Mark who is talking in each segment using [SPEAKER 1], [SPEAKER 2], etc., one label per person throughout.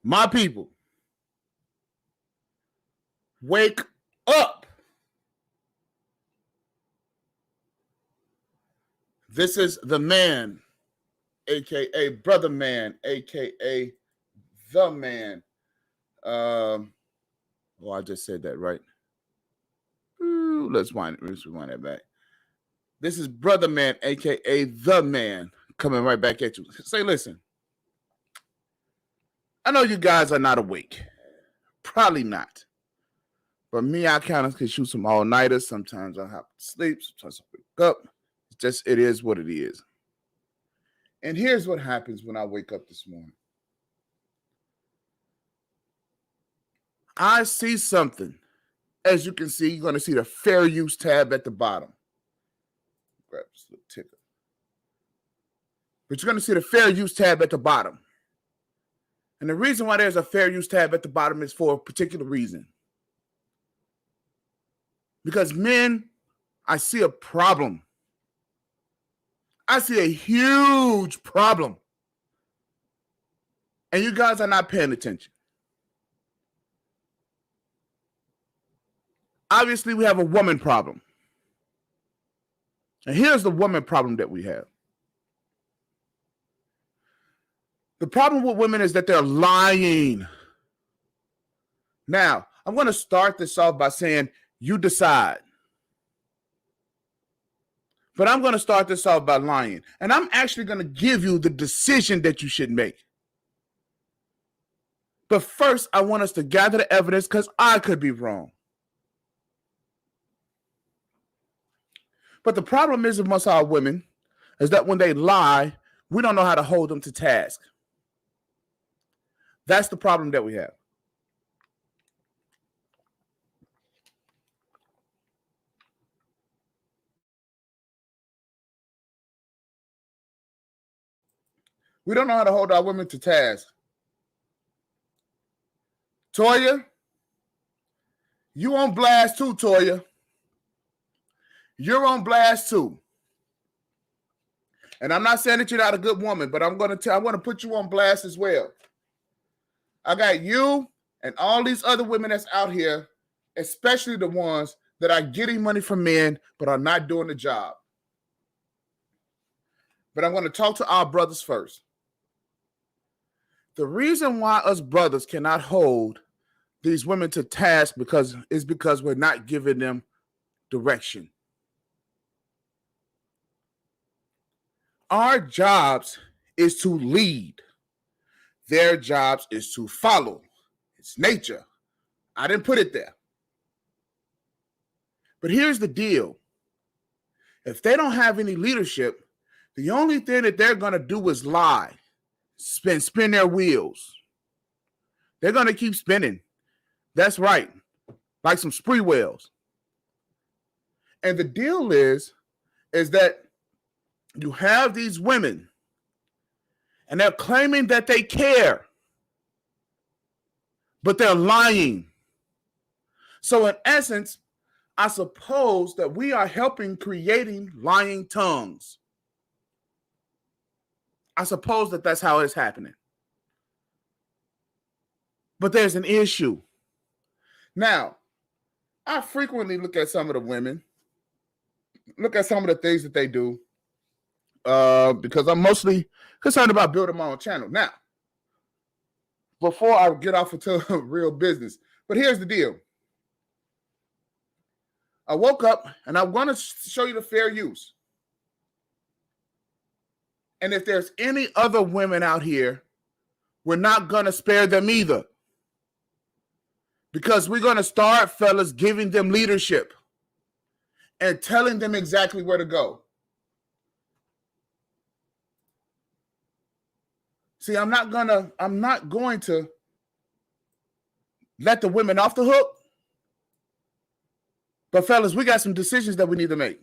[SPEAKER 1] My people, wake up. This is the man, aka Brother Man, aka the man. I just said that right. Ooh, let's rewind that back. This is Brother Man, aka the man, coming right back at you. Say, listen. I know you guys are not awake. Probably not. But me, I kind of can shoot some all-nighters. Sometimes I have to sleep. Sometimes I wake up. It is what it is. And here's what happens when I wake up this morning. I see something. As you can see, you're going to see the fair use tab at the bottom. Grab this little ticker. But you're going to see the fair use tab at the bottom. And the reason why there's a fair use tab at the bottom is for a particular reason. Because men, I see a problem. I see a huge problem. And you guys are not paying attention. Obviously, we have a woman problem. And here's the woman problem that we have. The problem with women is that they're lying. Now, I'm going to start this off by saying, you decide. But I'm going to start this off by lying. And I'm actually going to give you the decision that you should make. But first, I want us to gather the evidence because I could be wrong. But the problem is amongst our women is that when they lie, we don't know how to hold them to task. That's the problem that we have. We don't know how to hold our women to task. Toya, you on blast too, Toya. You're on blast too. And I'm not saying that you're not a good woman, but I want to put you on blast as well. I got you and all these other women that's out here, especially the ones that are getting money from men but are not doing the job. But I'm going to talk to our brothers first. The reason why us brothers cannot hold these women to task is because we're not giving them direction. Our jobs is to lead. Their jobs is to follow. It's nature. I didn't put it there. But here's the deal. If they don't have any leadership, the only thing that they're going to do is lie, spin their wheels. They're going to keep spinning. That's right. Like some spree whales. And the deal is that you have these women and they're claiming that they care, but they're lying. So in essence, I suppose that we are helping creating lying tongues. I suppose that that's how it's happening. But there's an issue. Now, I frequently look at some of the women, look at some of the things that they do, because I'm mostly concerned about building my own channel. Now, before I get off into real business, but here's the deal. I woke up and I want to show you the fair use. And if there's any other women out here, we're not going to spare them either. Because we're going to start, fellas, giving them leadership and telling them exactly where to go. See, I'm not going to let the women off the hook. But fellas, we got some decisions that we need to make.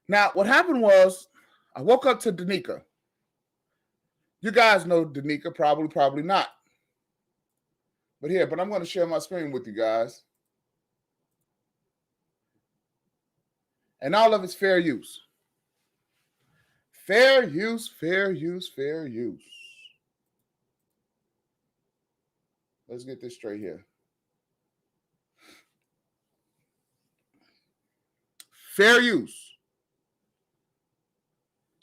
[SPEAKER 1] Now, what happened was I woke up to Danica. You guys know Danica, probably not. But I'm going to share my screen with you guys. And all of it's fair use. Fair use, fair use, fair use. Let's get this straight here. Fair use.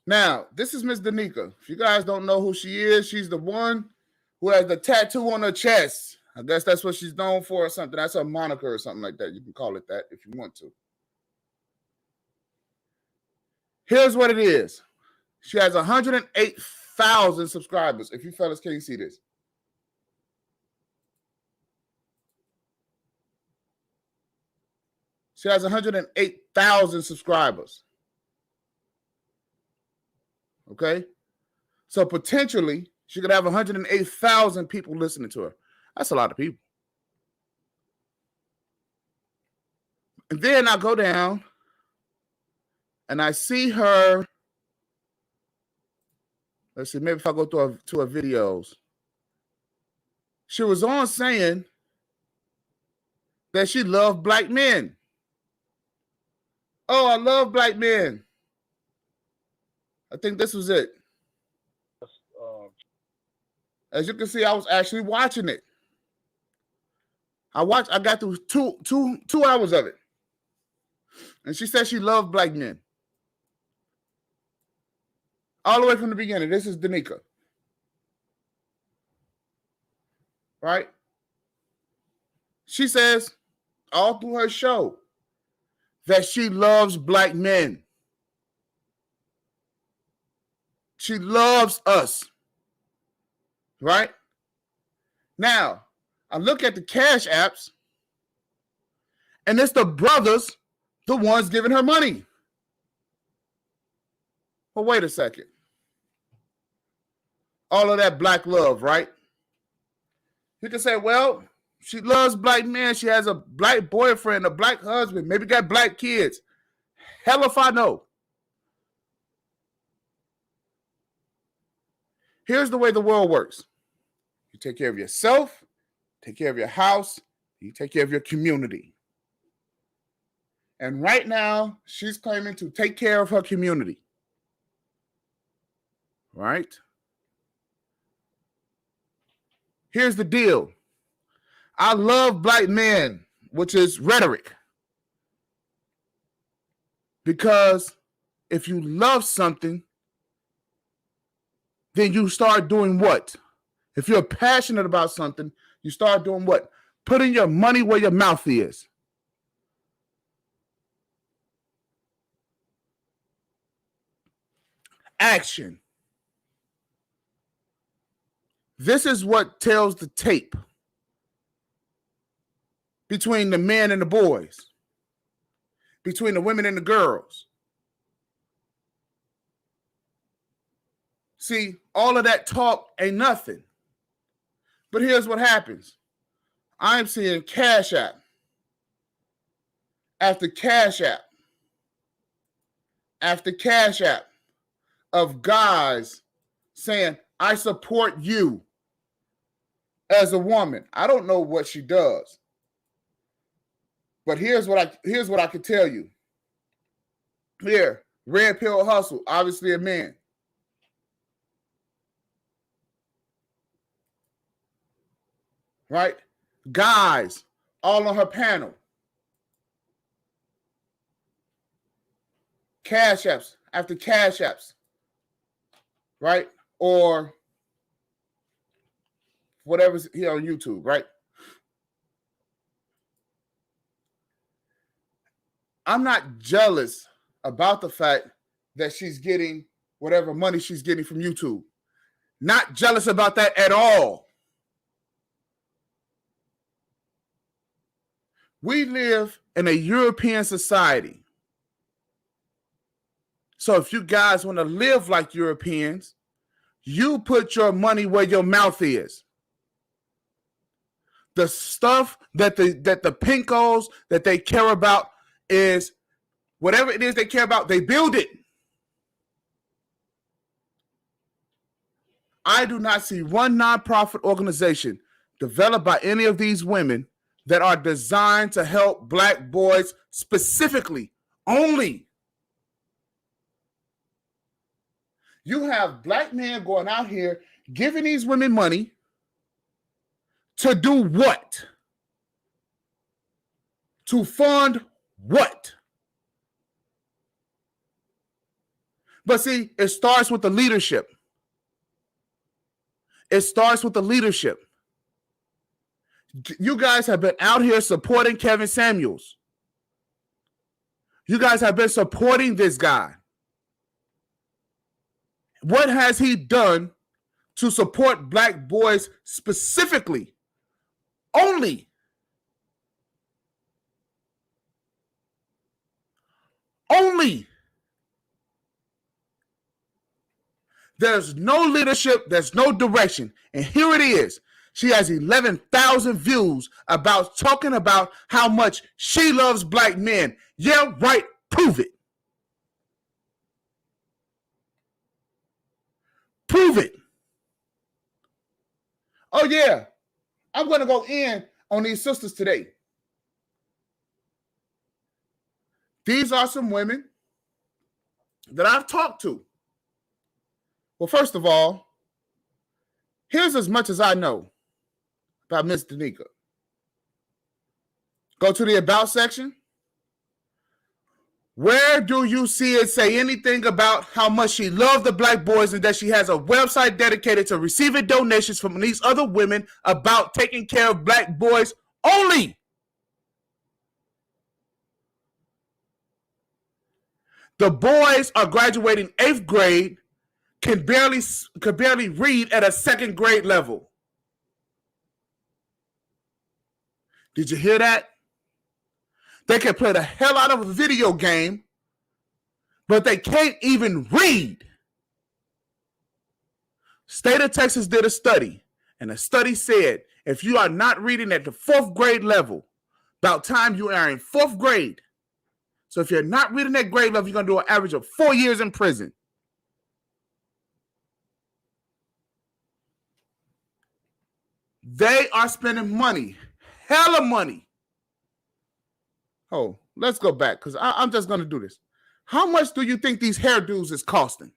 [SPEAKER 1] Now, this is Miss Danica. If you guys don't know who she is, she's the one who has the tattoo on her chest. I guess that's what she's known for or something. That's her moniker or something like that. You can call it that if you want to. Here's what it is. She has 108,000 subscribers. If you fellas can't see this. She has 108,000 subscribers. Okay? So potentially, she could have 108,000 people listening to her. That's a lot of people. And then I go down and I see her. Let's see, maybe if I go to her videos. She was on saying that she loved black men. Oh, I love black men. I think this was it. As you can see, I was actually watching it. I got through two hours of it. And she said she loved black men. All the way from the beginning. This is Danica. Right? She says all through her show that she loves black men. She loves us. Right? Now, I look at the Cash Apps, and it's the brothers, the ones giving her money. Well, wait a second. All of that black love, right? You can say, well, she loves black men. She has a black boyfriend, a black husband, maybe got black kids. Hell if I know. Here's the way the world works. You take care of yourself, take care of your house, you take care of your community. And right now, she's claiming to take care of her community. Right? Here's the deal. I love black men, which is rhetoric. Because if you love something, then you start doing what? If you're passionate about something, you start doing what? Putting your money where your mouth is. Action. This is what tells the tape between the men and the boys, between the women and the girls. See, all of that talk ain't nothing. But here's what happens. I'm seeing Cash App after Cash App after Cash App of guys saying, I support you as a woman. I don't know what she does. But here's what I can tell you. Here, Red Pill Hustle, obviously a man. Right? Guys, all on her panel. Cash Apps after Cash Apps. Right? Or whatever's here on YouTube, right? I'm not jealous about the fact that she's getting whatever money she's getting from YouTube. Not jealous about that at all. We live in a European society. So if you guys want to live like Europeans, you put your money where your mouth is. The stuff that the pinkos that they care about is whatever it is they care about, they build it. I do not see one nonprofit organization developed by any of these women that are designed to help black boys specifically, only. You have black men going out here giving these women money To do what? To fund what? But see, it starts with the leadership. It starts with the leadership. You guys have been out here supporting Kevin Samuels. You guys have been supporting this guy. What has he done to support black boys specifically? Only. There's no leadership. There's no direction. And here it is. She has 11,000 views about talking about how much she loves black men. Yeah, right. Prove it. Prove it. Oh, yeah. I'm going to go in on these sisters today. These are some women that I've talked to. Well, first of all, here's as much as I know about Miss Danica. Go to the About section. Where do you see it say anything about how much she loves the black boys and that she has a website dedicated to receiving donations from these other women about taking care of black boys only? The boys are graduating 8th grade, can barely read at a 2nd grade level. Did you hear that? They can play the hell out of a video game, but they can't even read. State of Texas did a study, and the study said if you are not reading at the 4th grade level, about time you are in 4th grade. So if you're not reading that grade level, you're going to do an average of 4 years in prison. They are spending money, hella money. Oh, let's go back because I'm just going to do this. How much do you think these hairdos is costing?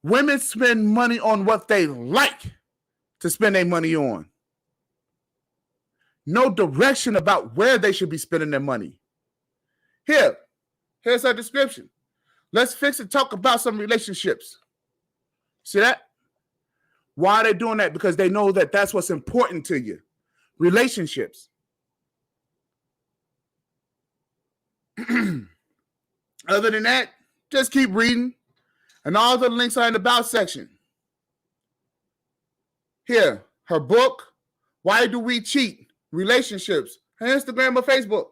[SPEAKER 1] Women spend money on what they like to spend their money on. No direction about where they should be spending their money. Here's her description. Let's fix and talk about some relationships. See that? Why are they doing that? Because they know that that's what's important to you. Relationships. Other than that, just keep reading. And all the links are in the About section. Here, her book, Why Do We Cheat? Relationships. Her Instagram or Facebook.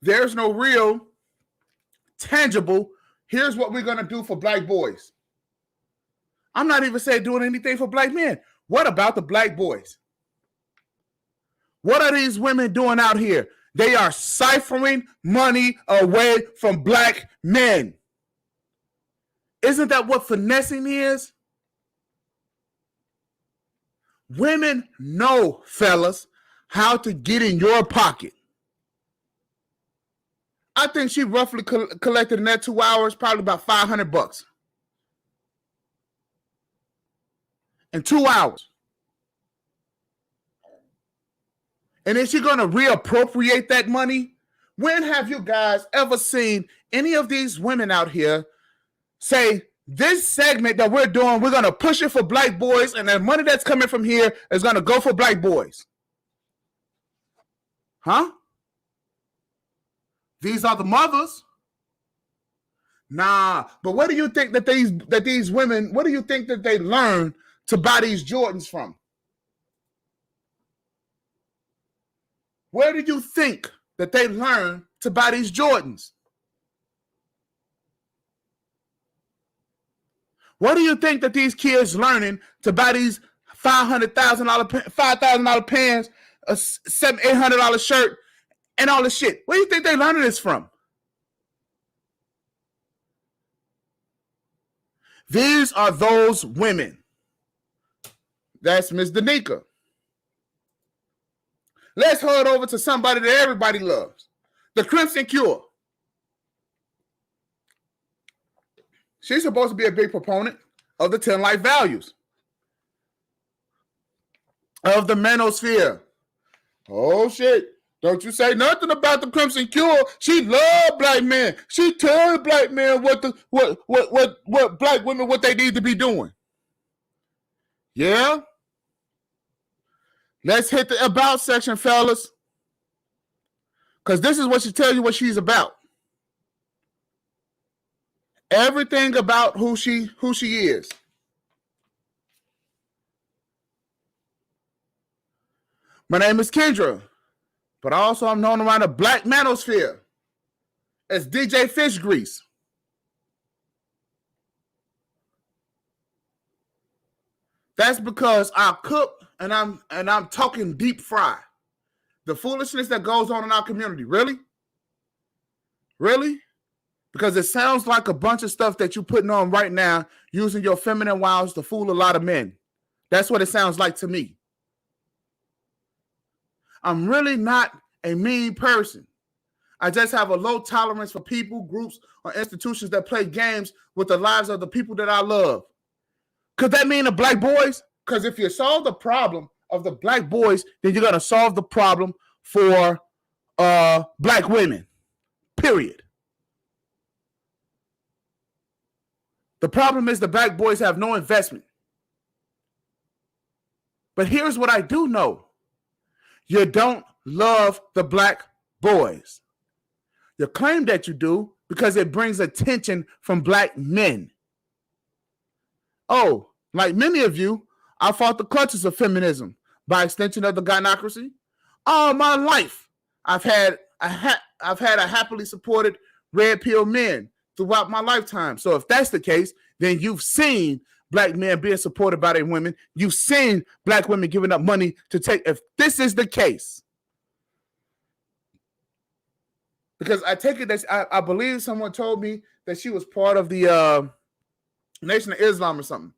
[SPEAKER 1] There's no real, tangible, here's what we're going to do for black boys. I'm not even saying doing anything for black men. What about the black boys? What are these women doing out here? They are siphoning money away from black men. Isn't that what finessing is? Women know, fellas, how to get in your pocket. I think she roughly collected in that 2 hours probably about $500 in 2 hours. And is she going to reappropriate that money? When have you guys ever seen any of these women out here say, this segment that we're doing, we're going to push it for black boys, and the money that's coming from here is going to go for black boys? Huh? These are the mothers. Nah, but what do you think that these women, what do you think that they learn to buy these Jordans from? Where do you think that they learn to buy these Jordans? What do you think that these kids learning to buy these $500,000 pants, a $700, $800 shirt, and all this shit? Where do you think they learning this from? These are those women. That's Miss Danica. Let's head over to somebody that everybody loves. The Crimson Cure. She's supposed to be a big proponent of the 10 life values of the manosphere. Oh, shit. Don't you say nothing about the Crimson Cure. She loved black men. She told black men what black women, what they need to be doing. Yeah? Let's hit the about section, fellas. Because this is what she tells you what she's about. Everything about who she is. My name is Kendra, but also I'm known around the black manosphere as DJ Fish Grease. That's because I cook and I'm talking deep fry. The foolishness that goes on in our community. Really? Really? Because it sounds like a bunch of stuff that you're putting on right now using your feminine wiles to fool a lot of men. That's what it sounds like to me. I'm really not a mean person. I just have a low tolerance for people, groups, or institutions that play games with the lives of the people that I love. Could that mean the black boys? Because if you solve the problem of the black boys, then you're going to solve the problem for black women, period. The problem is the black boys have no investment. But here's what I do know. You don't love the black boys. You claim that you do because it brings attention from black men. Oh, like many of you, I fought the clutches of feminism, by extension of the gynocracy. All my life, I've had a happily supported red pill men throughout my lifetime. So if that's the case, then you've seen black men being supported by their women. You've seen black women giving up money to take. If this is the case, because I take it that I believe someone told me that she was part of the Nation of Islam or something.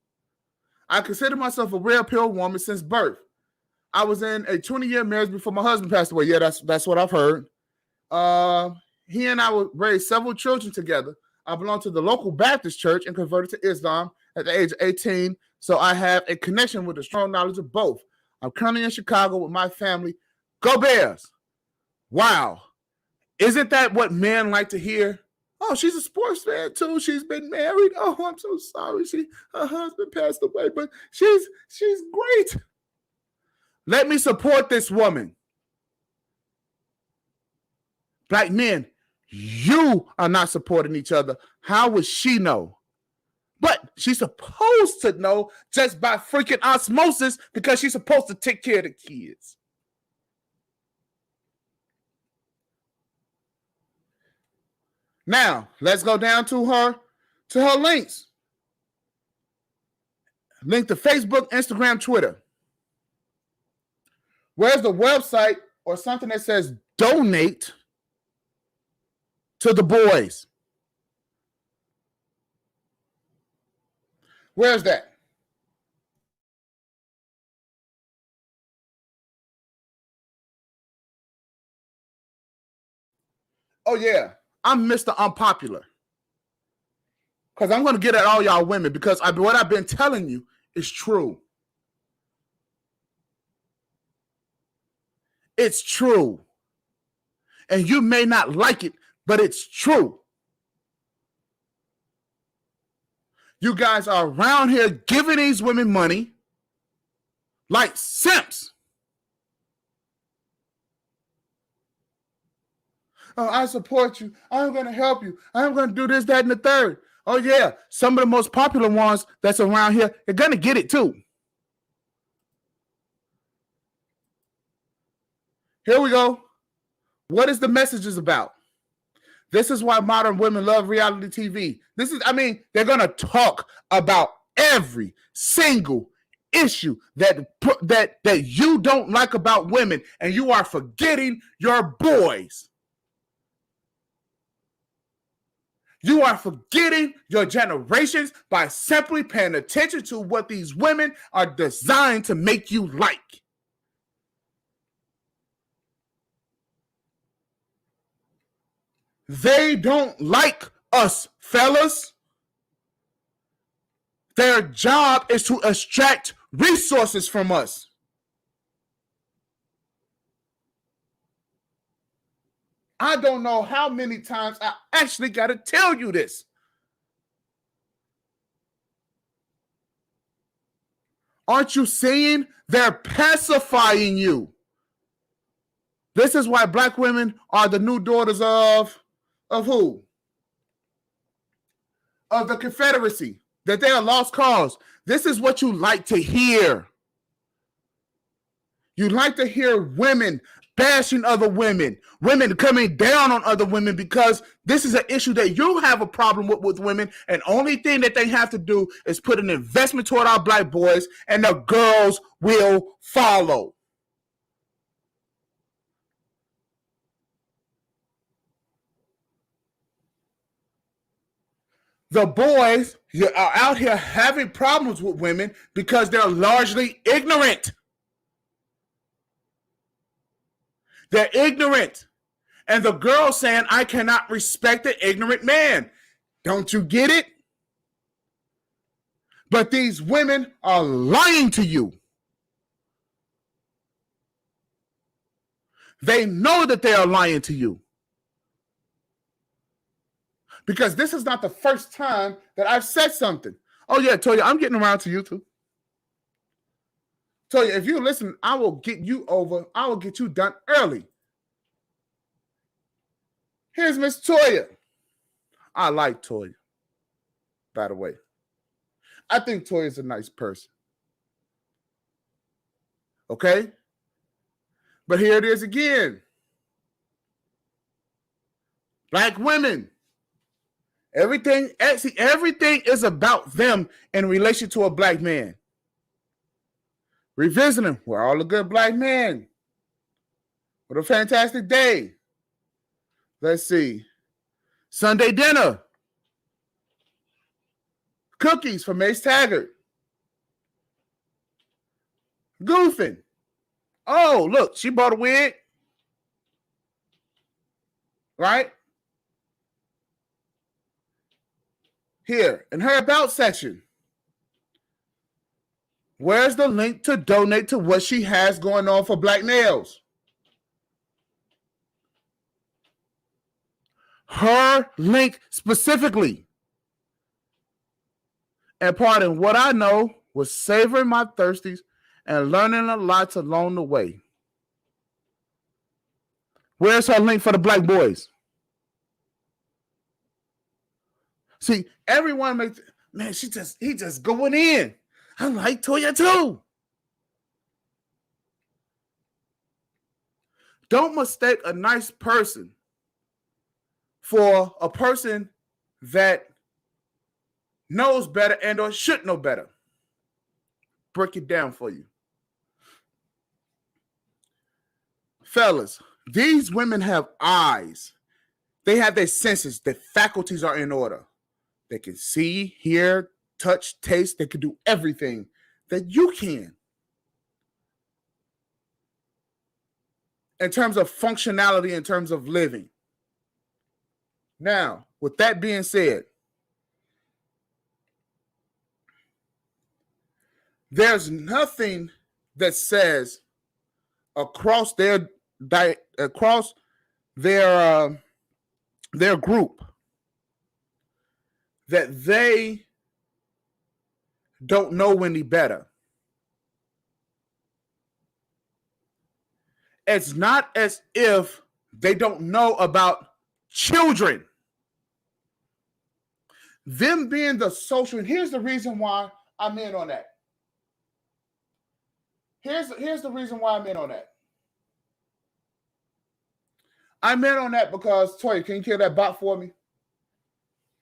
[SPEAKER 1] I consider myself a red pill woman since birth. I was in a 20-year marriage before my husband passed away. Yeah, that's what I've heard. He and I raised several children together. I belong to the local Baptist church and converted to Islam at the age of 18. So I have a connection with a strong knowledge of both. I'm currently in Chicago with my family. Go Bears. Wow. Isn't that what men like to hear? Oh, she's a sports fan too. She's been married. Oh, I'm so sorry. Her husband passed away, but she's great. Let me support this woman. Black men, you are not supporting each other. How would she know? But she's supposed to know just by freaking osmosis because she's supposed to take care of the kids. Now, let's go down to her links. Link to Facebook, Instagram, Twitter. Where's the website or something that says donate to the boys? Where's that? Oh, yeah. I'm Mr. Unpopular. Because I'm going to get at all y'all women because what I've been telling you is true. It's true. And you may not like it, but it's true. You guys are around here giving these women money like simps. Oh, I support you. I'm going to help you. I'm going to do this, that, and the third. Oh, yeah. Some of the most popular ones that's around here, they're going to get it too. Here we go. What is the messages about? This is why modern women love reality TV. They're going to talk about every single issue that you don't like about women, and you are forgetting your boys. You are forgetting your generations by simply paying attention to what these women are designed to make you like. They don't like us, fellas. Their job is to extract resources from us. I don't know how many times I actually got to tell you this. Aren't you seeing? They're pacifying you. This is why black women are the new daughters of who? Of the Confederacy. That they are lost cause. This is what you like to hear. You like to hear women bashing other women, women coming down on other women, because this is an issue that you have a problem with women, and only thing that they have to do is put an investment toward our black boys, and the girls will follow. The boys are out here having problems with women because they're largely ignorant. They're ignorant. And the girl saying, I cannot respect an ignorant man. Don't you get it? But these women are lying to you. They know that they are lying to you. Because this is not the first time that I've said something. Oh yeah, Toya, I'm getting around to you too. Toya, if you listen, I will get you over. I will get you done early. Here's Miss Toya. I like Toya, by the way. I think Toya's a nice person. Okay? But here it is again. Black women. Everything is about them in relation to a black man. Revisiting, we're all a good black man. What a fantastic day. Let's see. Sunday dinner. Cookies for Mace Taggart. Goofing. Oh, look, she bought a wig. Right? Here, in her about section. Where's the link to donate to what she has going on for black males? Her link specifically. And pardon, what I know was savoring my thirsties and learning a lot along the way. Where's her link for the black boys? See, everyone makes, man, he just going in. I like Toya too. Don't mistake a nice person for a person that knows better and or should know better. Break it down for you. Fellas, these women have eyes. They have their senses. Their faculties are in order. They can see, hear, touch, taste. They can do everything that you can. In terms of functionality, in terms of living. Now, with that being said, there's nothing that says across their group that they don't know any better. It's not as if they don't know about children. Them being the social, and here's the reason why I'm in on that. Here's the reason why I'm in on that. I'm in on that because, Toya, can you kill that bot for me?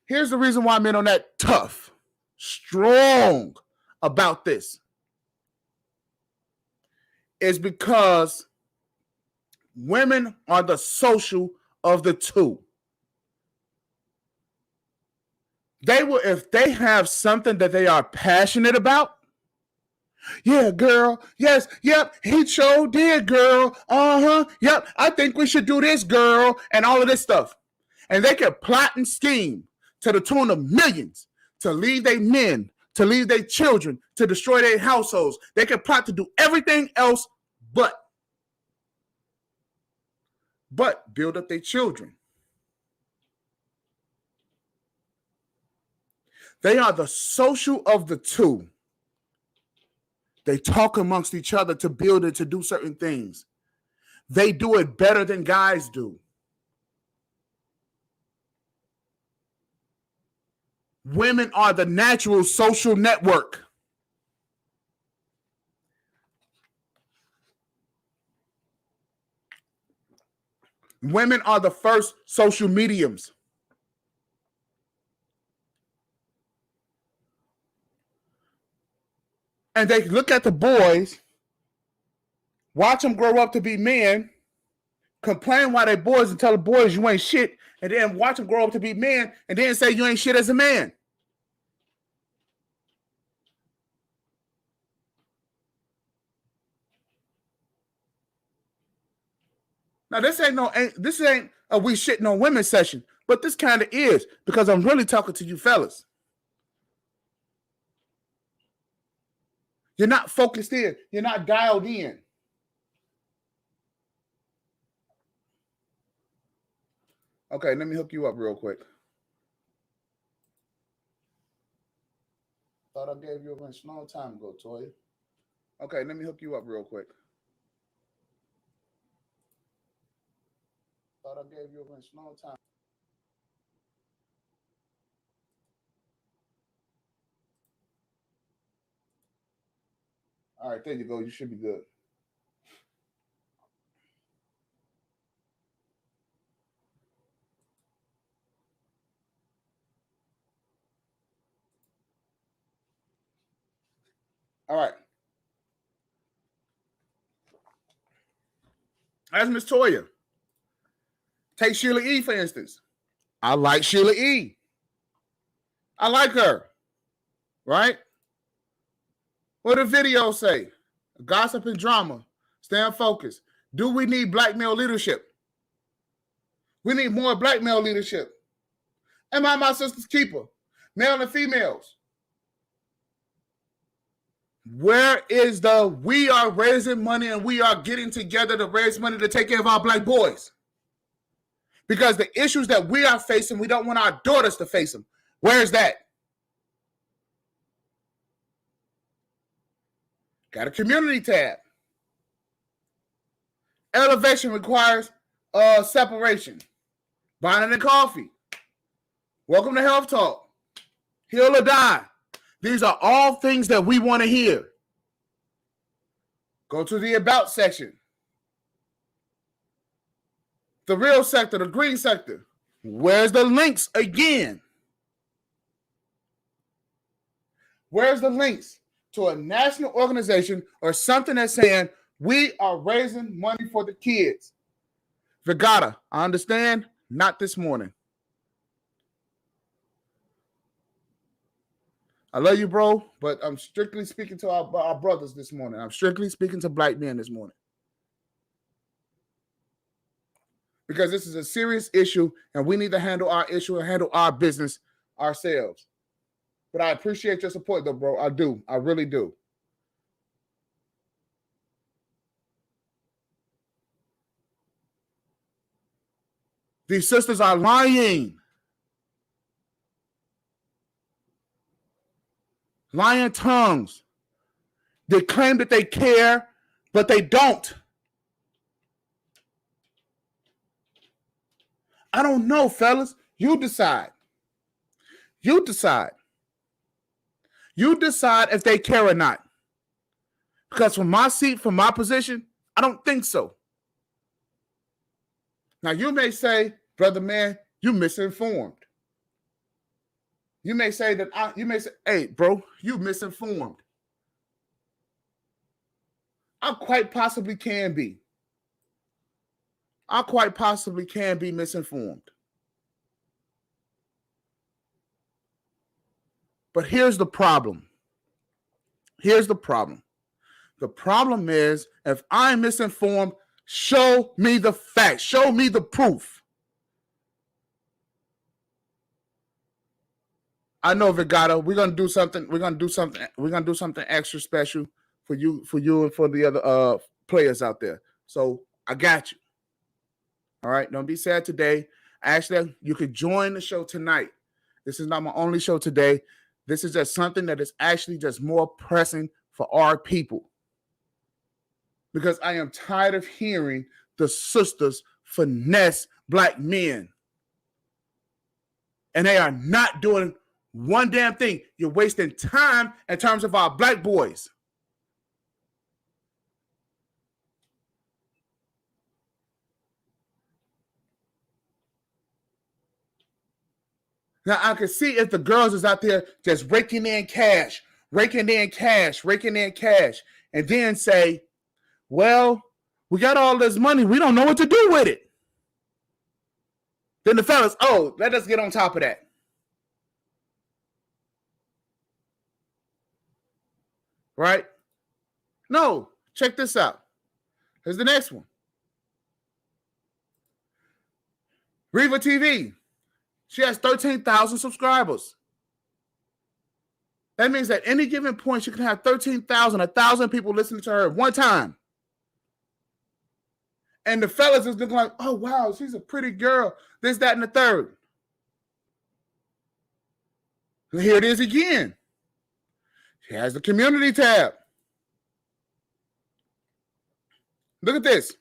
[SPEAKER 1] Here's the reason why I'm in on that tough, strong about this. Is because women are the social of the two. They will, if they have something that they are passionate about. Yeah, girl. Yes. Yep. He sure did, girl. Yep. I think we should do this, girl. And all of this stuff. And they can plot and scheme to the tune of millions to leave their men to leave their children, to destroy their households. They can plot to do everything else but build up their children. They are the social of the two. They talk amongst each other to build it, to do certain things. They do it better than guys do. Women are the natural social network. Women are the first social mediums. And they look at the boys, watch them grow up to be men, complain why they boys and tell the boys you ain't shit, and then watch them grow up to be men and then say you ain't shit as a man. Now, this ain't a we shitting on women session, but this kind of is, because I'm really talking to you fellas. You're not focused in. You're not dialed in. Okay, let me hook you up real quick. Thought I gave you a wrench a long time ago, Toya. Okay, let me hook you up real quick. Thought I gave you a wrench a long time. All right, there you go. You should be good. All right. That's Miss Toya. Take Sheila E., for instance. I like Sheila E. I like her. Right? What did the video say? Gossip and drama. Stay focused. Do we need black male leadership? We need more black male leadership. Am I my sister's keeper? Male and females. Where is we are raising money and we are getting together to raise money to take care of our black boys? Because the issues that we are facing, we don't want our daughters to face them. Where is that? Got a community tab. Elevation requires separation. Buying and coffee. Welcome to Health Talk. Heal or die. These are all things that we want to hear. Go to the About section. The real sector, the green sector. Where's the links again? Where's the links to a national organization or something that's saying we are raising money for the kids? Vigata, I understand. Not this morning. I love you, bro, but I'm strictly speaking to our brothers this morning. I'm strictly speaking to black men this morning. Because this is a serious issue, and we need to handle our issue and handle our business ourselves. But I appreciate your support, though, bro. I do. I really do. These sisters are lying. Lying tongues. They claim that they care, but they don't. I don't know, fellas. You decide. You decide. You decide if they care or not. Because from my seat, from my position, I don't think so. Now, you may say, brother man, you misinformed. You may say that you may say, hey, bro, you misinformed. I quite possibly can be. I quite possibly can be misinformed. But here's the problem. Here's the problem. The problem is, if I'm misinformed, show me the facts. Show me the proof. I know, Vigata, we're gonna do something. We're gonna do something extra special for you and for the other players out there. So I got you. All right, don't be sad today. Actually, you could join the show tonight. This is not my only show today. This is just something that is actually just more pressing for our people. Because I am tired of hearing the sisters finesse black men. And they are not doing one damn thing. You're wasting time in terms of our black boys. Now, I can see if the girls is out there just raking in cash, and then say, well, we got all this money. We don't know what to do with it. Then the fellas, oh, let us get on top of that. Right? No, check this out. Here's the next one. Reva TV. She has 13,000 subscribers. That means at any given point, she can have 13,000, 1,000 people listening to her at one time. And the fellas is looking like, oh, wow, she's a pretty girl. This, that, and the third. And here it is again. She has the community tab. Look at this.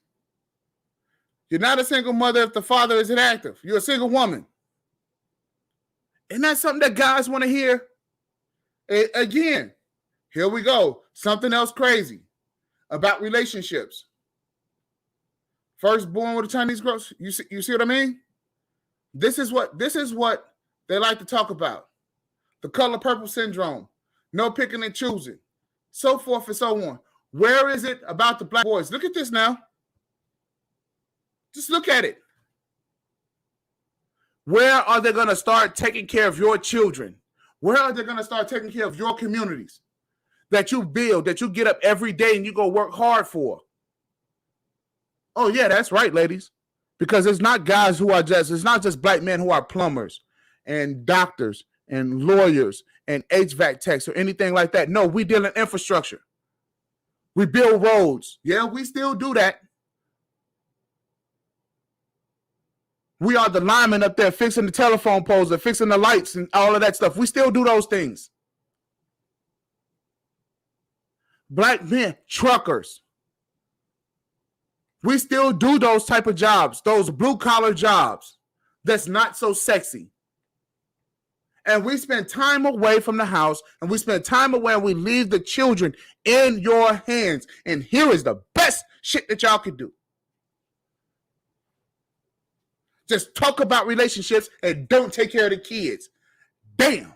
[SPEAKER 1] You're not a single mother if the father isn't active. You're a single woman. Isn't that something that guys want to hear? Again, here we go. Something else crazy about relationships. Firstborn with a Chinese girl. You see what I mean? This is what they like to talk about. The color purple syndrome. No picking and choosing. So forth and so on. Where is it about the black boys? Look at this now. Just look at it. Where are they going to start taking care of your children? Where are they going to start taking care of your communities that you build, that you get up every day and you go work hard for? Oh, yeah, that's right, ladies. Because it's not guys who are it's not just black men who are plumbers and doctors and lawyers and HVAC techs or anything like that. No, we deal in infrastructure. We build roads. Yeah, we still do that. We are the linemen up there fixing the telephone poles and fixing the lights and all of that stuff. We still do those things. Black men, truckers. We still do those type of jobs, those blue-collar jobs that's not so sexy. And we spend time away from the house, and we spend time away, and we leave the children in your hands. And here is the best shit that y'all could do. Just talk about relationships and don't take care of the kids. Damn.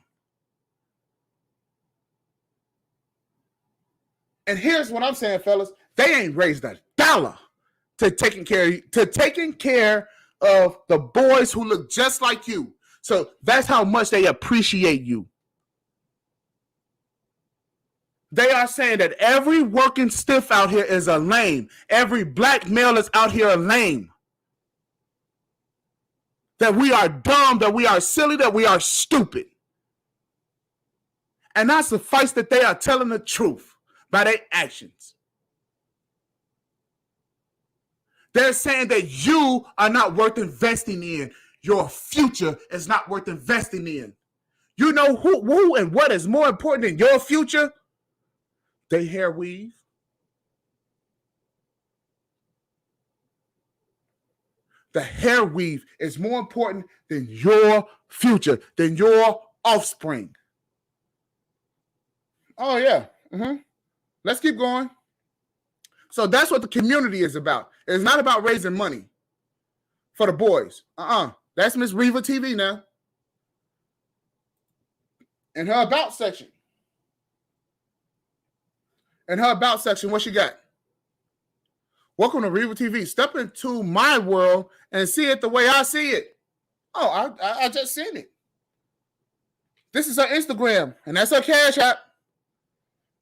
[SPEAKER 1] And here's what I'm saying, fellas. They ain't raised a dollar to taking care of the boys who look just like you. So that's how much they appreciate you. They are saying that every working stiff out here is a lame. Every black male is out here a lame. That we are dumb, that we are silly, that we are stupid. And not suffice that they are telling the truth by their actions. They're saying that you are not worth investing in. Your future is not worth investing in. You know who and what is more important than your future? They hair weave. The hair weave is more important than your future, than your offspring. Oh, yeah. Let's keep going. So that's what the community is about. It's not about raising money for the boys. That's Miss Reva TV now. In her about section. What she got? Welcome to Reva TV. Step into my world and see it the way I see it. Oh, I just seen it. This is her Instagram, and that's her Cash App.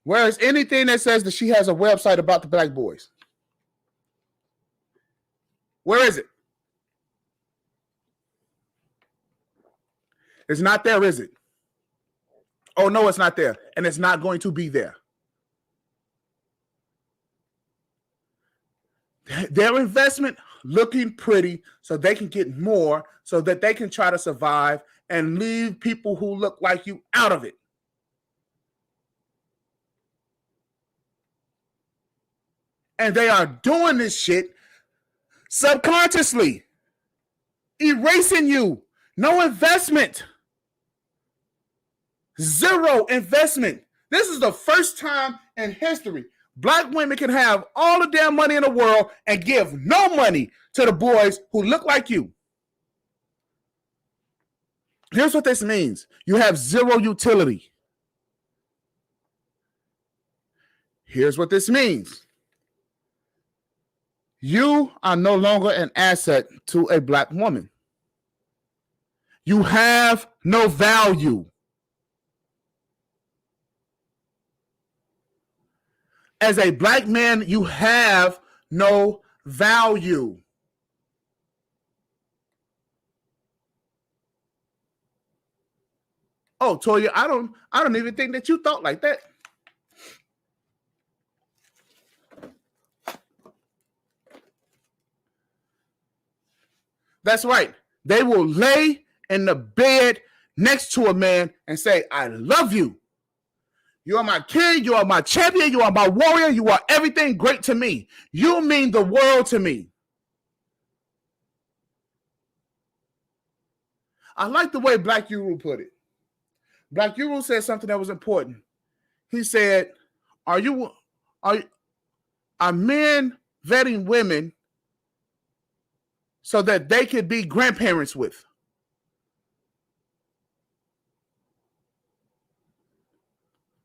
[SPEAKER 1] Whereas anything that says that she has a website about the black boys. Where is it? It's not there, is it? Oh, no, it's not there. And it's not going to be there. Their investment looking pretty so they can get more, so that they can try to survive and leave people who look like you out of it. And they are doing this shit subconsciously, erasing you. No investment. Zero investment. This is the first time in history Black women can have all the damn money in the world and give no money to the boys who look like you. Here's what this means. You have zero utility. Here's what this means. You are no longer an asset to a Black woman. You have no value. As a Black man, you have no value. Oh, Toya, I don't even think that you thought like that. That's right. They will lay in the bed next to a man and say, I love you. You are my king. You are my champion. You are my warrior. You are everything great to me. You mean the world to me. I like the way Black Uru put it. Black Uru said something that was important. He said, are men vetting women so that they could be grandparents with?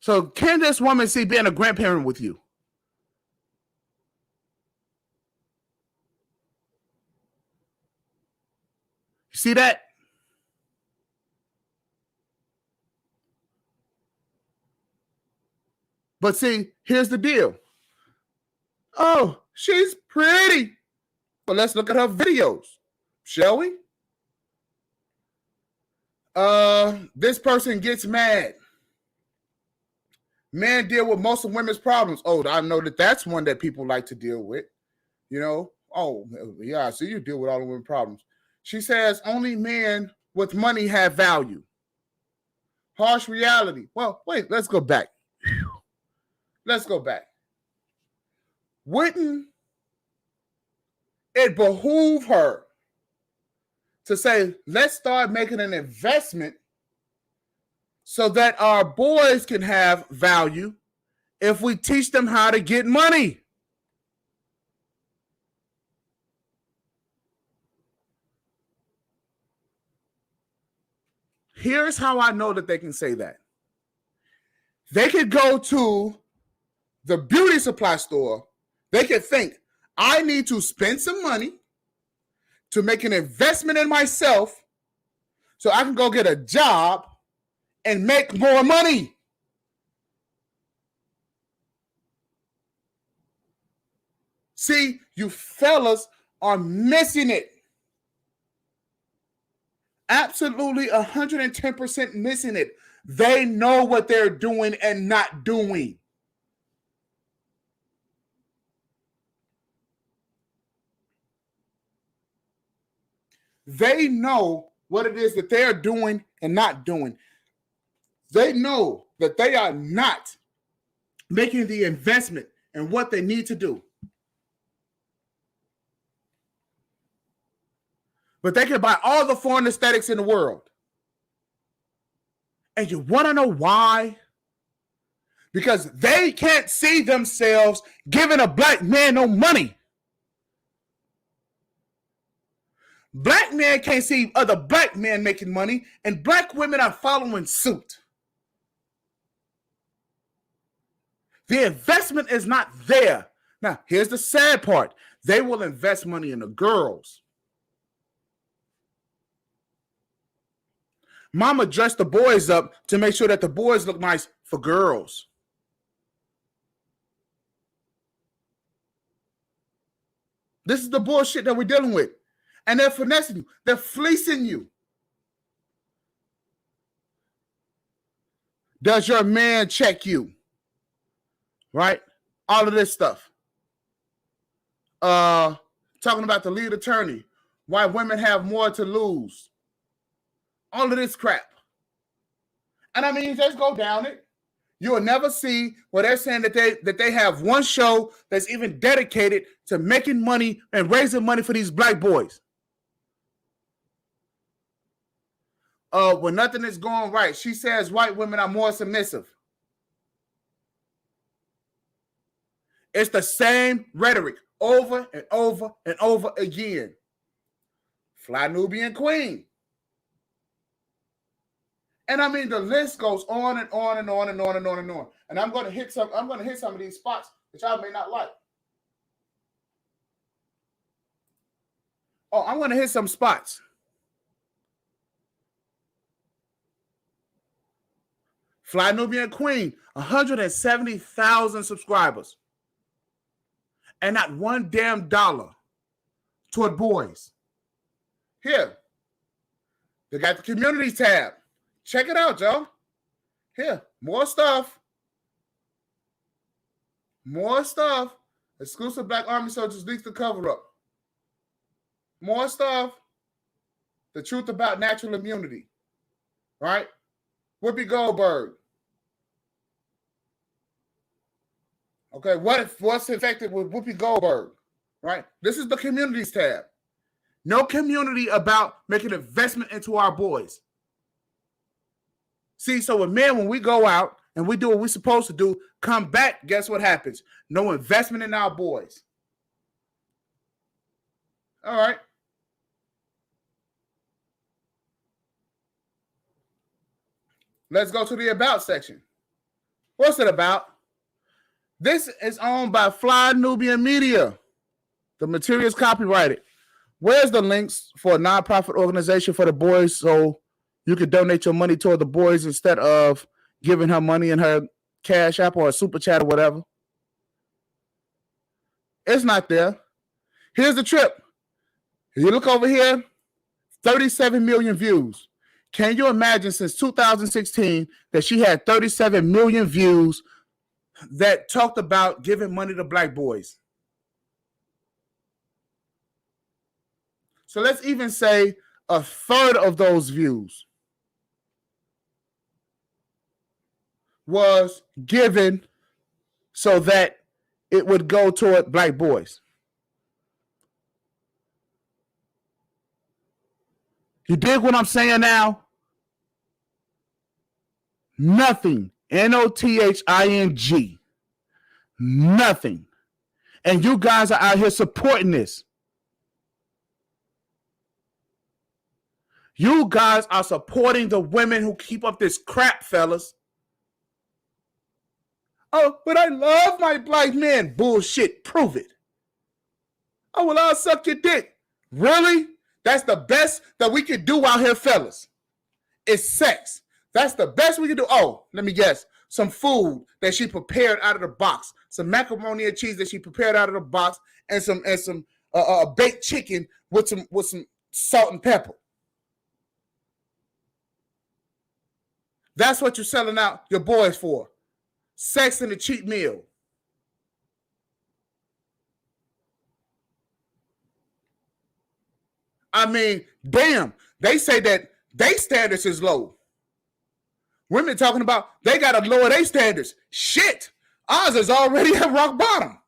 [SPEAKER 1] So can this woman see being a grandparent with you? You see that? But see, here's the deal. Oh, she's pretty. Well, let's look at her videos, shall we? This person gets mad. Men deal with most of women's problems. Oh, I know that's one that people like to deal with. You know, oh, yeah, I see you deal with all the women's problems. She says only men with money have value. Harsh reality. Well, wait, let's go back. Let's go back. Wouldn't it behoove her to say, let's start making an investment so that our boys can have value if we teach them how to get money? Here's how I know that they can say that. They could go to the beauty supply store. They could think, I need to spend some money to make an investment in myself so I can go get a job and make more money. See, you fellas are missing it. Absolutely 110% missing it. They know what they're doing and not doing. They know what it is that they're doing and not doing. They know that they are not making the investment in what they need to do. But they can buy all the foreign aesthetics in the world. And you want to know why? Because they can't see themselves giving a Black man no money. Black men can't see other Black men making money, and Black women are following suit. The investment is not there. Now, here's the sad part. They will invest money in the girls. Mama dressed the boys up to make sure that the boys look nice for girls. This is the bullshit that we're dealing with. And they're finessing you. They're fleecing you. Does your man check you? Right? All of this stuff. Talking about the lead attorney, why women have more to lose. All of this crap. And I mean, just go down it. You will never see where they're saying that they have one show that's even dedicated to making money and raising money for these black boys. When nothing is going right, she says white women are more submissive. It's the same rhetoric over and over and over again. Fly Nubian Queen. And I mean, the list goes on and on and on and on and on and on. And I'm going to hit some of these spots that y'all may not like. Oh, I'm going to hit some spots. Fly Nubian Queen, 170,000 subscribers. And not one damn dollar toward boys. Here. They got the community tab. Check it out, y'all. Here, more stuff. More stuff. Exclusive Black Army soldiers leaks the cover up. More stuff. The truth about natural immunity. Right? Whoopi Goldberg. Okay, what's infected with Whoopi Goldberg? Right? This is the communities tab. No community about making investment into our boys. See, so when we go out and we do what we're supposed to do, come back, guess what happens? No investment in our boys. All right. Let's go to the about section. What's it about? This is owned by Fly Nubian Media. The material is copyrighted. Where's the links for a nonprofit organization for the boys so you can donate your money toward the boys instead of giving her money in her Cash App or a Super Chat or whatever? It's not there. Here's the trip. If you look over here, 37 million views. Can you imagine since 2016 that she had 37 million views that talked about giving money to black boys? So let's even say a third of those views was given so that it would go toward black boys. You dig what I'm saying now? Nothing. Nothing. Nothing. And you guys are out here supporting this. You guys are supporting the women who keep up this crap, fellas. Oh, but I love my black men. Bullshit. Prove it. Oh, well, I'll suck your dick. Really? That's the best that we can do out here, fellas. It's sex. That's the best we can do. Oh, let me guess. Some food that she prepared out of the box. Some macaroni and cheese that she prepared out of the box, and some baked chicken with some salt and pepper. That's what you're selling out your boys for. Sex and a cheap meal. I mean, damn, they say that their standards is low. Women talking about they got to lower their standards. Shit, ours is already at rock bottom.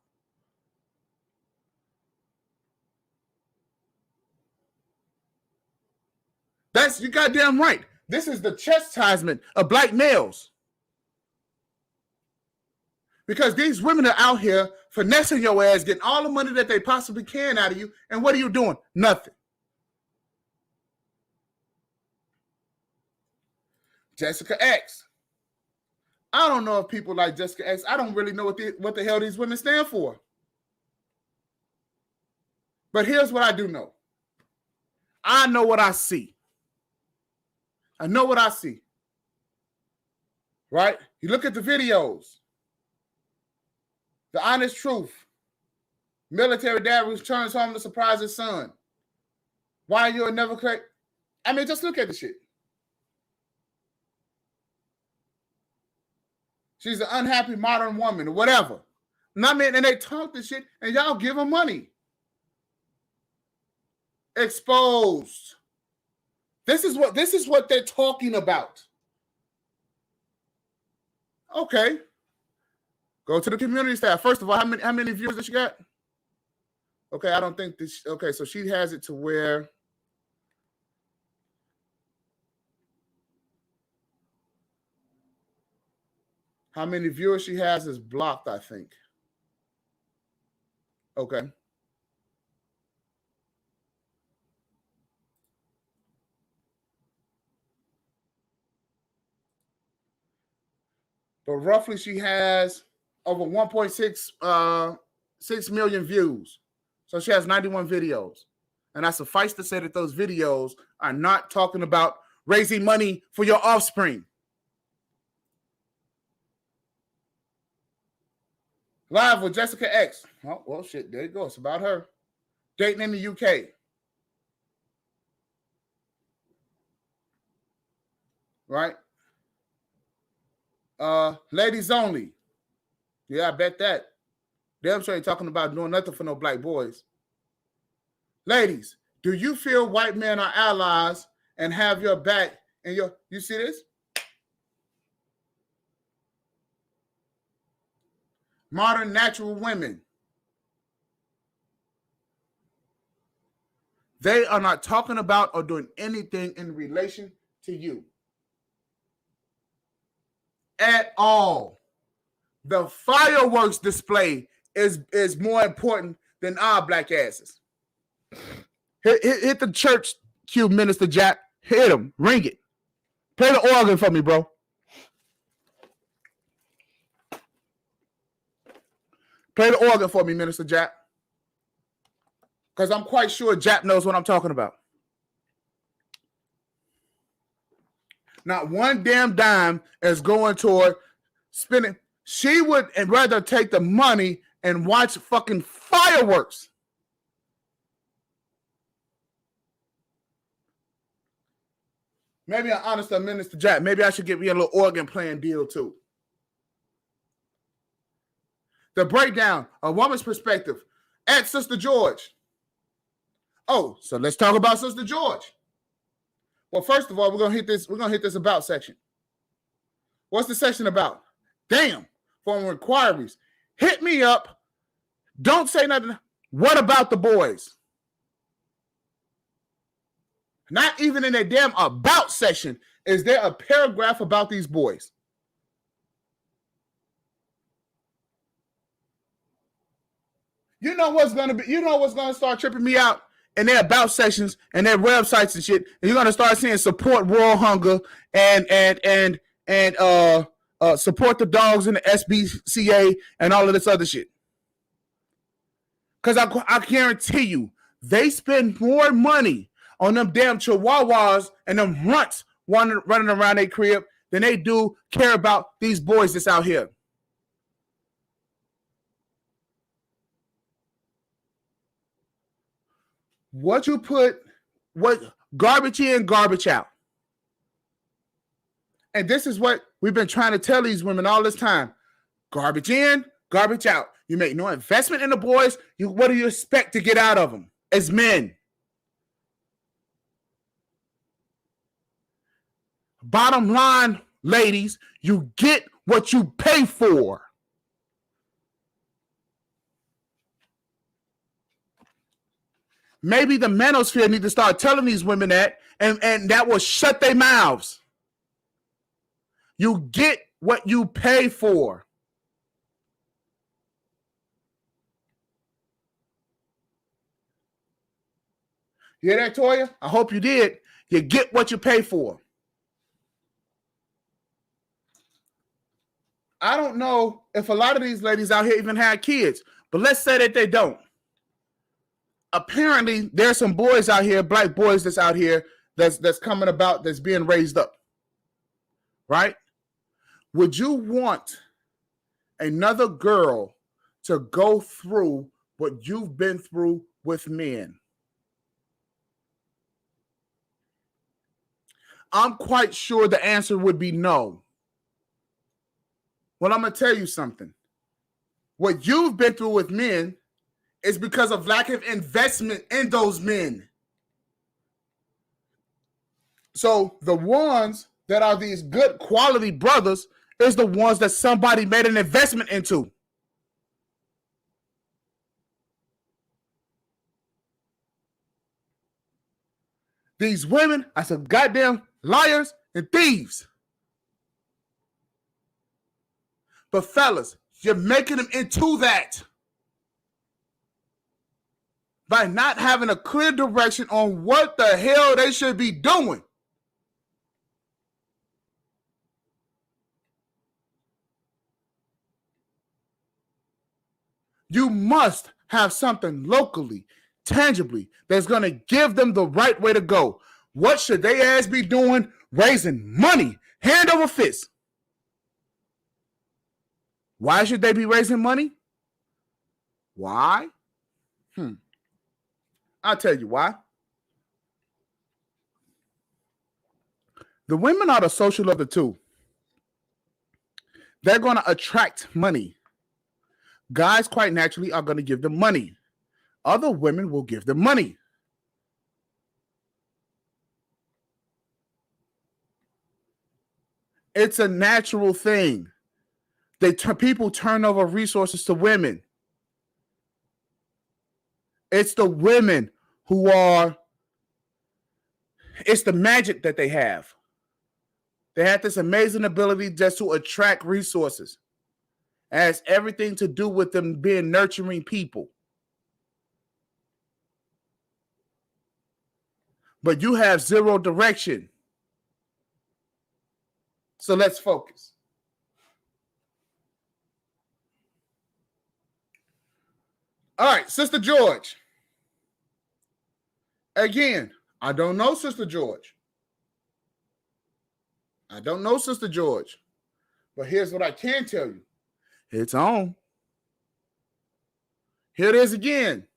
[SPEAKER 1] That's you goddamn right. This is the chastisement of black males. Because these women are out here finessing your ass, getting all the money that they possibly can out of you. And what are you doing? Nothing. Jessica X. I don't know if people like Jessica X. I don't really know what the hell these women stand for. But here's what I do know. I know what I see. I know what I see. Right? You look at the videos. The honest truth. Military dad returns home to surprise his son. Why you'll never correct? I mean, just look at the shit. She's an unhappy modern woman or whatever. And I mean, and they talk this shit and y'all give them money. Exposed. This is what they're talking about. Okay. Go to the community tab. First of all, how many viewers does she got? Okay, I don't think this. Okay, so she has it to where how many viewers she has is blocked, I think. Okay. But roughly she has over 1.6 million views. So she has 91 videos. And I suffice to say that those videos are not talking about raising money for your offspring. Live with Jessica X. Oh, well, shit, there you go. It's about her. Dating in the UK. Right? Ladies only. Yeah, I bet that. Damn sure ain't talking about doing nothing for no black boys. Ladies, do you feel white men are allies and have your back and you see this? Modern natural women. They are not talking about or doing anything in relation to you. At all. The fireworks display is more important than our black asses. Hit the church cue, Minister Jack. Hit him. Ring it. Play the organ for me, bro. Play the organ for me, Minister Jack. Because I'm quite sure Jack knows what I'm talking about. Not one damn dime is going toward spending. She would rather take the money and watch fucking fireworks. Maybe I'm honest to Minister Jack. Maybe I should get me a little organ playing deal too. The breakdown, a woman's perspective at Sister George. Oh, so let's talk about Sister George. Well, first of all, we're gonna hit this about section. What's the section about? Damn, phone inquiries. Hit me up. Don't say nothing. What about the boys? Not even in a damn about section is there a paragraph about these boys. You know what's gonna start tripping me out in their about sections and their websites and shit. And you're gonna start seeing support world hunger and support the dogs in the SPCA and all of this other shit. Because I guarantee you, they spend more money on them damn chihuahuas and them runts running around their crib than they do care about these boys that's out here. What garbage in, garbage out. And this is what we've been trying to tell these women all this time. Garbage in, garbage out. You make no investment in the boys. What do you expect to get out of them as men? Bottom line, ladies, you get what you pay for. Maybe the manosphere need to start telling these women that, and that will shut their mouths. You get what you pay for. You hear that, Toya? I hope you did. You get what you pay for. I don't know if a lot of these ladies out here even had kids, but let's say that they don't. Apparently, there's some boys out here, black boys that's out here that's coming about, that's being raised up. Right? Would you want another girl to go through what you've been through with men? I'm quite sure the answer would be no. Well, I'm going to tell you something. What you've been through with men is because of lack of investment in those men. So the ones that are these good quality brothers is the ones that somebody made an investment into. These women are some goddamn liars and thieves. But fellas, you're making them into that by not having a clear direction on what the hell they should be doing. You must have something locally, tangibly, that's going to give them the right way to go. What should they ass be doing? Raising money, hand over fist. Why should they be raising money? Why? I'll tell you why. The women are the social of the two. They're going to attract money. Guys quite naturally are going to give them money. Other women will give them money. It's a natural thing. People turn over resources to women. It's the women who are, it's the magic that they have. They have this amazing ability just to attract resources. It has everything to do with them being nurturing people. But you have zero direction. So let's focus. All right, Sister George. Again, I don't know Sister George. But here's what I can tell you. It's on. Here it is again.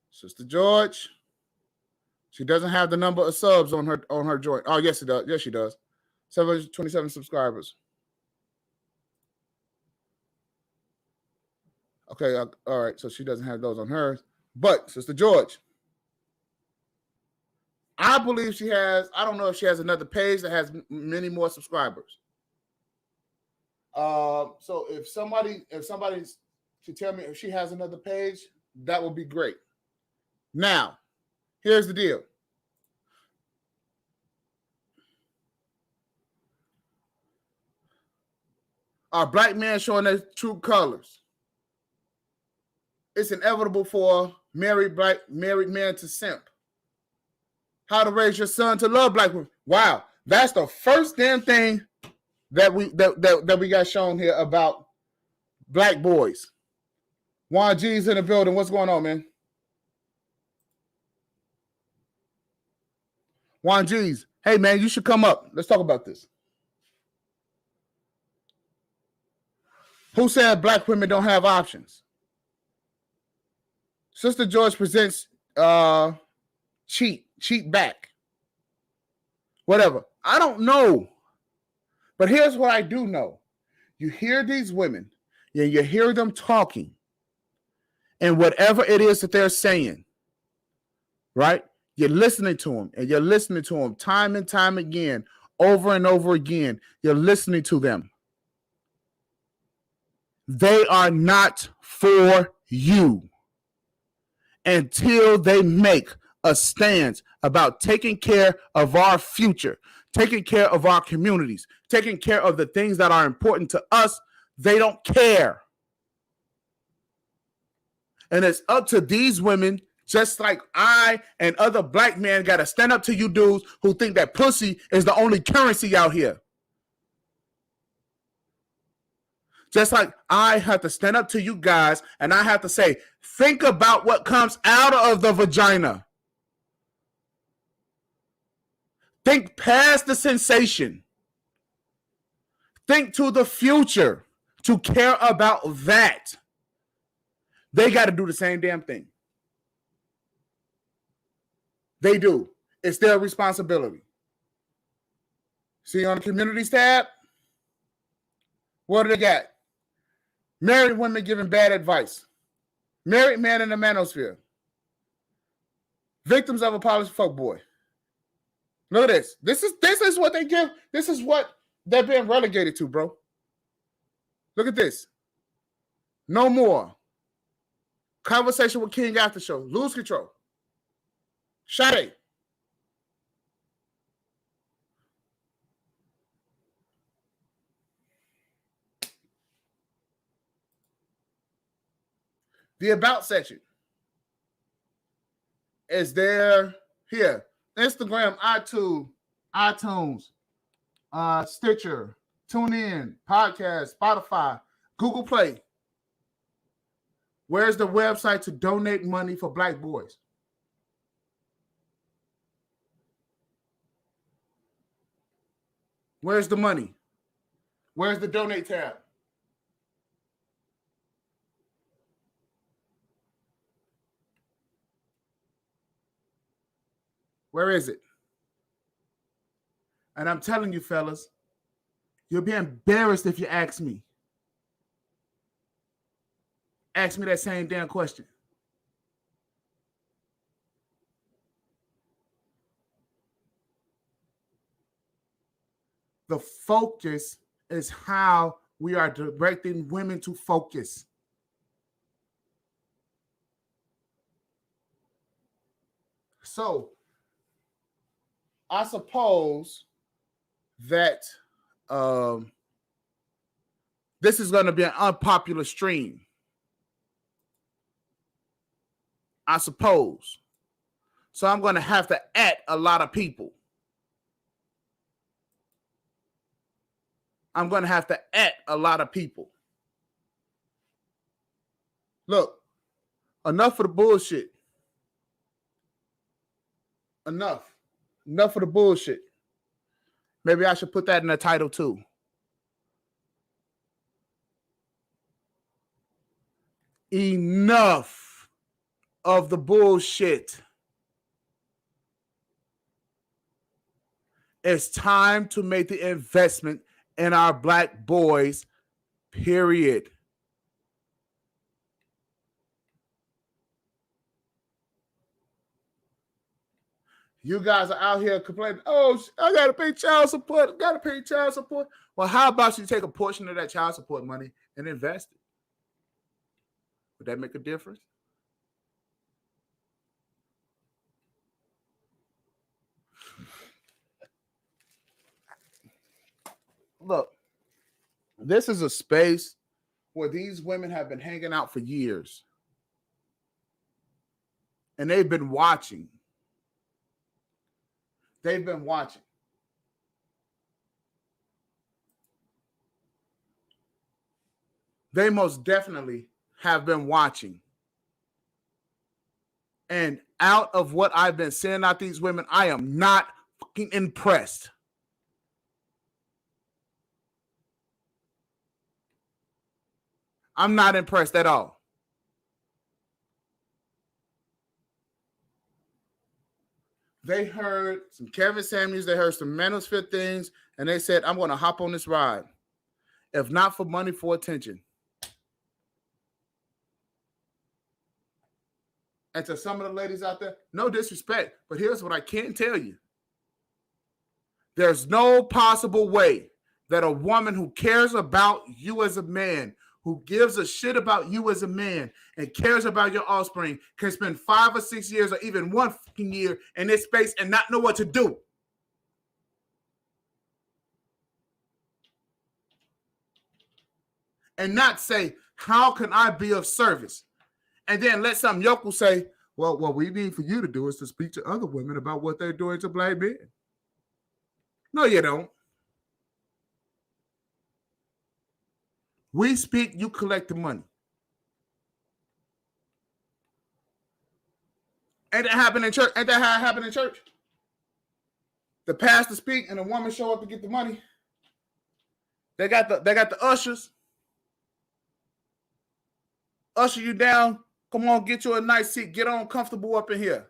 [SPEAKER 1] Sister George. She doesn't have the number of subs on her joint. Oh, yes, it does. Yes, she does. 727 subscribers. Okay, all right. So she doesn't have those on hers. But Sister George, I believe she has, I don't know if she has another page that has many more subscribers. So if somebody should tell me if she has another page, that would be great. Now, here's the deal. Are black men showing their true colors? It's inevitable for married men to simp. How to raise your son to love black women. Wow, that's the first damn thing that we got shown here about black boys. Juan G's in the building. What's going on, man? Juan G's. Hey, man, you should come up. Let's talk about this. Who said black women don't have options? Sister George presents cheat back. Whatever. I don't know. But here's what I do know. You hear these women, and you hear them talking, and whatever it is that they're saying, right? You're listening to them, and you're listening to them time and time again, over and over again. You're listening to them. They are not for you until they make a stance about taking care of our future, taking care of our communities, taking care of the things that are important to us. They don't care. And it's up to these women, just like I and other black men, got to stand up to you dudes who think that pussy is the only currency out here. Just like I have to stand up to you guys and I have to say, think about what comes out of the vagina. Think past the sensation. Think to the future to care about that. They got to do the same damn thing. They do. It's their responsibility. See on the communities tab? What do they got? Married women giving bad advice. Married man in the manosphere. Victims of a polished fuckboy. Look at this. This is what they give. This is what they're being relegated to, bro. Look at this. No more. Conversation with King after show. Lose control. Sade. The about section is there here. Instagram, iTunes, Stitcher, TuneIn, Podcast, Spotify, Google Play. Where's the website to donate money for Black boys? Where's the money? Where's the donate tab? Where is it? And I'm telling you, fellas, you'll be embarrassed if you ask me. Ask me that same damn question. The focus is how we are directing women to focus. So, I suppose that this is going to be an unpopular stream. I suppose. So I'm going to have to a lot of people. I'm going to have to a lot of people. Look, enough of the bullshit. Enough of the bullshit. Maybe I should put that in the title too. Enough of the bullshit. It's time to make the investment in our Black boys, period. You guys are out here complaining, oh, I got to pay child support. Well, how about you take a portion of that child support money and invest it? Would that make a difference? Look, this is a space where these women have been hanging out for years. And they've been watching. They've been watching. They most definitely have been watching. And out of what I've been seeing out these women, I am not fucking impressed. I'm not impressed at all. They heard some Kevin Samuels, they heard some Manosphere things, and they said, I'm going to hop on this ride. If not for money, for attention. And to some of the ladies out there, no disrespect, but here's what I can tell you. There's no possible way that a woman who cares about you as a man, who gives a shit about you as a man and cares about your offspring can spend 5 or 6 years or even 1 fucking year in this space and not know what to do. And not say, how can I be of service? And then let some yokel say, well, what we need for you to do is to speak to other women about what they're doing to Black men. No, you don't. We speak, you collect the money. Ain't that happen in church? Ain't that how it happened in church? The pastor speak and the woman show up to get the money. They got the ushers. Usher you down. Come on, get you a nice seat. Get on comfortable up in here.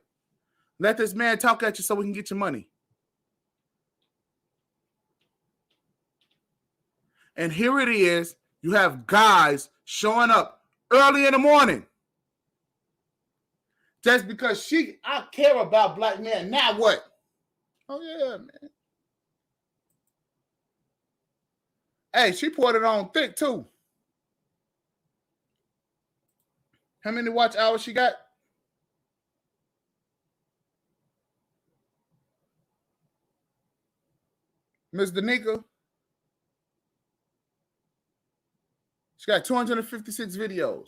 [SPEAKER 1] Let this man talk at you so we can get your money. And here it is. You have guys showing up early in the morning. Just because I care about black men. Now what? Oh, yeah, man. Hey, she poured it on thick, too. How many watch hours she got? Ms. Danica. She got 256 videos.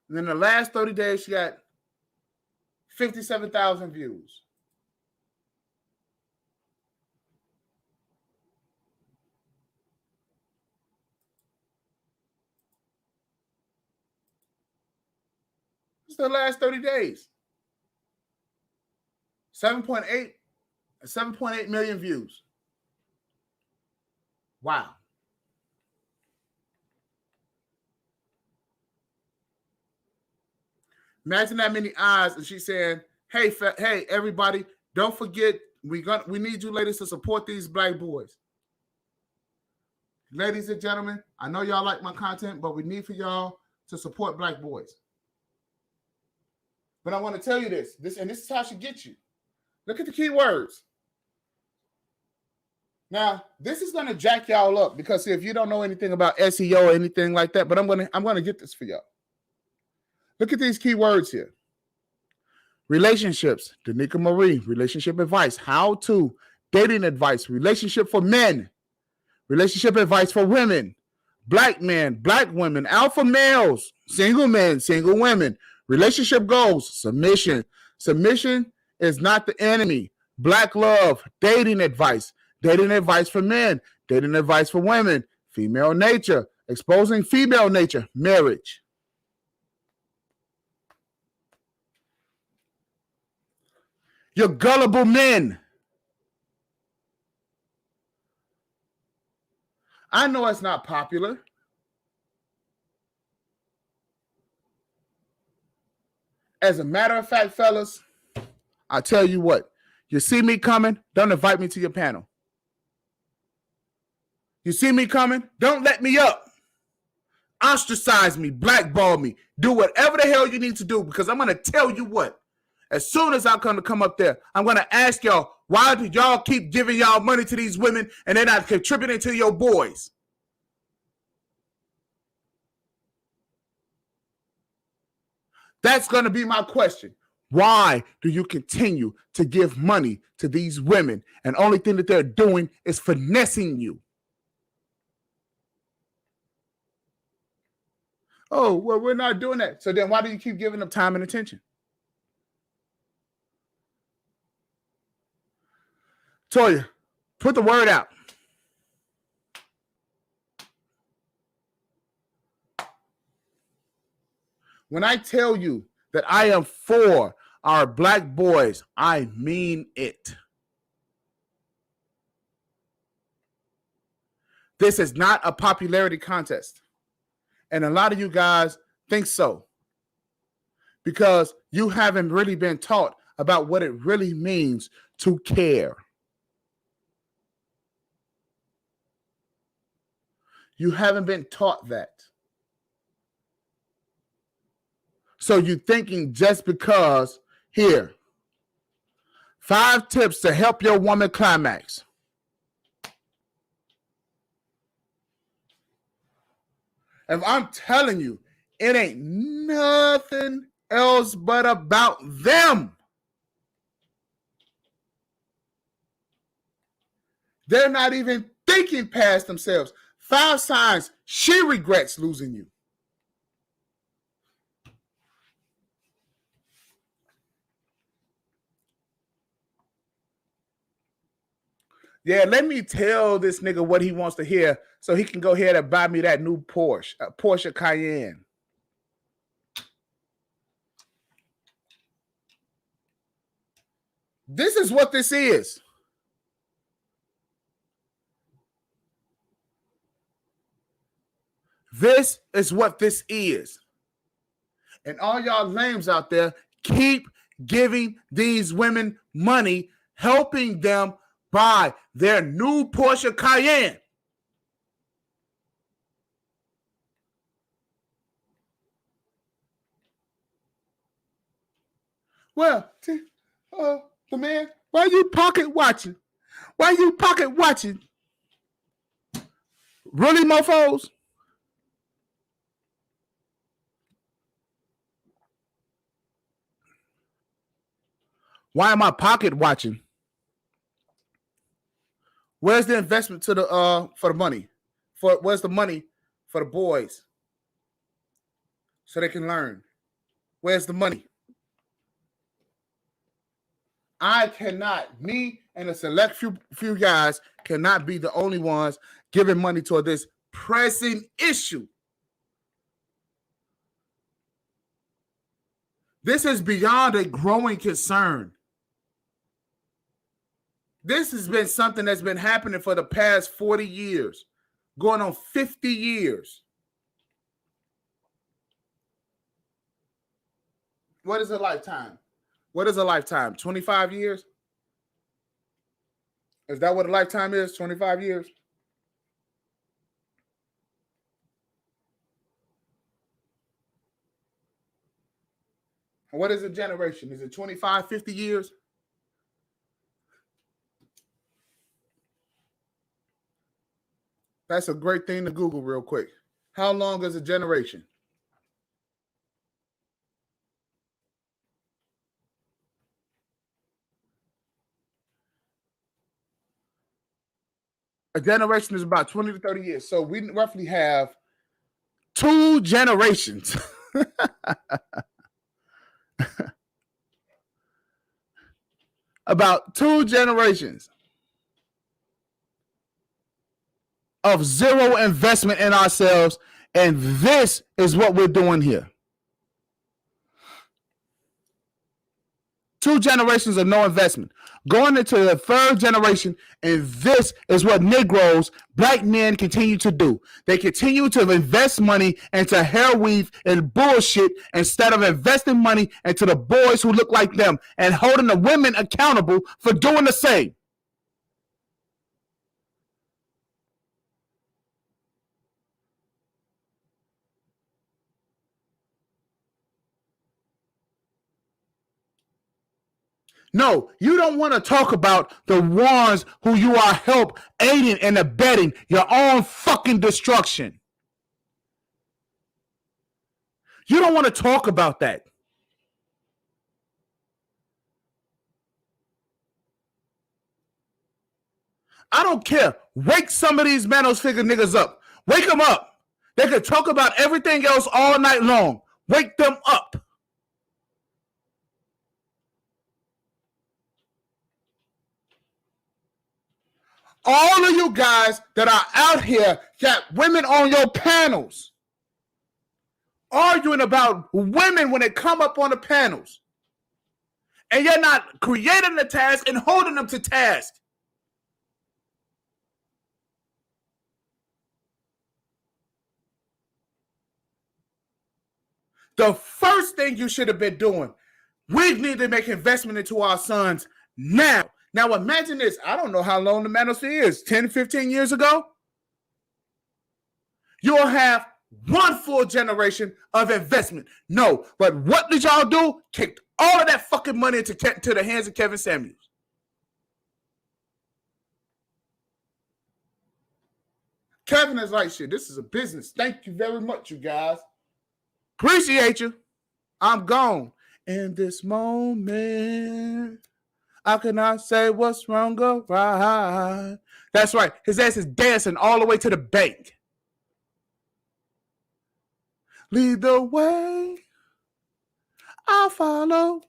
[SPEAKER 1] And in the last 30 days, she got 57,000 views. It's the last 30 days. 7.8 million views. Wow. Imagine that many eyes, and she's saying, hey, everybody, don't forget, we need you ladies to support these black boys. Ladies and gentlemen, I know y'all like my content, but we need for y'all to support black boys. But I want to tell you this, and this is how she gets you. Look at the keywords. Now, this is going to jack y'all up because if you don't know anything about SEO or anything like that, but I'm going to get this for y'all. Look at these keywords here. Relationships, Danica Marie, relationship advice, how to, dating advice, relationship for men, relationship advice for women, black men, black women, alpha males, single men, single women, relationship goals, submission. Submission is not the enemy. Black love, dating advice for men, dating advice for women, female nature, exposing female nature, marriage. You're gullible men. I know it's not popular. As a matter of fact, fellas, I'll tell you what. You see me coming, don't invite me to your panel. You see me coming, don't let me up. Ostracize me, blackball me. Do whatever the hell you need to do because I'm going to tell you what. As soon as I'm going to come up there, I'm going to ask y'all, why do y'all keep giving y'all money to these women and they're not contributing to your boys? That's going to be my question. Why do you continue to give money to these women and only thing that they're doing is finessing you? Oh, well, we're not doing that. So then why do you keep giving them time and attention? Toya, put the word out. When I tell you that I am for our black boys, I mean it. This is not a popularity contest. And a lot of you guys think so because you haven't really been taught about what it really means to care. You haven't been taught that. So you're thinking just because, here, 5 tips to help your woman climax. If I'm telling you, it ain't nothing else but about them. They're not even thinking past themselves. 5 signs she regrets losing you. Yeah, let me tell this nigga what he wants to hear so he can go ahead and buy me that new Porsche Cayenne. This is what this is. This is what this is. And all y'all lames out there, keep giving these women money, helping them buy their new Porsche Cayenne. Well, the man, why you pocket watching? Why you pocket watching? Really, mofos? Why am I pocket watching? Where's the investment to the for the money? Where's the money for the boys so they can learn? Where's the money? I cannot, me and a select few guys cannot be the only ones giving money toward this pressing issue. This is beyond a growing concern. This has been something that's been happening for the past 40 years, going on 50 years. What is a lifetime? What is a lifetime? 25 years? Is that what a lifetime is? 25 years? What is a generation? Is it 25, 50 years? That's a great thing to Google real quick. How long is a generation? A generation is about 20 to 30 years. So we roughly have 2 generations. About 2 generations of zero investment in ourselves. And this is what we're doing here. 2 generations of no investment. Going into the 3rd generation, and this is what Negroes, black men, continue to do. They continue to invest money into hair weave and bullshit instead of investing money into the boys who look like them and holding the women accountable for doing the same. No, you don't want to talk about the ones who you are help aiding and abetting your own fucking destruction. You don't want to talk about that. I don't care. Wake some of these Manos figure niggas up. Wake them up. They could talk about everything else all night long. Wake them up. All of you guys that are out here got women on your panels arguing about women when they come up on the panels. And you're not creating the task and holding them to task. The first thing you should have been doing, we need to make investment into our sons now. Now imagine this. I don't know how long the manosphere is. 10, 15 years ago? You'll have one full generation of investment. No, but what did y'all do? Kicked all of that fucking money into the hands of Kevin Samuels. Kevin is like, shit, this is a business. Thank you very much, you guys. Appreciate you. I'm gone. In this moment, I cannot say what's wrong or right. That's right. His ass is dancing all the way to the bank. Lead the way. I'll follow.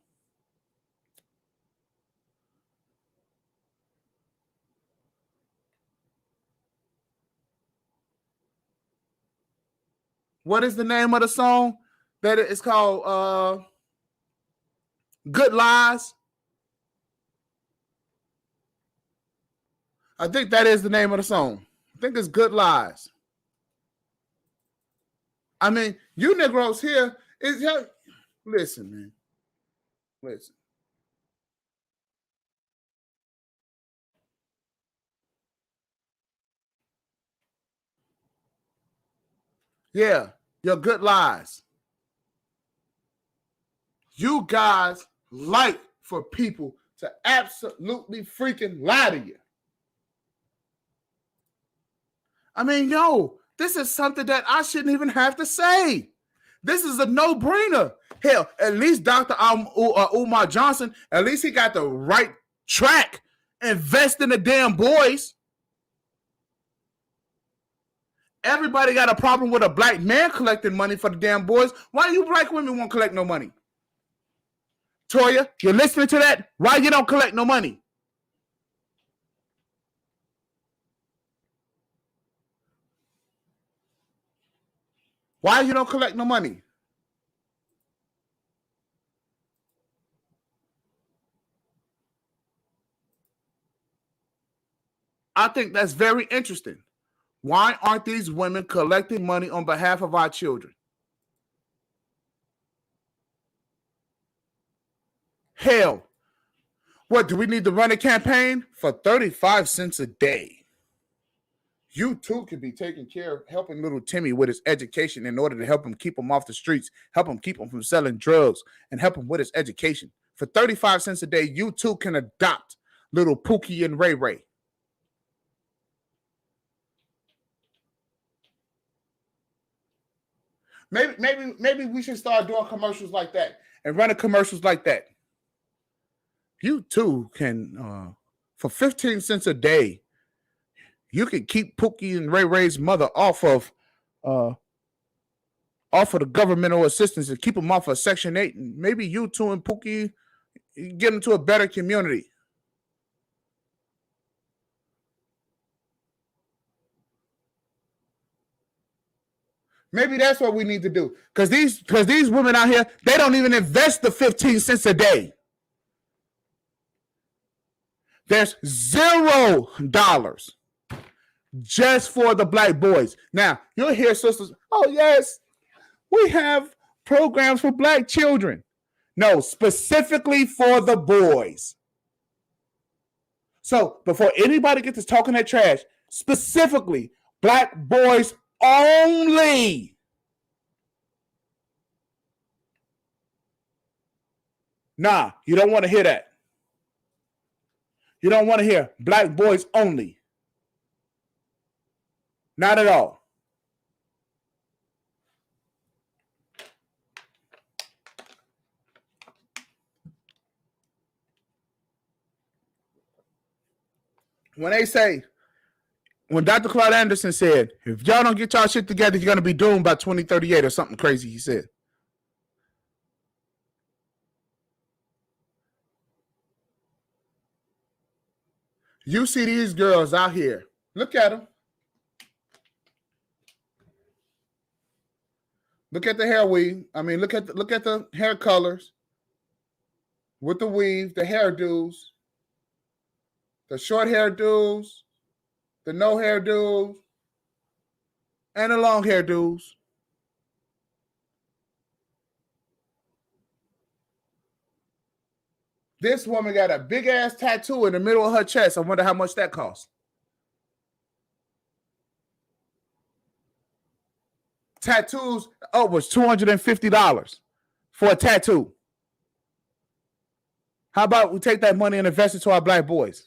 [SPEAKER 1] What is the name of the song? That it's called Good Lies. I think that is the name of the song. I think it's Good Lies. I mean, you Negroes here is listen, man. Listen. Yeah, your good lies. You guys like for people to absolutely freaking lie to you. I mean, yo, this is something that I shouldn't even have to say. This is a no-brainer. Hell, at least Dr. Umar Johnson, at least he got the right track. Invest in the damn boys. Everybody got a problem with a black man collecting money for the damn boys. Why you black women won't collect no money? Toya, you're listening to that? Why you don't collect no money? Why you don't collect no money? I think that's very interesting. Why aren't these women collecting money on behalf of our children? Hell, what, do we need to run a campaign? For 35 cents a day, you too could be taking care of helping little Timmy with his education in order to help him keep him off the streets, help him keep him from selling drugs, and help him with his education. For 35 cents a day, you too can adopt little Pookie and Ray Ray. Maybe we should start doing commercials like that and running commercials like that. You too can, for 15 cents a day, you can keep Pookie and Ray Ray's mother off of the governmental assistance and keep them off of Section 8. And maybe you two and Pookie get into a better community. Maybe that's what we need to do. Because these women out here, they don't even invest the 15 cents a day. There's $0 just for the black boys. Now, you'll hear sisters, oh, yes, we have programs for black children. No, specifically for the boys. So before anybody gets to talking that trash, specifically black boys only. Nah, you don't want to hear that. You don't want to hear black boys only. Not at all. When Dr. Claude Anderson said, if y'all don't get y'all shit together, you're going to be doomed by 2038 or something crazy, he said. You see these girls out here. Look at them. Look at the hair weave. I mean, look at the hair colors with the weave, the hairdos, the short hair dudes, the no hair dudes, and the long hair dudes. This woman got a big ass tattoo in the middle of her chest. I wonder how much that costs. Tattoos, was $250 for a tattoo. How about we take that money and invest it to our black boys?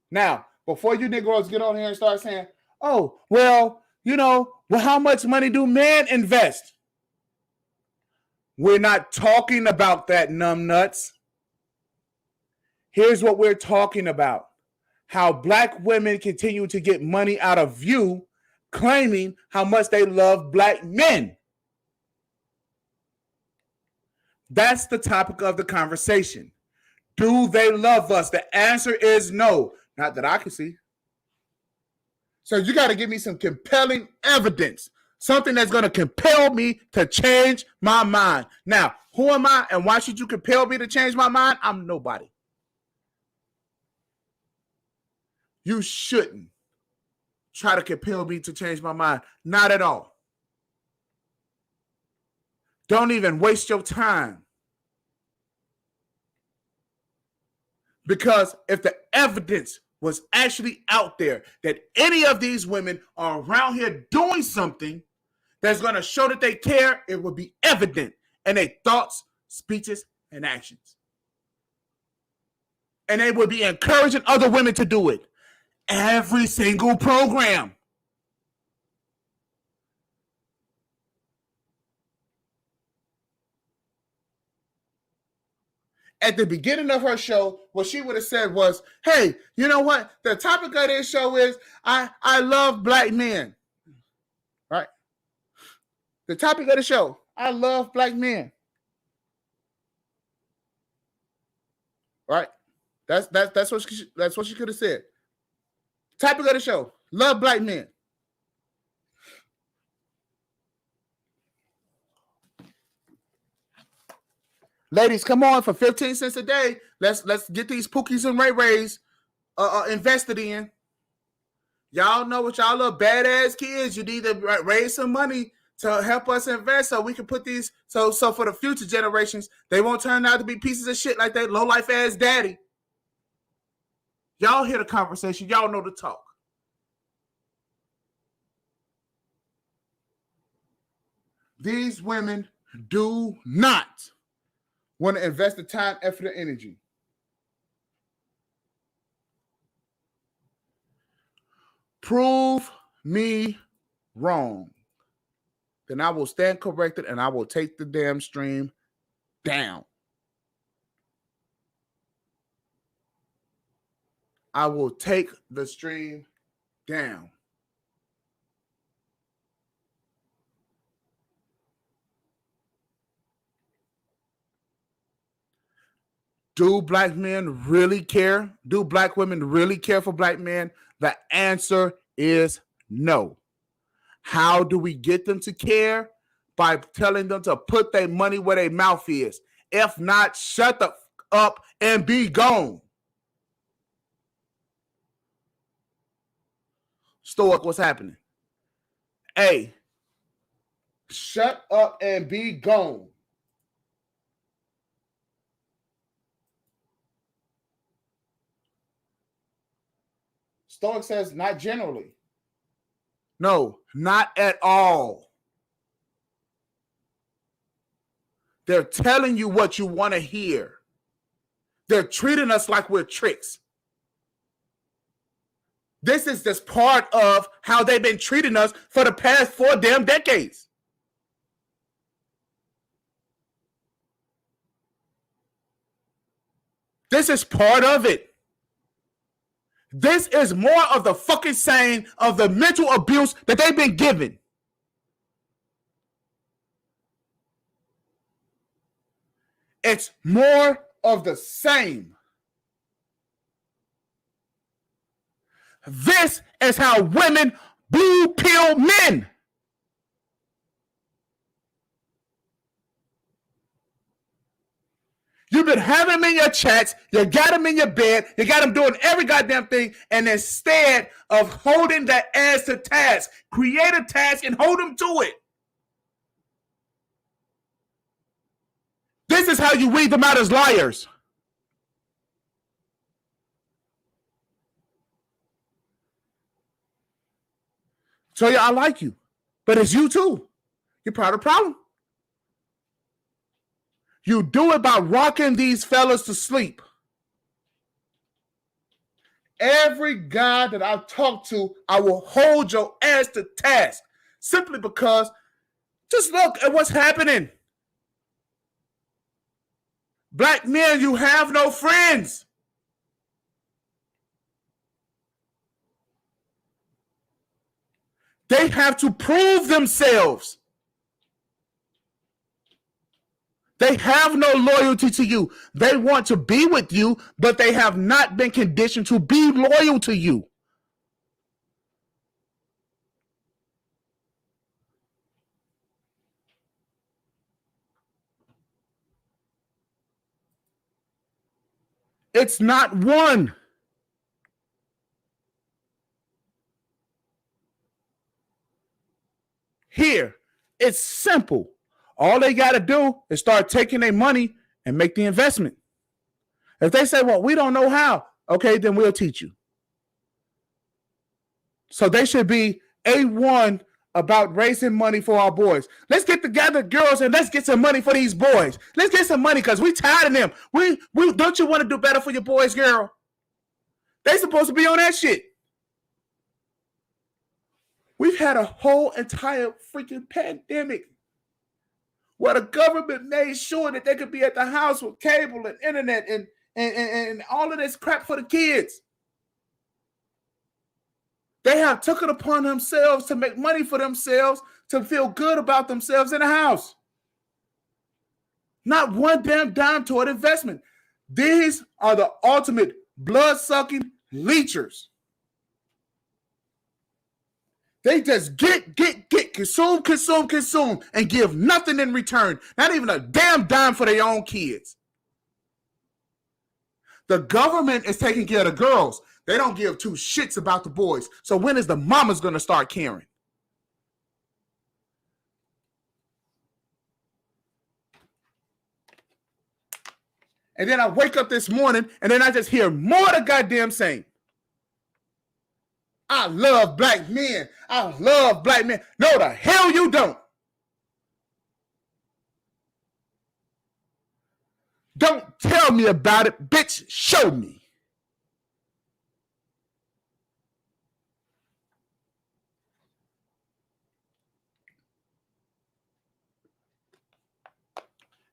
[SPEAKER 1] Now, before you Negroes get on here and start saying, oh, well, how much money do men invest? We're not talking about that, numbnuts. Here's what we're talking about. How black women continue to get money out of you, claiming how much they love black men. That's the topic of the conversation. Do they love us? The answer is no. Not that I can see. So you got to give me some compelling evidence. Something that's going to compel me to change my mind. Now, who am I and why should you compel me to change my mind? I'm nobody. You shouldn't try to compel me to change my mind. Not at all. Don't even waste your time. Because if the evidence was actually out there that any of these women are around here doing something that's going to show that they care, it would be evident in their thoughts, speeches, and actions. And they would be encouraging other women to do it. Every single program. At the beginning of her show, what she would have said was, hey, you know what? The topic of this show is I love black men. Right? The topic of the show, I love black men. Right? That's what she could have said. Topic of the show, love black men. Ladies, come on, for 15 cents a day, let's get these Pookies and Ray Rays invested in. Y'all know what y'all little badass kids. You need to raise some money to help us invest so we can put these, so for the future generations, they won't turn out to be pieces of shit like that low-life ass daddy. Y'all hear the conversation. Y'all know the talk. These women do not want to invest the time, effort, and energy. Prove me wrong. Then I will stand corrected and I will take the damn stream down. I will take the stream down. Do black men really care? Do black women really care for black men? The answer is no. How do we get them to care? By telling them to put their money where their mouth is. If not, shut the up and be gone. Stoic, what's happening? Hey, shut up and be gone. Stoic says, not generally. No, not at all. They're telling you what you want to hear. They're treating us like we're tricks. This is just part of how they've been treating us for the past 4 damn decades. This is part of it. This is more of the fucking same of the mental abuse that they've been given. It's more of the same. This is how women blue pill men. You've been having them in your chats, you got them in your bed, you got them doing every goddamn thing, and instead of holding that ass to task, create a task and hold them to it. This is how you weed them out as liars. So yeah, I like you, but it's you too. You're part of the problem. You do it by rocking these fellas to sleep. Every guy that I talk to, I will hold your ass to task. Simply because, just look at what's happening. Black men, you have no friends. They have to prove themselves. They have no loyalty to you. They want to be with you, but they have not been conditioned to be loyal to you. It's not one. Here, it's simple. All they got to do is start taking their money and make the investment. If they say, well, we don't know how, okay, then we'll teach you. So they should be A1 about raising money for our boys. Let's get together, girls, and let's get some money for these boys. Let's get some money because we tired of them. We don't you want to do better for your boys, girl? They supposed to be on that shit. We've had a whole entire freaking pandemic where the government made sure that they could be at the house with cable and internet and all of this crap for the kids. They have took it upon themselves to make money for themselves, to feel good about themselves in the house. Not one damn dime toward investment. These are the ultimate blood-sucking leechers. They just get, consume, and give nothing in return. Not even a damn dime for their own kids. The government is taking care of the girls. They don't give two shits about the boys. So when is the mamas going to start caring? And then I wake up this morning and then I just hear more of the goddamn same. I love black men. I love black men. No, the hell you don't. Don't tell me about it, bitch. Show me.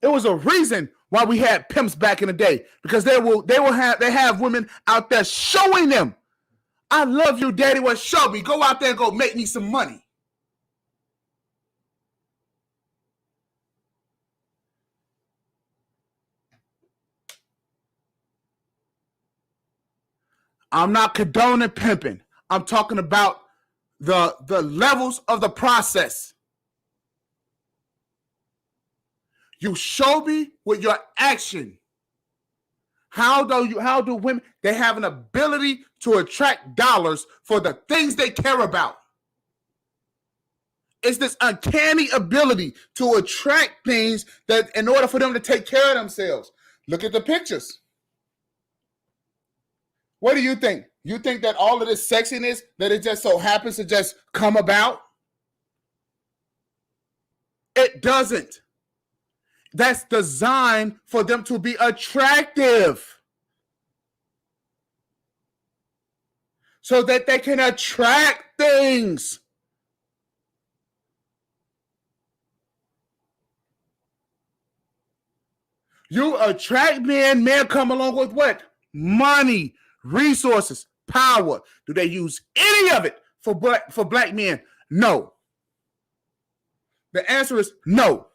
[SPEAKER 1] It was a reason why we had pimps back in the day, because they have women out there showing them, I love you, daddy. Well, show me. Go out there and go make me some money. I'm not condoning pimping. I'm talking about the levels of the process. You show me with your action. How do women, they have an ability to attract dollars for the things they care about. It's this uncanny ability to attract things that in order for them to take care of themselves. Look at the pictures. What do you think? You think that all of this sexiness, that it just so happens to just come about? It doesn't. That's designed for them to be attractive, so that they can attract things. You attract men, men come along with what? Money, resources, power. Do they use any of it for black men? No. The answer is no.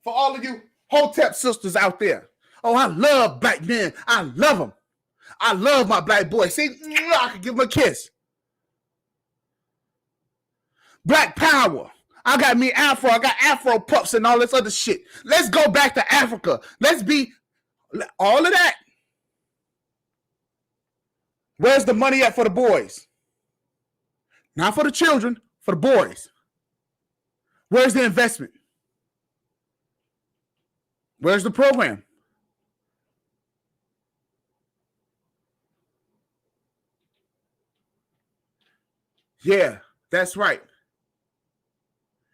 [SPEAKER 1] For all of you Hotep sisters out there, oh, I love black men. I love them. I love my black boy. See, I can give him a kiss. Black power. I got me Afro. I got Afro pups and all this other shit. Let's go back to Africa. Let's be all of that. Where's the money at for the boys? Not for the children, for the boys. Where's the investment? Where's the program? Yeah, that's right.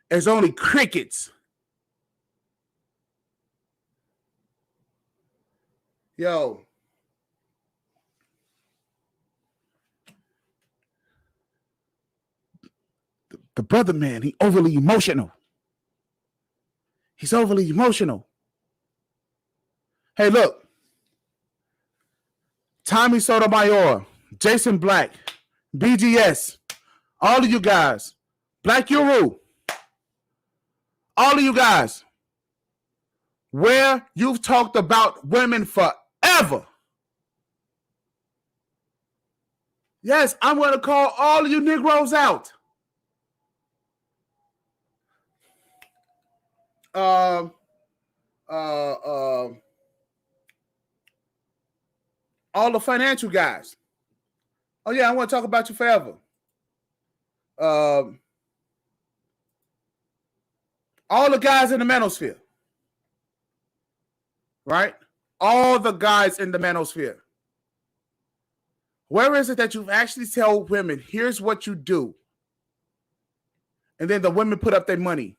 [SPEAKER 1] It's only crickets. Yo. The brother man, he overly emotional. He's overly emotional. Hey, look. Tommy Sotomayor, Jason Black, BGS, all of you guys, Black Uru, all of you guys, where you've talked about women forever. Yes, I'm going to call all of you Negroes out. All the financial guys. Oh yeah, I want to talk about you forever. All the guys in the manosphere. Right? All the guys in the manosphere Where is it that you've actually told women, here's what you do? And then the women put up their money.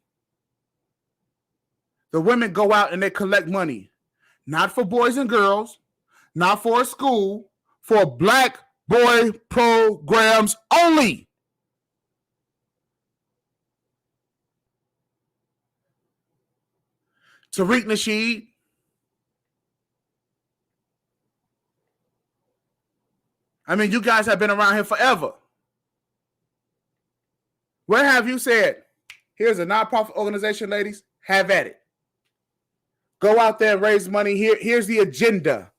[SPEAKER 1] The women go out and they collect money. Not for boys and girls, not for a school, for black boy programs only. Tariq Nasheed. I mean, you guys have been around here forever. Where have you said, here's a nonprofit organization, ladies, have at it. Go out there and raise money. Here's the agenda.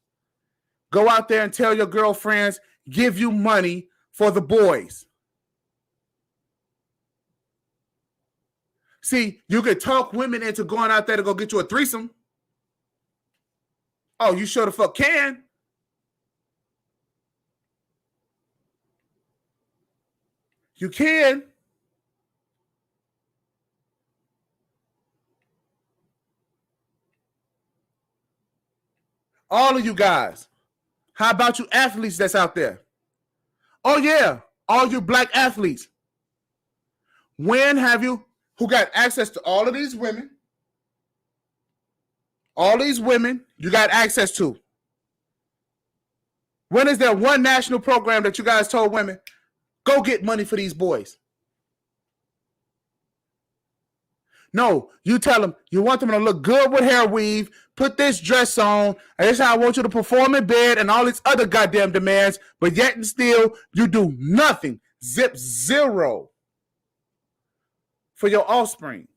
[SPEAKER 1] Go out there and tell your girlfriends, give you money for the boys. See, you could talk women into going out there to go get you a threesome. Oh, you sure the fuck can. You can. All of you guys. How about you athletes that's out there? Oh, yeah. All you black athletes. When have you, who got access to all of these women, you got access to. When is there one national program that you guys told women, go get money for these boys? No, you tell them you want them to look good with hair weave, put this dress on, and this is how I want you to perform in bed and all these other goddamn demands, but yet and still you do nothing, zero for your offspring.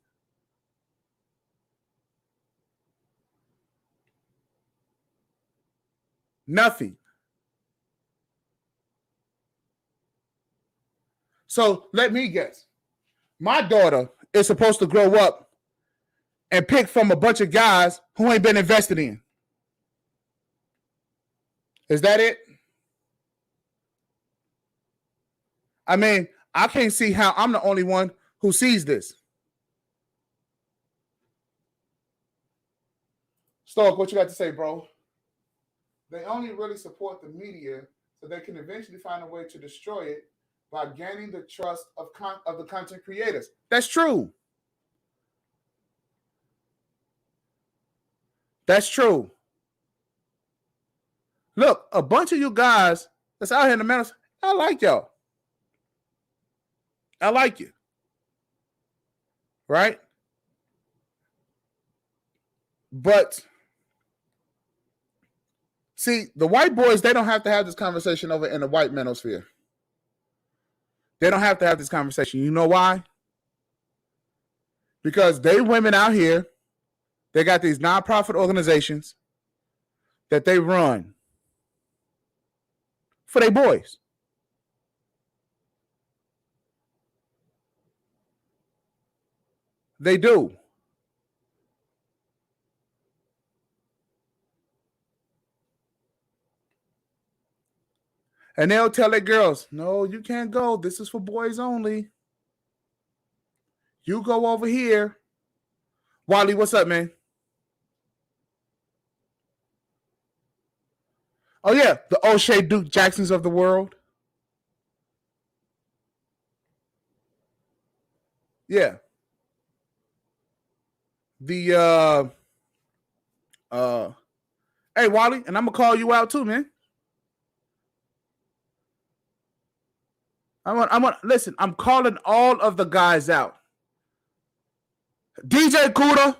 [SPEAKER 1] Nothing. So let me guess. My daughter is supposed to grow up and pick from a bunch of guys who ain't been invested in. Is that it? I mean, I can't see how I'm the only one who sees this. Stoic, what you got to say, bro? They only really support the media so they can eventually find a way to destroy it by gaining the trust of the content creators. That's true. That's true. Look, a bunch of you guys that's out here in the meadows, I like y'all. I like you. Right? But see, the white boys, they don't have to have this conversation over in the white manosphere. They don't have to have this conversation. You know why? Because they women out here, they got these nonprofit organizations that they run for their boys. They do. And they'll tell their girls, no, you can't go. This is for boys only. You go over here. Wally, what's up, man? Oh, yeah, the O'Shea Duke Jacksons of the world. Yeah. The, hey, Wally, and I'm going to call you out too, man. Listen, I'm calling all of the guys out. DJ Kuda.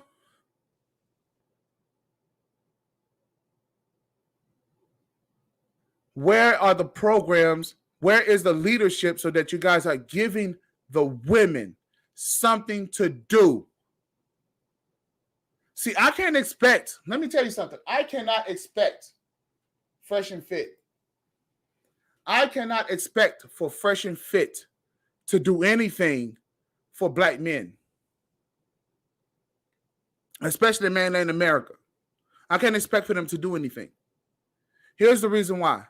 [SPEAKER 1] Where are the programs? Where is the leadership so that you guys are giving the women something to do? See, I can't expect, let me tell you something. I cannot expect Fresh and Fit. I cannot expect for Fresh and Fit to do anything for black men, especially mainland America. I can't expect for them to do anything. Here's the reason why.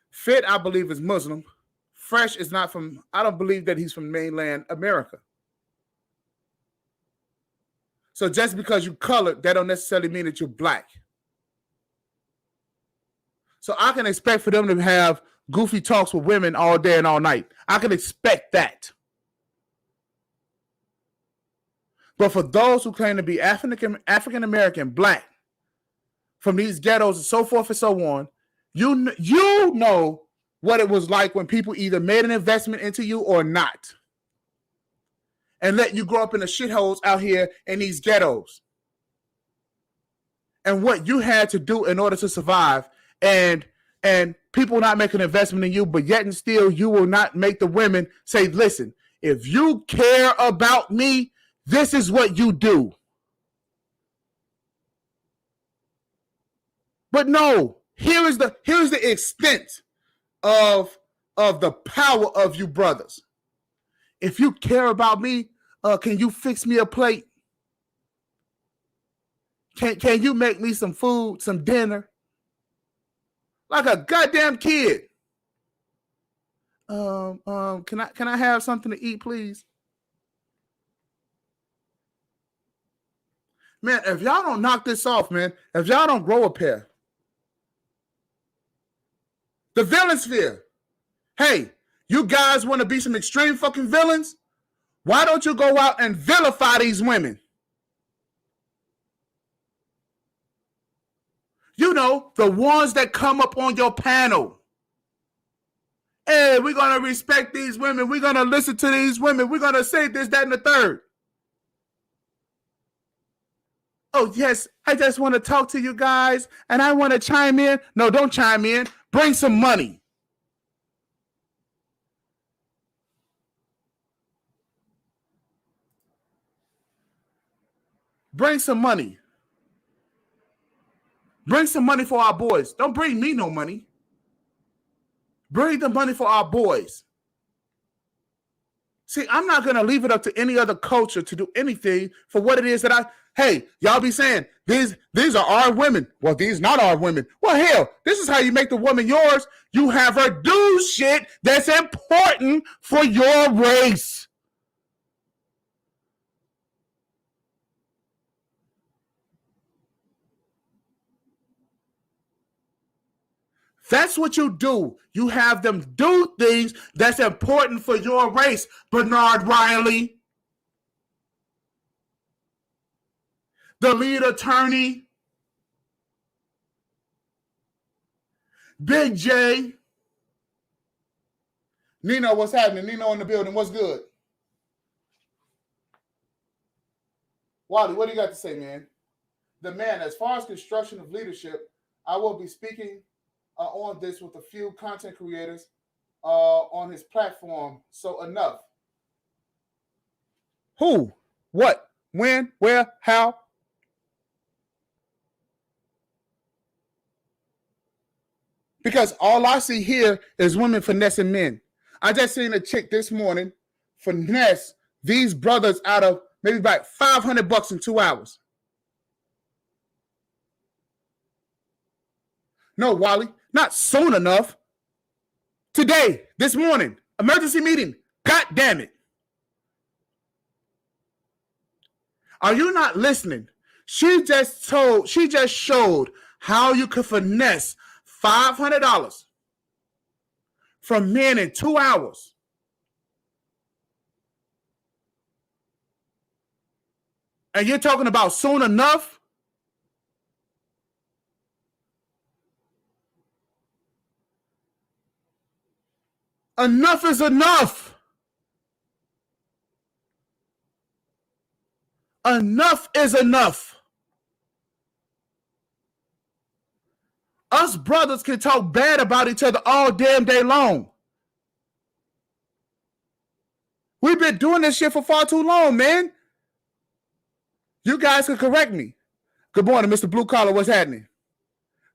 [SPEAKER 1] Fit, I believe, is Muslim. Fresh is not from, I don't believe that he's from mainland America. So just because you colored, that don't necessarily mean that you're black. So I can expect for them to have goofy talks with women all day and all night. I can expect that. But for those who claim to be African American, black, from these ghettos and so forth and so on, you know what it was like when people either made an investment into you or not, and let you grow up in the shitholes out here in these ghettos, and what you had to do in order to survive, and people not make an investment in you, but yet and still you will not make the women say, listen, if you care about me, this is what you do. But no, here's the extent of the power of you brothers. If you care about me, can you fix me a plate? Can you make me some food, some dinner? Like a goddamn kid. Can I have something to eat, please? Man, if y'all don't knock this off, man, if y'all don't grow a pair, the villain sphere. Hey, you guys want to be some extreme fucking villains? Why don't you go out and vilify these women? You know, the ones that come up on your panel. Hey, we're going to respect these women. We're going to listen to these women. We're going to say this, that, and the third. Oh, yes, I just want to talk to you guys, and I want to chime in. No, don't chime in. Bring some money. Bring some money. Bring some money for our boys. Don't bring me no money. Bring the money for our boys. See, I'm not going to leave it up to any other culture to do anything for what it is that hey, y'all be saying, these are our women. Well, these not our women. Well, hell, this is how you make the woman yours. You have her do shit that's important for your race. That's what you do. You have them do things that's important for your race, Bernard Riley, the lead attorney, Big J. Nino, what's happening? Nino in the building. What's good? Wally, what do you got to say, man? The man, as far as construction of leadership, I will be speaking on this with a few content creators on his platform. So enough. Who? What? When? Where? How? Because all I see here is women finessing men. I just seen a chick this morning finesse these brothers out of maybe about $500 in 2 hours. No, Wally, not soon enough. Today, this morning, emergency meeting. God damn it. Are you not listening? She just showed how you could finesse $500 from men in 2 hours. And you're talking about soon enough? Enough is enough. Enough is enough. Us brothers can talk bad about each other all damn day long. We've been doing this shit for far too long, man. You guys can correct me. Good morning, Mr. Blue Collar. What's happening?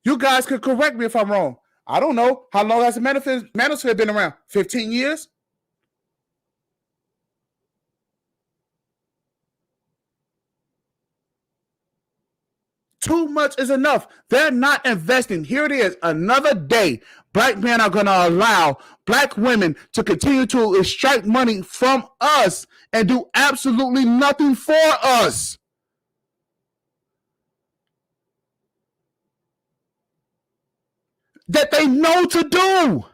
[SPEAKER 1] You guys can correct me if I'm wrong. I don't know. How long has the manosphere been around? 15 years? Too much is enough. They're not investing. Here it is. Another day. Black men are going to allow black women to continue to extract money from us and do absolutely nothing for us. That they know to do.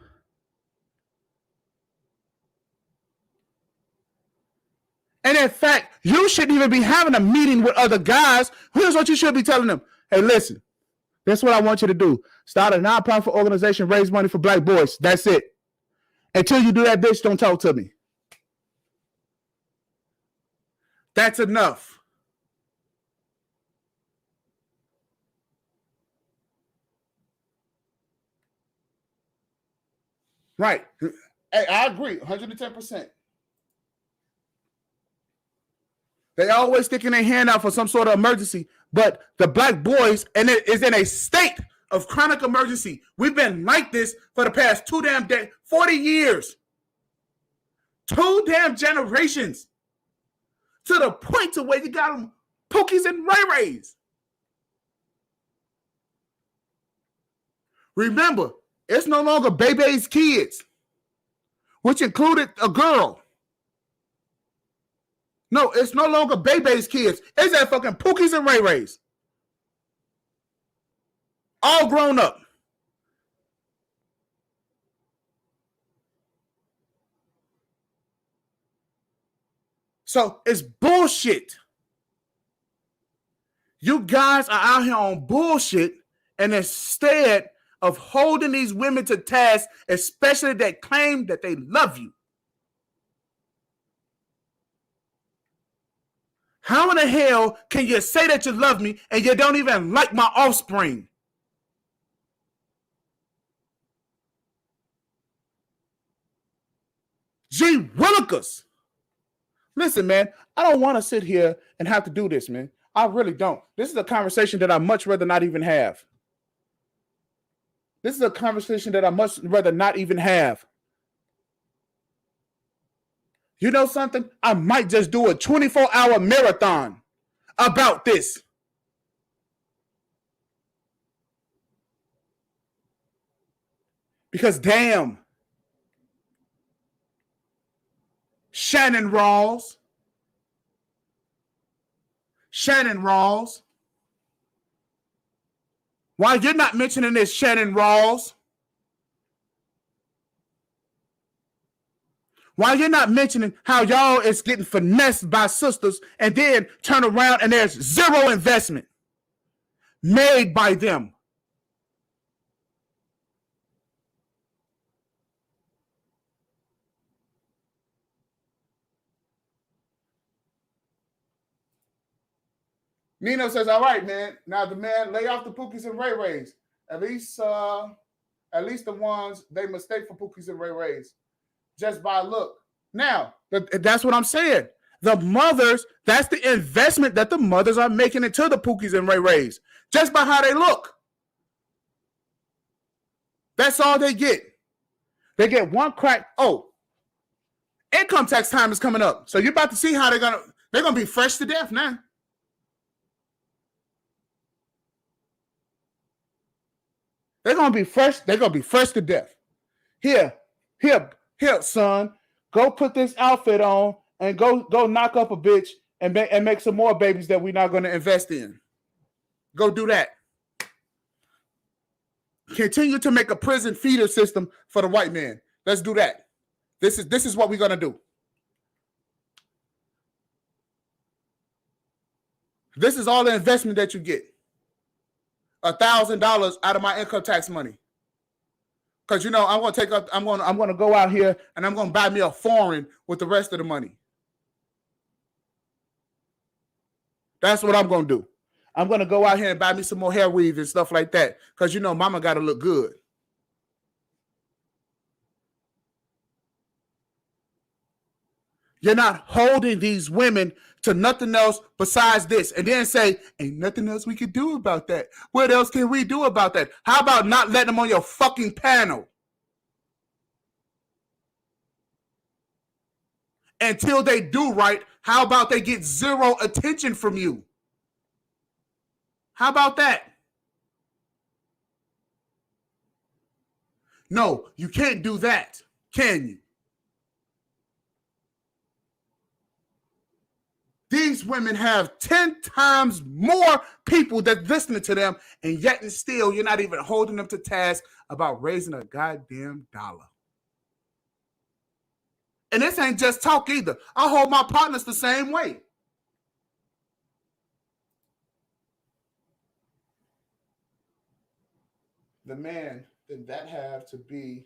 [SPEAKER 1] And in fact, you shouldn't even be having a meeting with other guys. Here's what you should be telling them. Hey, listen, that's what I want you to do. Start a nonprofit organization, raise money for black boys. That's it. Until you do that, bitch, don't talk to me. That's enough. Right. Hey, I agree, 110%. They always sticking their hand out for some sort of emergency, but the black boys, and it is in a state of chronic emergency. We've been like this for the past 40 years. 2 damn generations. To the point to where you got them Pookies and Ray Rays. Remember, it's no longer Bebe's kids, which included a girl. No, it's no longer Bebe's kids. It's that fucking Pookies and Ray Rays. All grown up. So it's bullshit. You guys are out here on bullshit, and instead of holding these women to task, especially that claim that they love you. How in the hell can you say that you love me and you don't even like my offspring? Gee willikers. Listen, man, I don't want to sit here and have to do this, man. I really don't. This is a conversation that I much rather not even have. This is a conversation that I much rather not even have. You know something? I might just do a 24-hour marathon about this. Because damn, Shannon Rawls, why you're not mentioning this, Shannon Rawls? Why you're not mentioning how y'all is getting finessed by sisters and then turn around and there's zero investment made by them? Nino says, all right, man. Now the man, lay off the Pookies and Ray Rays. At least the ones they mistake for Pookies and Ray Rays. Just by look. Now, that's what I'm saying. The mothers, that's the investment that the mothers are making into the Pookies and Ray Rays. Just by how they look. That's all they get. They get one crack. Oh, income tax time is coming up. So you're about to see how they're gonna be fresh to death now. They're gonna be fresh. They're gonna be fresh to death. Here, son. Go put this outfit on and go knock up a bitch and make some more babies that we're not gonna invest in. Go do that. Continue to make a prison feeder system for the white man. Let's do that. This is what we're gonna do. This is all the investment that you get. $1,000 out of my income tax money. Because I'm gonna go out here and I'm gonna buy me a foreign with the rest of the money. That's what I'm gonna do. I'm gonna go out here and buy me some more hair weave and stuff like that. Because mama gotta look good. You're not holding these women to nothing else besides this. And then say, ain't nothing else we can do about that. What else can we do about that? How about not letting them on your fucking panel? Until they do right, how about they get zero attention from you? How about that? No, you can't do that, can you? These women have 10 times more people that listening to them, and yet and still you're not even holding them to task about raising a goddamn dollar. And this ain't just talk either. I hold my partners the same way. The man, then that have to be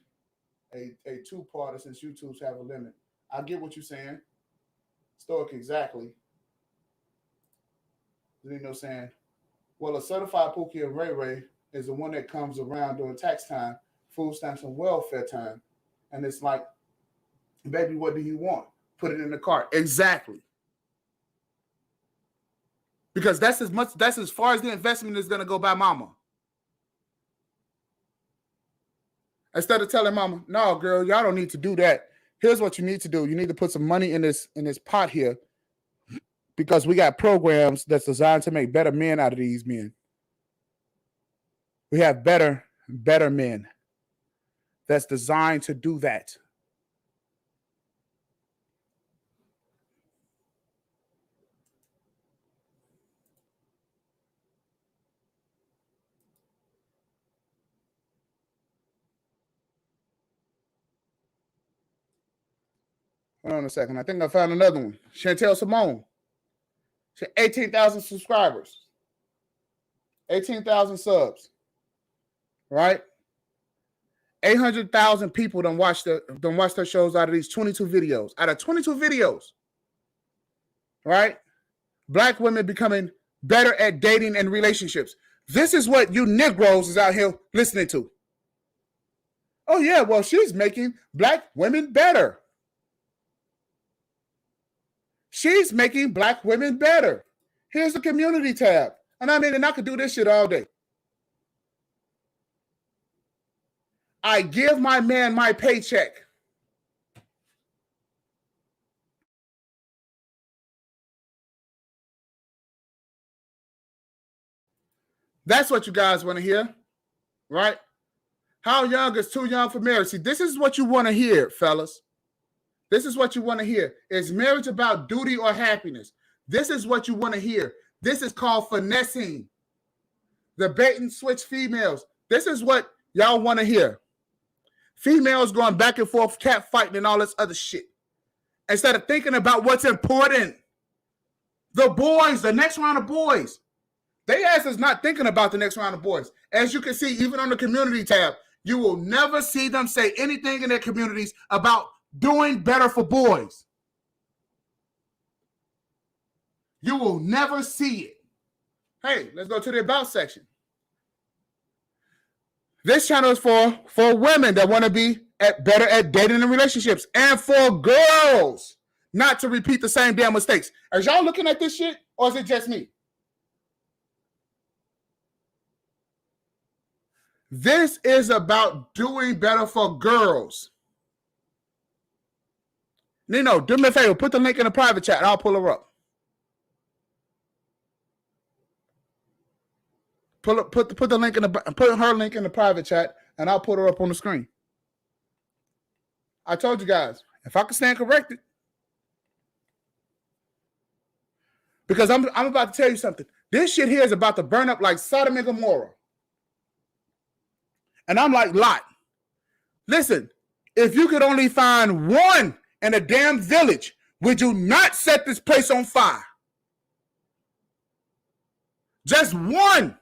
[SPEAKER 1] a two-parter since you twos have a limit. I get what you're saying. Stoic, exactly. You know, saying, well, a certified Pookie and Ray Ray is the one that comes around during tax time, food stamps, and welfare time. And it's like, baby, what do you want? Put it in the cart. Exactly. Because that's as far as the investment is going to go by mama. Instead of telling mama, no, girl, y'all don't need to do that. Here's what you need to do. You need to put some money in this pot here because we got programs that's designed to make better men out of these men. We have better men that's designed to do that. Hold on a second. I think I found another one. Chantel Simone. She 18,000 subscribers. 18,000 subs. Right? 800,000 people done watched her shows out of these 22 videos. Out of 22 videos. Right? Black women becoming better at dating and relationships. This is what you Negroes is out here listening to. Oh, yeah, well, she's making black women better. She's making black women better. Here's the community tab. And I could do this shit all day. I give my man my paycheck. That's what you guys want to hear, right? How young is too young for marriage? See, this is what you want to hear, fellas. This is what you want to hear. Is marriage about duty or happiness? This is what you want to hear. This is called finessing. The bait and switch females. This is what y'all want to hear. Females going back and forth, cat fighting and all this other shit. Instead of thinking about what's important. The boys, the next round of boys. They ass is not thinking about the next round of boys. As you can see, even on the community tab, you will never see them say anything in their communities about doing better for boys. You will never see it. Hey, let's go to the about section. This channel is for women that want to be better at dating and relationships, and for girls not to repeat the same damn mistakes. Are y'all looking at this shit, or is it just me? This is about doing better for girls. Nino, do me a favor. Put the link in the private chat. I'll pull her up. Put the link put her link in the private chat, and I'll put her up on the screen. I told you guys, if I can stand corrected, because I'm about to tell you something. This shit here is about to burn up like Sodom and Gomorrah. And I'm like, Lot, listen, if you could only find one in a damn village, would you not set this place on fire? Just one.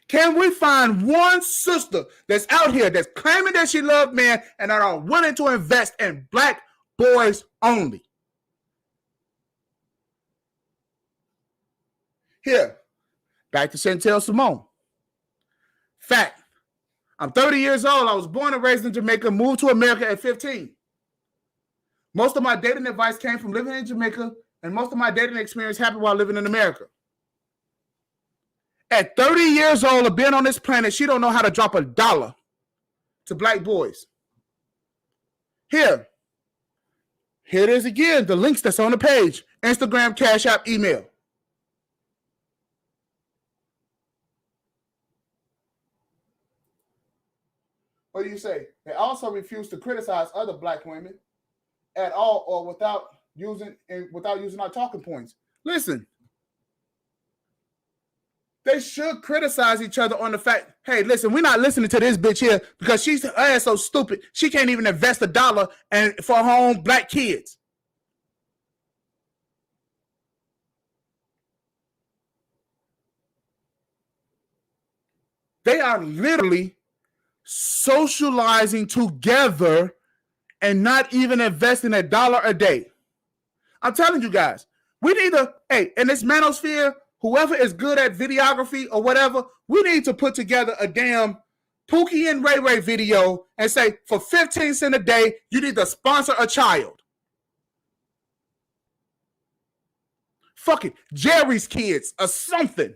[SPEAKER 1] Can we find one sister that's out here that's claiming that she loves men and are willing to invest in black boys only? Here, back to Chantel Simone. Fact. I'm 30 years old. I was born and raised in Jamaica, moved to America at 15. Most of my dating advice came from living in Jamaica, and most of my dating experience happened while living in America. At 30 years old of being on this planet, she don't know how to drop $1 to black boys. Here it is again, the links that's on the page. Instagram, Cash App, email. What do you say? They also refuse to criticize other black women at all or without using our talking points. Listen. They should criticize each other on the fact, hey, listen, we're not listening to this bitch here because she's her ass so stupid. She can't even invest $1 and for her own black kids. They are literally socializing together and not even investing $1 a day. I'm telling you guys, we need to, hey, in this manosphere, whoever is good at videography or whatever, we need to put together a damn Pookie and Ray Ray video and say, for 15 cents a day, you need to sponsor a child. Fuck it, Jerry's Kids or something.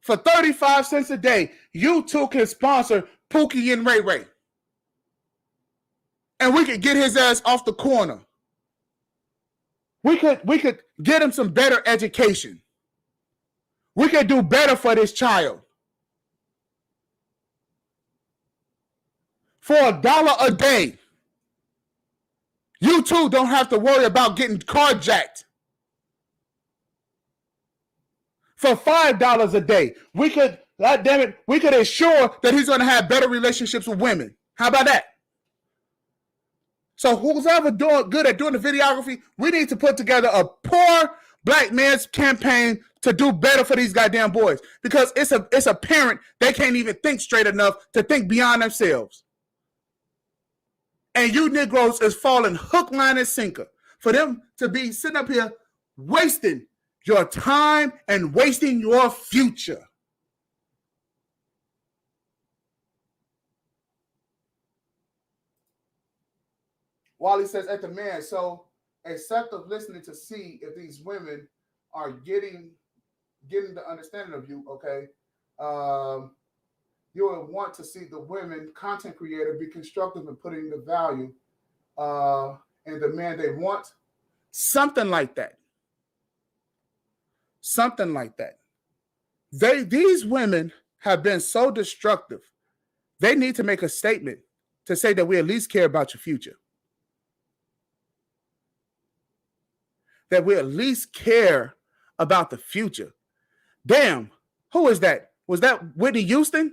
[SPEAKER 1] For 35 cents a day, you two can sponsor Pookie and Ray Ray. And we could get his ass off the corner. We could get him some better education. We could do better for this child. For $1 a day, you two don't have to worry about getting carjacked. For $5 a day, we could, God damn it, we could ensure that he's going to have better relationships with women. How about that? So who's ever good at doing the videography, we need to put together a poor black man's campaign to do better for these goddamn boys. Because it's apparent they can't even think straight enough to think beyond themselves. And you Negroes is falling hook, line, and sinker for them to be sitting up here wasting your time and wasting your future. Wally says at the man, so except of listening to see if these women are getting the understanding of you, okay, you would want to see the women content creator be constructive in putting the value in the man they want. Something like that. Something like that. These women have been so destructive. They need to make a statement to say that we at least care about your future. That we at least care about the future. Damn, who is that? Was that Whitney Houston?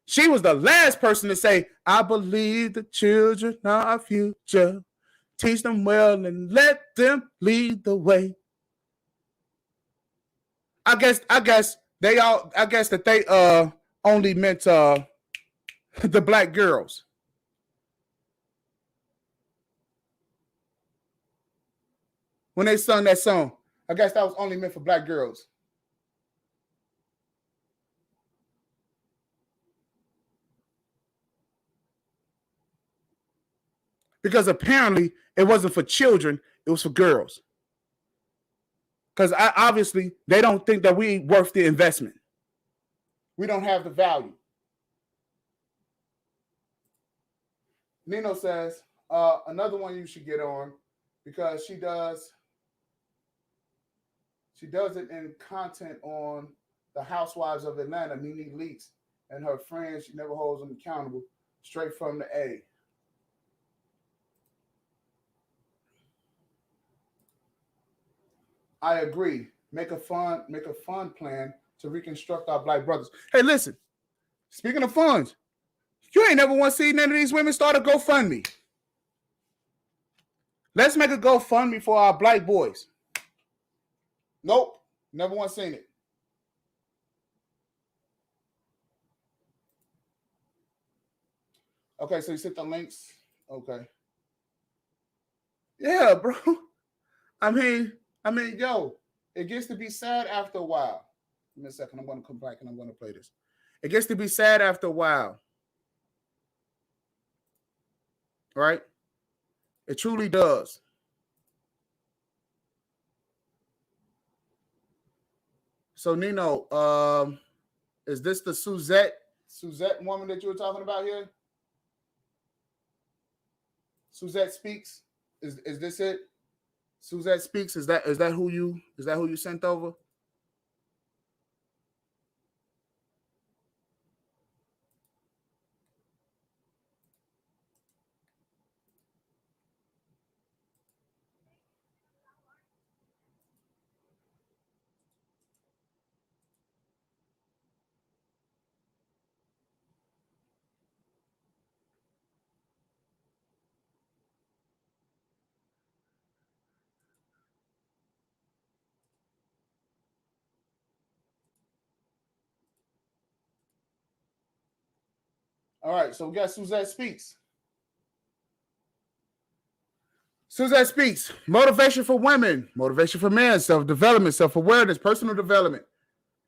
[SPEAKER 1] She was the last person to say, I believe the children are our future. Teach them well and let them lead the way. I guess that they only meant the black girls. When they sung that song, I guess that was only meant for black girls. Because apparently it wasn't for children, it was for girls. Because obviously they don't think that we worth the investment. We don't have the value. Nino says, another one you should get on because she does it in content on the Housewives of Atlanta, Nene Leakes, and her friends. She never holds them accountable, straight from the A. I agree. Make a fund plan to reconstruct our black brothers. Hey, listen. Speaking of funds, you ain't never want to see none of these women start a GoFundMe. Let's make a GoFundMe for our black boys. Nope. Never once seen it. Okay, so you sent the links. Okay. Yeah, bro. I mean, yo, it gets to be sad after a while. Give me a second. I'm going to come back and I'm going to play this. It gets to be sad after a while. Right? It truly does. So, Nino, is this the Suzette woman that you were talking about here? Suzette Speaks? Is this it? Suzette Speaks? Is that who you sent over? All right, so we got Suzette Speaks. Suzette Speaks. Motivation for women, motivation for men, self-development, self-awareness, personal development.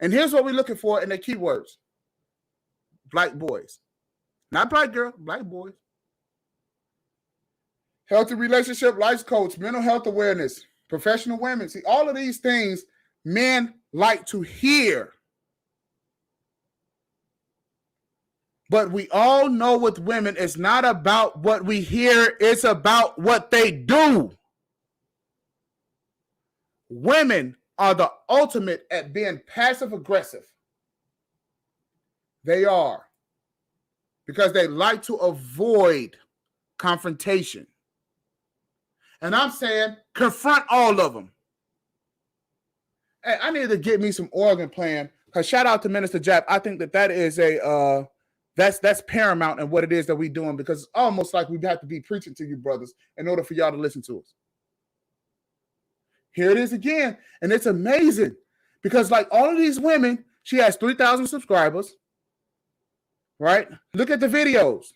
[SPEAKER 1] And here's what we're looking for in the keywords. Black boys. Not black girl, black boys. Healthy relationship, life coach, mental health awareness, professional women. See, all of these things men like to hear. But we all know with women, it's not about what we hear, it's about what they do. Women are the ultimate at being passive aggressive. They are. Because they like to avoid confrontation. And I'm saying confront all of them. Hey, I need to get me some organ playing. Because shout out to Minister Jap. I think that is a that's paramount in what it is that we're doing, because it's almost like we have to be preaching to you brothers in order for y'all to listen to us. Here it is again. And it's amazing because like all of these women, she has 3,000 subscribers, right? Look at the videos.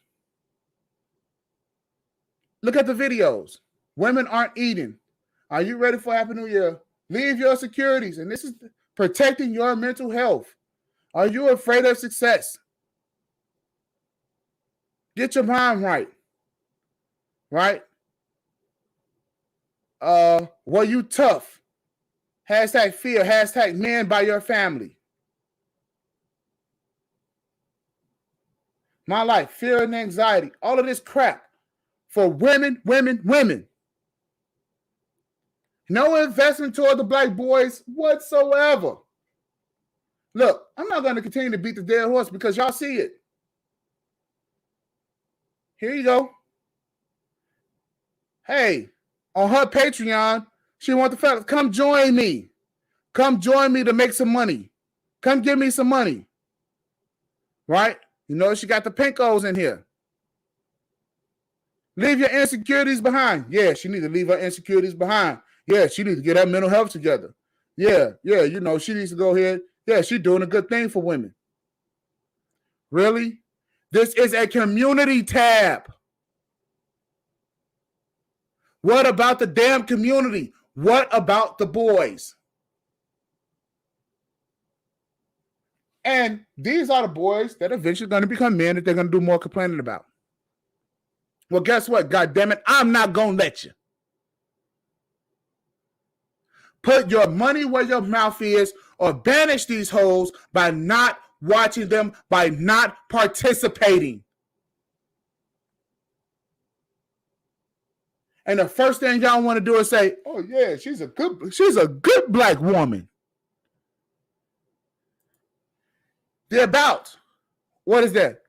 [SPEAKER 1] Look at the videos. Women aren't eating. Are you ready for Happy New Year? Leave your securities. And this is protecting your mental health. Are you afraid of success? Get your mind right. Right? Were you tough? Hashtag fear. Hashtag man by your family. My life, fear and anxiety. All of this crap for women, women, women. No investment toward the black boys whatsoever. Look, I'm not going to continue to beat the dead horse because y'all see it. Here you go. Hey, on her Patreon, she wants the fellas, come join me. Come join me to make some money. Come give me some money. Right? You know, she got the pinkos in here. Leave your insecurities behind. Yeah, she needs to leave her insecurities behind. Yeah, she needs to get her mental health together. Yeah, you know, she needs to go ahead. Yeah, she's doing a good thing for women. Really? This is a community tab. What about the damn community? What about the boys? And these are the boys that eventually going to become men that they're going to do more complaining about. Well, guess what? God damn it, I'm not going to let you. Put your money where your mouth is or banish these hoes by not watching them, by not participating. And the first thing y'all want to do is say, oh yeah, she's a good black woman. They're about. What is that?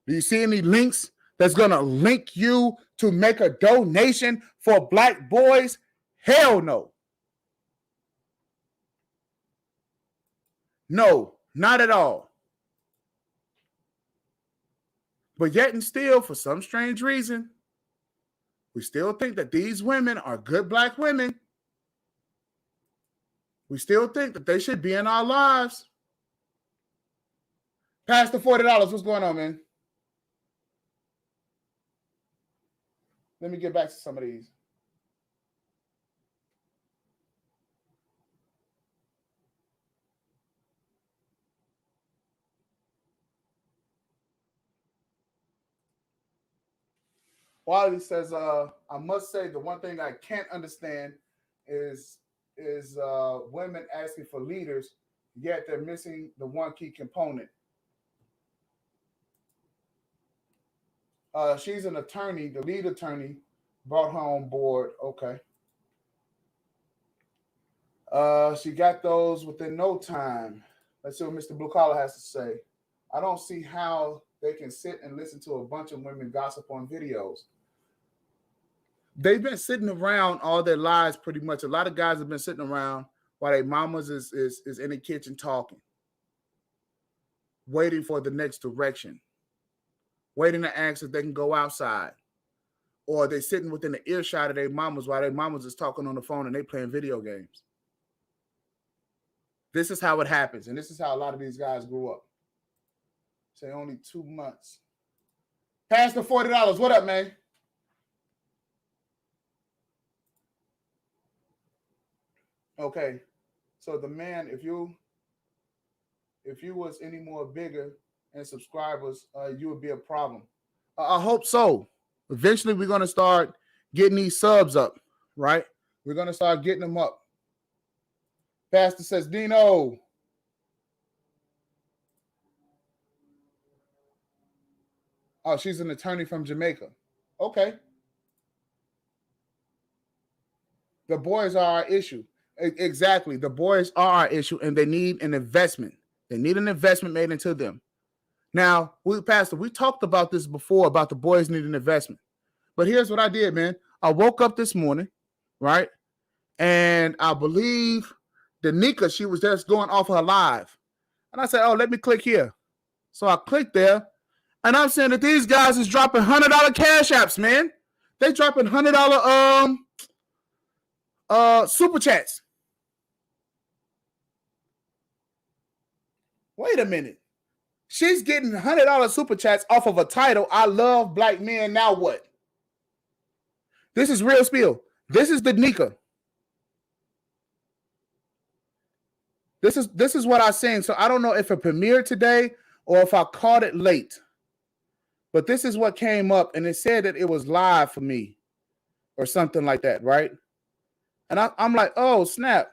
[SPEAKER 1] Do you see any links that's going to link you to make a donation for black boys? Hell no. No, not at all. But yet and still, for some strange reason, we still think that these women are good black women. We still think that they should be in our lives. Past the $40. What's going on, man? Let me get back to some of these. Wally says, I must say the one thing I can't understand is women asking for leaders, yet they're missing the one key component. She's an attorney, the lead attorney, brought her on board. Okay. She got those within no time. Let's see what Mr. Blue Collar has to say. I don't see how they can sit and listen to a bunch of women gossip on videos. They've been sitting around all their lives pretty much. A lot of guys have been sitting around while their mamas is in the kitchen talking, waiting for the next direction, waiting to ask if they can go outside. Or they're sitting within the earshot of their mamas while their mamas is talking on the phone and they playing video games. This is how it happens. And this is how a lot of these guys grew up. Say only 2 months. Pass the $40. What up, man? Okay. So the man, if you was any more bigger and subscribers, you would be a problem. I hope so. Eventually, we're gonna start getting these subs up, right? We're gonna start getting them up. Pastor says, Dino. Oh, she's an attorney from Jamaica. Okay. The boys are our issue. Exactly. The boys are our issue, and they need an investment. They need an investment made into them. Now, Pastor, we talked about this before about the boys needing investment. But here's what I did, man. I woke up this morning, right? And I believe Danica, she was just going off her live. And I said, oh, let me click here. So I clicked there, and I'm saying that these guys is dropping $100 cash apps, man. They dropping $100 super chats. Wait a minute. She's getting $100 super chats off of a title, I love black men, now what? This is real spiel. This is Danica. This is what I seen. So I don't know if it premiered today or if I caught it late. But this is what came up, and it said that it was live for me or something like that, right? And I'm like, oh, snap.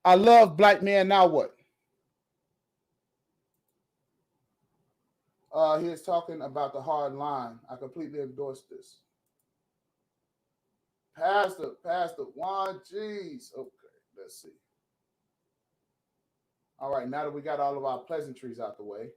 [SPEAKER 1] I love black men, now what? He is talking about the hard line. I completely endorse this. Pastor, Juan, jeez. Okay, let's see. All right, now that we got all of our pleasantries out the way.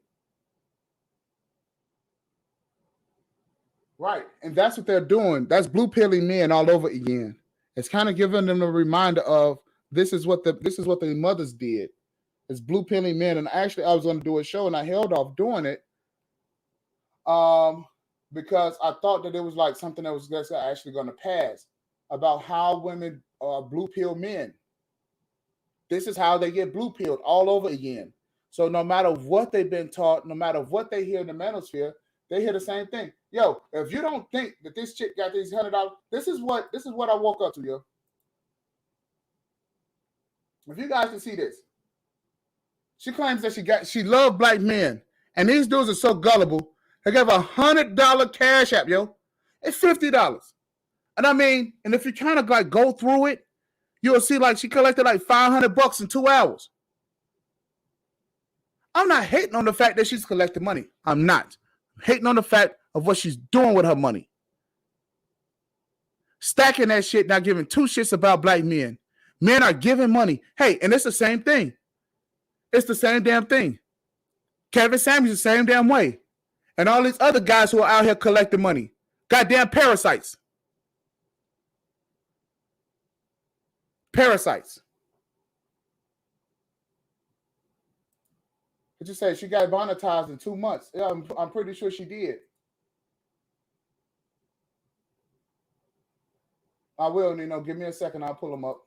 [SPEAKER 1] Right, and that's what they're doing. That's blue pilling men all over again. It's kind of giving them a reminder of this is what the mothers did. It's blue pilling men, and actually I was going to do a show, and I held off doing it, because I thought that it was like something that was actually going to pass about how women are blue pill men. This is how they get blue pilled all over again. So no matter what they've been taught, no matter what they hear in the manosphere, they hear the same thing. Yo, if you don't think that this chick got these $100, this is what I woke up to, yo. If you guys can see this, she claims that she loved black men, and these dudes are so gullible. They gave a $100 cash app, yo. It's $50, and I mean, and if you kind of like go through it, you'll see like she collected like $500 in 2 hours. I'm not hating on the fact that she's collecting money. I'm not. I'm hating on the fact of what she's doing with her money. Stacking that shit, not giving two shits about black men. Men are giving money. Hey, and it's the same thing. It's the same damn thing. Kevin Samuels the same damn way. And all these other guys who are out here collecting money. Goddamn parasites. Parasites. What you say? She got monetized in 2 months. Yeah, I'm pretty sure she did. I will, Nino. Give me a second. I'll pull them up.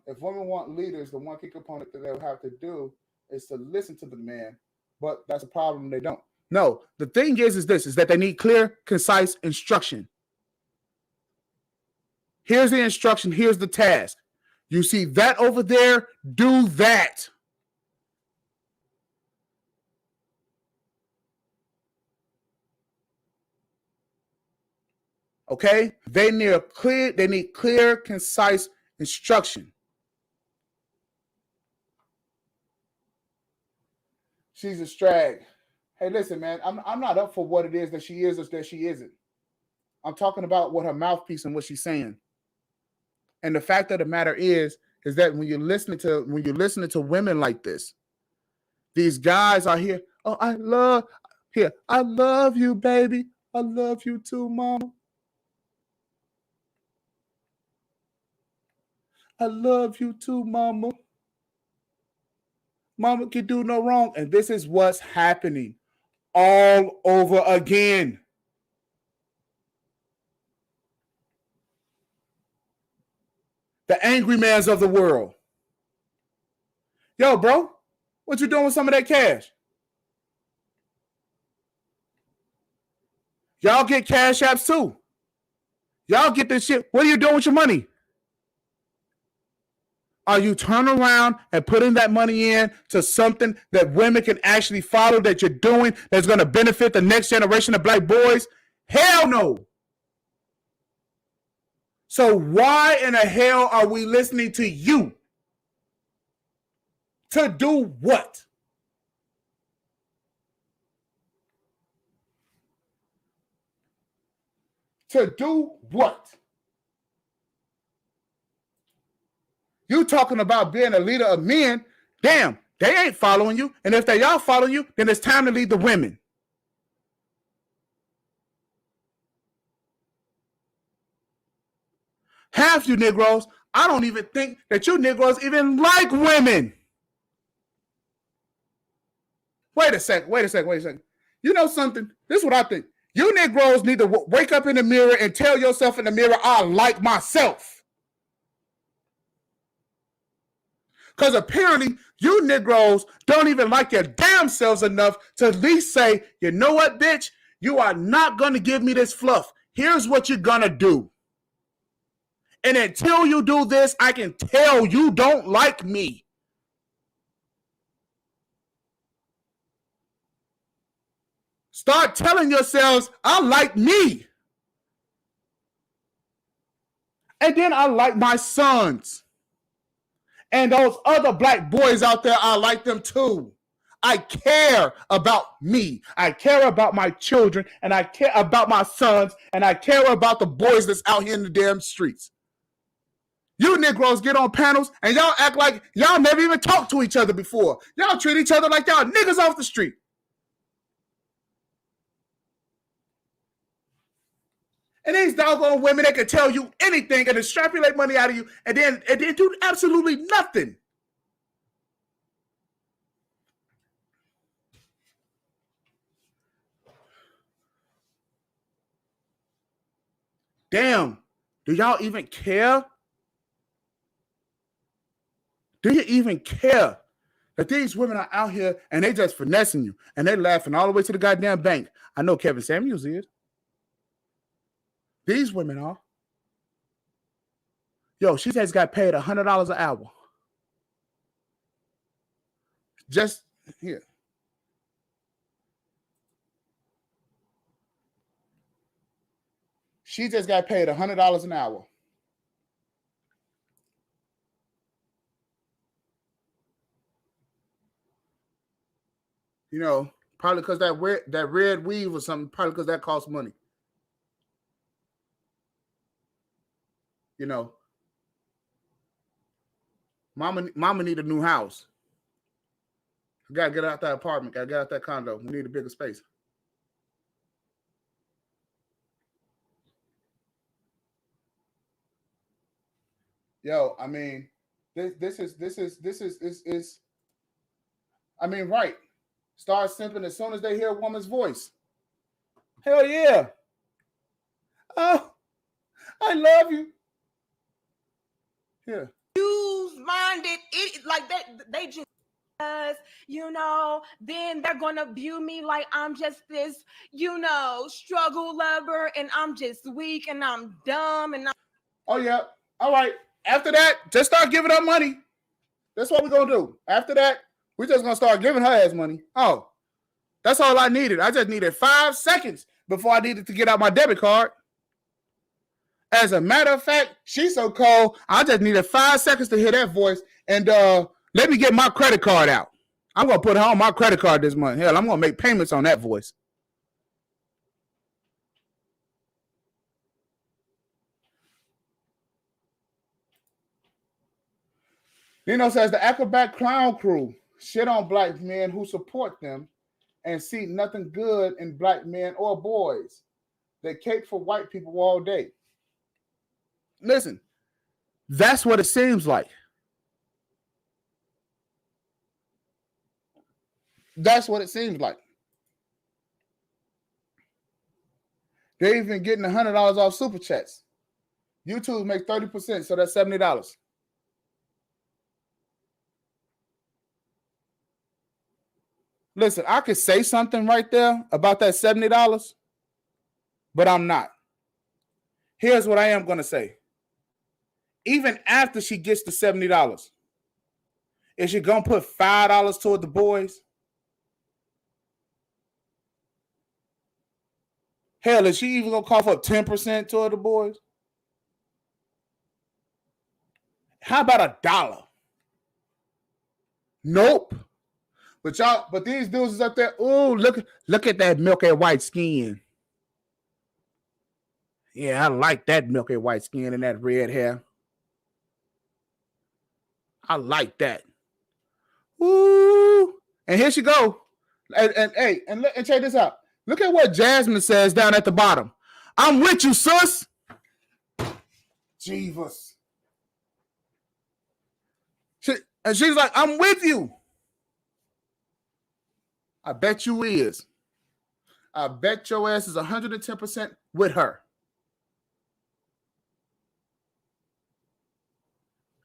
[SPEAKER 1] If women want leaders, the one key component that they'll have to do is to listen to the man. But that's a problem. They don't. No, the thing is that they need clear, concise instruction. Here's the instruction. Here's the task. You see that over there? Do that. Okay? They need clear, concise instruction. She's a strag. Hey, listen, man, I'm not up for what it is that she is or that she isn't. I'm talking about what her mouthpiece and what she's saying. And the fact of the matter is that when you're listening to women like this, these guys are here. Oh, I love you, baby. I love you too, mama. I love you too, mama. Mama can do no wrong. And this is what's happening all over again. The angry mans of the world. Yo, bro, what you doing with some of that cash? Y'all get cash apps too. Y'all get this shit. What are you doing with your money? Are you turning around and putting that money in to something that women can actually follow, that you're doing, that's going to benefit the next generation of black boys? Hell no. So why in the hell are we listening to you? To do what? To do what? You talking about being a leader of men? Damn, they ain't following you. And if they are following you, then it's time to lead the women. Half you Negroes, I don't even think that you Negroes even like women. Wait a second. You know something? This is what I think. You Negroes need to wake up in the mirror and tell yourself in the mirror, I like myself. Because apparently you Negroes don't even like your damn selves enough to at least say, you know what, bitch? You are not going to give me this fluff. Here's what you're going to do. And until you do this, I can tell you don't like me. Start telling yourselves, I like me. And then I like my sons. And those other black boys out there, I like them too. I care about me. I care about my children, and I care about my sons, and I care about the boys that's out here in the damn streets. You Negroes get on panels and y'all act like y'all never even talked to each other before. Y'all treat each other like y'all niggas off the street. And these doggone women, they can tell you anything and extrapolate money out of you and then do absolutely nothing. Damn, do y'all even care? Do you even care that these women are out here and they just finessing you and they laughing all the way to the goddamn bank? I know Kevin Samuels is. These women are. Yo, she just got paid $100 an hour. Just here. She just got paid $100 an hour. You know, probably because that red weave or something, probably because that costs money. You know, mama need a new house. We gotta get out that apartment, gotta get out that condo. We need a bigger space. Yo, I mean, this is I mean, right. Start simping as soon as they hear a woman's voice. Hell yeah. Oh, I love you. Yeah.
[SPEAKER 2] Use-minded, like that. They just, you know, then they're gonna view me like I'm just this, you know, struggle lover, and I'm just weak, and I'm dumb, and I'm.
[SPEAKER 1] Oh yeah. All right. After that, just start giving her money. That's what we're gonna do. After that, we're just gonna start giving her ass money. Oh, that's all I needed. I just needed 5 seconds before I needed to get out my debit card. As a matter of fact, she's so cold, I just needed 5 seconds to hear that voice. And let me get my credit card out. I'm going to put her on my credit card this month. Hell, I'm going to make payments on that voice. Nino says the Acrobat Clown Crew shit on black men who support them and see nothing good in black men or boys. They cape for white people all day. Listen, that's what it seems like. That's what it seems like. They're even getting $100 off super chats. YouTube makes 30%, so that's $70. Listen, I could say something right there about that $70. but I'm not. Here's what I am going to say. Even after she gets to $70, is she going to put $5 toward the boys? Hell, is she even going to cough up 10% toward the boys? How about $1? Nope. But these dudes is up there. Oh, look at that milky white skin. Yeah, I like that milky white skin and that red hair. I like that. Ooh. And here she go. And check this out. Look at what Jasmine says down at the bottom. I'm with you, sus. Jesus. And she's like, I'm with you. I bet you is. I bet your ass is 110% with her.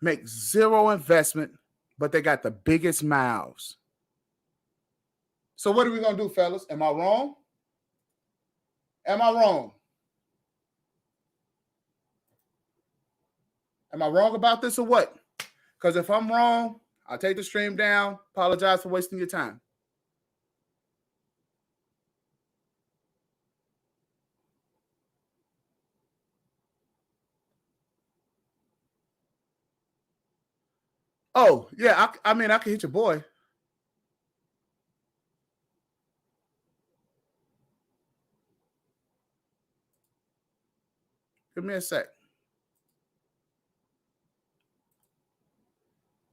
[SPEAKER 1] Make zero investment, but they got the biggest mouths. So what are we going to do, fellas? Am I wrong? Am I wrong? Am I wrong about this or what? Because if I'm wrong, I'll take the stream down. Apologize for wasting your time. Oh, yeah, I mean, I can hit your boy. Give me a sec.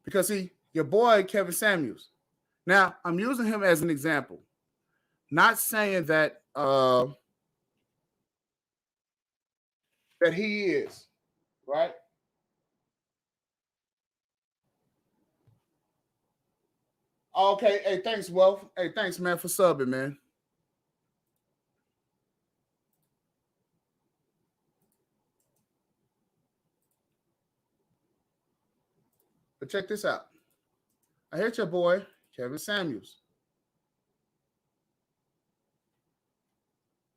[SPEAKER 1] Because, see, your boy, Kevin Samuels. Now, I'm using him as an example. Not saying that that he is, right? Okay, hey, thanks, Wealth. Hey, thanks, man, for subbing, man. But check this out. I hit your boy, Kevin Samuels.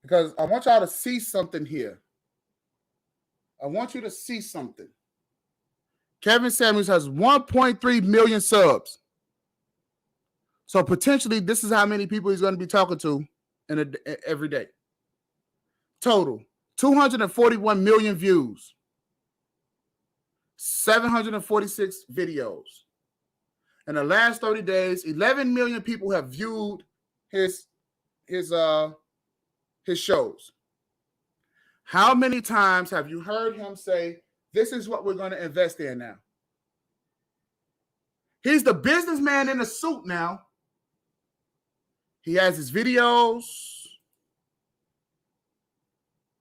[SPEAKER 1] Because I want y'all to see something here. I want you to see something. Kevin Samuels has 1.3 million subs. So potentially, this is how many people he's going to be talking to every day. Total, 241 million views. 746 videos. In the last 30 days, 11 million people have viewed his shows. How many times have you heard him say, this is what we're going to invest in now? He's the businessman in a suit now. He has his videos.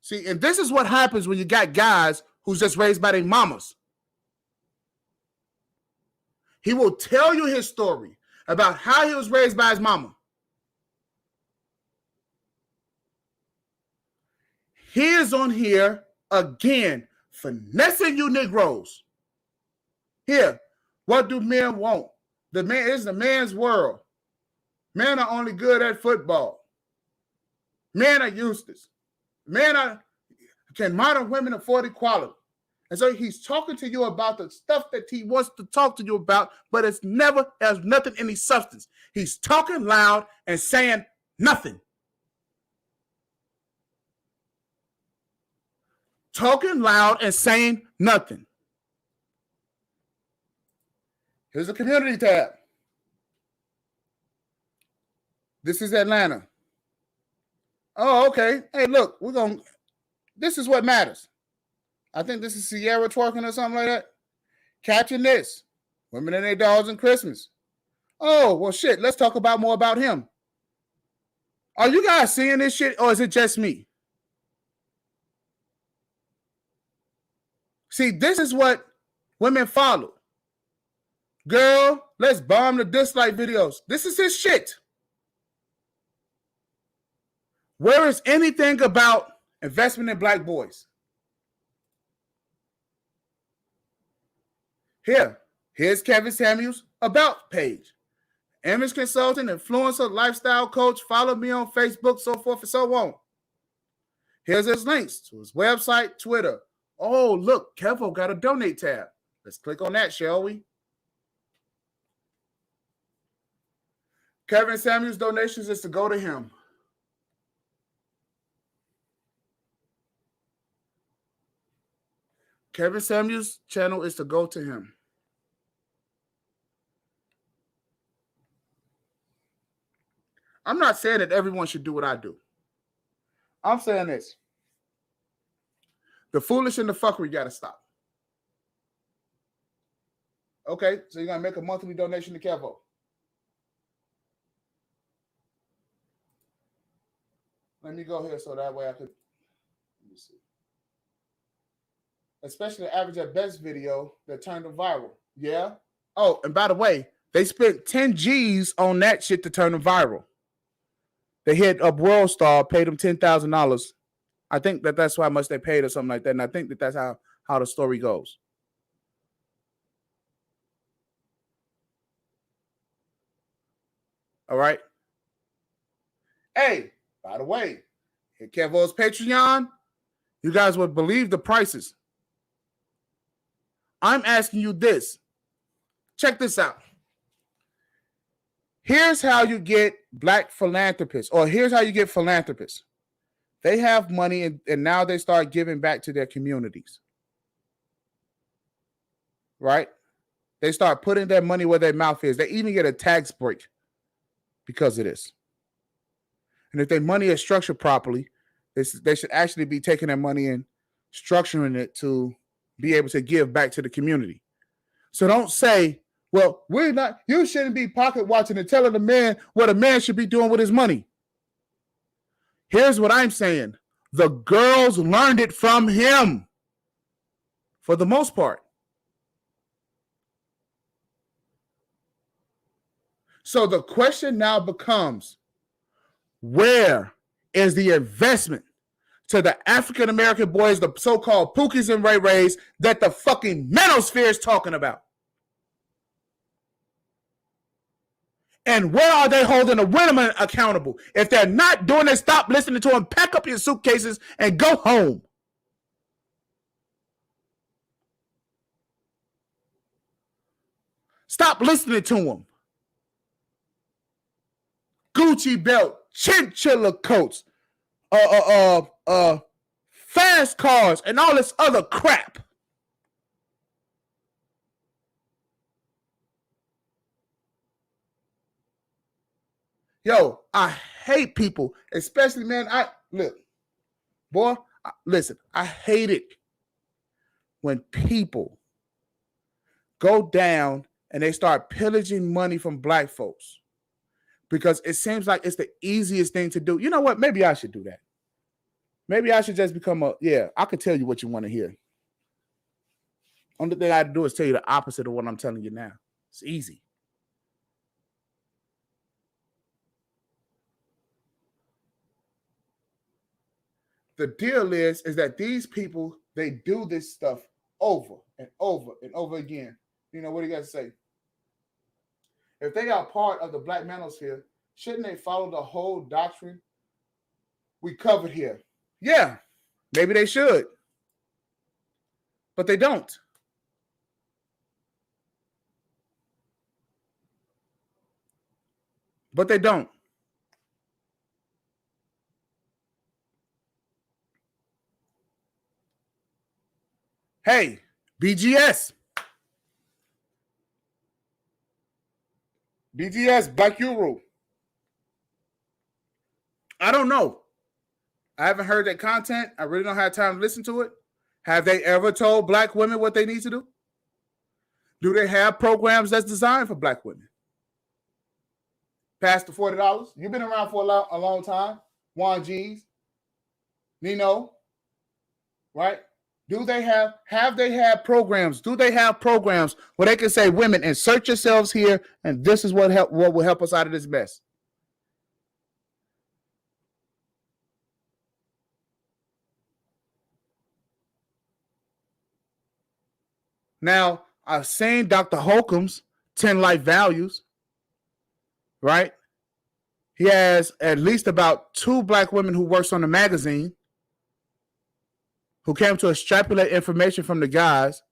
[SPEAKER 1] See, and this is what happens when you got guys who's just raised by their mamas. He will tell you his story about how he was raised by his mama. He is on here again, finessing you Negroes. Here, what do men want? It's the man's world. Men are only good at football. Men are useless. Can modern women afford equality? And so he's talking to you about the stuff that he wants to talk to you about, but it's never has nothing any substance. He's talking loud and saying nothing. Talking loud and saying nothing. Here's the community tab. This is Atlanta. Oh, okay. Hey, look, this is what matters. I think this is Sierra twerking or something like that. Catching this. Women and their dogs and Christmas. Oh, well, shit. Let's talk more about him. Are you guys seeing this shit or is it just me? See, this is what women follow. Girl, let's bomb the dislike videos. This is his shit. Where is anything about investment in black boys? Here's Kevin Samuels' about page. Image consultant, influencer, lifestyle coach. Follow me on Facebook, so forth and so on. Here's his links to his website, Twitter. Oh, look, Kevo got a donate tab. Let's click on that, shall we? Kevin Samuels' donations is to go to him. Kevin Samuels' channel is to go to him. I'm not saying that everyone should do what I do. I'm saying this. The foolish and the fuckery got to stop. Okay, so you're going to make a monthly donation to Kevo. Let me go here so that way I could, let me see. Especially the average at best video that turned them viral. Yeah. Oh, and by the way, they spent 10 G's on that shit to turn them viral. They hit up World Star, paid them $10,000. I think that's how much they paid or something like that. And I think that's how the story goes. All right. Hey, by the way, hit Kevo's Patreon. You guys would believe the prices. I'm asking you this. Check this out. Here's how you get black philanthropists, or here's how you get philanthropists. They have money and now they start giving back to their communities. Right? They start putting their money where their mouth is. They even get a tax break because of this. And if their money is structured properly, they should actually be taking their money and structuring it to be able to give back to the community. So don't say, well, you shouldn't be pocket watching and telling the man what a man should be doing with his money. Here's what I'm saying. The girls learned it from him for the most part. So the question now becomes, where is the investment to the African-American boys, the so-called Pookies and Ray Rays that the fucking manosphere is talking about? And where are they holding the women accountable? If they're not doing it, stop listening to them, pack up your suitcases, and go home. Stop listening to them. Gucci belt, chinchilla coats, fast cars, and all this other crap. Yo, I hate people, especially, man, I hate it when people go down and they start pillaging money from black folks because it seems like it's the easiest thing to do. You know what? Maybe I should do that. Maybe I should just become I can tell you what you want to hear. Only thing I have to do is tell you the opposite of what I'm telling you now. It's easy. The deal is that these people, they do this stuff over and over and over again. You know, what do you got to say? If they are part of the black manosphere, shouldn't they follow the whole doctrine we covered here? Yeah, maybe they should. But they don't. But they don't. Hey, BGS. BGS, Black Euro. I don't know. I haven't heard that content. I really don't have time to listen to it. Have they ever told black women what they need to do? Do they have programs that's designed for black women? Past the $40? You've been around for a long time. Juan G's, Nino, right? Do they have they had programs? Do they have programs where they can say, women, insert yourselves here, and this is what will help us out of this mess? Now, I've seen Dr. Holcomb's 10 Life Values, right? He has at least about 2 black women who works on the magazine. who came to extrapolate information from the guys,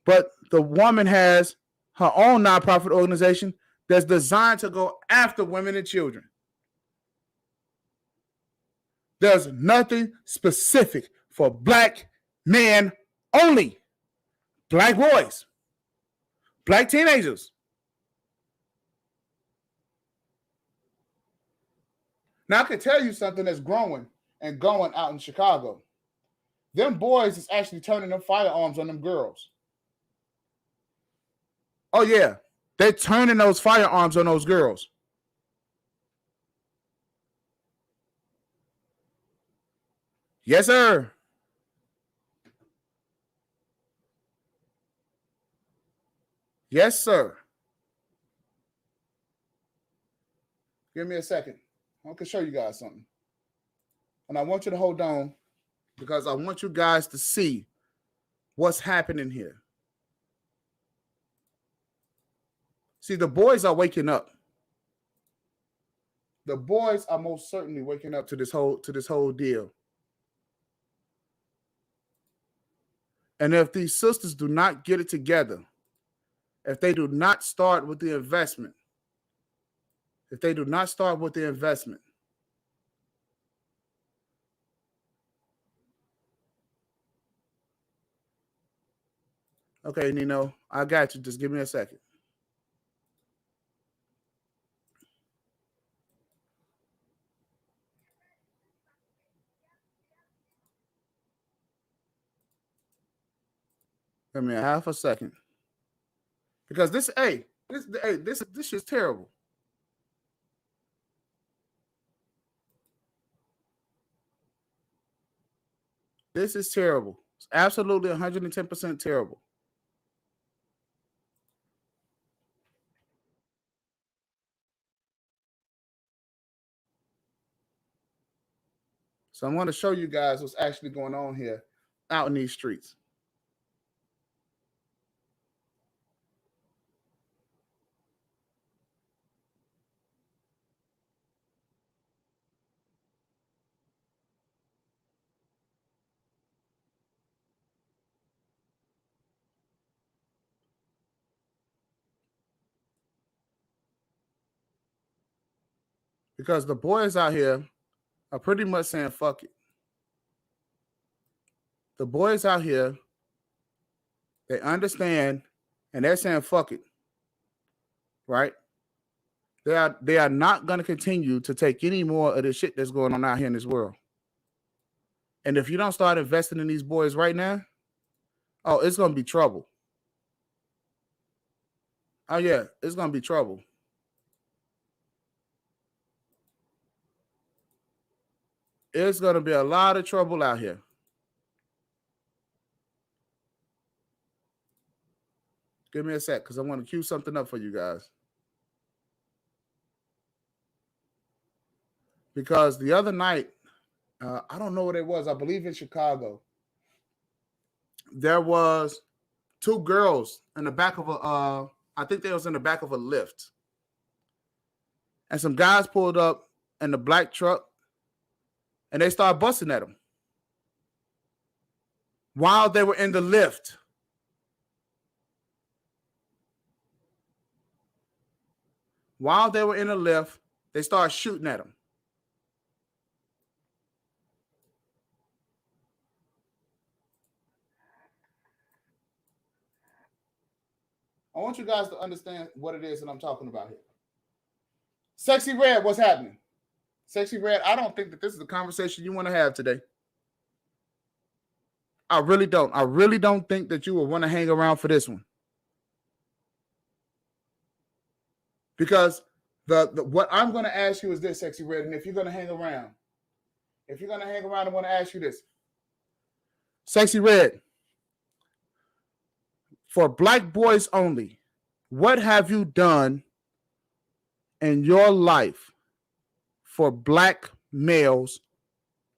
[SPEAKER 1] but the woman has her own nonprofit organization that's designed to go after women and children. There's nothing specific for black men only. Black boys, black teenagers. Now, I can tell you something that's growing and going out in Chicago. Them boys is actually turning them firearms on them girls. Oh, yeah. They're turning those firearms on those girls. Yes, sir. Yes, sir. Give me a second. I can show you guys something. And I want you to hold on because I want you guys to see what's happening here. See, the boys are waking up. The boys are most certainly waking up to this whole deal. And if these sisters do not get it together, if they do not start with the investment, Okay, Nino, I got you. Just give me a second. Give me a half a second. Because this shit's terrible. This is terrible. It's absolutely 110% terrible. So I'm going to show you guys what's actually going on here out in these streets. Because the boys out here are pretty much saying, fuck it. The boys out here, they understand and they're saying, fuck it. Right? They are not going to continue to take any more of the shit that's going on out here in this world. And if you don't start investing in these boys right now, oh, it's going to be trouble. Oh, yeah, it's going to be trouble. It's going to be a lot of trouble out here. Give me a sec because I want to cue something up for you guys. Because the other night, I don't know what it was. I believe in Chicago. There was two girls in the back of I think they was in the back of a lift. And some guys pulled up in the black truck and they started busting at them while they were in the lift. While they were in the lift, they started shooting at them. I want you guys to understand what it is that I'm talking about here. Sexy Red, what's happening? Sexy Red, I don't think that this is a conversation you want to have today. I really don't. I really don't think that you will want to hang around for this one. Because what I'm going to ask you is this, Sexy Red, and if you're going to hang around, I want to ask you this. Sexy Red, for black boys only, what have you done in your life for black males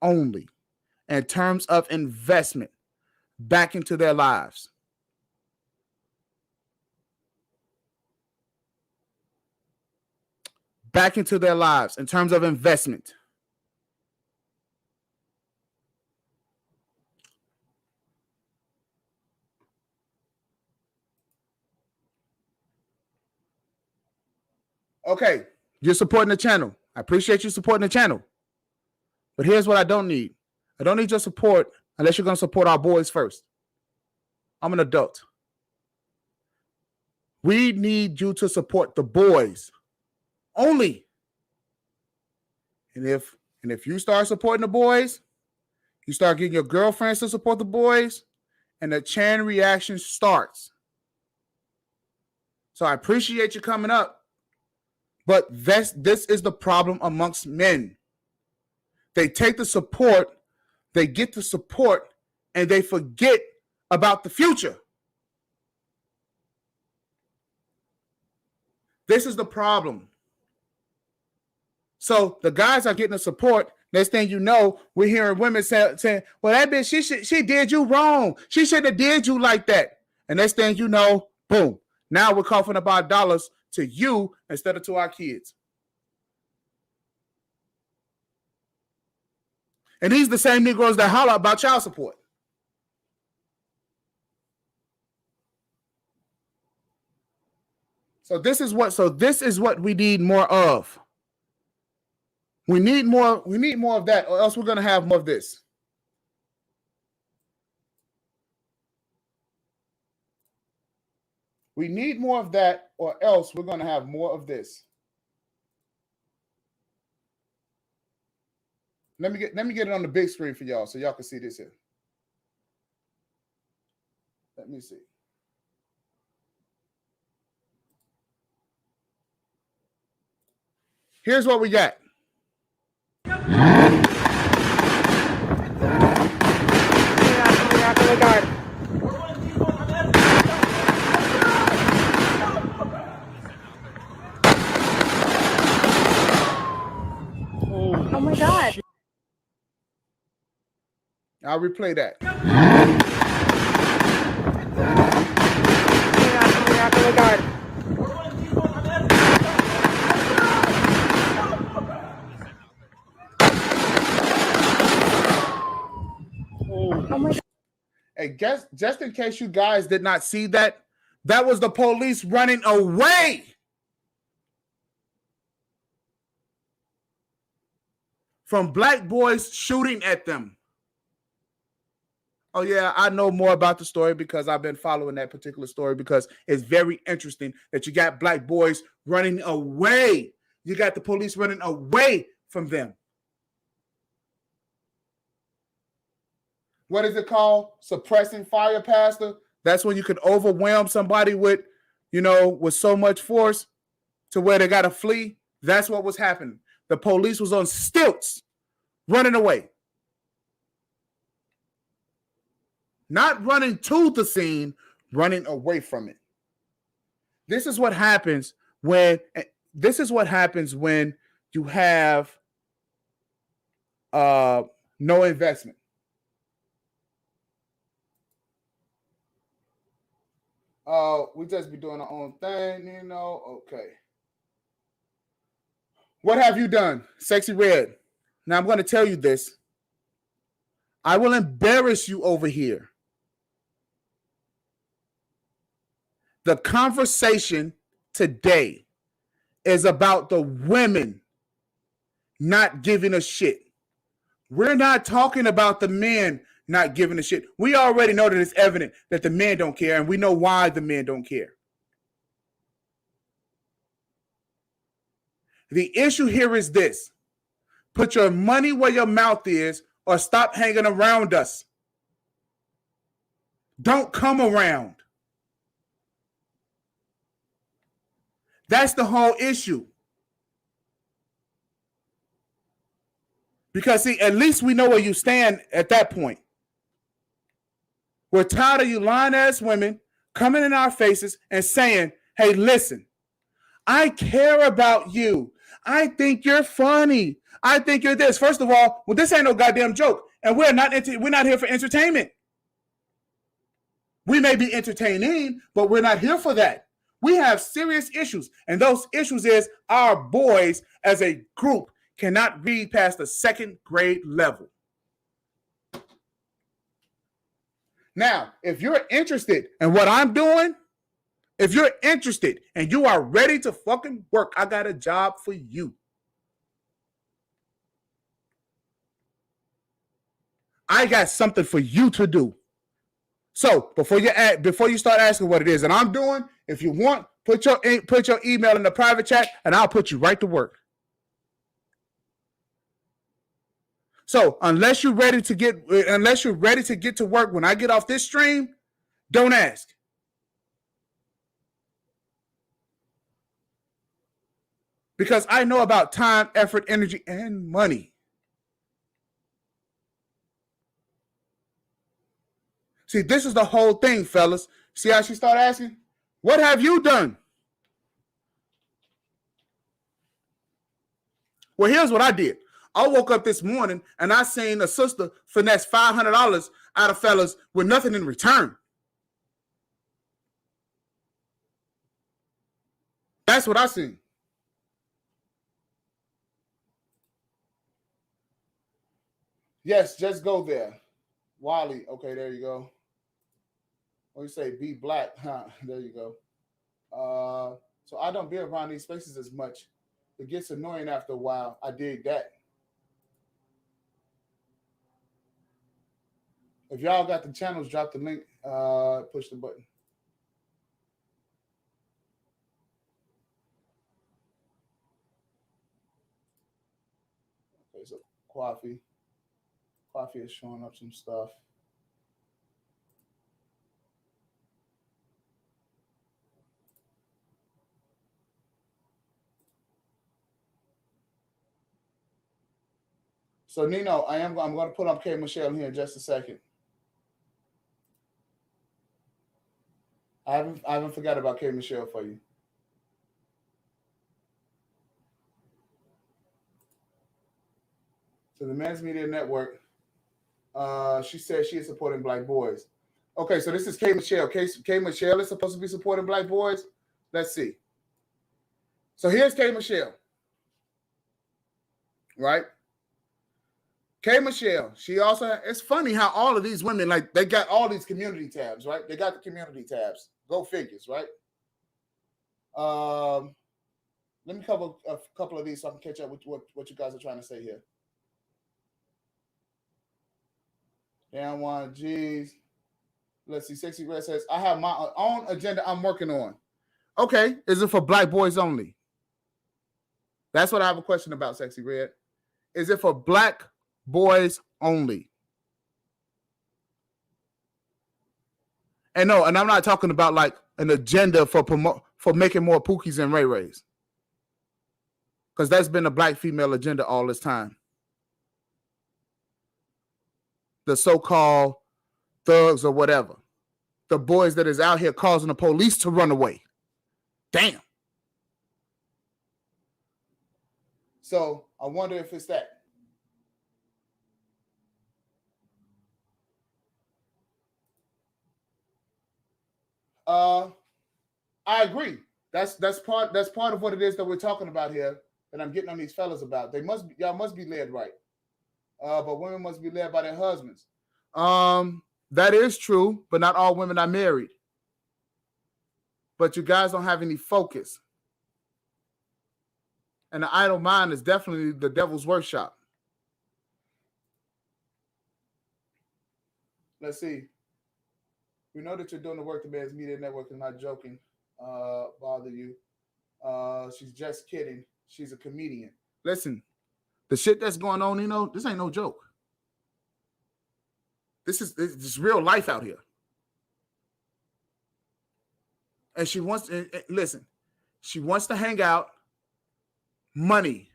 [SPEAKER 1] only in terms of investment back into their lives? Back into their lives in terms of investment. Okay, you're supporting the channel. I appreciate you supporting the channel. But here's what I don't need. I don't need your support unless you're going to support our boys first. I'm an adult. We need you to support the boys only. And if you start supporting the boys, you start getting your girlfriends to support the boys, and the chain reaction starts. So I appreciate you coming up, but this is the problem amongst men. They take the support, they get the support, and they forget about the future. This is the problem. So the guys are getting the support. Next thing you know, we're hearing women saying, well, that bitch, she did you wrong. She shouldn't have did you like that. And next thing you know, boom. Now we're coughing up our dollars to you instead of to our kids. And these are the same Negroes that holler about child support. So this is what we need more of. We need more of that, or else we're going to have more of this. We need more of that, or else we're going to have more of this. Let me get it on the big screen for y'all so y'all can see this here. Let me see. Here's what we got.
[SPEAKER 2] Oh my God.
[SPEAKER 1] I'll replay that.
[SPEAKER 2] Oh my God.
[SPEAKER 1] Hey, just in case you guys did not see that, that was the police running away. From black boys shooting at them. Oh, yeah, I know more about the story because I've been following that particular story because it's very interesting that you got black boys running away. You got the police running away from them. What is it called? Suppressing fire, Pastor? That's when you can overwhelm somebody with so much force to where they got to flee. That's what was happening. The police was on stilts running away. Not running to the scene, running away from it. This is what happens when you have no investment. We just be doing our own thing, Okay. What have you done, Sexy Red? Now I'm going to tell you this. I will embarrass you over here. The conversation today is about the women not giving a shit. We're not talking about the men not giving a shit. We already know that it's evident that the men don't care, and we know why the men don't care. The issue here is this. Put your money where your mouth is or stop hanging around us. Don't come around. That's the whole issue. Because, see, at least we know where you stand at that point. We're tired of you lying-ass women coming in our faces and saying, hey, listen, I care about you. I think you're funny. I think you're this. First of all, well, this ain't no goddamn joke. And we're not here for entertainment. We may be entertaining, but we're not here for that. We have serious issues. And those issues is our boys as a group cannot read past the second grade level. Now, if you're interested in what I'm doing, If you're interested and you are ready to fucking work, I got a job for you. I got something for you to do. So before you start asking what it is that I'm doing, if you want, put your email in the private chat and I'll put you right to work. So unless you're ready to get to work when I get off this stream, don't ask. Because I know about time, effort, energy, and money. See, this is the whole thing, fellas. See how she started asking? What have you done? Well, here's what I did. I woke up this morning and I seen a sister finesse $500 out of fellas with nothing in return. That's what I seen. Yes, just go there. Wally, okay, there you go. What do you say? Be black, huh? There you go. So I don't be around these spaces as much. It gets annoying after a while. I dig that. If y'all got the channels, drop the link, push the button. Okay, so Coffee is showing up some stuff. So Nino, I'm going to put up K Michelle here in just a second. I haven't forgot about K Michelle for you. So the Men's Media Network, she said she is supporting Black boys. Okay, so this is K Michelle. K Michelle is supposed to be supporting Black boys. Let's see. So here's K Michelle. Right? K Michelle, she also, it's funny how all of these women, like, they got all these community tabs, right? They got the community tabs. Go figures, right? Let me cover a couple of these so I can catch up with what you guys are trying to say here. Down one, geez. Let's see. Sexy Red says, I have my own agenda I'm working on. Okay. Is it for Black boys only? That's what I have a question about, Sexy Red. Is it for Black boys only? And no, and I'm not talking about like an agenda for making more Pookies and Ray Rays. Because that's been a Black female agenda all this time. The so-called thugs or whatever. The boys that is out here causing the police to run away. Damn. So I wonder if it's that. I agree. That's part of what it is that we're talking about here, that I'm getting on these fellas about. Y'all must be led right. But women must be led by their husbands. That is true, but not all women are married. But you guys don't have any focus. And the idle mind is definitely the devil's workshop. Let's see. We know that you're doing the work the Men's Media Network is not joking. Bother you. She's just kidding. She's a comedian. Listen, the shit that's going on, this ain't no joke. This is real life out here. And she wants to hang out. Money.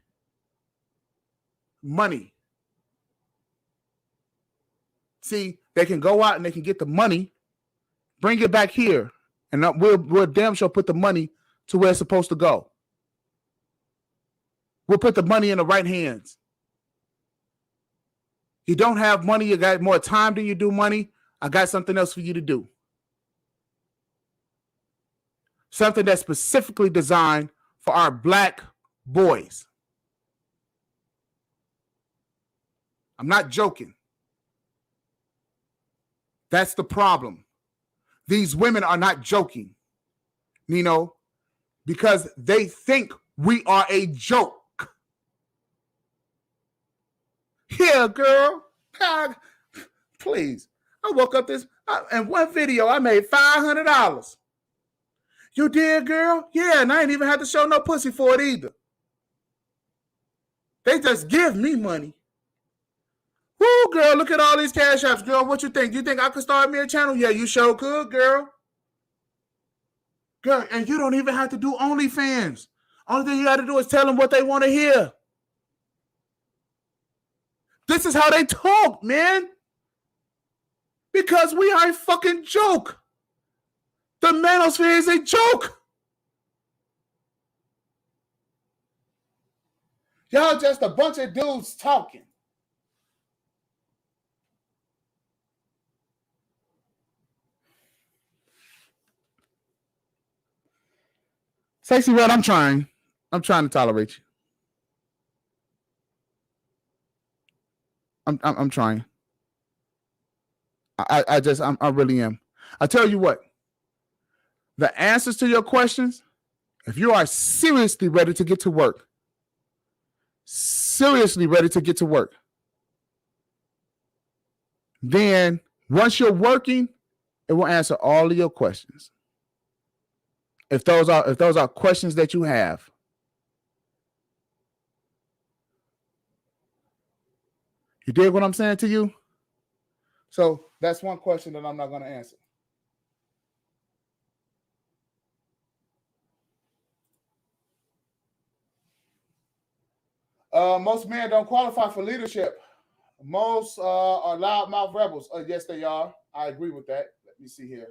[SPEAKER 1] See, they can go out and they can get the money, bring it back here, and we'll damn sure put the money to where it's supposed to go. We'll put the money in the right hands. You don't have money, you got more time than you do money, I got something else for you to do. Something that's specifically designed for our Black boys. I'm not joking. That's the problem. These women are not joking. Nino, because they think we are a joke. Yeah, girl. Please. I woke up in one video, I made $500. You did, girl? Yeah, and I ain't even had to show no pussy for it either. They just give me money. Woo, girl, look at all these cash apps, girl. What you think? You think I could start me a channel? Yeah, you sure could, girl. Girl, and you don't even have to do OnlyFans. Only thing you got to do is tell them what they want to hear. This is how they talk, man. Because we are a fucking joke. The manosphere is a joke. Y'all just a bunch of dudes talking. Sexy Red, I'm trying. I'm trying to tolerate you. I'm trying. I really am. I tell you what, the answers to your questions, if you are seriously ready to get to work, then once you're working, it will answer all of your questions. If those are questions that you have. You dig what I'm saying to you? So that's one question that I'm not going to answer. Most men don't qualify for leadership. Most are loudmouth rebels. Yes, they are. I agree with that. Let me see here.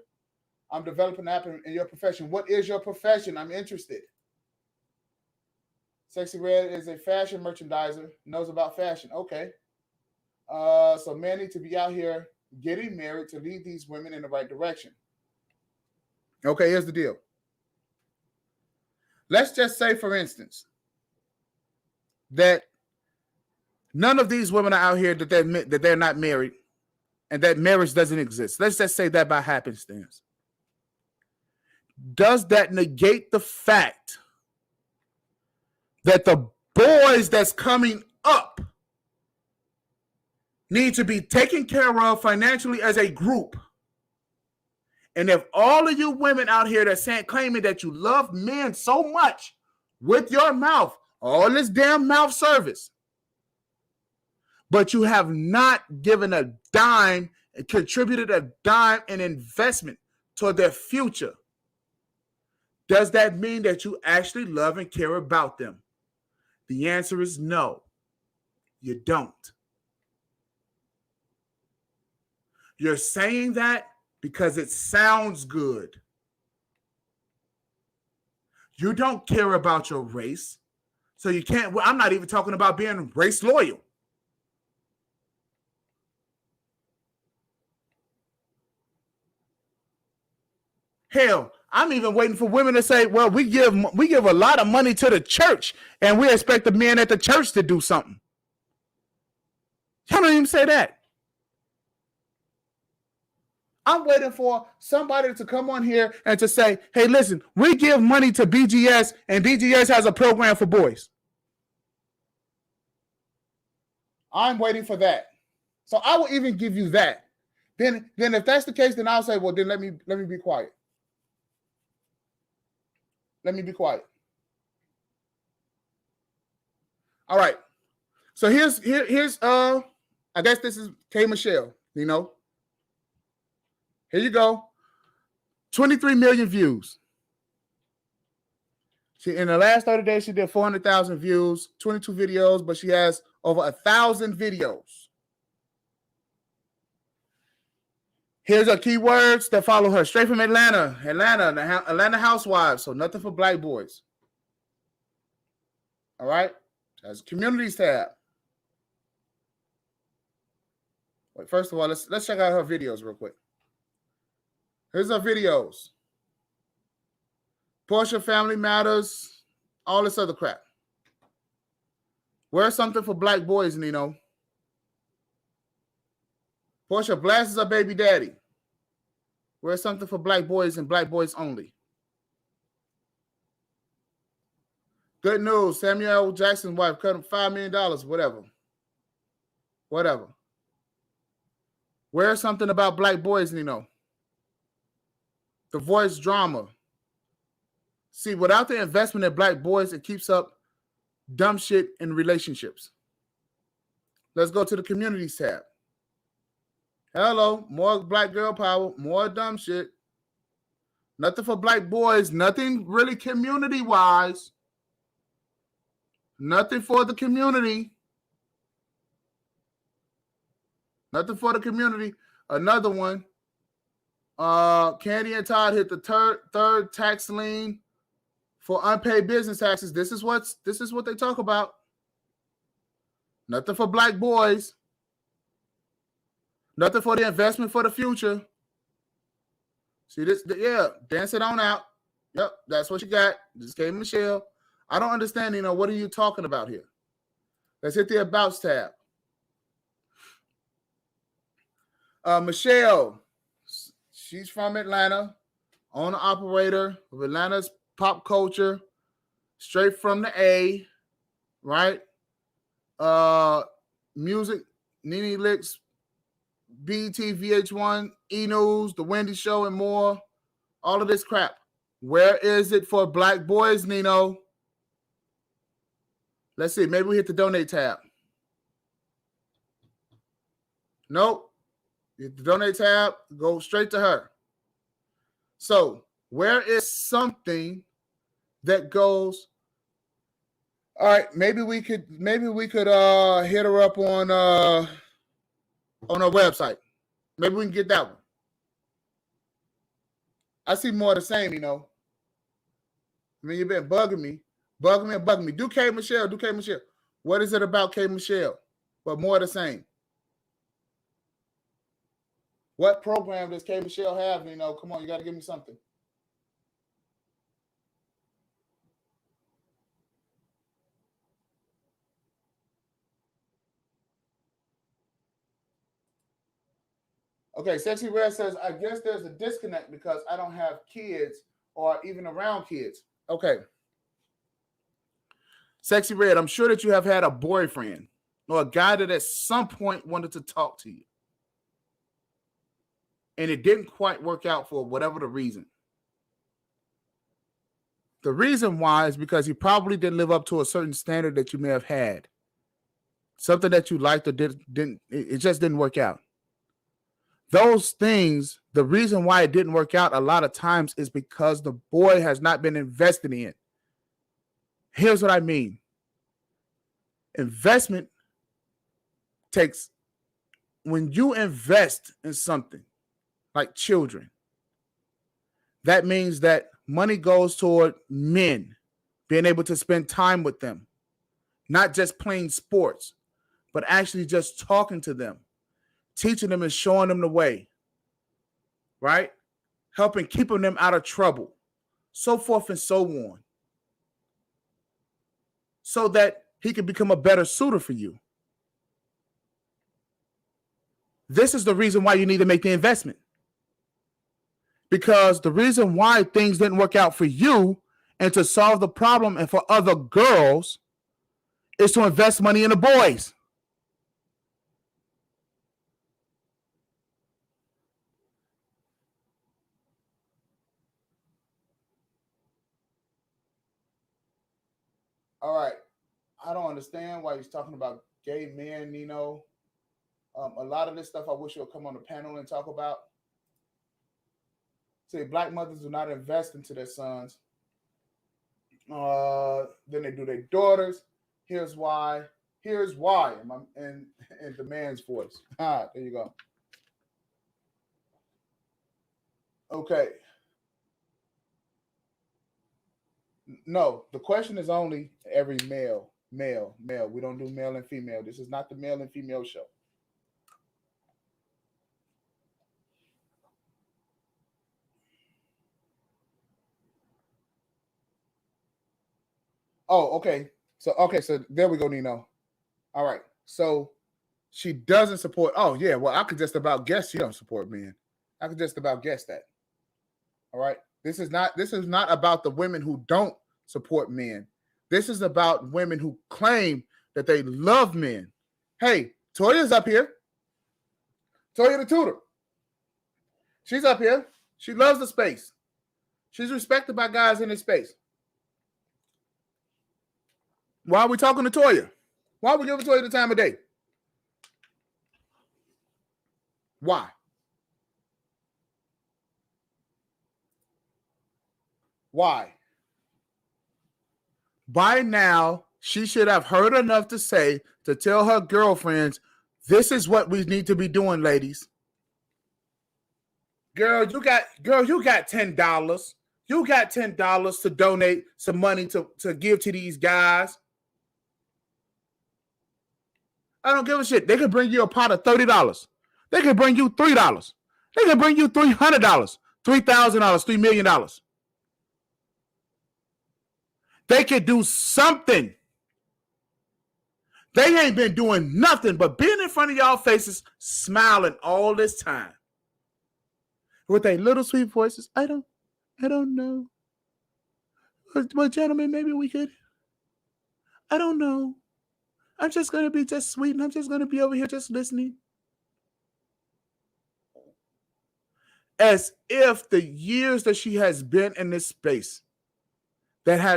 [SPEAKER 1] I'm developing an app in your profession. What is your profession? I'm interested. Sexy Red is a fashion merchandiser, knows about fashion. Okay. So men need to be out here getting married to lead these women in the right direction. Okay, here's the deal. Let's just say, for instance, that none of these women are out here that they're not married and that marriage doesn't exist. Let's just say that by happenstance. Does that negate the fact that the boys that's coming up need to be taken care of financially as a group? And if all of you women out here that's claiming that you love men so much with your mouth, all this damn mouth service, but you have not given a dime and contributed a dime in investment toward their future, does that mean that you actually love and care about them? The answer is no, you don't. You're saying that because it sounds good. You don't care about your race, so you can't. Well, I'm not even talking about being race loyal. Hell, I'm even waiting for women to say, well, we give a lot of money to the church and we expect the men at the church to do something. Y'all don't even say that. I'm waiting for somebody to come on here and to say, hey, listen, we give money to BGS and BGS has a program for boys. I'm waiting for that. So I will even give you that. Then if that's the case, then I'll say, well, then let me be quiet. Let me be quiet. All right. So here's I guess this is K Michelle, you know. Here you go. 23 million views. She in the last 30 days, she did 400,000 views, 22 videos, but she has over 1,000 videos. Here's her keywords that follow her. Straight from Atlanta, Atlanta housewives. So nothing for black boys. All right. That's communities tab. Wait, first of all, let's check out her videos real quick. Here's her videos. Portia, Family Matters, all this other crap. Wear something for black boys, Nino. Portia blasts her baby daddy. Wear something for black boys and black boys only. Good news. Samuel L. Jackson's wife cut him $5 million. Whatever. Where's something about black boys, Nino? The Voice drama. See, without the investment in black boys, it keeps up dumb shit in relationships. Let's go to the communities tab. Hello, more black girl power, more dumb shit. Nothing for black boys, nothing really community-wise. Nothing for the community. Nothing for the community. Another one. Candy and Todd hit the third tax lien for unpaid business taxes. This is what they talk about. Nothing for black boys. Nothing for the investment for the future. See this? Yeah, dance it on out. Yep, that's what you got. Just came Michelle. I don't understand, what are you talking about here? Let's hit the Abouts tab. Michelle, she's from Atlanta, owner operator of Atlanta's pop culture, straight from the A, right? Music, Nene Licks, BET, VH1, E! News, The Wendy Show, and more. All of this crap. Where is it for black boys, Nino? Let's see. Maybe we hit the donate tab. Nope. Hit the donate tab. Go straight to her. So where is something that goes? All right. Maybe we could hit her up on our website. Maybe we can get that one. I see more of the same, I mean, you've been bugging me. Do K Michelle. What is it about K Michelle? But more of the same. What program does K Michelle have? Come on, you got to give me something. Okay, Sexy Red says, I guess there's a disconnect because I don't have kids or even around kids. Okay. Sexy Red, I'm sure that you have had a boyfriend or a guy that at some point wanted to talk to you. And it didn't quite work out for whatever the reason. The reason why is because he probably didn't live up to a certain standard that you may have had. Something that you liked or didn't, it just didn't work out. Those things, the reason why it didn't work out a lot of times is because the boy has not been invested in. Here's what I mean. Investment takes, when you invest in something like children, that means that money goes toward men being able to spend time with them, not just playing sports, but actually just talking to them, teaching them and showing them the way, right? Helping keeping them out of trouble, so forth and so on, so that he can become a better suitor for you. This is the reason why you need to make the investment. Because the reason why things didn't work out for you and to solve the problem and for other girls is to invest money in the boys. All right. I don't understand why he's talking about gay men, a lot of this stuff I wish you'll come on the panel and talk about. Say black mothers do not invest into their sons. Then they do their daughters. Here's why. In the man's voice. There you go. Okay. No, the question is only every male. We don't do male and female. This is not the male and female show. Oh, okay. So there we go, Nino. All right. So she doesn't support. Oh, yeah. Well, I could just about guess she don't support men. I could just about guess that. All right. This is not about the women who don't support men. This is about women who claim that they love men. Hey, Toya's up here. Toya the tutor. She's up here. She loves the space. She's respected by guys in this space. Why are we talking to Toya? Why are we giving Toya the time of day? Why? Why? By now, she should have heard enough to say, to tell her girlfriends, this is what we need to be doing, ladies. Girl, you got $10. You got $10 to donate some money to give to these guys. I don't give a shit. They could bring you a pot of $30. They could bring you $3. They could bring you $300, $3,000, $3 million. They could do something. They ain't been doing nothing but being in front of y'all faces, smiling all this time. With their little sweet voices. I don't know. But gentlemen, maybe we could. I don't know. I'm just going to be just sweet and I'm just going to be over here just listening. As if the years that she has been in this space,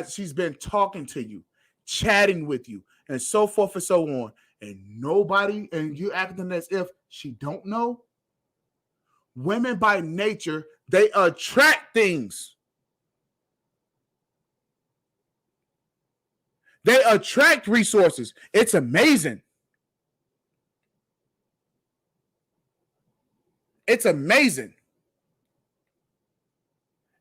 [SPEAKER 1] she's been talking to you, chatting with you, and so forth and so on, and you acting as if she don't know. Women by nature, they attract things. They attract resources. It's amazing. It's amazing.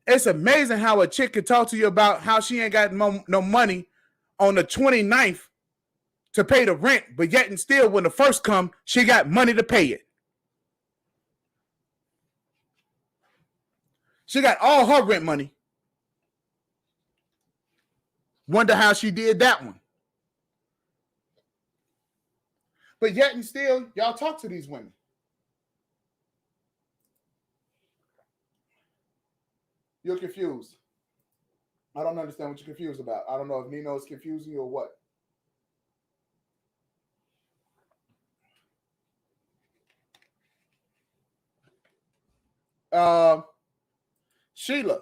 [SPEAKER 1] It's amazing how a chick could talk to you about how she ain't got no money on the 29th to pay the rent, but yet and still when the first come, she got money to pay it. She got all her rent money. Wonder how she did that one. But yet and still, y'all talk to these women. You're confused. I don't understand what you're confused about. I don't know if Nino is confusing you or what. Sheila.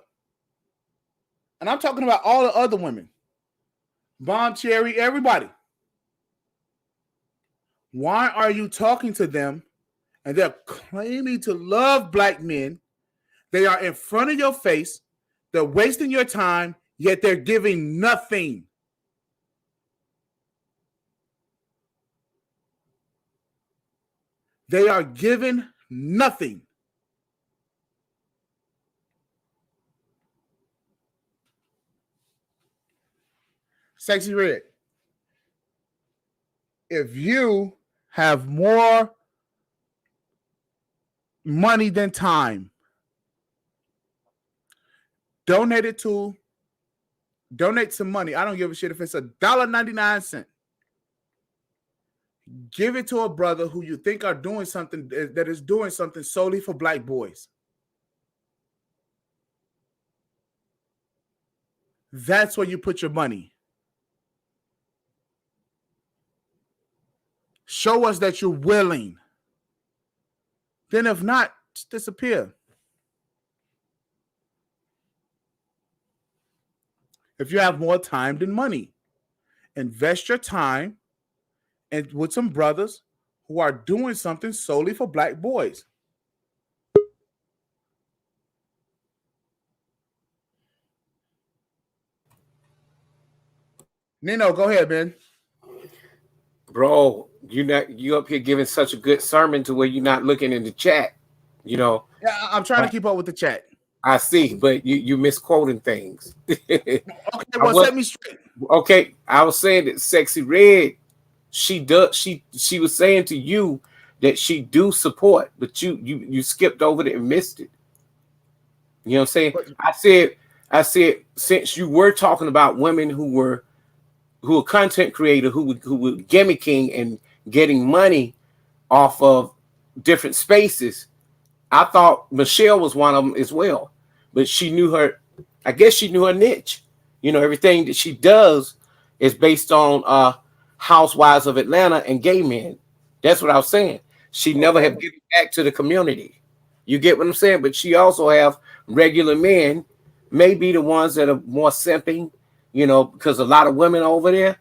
[SPEAKER 1] And I'm talking about all the other women. Bomb Cherry, everybody. Why are you talking to them and they're claiming to love black men? They are in front of your face. They're wasting your time, yet they're giving nothing. They are giving nothing. Sexy Red. If you have more money than time, donate some money. I don't give a shit if it's $1.99. Give it to a brother who you think are doing something that is doing something solely for black boys. That's where you put your money. Show us that you're willing. Then if not, just disappear. If you have more time than money, invest your time and with some brothers who are doing something solely for black boys. Nino, go ahead, man.
[SPEAKER 3] Bro, you up here giving such a good sermon to where you're not looking in the chat, you know.
[SPEAKER 1] Yeah, I'm trying to keep up with the chat.
[SPEAKER 3] I see, but you misquoting things.
[SPEAKER 1] Okay, well, set me straight.
[SPEAKER 3] Okay, I was saying that Sexy Red, she was saying to you that she do support, but you skipped over it and missed it. You know what I'm saying? I said since you were talking about women who were content creator who were gimmicking and getting money off of different spaces, I thought Michelle was one of them as well. But I guess she knew her niche. You know, everything that she does, It's based on housewives of Atlanta and gay men. That's what I was saying. She never have given back to the community. You get what I'm saying? But she also have regular men, maybe the ones that are more simping, you know, because a lot of women over there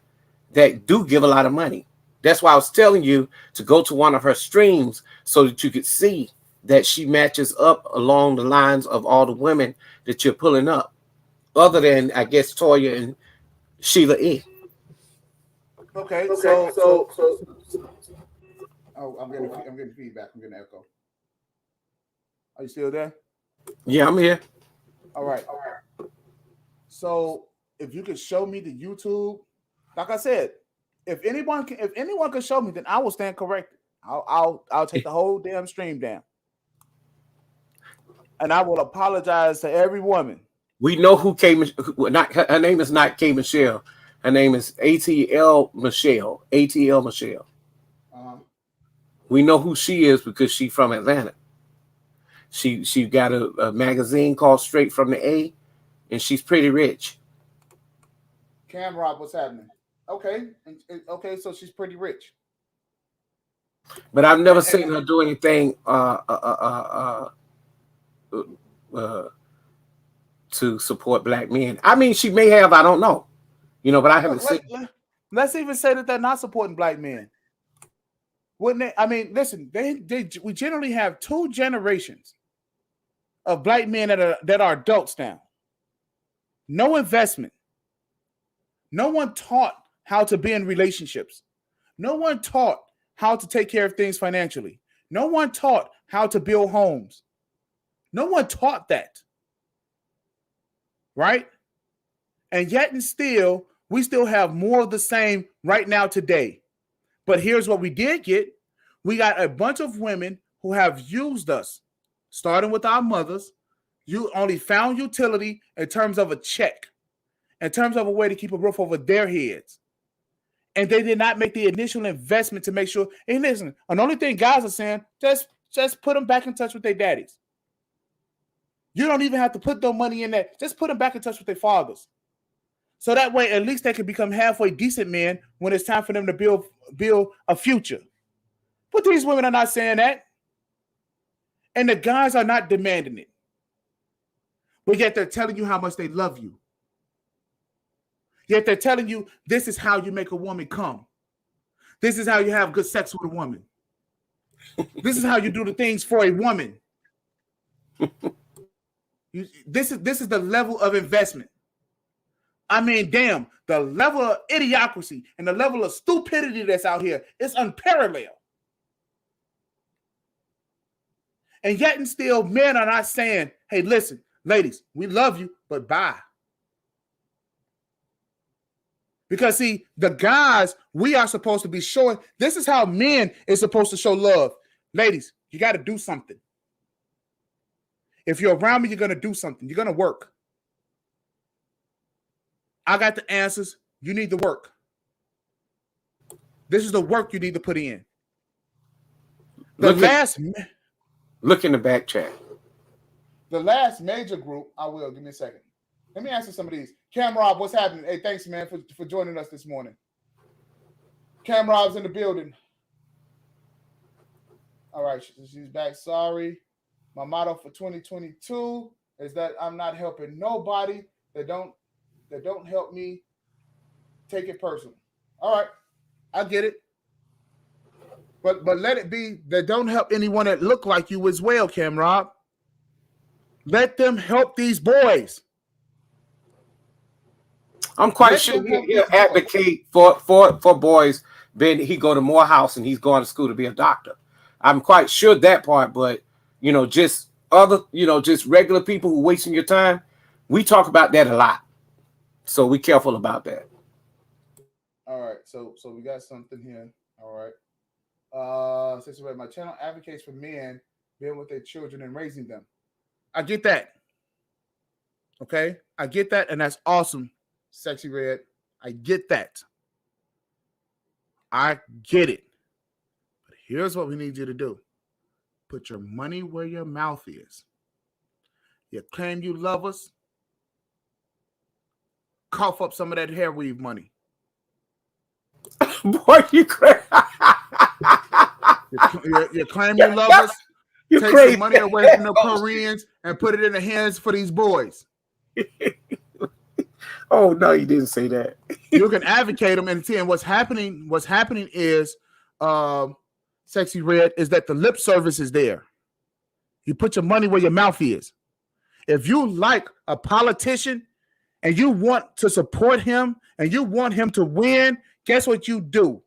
[SPEAKER 3] that do give a lot of money. That's why I was telling you to go to one of her streams so that you could see that she matches up along the lines of all the women that you're pulling up, other than I guess Toya and Sheila E.
[SPEAKER 1] Okay, oh, I'm getting feedback. I'm getting echo. Are you still there?
[SPEAKER 3] Yeah, I'm here.
[SPEAKER 1] All right. So if you could show me the YouTube, like I said, if anyone can show me, then I will stand corrected. I'll take the whole damn stream down, and I will apologize to every woman.
[SPEAKER 3] We know who came. Not her name is not K Michelle. Her name is ATL Michelle. ATL Michelle. We know who she is because she's from Atlanta. She got a magazine called Straight from the A, and she's pretty rich.
[SPEAKER 1] Cam Rob, what's happening? Okay, okay, so she's pretty rich.
[SPEAKER 3] But I've never seen her do anything to support black men. I mean, she may have. I don't know. You know, but I haven't seen.
[SPEAKER 1] Let's even say that they're not supporting black men. Wouldn't they? I mean, listen, we generally have 2 generations of black men that are adults now. No investment. No one taught how to be in relationships. No one taught how to take care of things financially. No one taught how to build homes. No one taught that. Right? And yet and still, we still have more of the same right now today. But here's what we did get. We got a bunch of women who have used us, starting with our mothers. You only found utility in terms of a check, in terms of a way to keep a roof over their heads. And they did not make the initial investment to make sure. And listen, the only thing guys are saying, just put them back in touch with their daddies. You don't even have to put their money in there. Just put them back in touch with their fathers. So that way, at least they can become halfway decent men when it's time for them to build a future. But these women are not saying that. And the guys are not demanding it. But yet they're telling you how much they love you. Yet they're telling you this is how you make a woman come. This is how you have good sex with a woman. This is how you do the things for a woman. This is the level of investment. I mean, damn, the level of idiocracy and the level of stupidity that's out here is unparalleled. And yet and still, men are not saying, hey, listen, ladies, we love you, but bye. Because, see, the guys, we are supposed to be showing, this is how men is supposed to show love. Ladies, you got to do something. If you're around me, you're going to do something. You're going to work. I got the answers. You need to work. This is the work you need to put in.
[SPEAKER 3] Look in the back chat.
[SPEAKER 1] The last major group, I will. Give me a second. Let me answer some of these. Cam Rob, what's happening? Hey, thanks, man, for joining us this morning. Cam Rob's in the building. All right, she's back. Sorry. My motto for 2022 is that I'm not helping nobody that don't help me take it personal. All right, I get it. But let it be that don't help anyone that look like you as well, Cam Rob. Let them help these boys.
[SPEAKER 3] I'm quite sure he'll advocate for boys. Ben, he go to Morehouse and he's going to school to be a doctor. I'm quite sure that part, but just regular people who wasting your time. We talk about that a lot, so be careful about that.
[SPEAKER 1] All right, so we got something here. All right. My channel advocates for men being with their children and raising them. I get that. Okay, I get that, and that's awesome, Sexy Red. I get that. I get it. But here's what we need you to do. Put your money where your mouth is. You claim you love us. Cough up some of that hair weave money.
[SPEAKER 3] Boy, you crazy.
[SPEAKER 1] You claim you love us.
[SPEAKER 3] You
[SPEAKER 1] Take
[SPEAKER 3] crazy.
[SPEAKER 1] some money away from the Koreans and put it in the hands for these boys.
[SPEAKER 3] Oh no, you didn't say that.
[SPEAKER 1] You can advocate them and see. And what's happening is, Sexy Red, is that the lip service is there. You put your money where your mouth is. If you like a politician and you want to support him and you want him to win, guess what you do?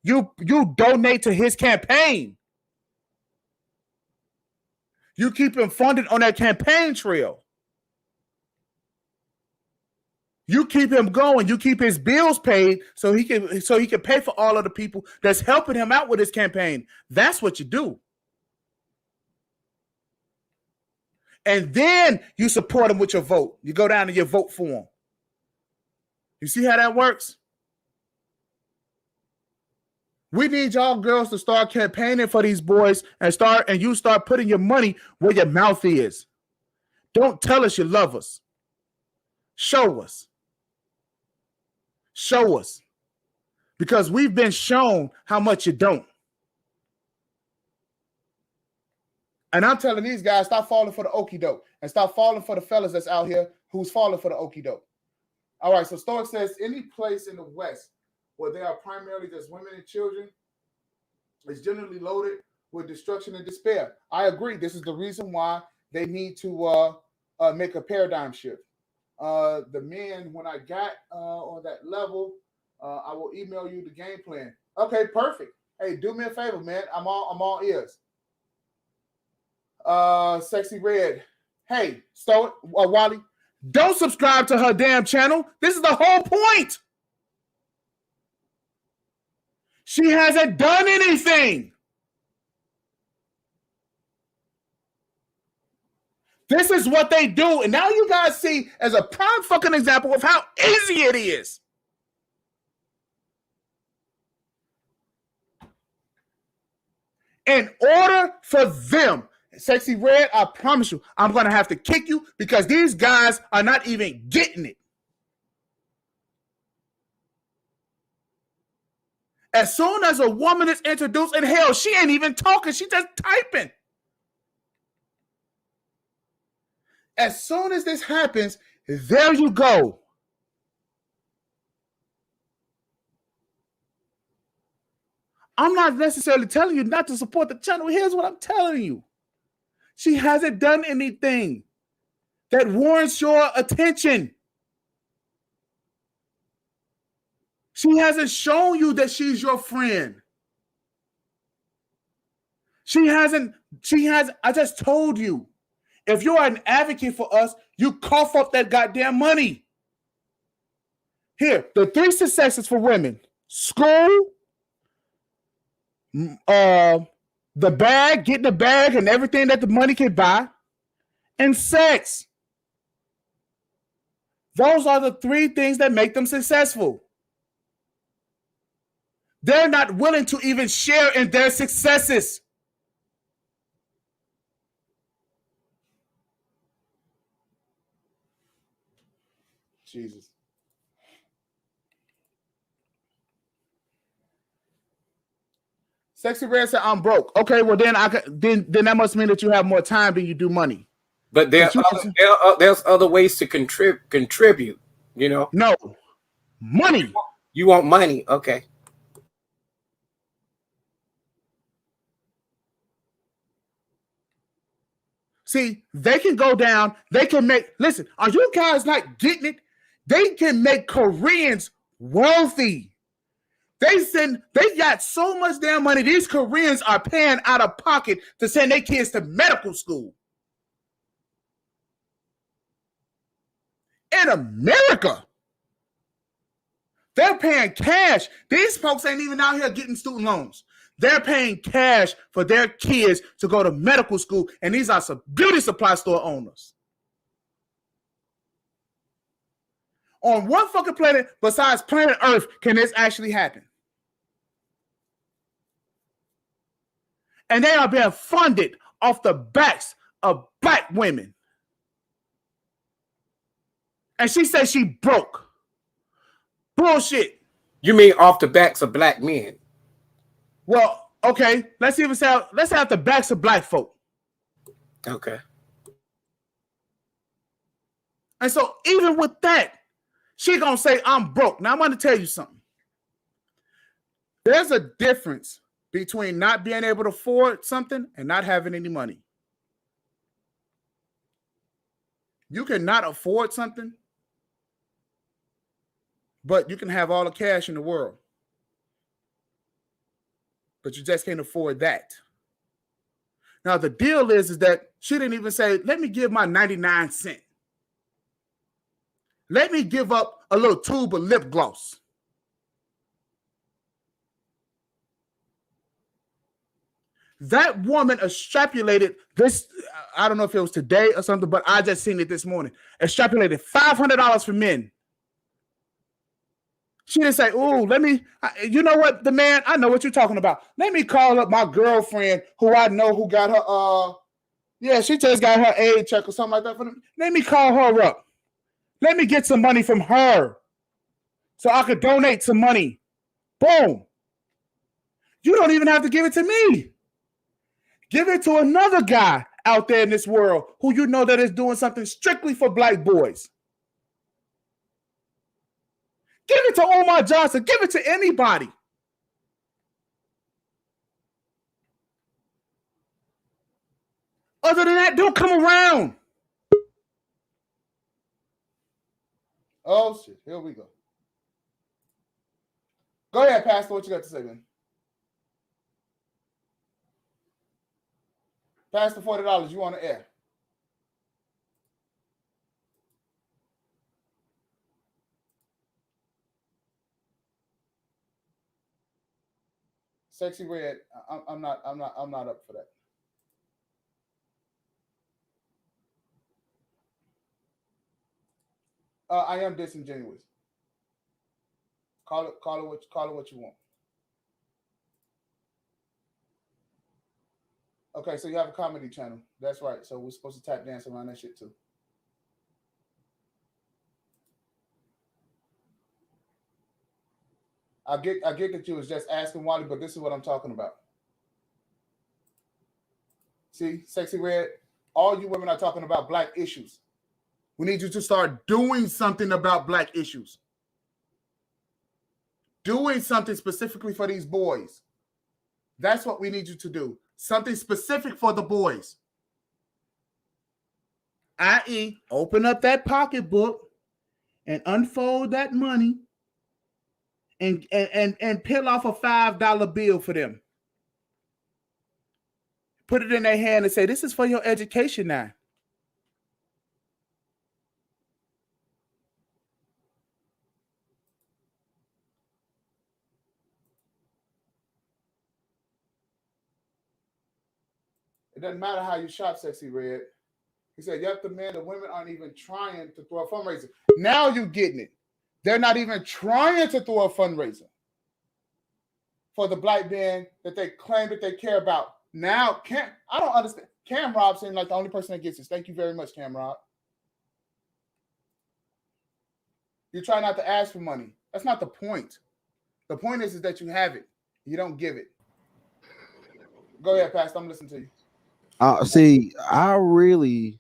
[SPEAKER 1] You donate to his campaign. You keep him funded on that campaign trail. You keep him going. You keep his bills paid so he can pay for all of the people that's helping him out with his campaign. That's what you do. And then you support him with your vote. You go down and you vote for him. You see how that works? We need y'all girls to start campaigning for these boys and you start putting your money where your mouth is. Don't tell us you love us. Show us. Show us. Because we've been shown how much you don't. And I'm telling these guys, stop falling for the okie doke and stop falling for the fellas that's out here who's falling for the okie doke. All right, so Stoic says any place in the West where they are primarily just women and children is generally loaded with destruction and despair. I agree. This is the reason why they need to make a paradigm shift. The men, when I got on that level, I will email you the game plan. Okay, perfect. Hey, do me a favor, man. I'm all ears. Sexy Red. Hey, Stoic, Wally, don't subscribe to her damn channel. This is the whole point. She hasn't done anything. This is what they do. And now you guys see as a prime fucking example of how easy it is. In order for them, Sexy Red, I promise you, I'm going to have to kick you because these guys are not even getting it. As soon as a woman is introduced, and hell, she ain't even talking. She just typing. As soon as this happens, there you go. I'm not necessarily telling you not to support the channel. Here's what I'm telling you. She hasn't done anything that warrants your attention. She hasn't shown you that she's your friend. I just told you. If you're an advocate for us, you cough up that goddamn money. Here, the 3 successes for women: school, the bag, getting the bag and everything that the money can buy, and sex. Those are the 3 things that make them successful. They're not willing to even share in their successes. Jesus. Sexy Red said, "I'm broke." Okay, well then then that must mean that you have more time than you do money.
[SPEAKER 3] But there's other ways to contribute. You know.
[SPEAKER 1] No, money.
[SPEAKER 3] You want money? Okay.
[SPEAKER 1] See, they can go down. They can make. Listen, are you guys not getting it? They can make Koreans wealthy. They got so much damn money. These Koreans are paying out of pocket to send their kids to medical school. In America, they're paying cash. These folks ain't even out here getting student loans. They're paying cash for their kids to go to medical school, and these are some beauty supply store owners. On what fucking planet besides planet Earth can this actually happen? And they are being funded off the backs of black women. And she says she broke. Bullshit.
[SPEAKER 3] You mean off the backs of black men?
[SPEAKER 1] Well, okay. Let's even say let's have the backs of black folk.
[SPEAKER 3] Okay.
[SPEAKER 1] And so even with that, she gonna say I'm broke. Now I'm gonna tell you something. There's a difference between not being able to afford something and not having any money. You cannot afford something, but you can have all the cash in the world. But you just can't afford that. Now, the deal is that she didn't even say, let me give my 99 cents. Let me give up a little tube of lip gloss. That woman extrapolated this, I don't know if it was today or something, but I just seen it this morning. Extrapolated $500 for men. She didn't say, oh, let me, you know what, the man, I know what you're talking about. Let me call up my girlfriend who I know who got her, she just got her aid check or something like that. Let me call her up. Let me get some money from her so I could donate some money. Boom. You don't even have to give it to me. Give it to another guy out there in this world who you know that is doing something strictly for black boys. Give it to Omar Johnson. Give it to anybody. Other than that, don't come around. Oh, shit. Here we go. Go ahead, Pastor. What you got to say, man? Pastor, $40. You on the air. Sexy Red, I'm not up for that. I am disingenuous. Call it what you want. Okay, so you have a comedy channel. That's right. So we're supposed to tap dance around that shit too. I get that you was just asking Wally, but this is what I'm talking about. See, Sexy Red, all you women are talking about black issues. We need you to start doing something about black issues. Doing something specifically for these boys. That's what we need you to do. Something specific for the boys. I.e., open up that pocketbook and unfold that money and peel off a $5 bill for them. Put it in their hand and say, this is for your education now. It doesn't matter how you shop, Sexy Red. He said, yep, the women aren't even trying to throw a fundraiser. Now you're getting it. They're not even trying to throw a fundraiser for the black man that they claim that they care about. Now, I don't understand. Cam Rob seems like the only person that gets this. Thank you very much, Cam Rob. You try not to ask for money. That's not the point. The point is that you have it. You don't give it. Go ahead, Pastor. I'm listening to you.
[SPEAKER 4] See, I really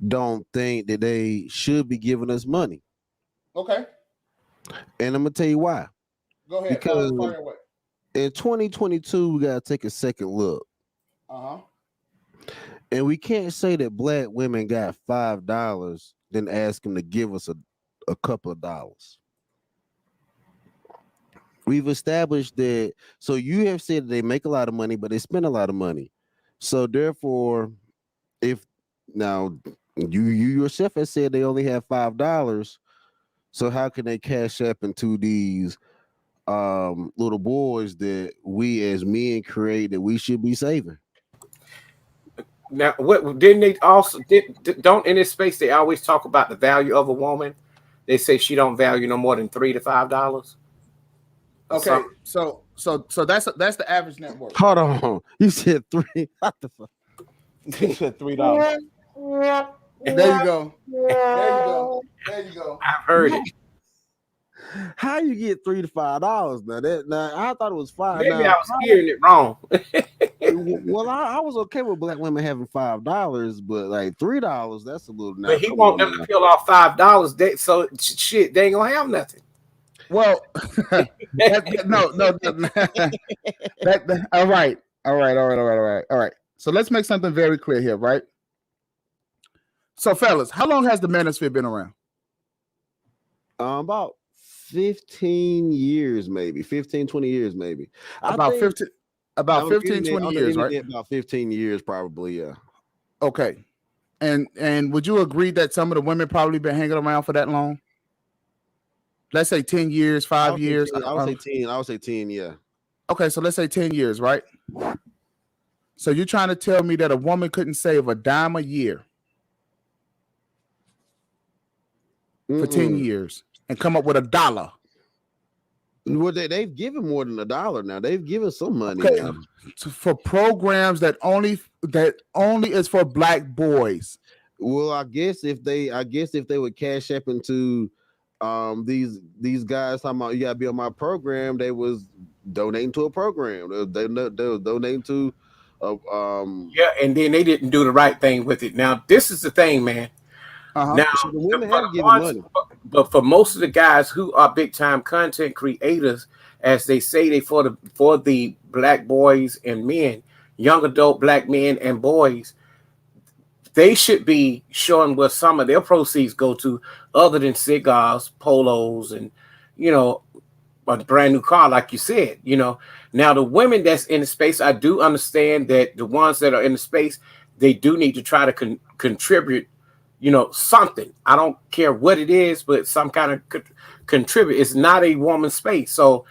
[SPEAKER 4] don't think that they should be giving us money.
[SPEAKER 1] Okay.
[SPEAKER 4] And I'm going to tell you why.
[SPEAKER 1] Go ahead.
[SPEAKER 4] Because in 2022, we got to take a second look.
[SPEAKER 1] Uh-huh.
[SPEAKER 4] And we can't say that black women got $5, then ask them to give us a couple of dollars. We've established that. So you have said they make a lot of money, but they spend a lot of money. So therefore, if now you yourself have said they only have $5, so how can they cash up into these little boys that we as men create that we should be saving?
[SPEAKER 3] Now, what didn't they also don't in this space they always talk about the value of a woman? They say she don't value no more than $3 to $5.
[SPEAKER 1] Okay, so that's the average net worth.
[SPEAKER 4] Hold on, you said $3. What the fuck?
[SPEAKER 1] You said $3. There you go. There you go. There you go.
[SPEAKER 3] I've heard it.
[SPEAKER 4] How you get $3 to $5 now? Now I thought it was five.
[SPEAKER 3] Maybe
[SPEAKER 4] Now
[SPEAKER 3] I was hearing it wrong.
[SPEAKER 4] well, I was okay with black women having $5, but like $3, that's a little. Now
[SPEAKER 3] But he
[SPEAKER 4] come
[SPEAKER 3] want
[SPEAKER 4] on
[SPEAKER 3] them
[SPEAKER 4] now.
[SPEAKER 3] to peel off $5. So shit, they ain't gonna have nothing.
[SPEAKER 1] Well, no. All right. So let's make something very clear here, right? So, fellas, how long has the manosphere been around?
[SPEAKER 4] About 15 years, maybe 15, 20 years, maybe.
[SPEAKER 1] About 15, about
[SPEAKER 4] on
[SPEAKER 1] 15,
[SPEAKER 4] internet,
[SPEAKER 1] 20
[SPEAKER 4] on the
[SPEAKER 1] years, right?
[SPEAKER 4] internet, about 15 years, probably, yeah.
[SPEAKER 1] Okay. And would you agree that some of the women probably been hanging around for that long? Let's say 10 years, 5 years.
[SPEAKER 4] I would say 10. I would say 10, yeah.
[SPEAKER 1] Okay, so let's say 10 years, right? So you're trying to tell me that a woman couldn't save a dime a year for 10 years and come up with $1?
[SPEAKER 4] Well, they've given more than $1 now. They've given some money now.
[SPEAKER 1] For programs that only is for black boys.
[SPEAKER 4] Well, I guess if they would cash up into these guys talking about you gotta be on my program, they was donating to a program. They was donating to
[SPEAKER 3] yeah, and then they didn't do the right thing with it. Now, this is the thing, man. Now,
[SPEAKER 4] so the women
[SPEAKER 3] for
[SPEAKER 4] have
[SPEAKER 3] the
[SPEAKER 4] given
[SPEAKER 3] ones-
[SPEAKER 4] money.
[SPEAKER 3] but for most of the guys who are big time content creators, as they say, they for the black boys and men, young adult black men and boys, they should be showing where some of their proceeds go to, other than cigars, polos, and a brand new car, like you said. Now the women that's in the space, I do understand that the ones that are in the space, they do need to try to contribute. Something. I don't care what it is, but some kind of contribute. It's not a woman's space. So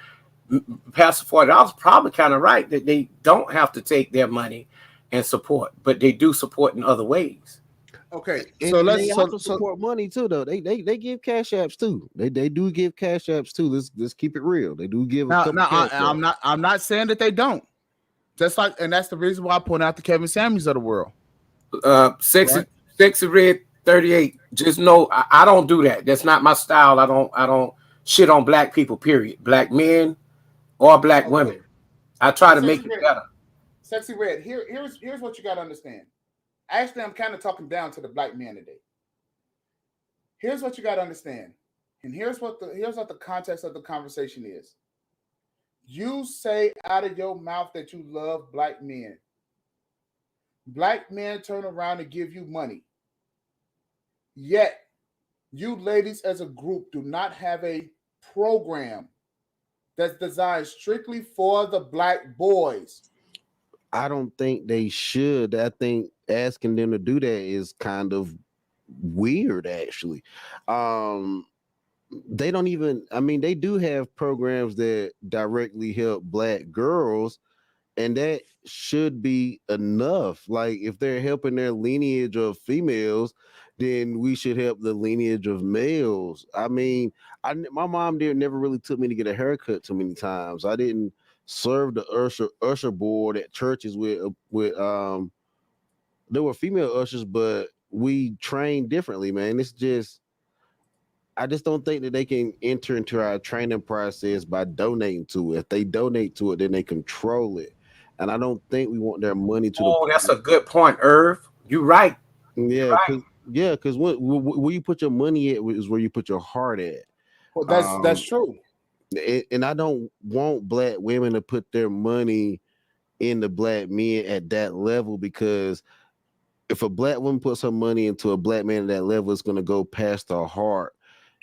[SPEAKER 3] Pastor $40 probably kind of right that they don't have to take their money and support, but they do support in other ways.
[SPEAKER 1] Okay,
[SPEAKER 4] so they also support money too, though. They give cash apps too. They do give cash apps too. Let's keep it real. They do give.
[SPEAKER 1] I'm not saying that they don't. Just like, and that's the reason why I point out the Kevin Samuels of the world.
[SPEAKER 3] Sexy Red 38. Just know I don't do that. That's not my style. I don't shit on black people. Period. Black men or black women. I try to make it better.
[SPEAKER 1] Sexy Red. Here's what you got to understand. Actually, I'm kind of talking down to the black man today. Here's what you got to understand, and here's what the context of the conversation is. You say out of your mouth that you love black men. Black men turn around and give you money. Yet, you ladies as a group do not have a program that's designed strictly for the black boys.
[SPEAKER 4] I don't think they should. I think asking them to do that is kind of weird, actually. They don't even, they do have programs that directly help black girls, and that should be enough. Like, if they're helping their lineage of females, then we should help the lineage of males. My mom never really took me to get a haircut too many times. I didn't serve the usher board at churches with there were female ushers, but we trained differently, man. I just don't think that they can enter into our training process by donating to it. If they donate to it, then they control it. And I don't think we want their money to
[SPEAKER 3] that's a good point, Irv. You're right.
[SPEAKER 4] Yeah, because where you put your money at is where you put your heart at.
[SPEAKER 1] Well, that's true.
[SPEAKER 4] And I don't want black women to put their money in the black men at that level, because if a black woman puts her money into a black man at that level, it's going to go past her heart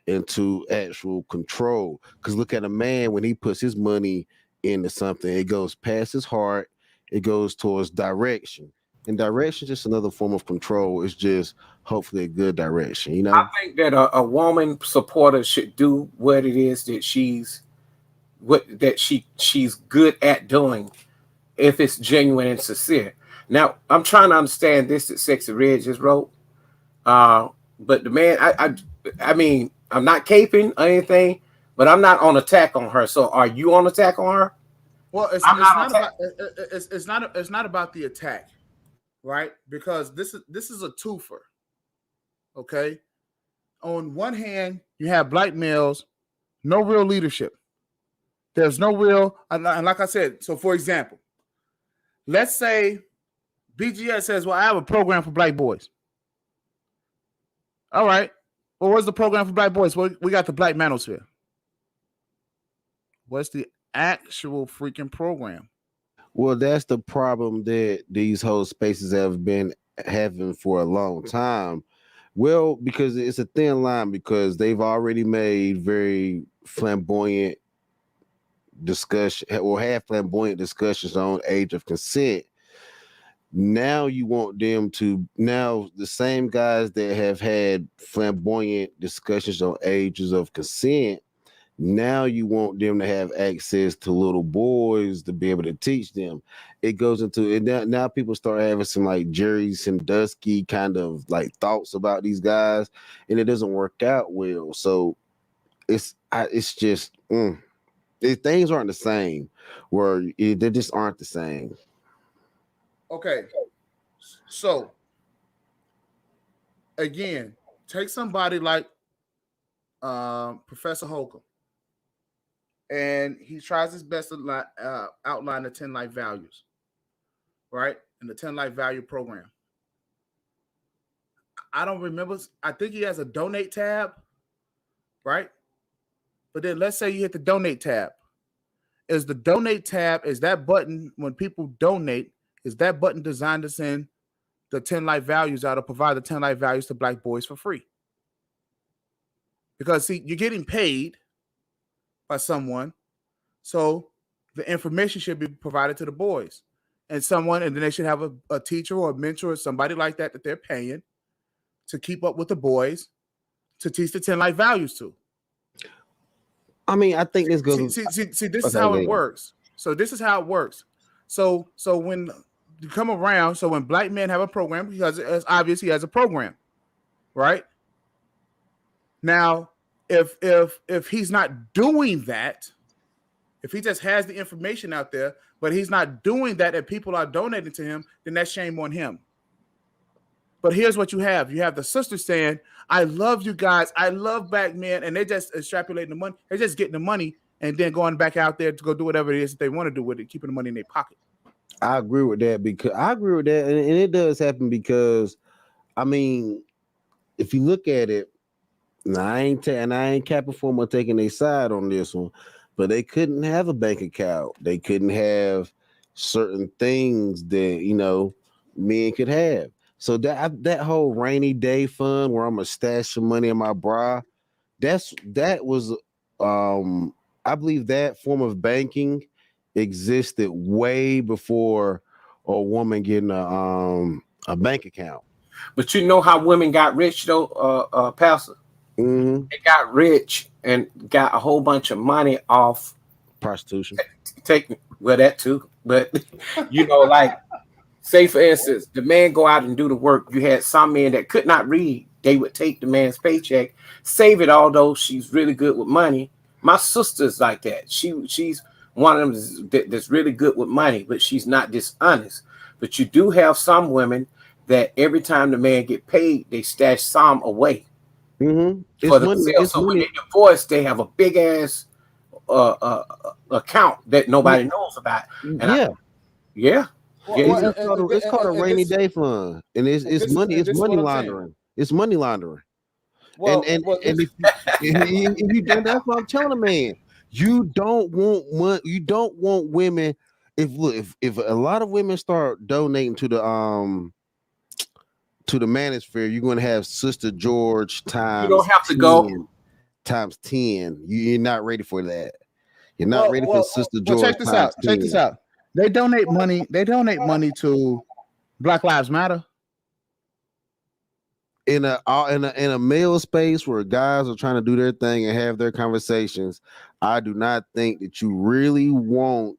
[SPEAKER 4] into actual control. Because look at a man, when he puts his money into something, it goes past his heart, it goes towards direction. And direction is just another form of control. It's just hopefully a good direction,
[SPEAKER 3] I think that a woman supporter should do what it is that she's good at doing, if it's genuine and sincere. Now, I'm trying to understand this that Sexy Red just wrote. But the man, I mean, I'm not caping or anything, but I'm not on attack on her. So are you on attack on her?
[SPEAKER 1] Well, it's not about the attack, right? Because this is a twofer. Okay. On one hand, you have black males No real leadership. There's no real, and like I said, so for example, let's say BGS says, well, I have a program for black boys. All right. Well, what's the program for black boys? Well, we got the Black Manosphere. What's the actual freaking program?
[SPEAKER 4] Well, that's the problem that these whole spaces have been having for a long time. Well, because it's a thin line, because they've already made very flamboyant discussion or have flamboyant discussions on age of consent. Now you want them to, now the same guys that have had flamboyant discussions on ages of consent, now you want them to have access to little boys to be able to teach them. It goes into it now people start having some like Jerry Sandusky kind of like thoughts about these guys, and it doesn't work out well. So it's just things aren't the same, they just aren't the same.
[SPEAKER 1] Okay. So again, take somebody like Professor Holcomb, and he tries his best to outline the 10 life values, right? And the 10 life value program. I don't remember. I think he has a donate tab, right? But then let's say you hit the donate tab. Is the donate tab, is that button when people donate, is that button designed to send the 10 life values out or provide the 10 life values to black boys for free? Because see, you're getting paid by someone, so the information should be provided to the boys, and then they should have a teacher or a mentor or somebody like that they're paying to keep up with the boys to teach the 10 life values to.
[SPEAKER 4] I mean, I think this goes.
[SPEAKER 1] See, this is how it works. So this is how it works. So when you come around, so when black men have a program, because it's obvious he has a program, right? Now, if he's not doing that, if he just has the information out there, but he's not doing that, and people are donating to him, then that's shame on him. But here's what you have. You have the sisters saying, I love you guys. I love black men. And they're just extrapolating the money. They're just getting the money and then going back out there to go do whatever it is that they want to do with it, keeping the money in their pocket.
[SPEAKER 4] I agree with that, and it does happen because, I mean, if you look at it, and I ain't capping for them or taking their side on this one, but they couldn't have a bank account. They couldn't have certain things that men could have. So that whole rainy day fund where I'm gonna stash some money in my bra, that was I believe that form of banking existed way before a woman getting a bank account.
[SPEAKER 3] But you know how women got rich though, Pastor?
[SPEAKER 4] Mm-hmm.
[SPEAKER 3] They got rich and got a whole bunch of money off
[SPEAKER 4] prostitution.
[SPEAKER 3] That too. But like, say for instance, the man go out and do the work. You had some men that could not read. They would take the man's paycheck, save it, although she's really good with money. My sister's like that. She's one of them that's really good with money, but she's not dishonest. But you do have some women that every time the man get paid, they stash some away.
[SPEAKER 4] Mm-hmm.
[SPEAKER 3] For themselves. So when they divorce, they have a big ass account that nobody knows about. And
[SPEAKER 4] it's called a rainy day fund, and it's money laundering. It's money laundering. Well, and if you that's what I'm telling the man. You don't want women. If a lot of women start donating to the manosphere, you're going to have Sister George times.
[SPEAKER 3] You don't have to
[SPEAKER 4] 10,
[SPEAKER 3] go
[SPEAKER 4] times 10. You're not ready for that. You're not ready for Sister George.
[SPEAKER 1] Check this out. 10. Check this out. They donate money. They donate money to Black Lives Matter.
[SPEAKER 4] In a male space where guys are trying to do their thing and have their conversations, I do not think that you really want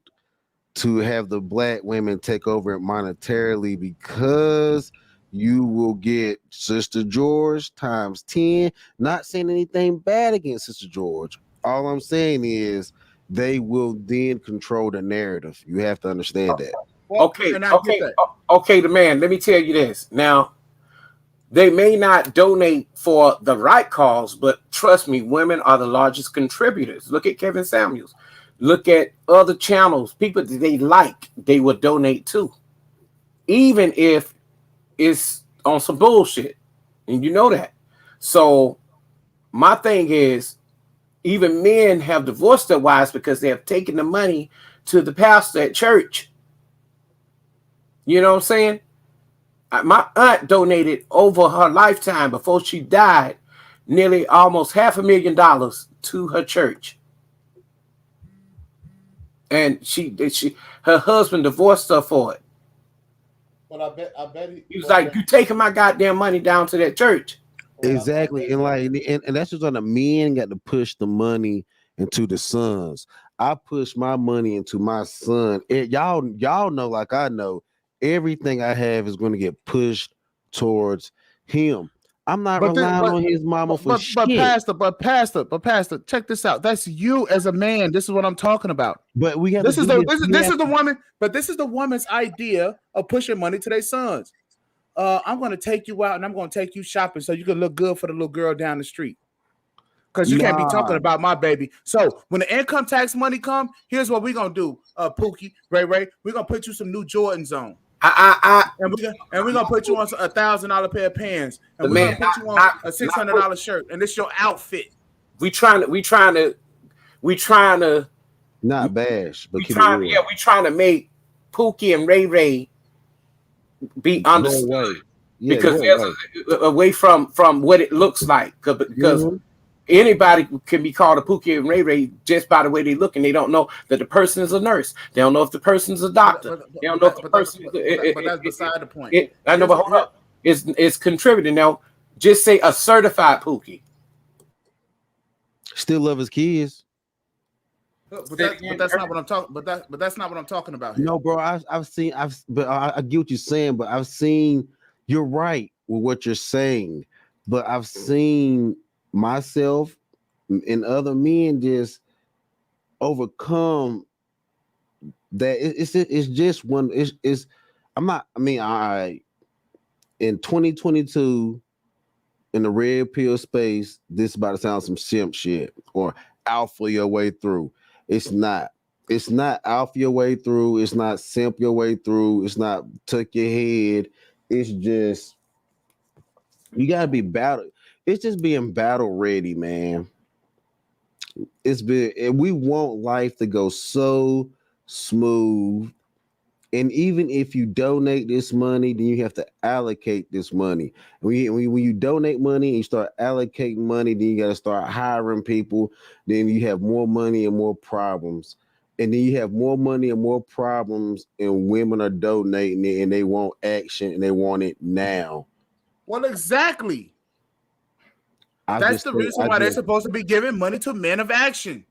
[SPEAKER 4] to have the black women take over it monetarily, because you will get Sister George times 10. Not saying anything bad against Sister George. All I'm saying is they will then control the narrative. You have to understand that.
[SPEAKER 3] Okay, the man. Let me tell you this. Now, They may not donate for the right cause, but trust me, women are the largest contributors. Look at Kevin Samuels. Look at other channels, people that they like, they will donate to, even if it's on some bullshit. And you know that. So my thing is, even men have divorced their wives because they have taken the money to the pastor at church. You know what I'm saying? My aunt donated over her lifetime before she died nearly almost $500,000 to her church. And her husband divorced her for it.
[SPEAKER 1] But I bet
[SPEAKER 3] He was like, "You taking my goddamn money down to that church."
[SPEAKER 4] Exactly, and like, and that's just on the men got to push the money into the sons. I push my money into my son. Y'all know, like I know, everything I have is going to get pushed towards him. I'm not relying on his mama for shit.
[SPEAKER 1] Pastor, check this out. That's you as a man. This is what I'm talking about.
[SPEAKER 4] But we have
[SPEAKER 1] this
[SPEAKER 4] to
[SPEAKER 1] is
[SPEAKER 4] do
[SPEAKER 1] the this is the woman, but this is the woman's idea of pushing money to their sons. I'm going to take you out and I'm going to take you shopping so you can look good for the little girl down the street. Because you can't be talking about my baby. So when the income tax money come, here's what we're going to do, Pookie, Ray, we're going to put you some new Jordans on. And we're going to put you on a $1,000 pair of pants. And we're going to put you on a $600 shirt. And this your outfit.
[SPEAKER 3] We trying to
[SPEAKER 4] not bash, but
[SPEAKER 3] we trying to make Pookie and Ray be understood, because there's away from what it looks like, because anybody can be called a Pookie and Ray just by the way they look, and they don't know that the person is a nurse. They don't know if the person's a doctor. They don't know if the person.
[SPEAKER 1] But that's beside the point.
[SPEAKER 3] I know, but hold up, it's contributing. Now, just say a certified Pookie.
[SPEAKER 4] Still love his kids.
[SPEAKER 1] But that's not what I'm talking. But that's not what I'm talking about here.
[SPEAKER 4] No, bro. I get what you're saying, but I've seen. You're right with what you're saying, but I've seen myself and other men just overcome that. It's just one. It's. I'm not. I mean, in 2022, in the red pill space, this is about to sound some simp shit or alpha your way through. It's not. It's not alpha your way through. It's not simp your way through. It's not tuck your head. It's just you gotta be battle. It's just being battle ready, man. We want life to go so smooth. And even if you donate this money, then you have to allocate this money. When you donate money and you start allocating money, then you got to start hiring people. Then you have more money and more problems. And then you have more money and more problems, and women are donating it, and they want action, and they want it now.
[SPEAKER 1] Well, exactly. That's the reason why they're supposed to be giving money to men of action.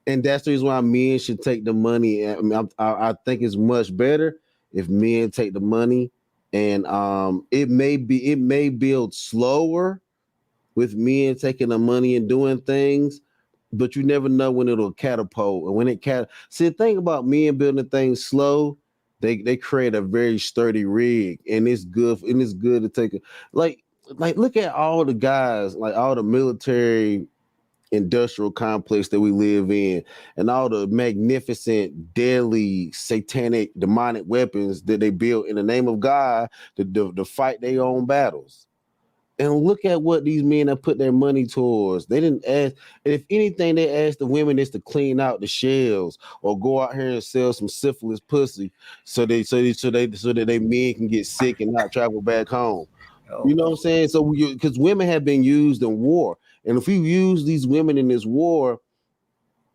[SPEAKER 4] And that's the reason why men should take the money. I think it's much better if men take the money, and it may build slower with men taking the money and doing things, but you never know when it'll catapult. And when it see, the thing about men building things slow, they create a very sturdy rig, and it's good. And it's good to take like look at all the guys, like all the military industrial complex that we live in, and all the magnificent, deadly, satanic, demonic weapons that they built in the name of God to fight their own battles. And look at what these men have put their money towards. They didn't ask. If anything, they asked the women is to clean out the shells or go out here and sell some syphilis pussy, so that they men can get sick and not travel back home. You know what I'm saying? So because women have been used in war, and if we use these women in this war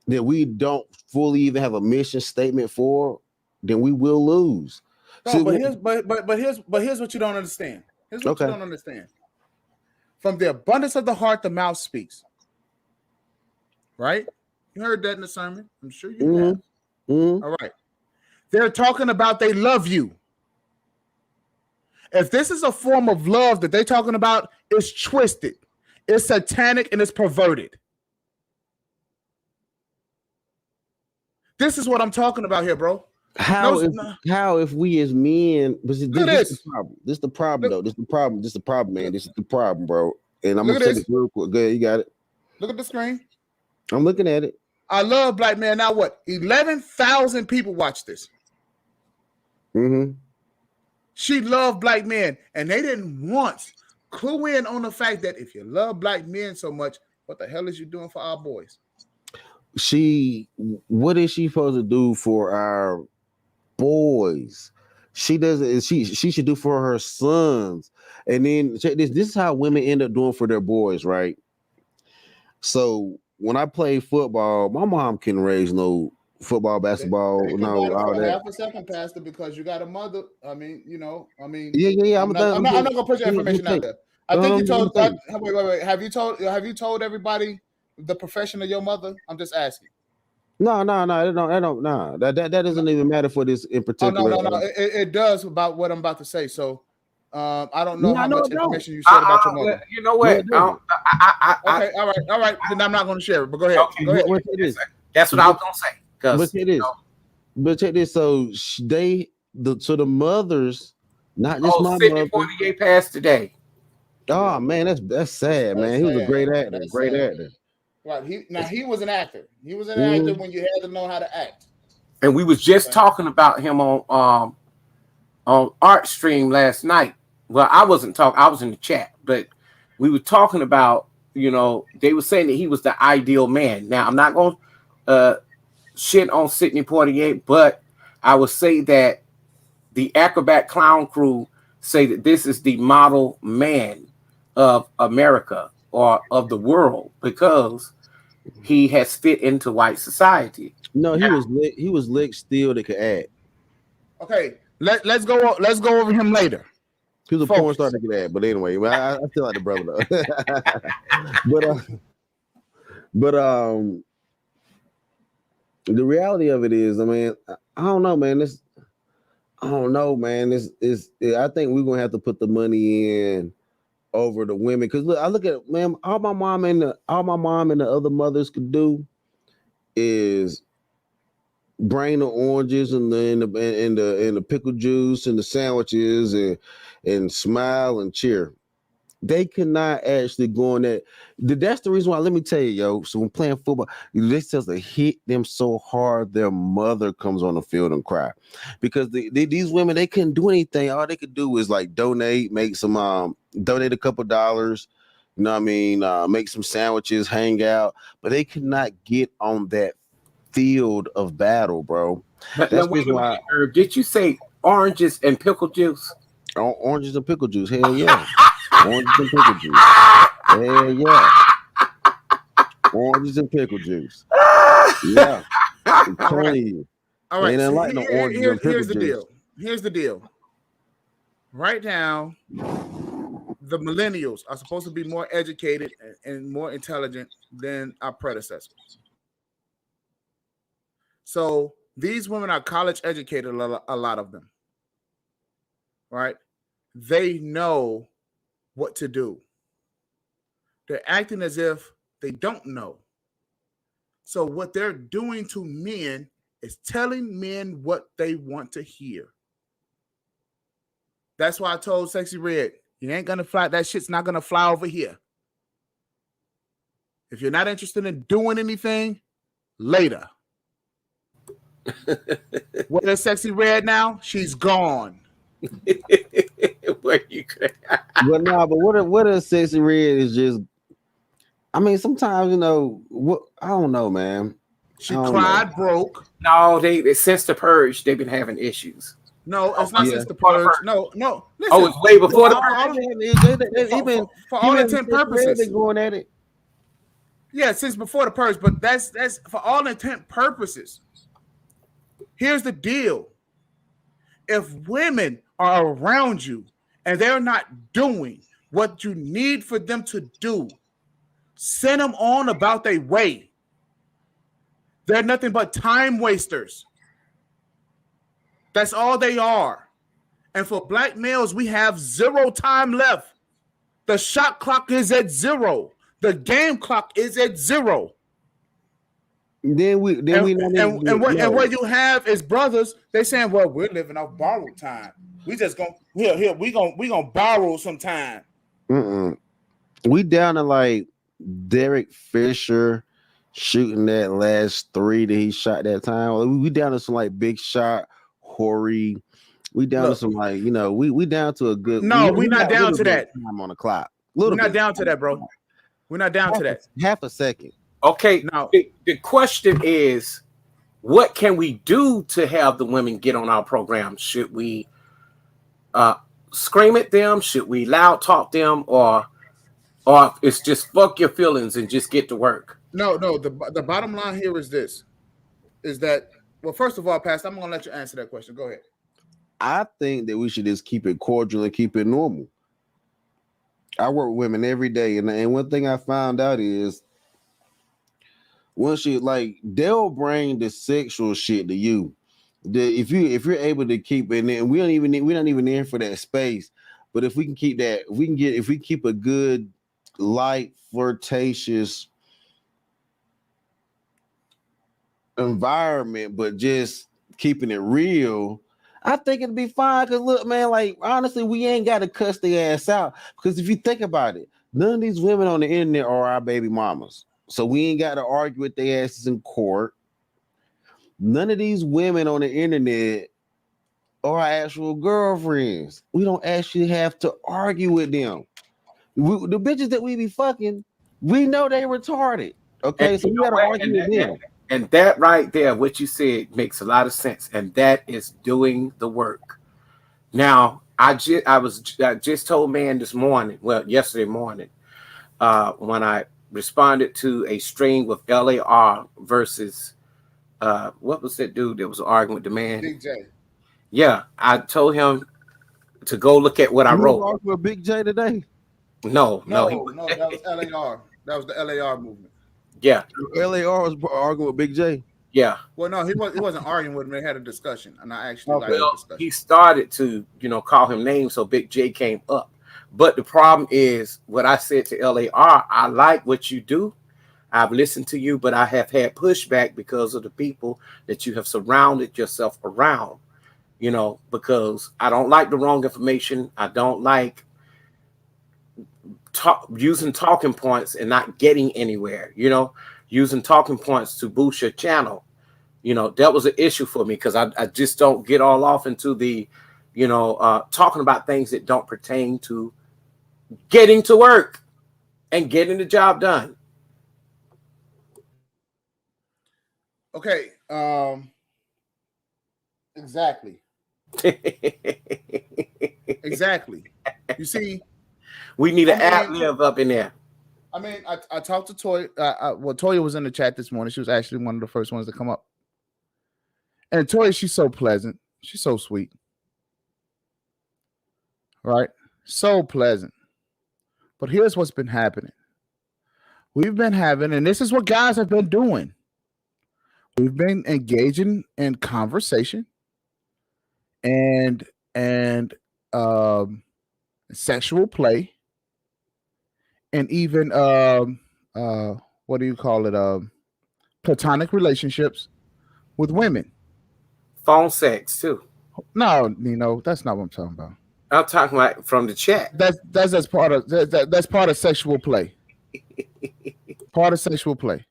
[SPEAKER 4] that we don't fully even have a mission statement for, then we will lose.
[SPEAKER 1] No, so, but here's what you don't understand. Here's what you don't understand. From the abundance of the heart, the mouth speaks. Right? You heard that in the sermon. I'm sure you have. All right. They're talking about they love you. If this is a form of love that they're talking about, it's twisted, it's satanic, and it's perverted. This is what I'm talking about here, bro. No,
[SPEAKER 4] How if we as men? But see,
[SPEAKER 1] look at
[SPEAKER 4] this
[SPEAKER 1] this.
[SPEAKER 4] the problem. This the problem
[SPEAKER 1] Look,
[SPEAKER 4] though. This the problem. This the problem, man. This is the problem, bro. And I'm
[SPEAKER 1] look
[SPEAKER 4] gonna
[SPEAKER 1] at
[SPEAKER 4] say this
[SPEAKER 1] this.
[SPEAKER 4] real quick. Go ahead, you got it.
[SPEAKER 1] Look at the screen.
[SPEAKER 4] I'm looking at it.
[SPEAKER 1] I love black men. Now what? 11,000 people watch this.
[SPEAKER 4] Mm-hmm.
[SPEAKER 1] She loved black men, and they didn't once clue in on the fact that if you love black men so much, what the hell is you doing for our boys?
[SPEAKER 4] What is she supposed to do for our boys? She doesn't. She should do for her sons. And then check this. This is how women end up doing for their boys, right? So when I play football, my mom couldn't raise no football, basketball, no all that.
[SPEAKER 1] Half a second, Pastor, because you got a mother. I mean,
[SPEAKER 4] Yeah.
[SPEAKER 1] I'm not gonna put your information out there. I think you told. Wait. Have you told everybody the profession of your mother? I'm just asking.
[SPEAKER 4] No. That doesn't even matter for this in particular.
[SPEAKER 1] No. It does about what I'm about to say. So, I don't know
[SPEAKER 4] No,
[SPEAKER 1] how
[SPEAKER 4] no,
[SPEAKER 1] much
[SPEAKER 4] it don't.
[SPEAKER 1] information you shared about your mother.
[SPEAKER 3] You know what?
[SPEAKER 4] No,
[SPEAKER 1] Okay, all right. Then I'm not going to share it. But go ahead.
[SPEAKER 3] Okay,
[SPEAKER 1] Go ahead.
[SPEAKER 3] That's what I was gonna say.
[SPEAKER 4] But check this. So the mothers, not just my
[SPEAKER 3] Sidney
[SPEAKER 4] mother.
[SPEAKER 3] Poitier passed today.
[SPEAKER 4] Oh man, that's sad, man. He was a great actor. Actor.
[SPEAKER 1] Right. He was an actor. He was an actor when you had to know how to act.
[SPEAKER 3] And we was just talking about him on Art Stream last night. Well, I wasn't talking. I was in the chat, but we were talking about, they were saying that he was the ideal man. Now, I'm not going to shit on Sidney Poitier, but I would say that the Acrobat Clown Crew say that this is the model man of America or of the world because he has fit into white society.
[SPEAKER 4] No, he was licked still that could act.
[SPEAKER 1] Okay, let's go over him later.
[SPEAKER 4] He was a porn star that could act, but anyway, I still like the brother though. but the reality of it is, I mean, I don't know, man. I think we're gonna have to put the money in over the women because look, I look at man, all my mom and the other mothers could do is bring the oranges and the pickle juice and the sandwiches and smile and cheer. They cannot actually go on that. That's the reason why. Let me tell you, yo. So when playing football, this just to hit them so hard, their mother comes on the field and cry, because these women, they couldn't do anything. All they could do is like donate, donate a couple dollars. You know what I mean? Make some sandwiches, hang out, but they could not get on that field of battle, bro.
[SPEAKER 3] That's the reason why. Did you say oranges and pickle juice?
[SPEAKER 4] Oranges and pickle juice. Hell yeah. Oranges and pickle juice. Hell yeah. Oranges and pickle juice. Yeah. I'm telling you.
[SPEAKER 1] All right.
[SPEAKER 4] Ain't like no oranges and pickle
[SPEAKER 1] here's the
[SPEAKER 4] juice.
[SPEAKER 1] deal. Here's the deal. Right now, the millennials are supposed to be more educated and more intelligent than our predecessors. So these women are college educated, a lot of them. Right? They know what to do. They're acting as if they don't know. So what they're doing to men is telling men what they want to hear. That's why I told Sexy Red, you ain't gonna fly. That shit's not gonna fly over here. If you're not interested in doing anything, later. What is Sexy Red now? She's gone.
[SPEAKER 3] Where you
[SPEAKER 4] But what a Sexy Red is just. I mean, sometimes what I don't know, man.
[SPEAKER 1] She cried broke.
[SPEAKER 3] No, they since the purge, they've been having issues.
[SPEAKER 1] No, it's not since the purge. No. Listen,
[SPEAKER 3] it's way before the purge.
[SPEAKER 1] For all intent purposes,
[SPEAKER 4] they're going at it.
[SPEAKER 1] Yeah, since before the purge, but that's for all intent purposes. Here's the deal: if women are around you and they're not doing what you need for them to do, send them on about their way. They're nothing but time wasters. That's all they are. And for black males, we have 0 time left. The shot clock is at 0. The game clock is at 0.
[SPEAKER 4] Then we not even
[SPEAKER 1] and what you have is brothers. They saying, well, we're living off borrowed time. We just gonna we gonna borrow some time.
[SPEAKER 4] We down to like Derek Fisher shooting that last 3 that he shot that time. We down to some like Big Shot, Horry. We down to some like, you know, we down to a good.
[SPEAKER 1] No, we're not down to that.
[SPEAKER 4] Time on the clock.
[SPEAKER 1] We're not down to that, bro. We're not down to that.
[SPEAKER 4] Half a second.
[SPEAKER 3] Okay.
[SPEAKER 1] Now
[SPEAKER 3] the question is, what can we do to have the women get on our program? Should we scream at them? Should we loud talk them, or it's just fuck your feelings and just get to work?
[SPEAKER 1] No. The bottom line here is this: is that, well, first of all, Pastor, I'm gonna let you answer that question. Go ahead.
[SPEAKER 4] I think that we should just keep it cordial and keep it normal. I work with women every day, and one thing I found out is once you like, they'll bring the sexual shit to you. If you're able to keep it, and we're not even in for that space. But if we can keep that, if we keep a good, light, flirtatious environment, but just keeping it real, I think it'd be fine. Because look, man, like honestly, we ain't got to cuss their ass out. Because if you think about it, none of these women on the internet are our baby mamas. So we ain't got to argue with their asses in court. None of these women on the internet are our actual girlfriends. We don't actually have to argue with them. The bitches that we be fucking, we know they retarded. Okay, so we got to argue with them.
[SPEAKER 3] And that right there, what you said makes a lot of sense, and that is doing the work. Now, I just told man this morning, well, yesterday morning, when I responded to a stream with LAR versus what was that dude that was arguing with the man?
[SPEAKER 1] Big J.
[SPEAKER 3] Yeah, I told him to go look at what I wrote.
[SPEAKER 4] You arguing with Big J today?
[SPEAKER 1] No, that was LAR. That was the LAR movement.
[SPEAKER 3] Yeah,
[SPEAKER 4] LAR was arguing with Big J.
[SPEAKER 3] Yeah.
[SPEAKER 1] Well, no, he wasn't arguing with him. They had a discussion, and I actually liked
[SPEAKER 3] the
[SPEAKER 1] discussion.
[SPEAKER 3] He started to, call him names, so Big J came up. But the problem is what I said to LAR. I like what you do. I've listened to you, but I have had pushback because of the people that you have surrounded yourself around. Because I don't like the wrong information. I don't like using talking points and not getting anywhere, using talking points to boost your channel. That was an issue for me because I just don't get all off into the, talking about things that don't pertain to getting to work and getting the job done.
[SPEAKER 1] Okay. Exactly. Exactly. You see,
[SPEAKER 3] we need an ad-lib up in there.
[SPEAKER 1] I mean, I talked to Toya. Toya was in the chat this morning. She was actually one of the first ones to come up. And Toya, she's so pleasant. She's so sweet. Right? So pleasant. But here's what's been happening. We've been having, and this is what guys have been doing. We've been engaging in conversation and sexual play, and even what do you call it? Platonic relationships with women.
[SPEAKER 3] Phone sex too.
[SPEAKER 1] No, Nino, that's not what I'm talking about.
[SPEAKER 3] I'm talking about from the chat.
[SPEAKER 1] That's part of sexual play. Part of sexual play.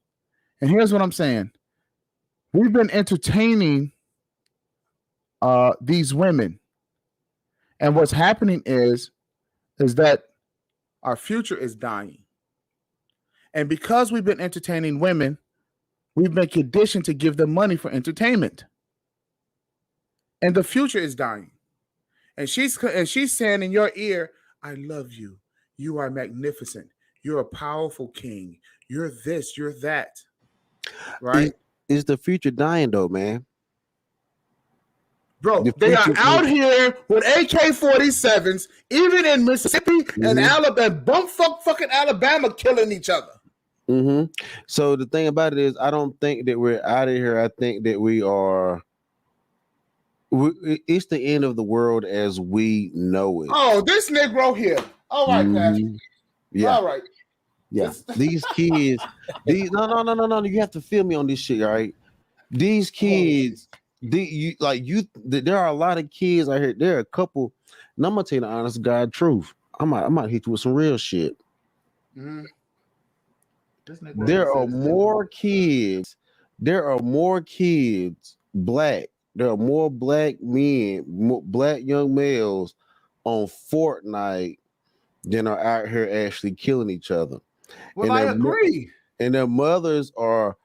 [SPEAKER 1] And here's what I'm saying. We've been entertaining these women. And what's happening is that our future is dying. And because we've been entertaining women, we've been conditioned to give them money for entertainment. And the future is dying. And she's saying in your ear, I love you. You are magnificent. You're a powerful king. You're this, you're that. Right?
[SPEAKER 4] Is the future dying though, man?
[SPEAKER 1] Bro, they are out here with AK-47s, even in Mississippi and Alabama, fucking Alabama, killing each other.
[SPEAKER 4] Mm-hmm. So the thing about it is, I don't think that we're out of here. I think that we are. It's the end of the world as we know it.
[SPEAKER 1] Oh, this Negro here. All right, Pastor.
[SPEAKER 4] Yeah.
[SPEAKER 1] All right.
[SPEAKER 4] Yeah, these kids, no. You have to feel me on this shit, all right? These kids, there are a lot of kids out here. There are a couple, and I'm gonna tell you the honest God truth. I might hit you with some real shit.
[SPEAKER 1] Mhm.
[SPEAKER 4] There are more kids. There are more kids, black. There are more black men, black young males on Fortnite than are out here actually killing each other.
[SPEAKER 1] Well,
[SPEAKER 4] And
[SPEAKER 1] I
[SPEAKER 4] their
[SPEAKER 1] agree.
[SPEAKER 4] and their mothers are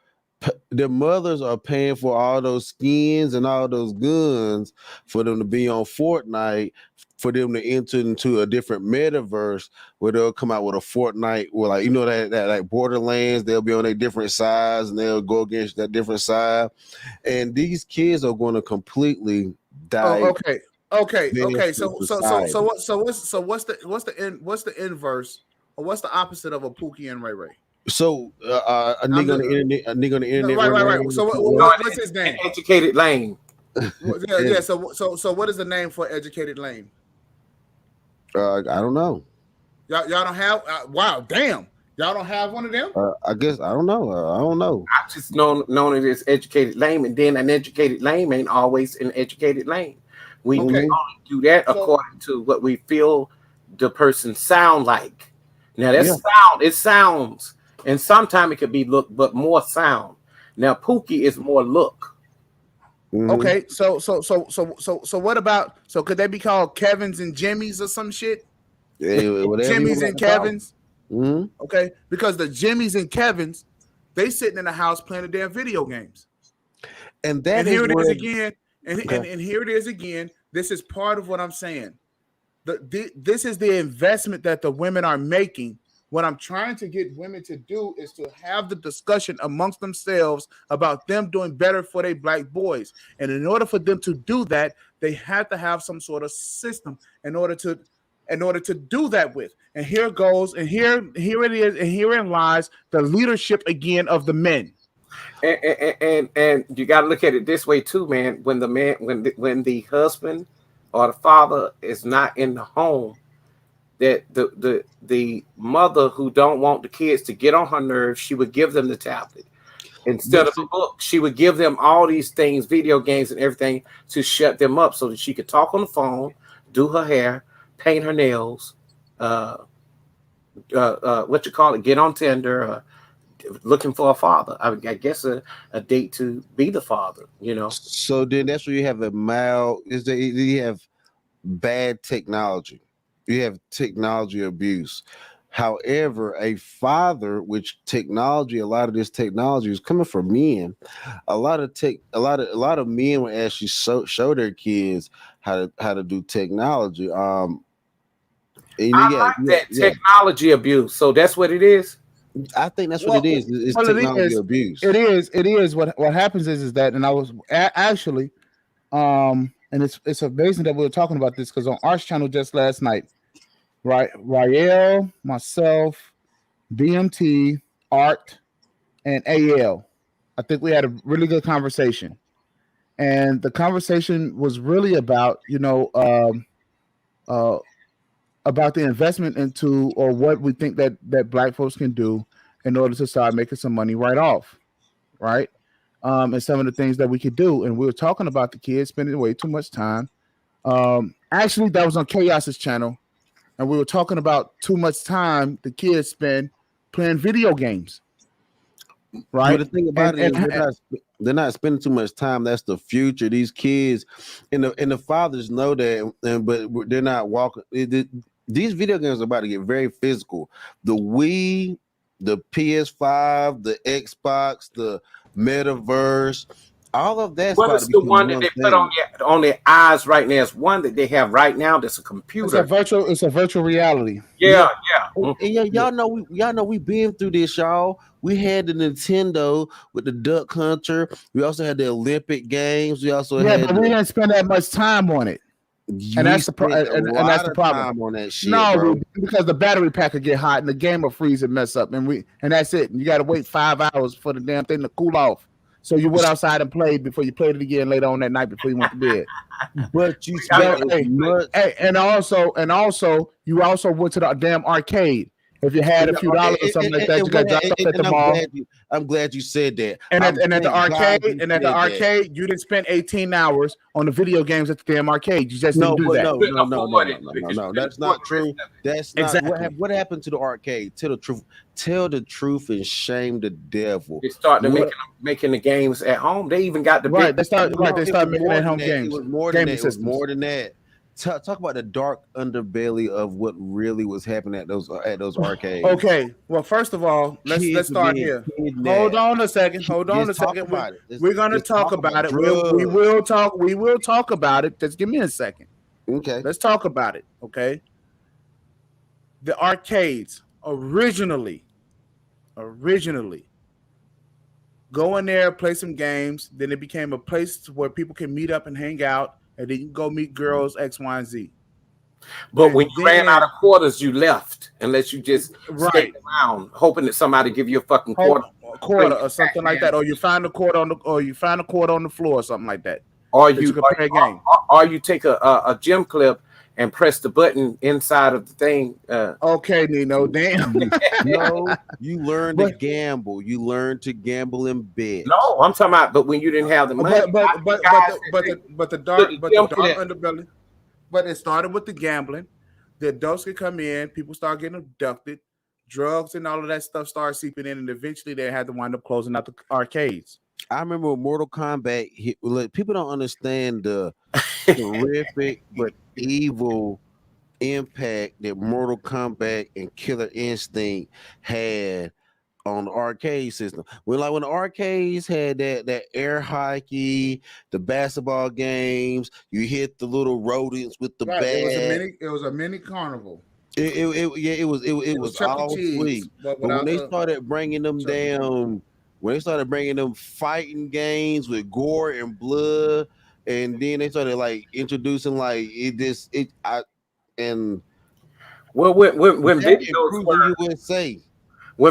[SPEAKER 4] paying for all those skins and all those guns for them to be on Fortnite, for them to enter into a different metaverse where they'll come out with a Fortnite where, like, that like Borderlands, they'll be on a different size and they'll go against that different side. And these kids are going to completely die.
[SPEAKER 1] Oh, okay.
[SPEAKER 4] to society.
[SPEAKER 1] What's the inverse, or what's the opposite of a Pookie and Ray Ray?
[SPEAKER 4] So a nigga on the internet,
[SPEAKER 1] Right. So what's his name?
[SPEAKER 3] Educated Lane.
[SPEAKER 1] Yeah. So what is the name for Educated Lane?
[SPEAKER 4] I don't know.
[SPEAKER 1] Y'all don't have. Wow, damn. Y'all don't have one of them?
[SPEAKER 4] I guess I don't know. I don't know.
[SPEAKER 3] I just known it as Educated Lane, and then an educated lane ain't always an educated lane. We only do that according to what we feel the person sound like. Now that's sound. It sounds, and sometimes it could be look, but more sound. Now Pookie is more look.
[SPEAKER 4] Mhm.
[SPEAKER 1] Okay, so what about, so could they be called Kevins and Jimmys or some shit?
[SPEAKER 4] Yeah, whatever you
[SPEAKER 1] Jimmys
[SPEAKER 4] want
[SPEAKER 1] and
[SPEAKER 4] to call
[SPEAKER 1] Kevins.
[SPEAKER 4] Mhm.
[SPEAKER 1] Okay, because the Jimmys and Kevins, they sitting in the house playing the damn video games.
[SPEAKER 4] And that
[SPEAKER 1] And
[SPEAKER 4] is
[SPEAKER 1] here it is
[SPEAKER 4] where-
[SPEAKER 1] again. And here it is again. This is part of what I'm saying. This is the investment that the women are making. What I'm trying to get women to do is to have the discussion amongst themselves about them doing better for their black boys. And in order for them to do that, they have to have some sort of system in order to do that with. And here goes, and here it is, and herein lies the leadership again of the men.
[SPEAKER 3] And you got to look at it this way too, man. When the husband or the father is not in the home, that the mother who don't want the kids to get on her nerves, she would give them the tablet instead of a book. She would give them all these things, video games and everything, to shut them up so that she could talk on the phone, do her hair, paint her nails, get on Tinder, looking for a father. I guess a date to be the father,
[SPEAKER 4] So then that's where you have you have bad technology. You have technology abuse. However, a father, which technology, a lot of this technology is coming from men. A lot of men will actually show their kids how to do technology.
[SPEAKER 3] I like that technology abuse. So that's what it is.
[SPEAKER 4] I think that's what it is. It's technology abuse.
[SPEAKER 1] It is. What happens is that, and I was actually, and it's amazing that we were talking about this because on Arch channel just last night, right? Rael, myself, BMT, Art, and AL. I think we had a really good conversation, and the conversation was really about about the investment into, or what we think that black folks can do in order to start making some money right off, right? And some of the things that we could do. And we were talking about the kids spending way too much time. Actually, that was on Chaos's channel. And we were talking about too much time the kids spend playing video games. Right.
[SPEAKER 4] But the thing about it is they're not spending too much time. That's the future. These kids and the fathers know that, but they're not walking. These video games are about to get very physical. The Wii, the PS5, the Xbox, the Metaverse, all of that's
[SPEAKER 3] what
[SPEAKER 4] about
[SPEAKER 3] is
[SPEAKER 4] to
[SPEAKER 3] the
[SPEAKER 4] become
[SPEAKER 3] one that they put on their eyes right now? It's one that they have right now. That's a computer.
[SPEAKER 1] It's a virtual reality.
[SPEAKER 3] Yeah.
[SPEAKER 4] And y'all know we been through this, y'all. We had the Nintendo with the Duck Hunter. We also had the Olympic Games. We also had.
[SPEAKER 1] But we didn't spend that much time on it. And that's the problem
[SPEAKER 4] on that shit.
[SPEAKER 1] No,
[SPEAKER 4] bro.
[SPEAKER 1] Because the battery pack would get hot and the game will freeze and mess up, and that's it. You got to wait 5 hours for the damn thing to cool off. So you went outside and played before you played it again later on that night before you went to bed.
[SPEAKER 4] But you
[SPEAKER 1] and also you also went to the damn arcade If you had a few dollars or something like that, you got dropped off at the mall.
[SPEAKER 4] I'm glad you said that.
[SPEAKER 1] And at the arcade,
[SPEAKER 4] that.
[SPEAKER 1] you didn't spend 18 hours on the video games at the damn arcade. You just didn't do that.
[SPEAKER 4] No. That's not true. That's not
[SPEAKER 1] exactly
[SPEAKER 4] what happened to the arcade. Tell the truth and shame the devil.
[SPEAKER 3] They started making the games at home. They even got the
[SPEAKER 1] right. They started making at home games.
[SPEAKER 4] It was more than that. It was more than that. Talk about the dark underbelly of what really was happening at those arcades.
[SPEAKER 1] Okay. Well, first of all, let's start here. Hold on a second. We're gonna talk about it. We will talk about it. Just give me a second.
[SPEAKER 4] Okay.
[SPEAKER 1] Let's talk about it. Okay. The arcades originally go in there, play some games. Then it became a place where people can meet up and hang out. And then you can go meet girls X, Y, and Z.
[SPEAKER 3] But when you ran out of quarters, you left unless you just stayed around, hoping that somebody give you a fucking quarter
[SPEAKER 1] or something like that, or you find a quarter on the floor or something like that.
[SPEAKER 3] Or you could play a game, or you take a gym clip and press the button inside of the thing.
[SPEAKER 1] Okay, Nino, damn.
[SPEAKER 4] No, you learn to gamble. You learn to gamble in bed.
[SPEAKER 3] No, I'm talking about, but when you didn't have the money.
[SPEAKER 1] But the dark underbelly. But it started with the gambling. The adults could come in, people start getting abducted, drugs and all of that stuff started seeping in, and eventually they had to wind up closing out the arcades.
[SPEAKER 4] I remember Mortal Kombat. People don't understand the terrific but evil impact that Mortal Kombat and Killer Instinct had on the arcade system. When the arcades had that air hockey, the basketball games, you hit the little rodents with the bat.
[SPEAKER 1] It was a mini carnival.
[SPEAKER 4] It was all sweet. But when they started bringing them when they started bringing them fighting games with gore and blood, and then they started introducing when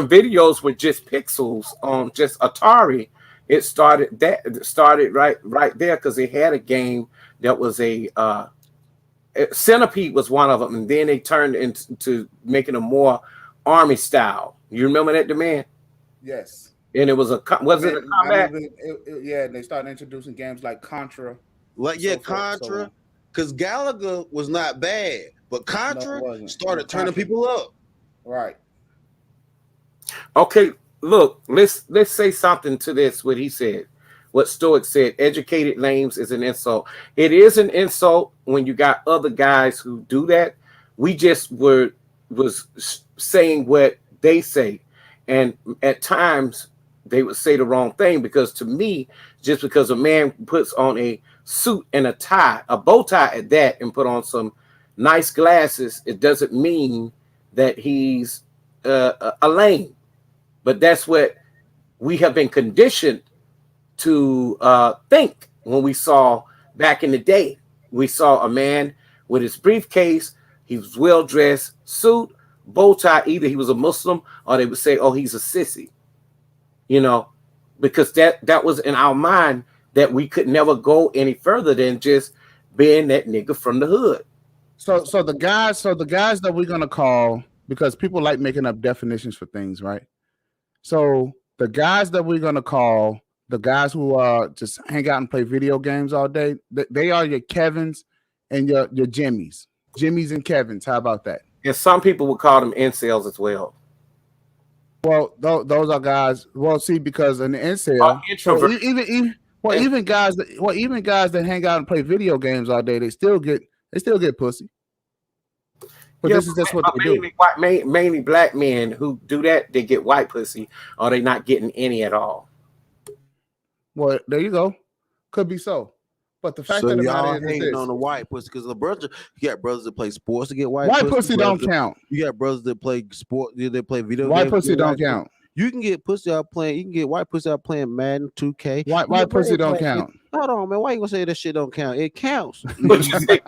[SPEAKER 3] videos were just pixels on just Atari, it started right there because they had a game that was a Centipede was one of them, and then they turned into making a more army style. You remember that, Demand?
[SPEAKER 1] Yes.
[SPEAKER 3] And it was a combat?
[SPEAKER 1] And they started introducing games like Contra.
[SPEAKER 4] Contra. Because Galaga was not bad, but Contra started turning people up.
[SPEAKER 1] Right.
[SPEAKER 3] Okay, look, let's say something to this, what he said. What Stoic said, educated lames is an insult. It is an insult when you got other guys who do that. We just was saying what they say. And at times they would say the wrong thing, because to me, just because a man puts on a suit and a tie, a bow tie at that, and put on some nice glasses, it doesn't mean that he's a lame. But that's what we have been conditioned to think. When we saw back in the day, we saw a man with his briefcase, he was well dressed, suit, bow tie. Either he was a Muslim or they would say, oh, he's a sissy. Because that was in our mind, that we could never go any further than just being that nigga from the hood.
[SPEAKER 1] So the guys that we're gonna call, because people like making up definitions for things, right? So the guys that we're gonna call, the guys who just hang out and play video games all day, they are your Kevins and your Jimmys and Kevins. How about that?
[SPEAKER 3] And some people would call them incels as well.
[SPEAKER 1] Well, those are guys. Well, see, because an incel, even guys that hang out and play video games all day, they still get pussy. But this is just what they do.
[SPEAKER 3] Mainly black men who do that, they get white pussy, or they not getting any at all.
[SPEAKER 1] Well, there you go. Could be so. But the fact of the matter is
[SPEAKER 4] hating on the white pussy, because you got brothers that play sports to get white
[SPEAKER 1] pussy don't count.
[SPEAKER 4] You got brothers that play sport, they play video games.
[SPEAKER 1] White pussy don't count.
[SPEAKER 4] You can get pussy out playing. You can get white pussy out playing Madden 2K.
[SPEAKER 1] White pussy don't count.
[SPEAKER 4] Hold on, man. Why you gonna say that shit don't count? It counts.
[SPEAKER 3] What you say?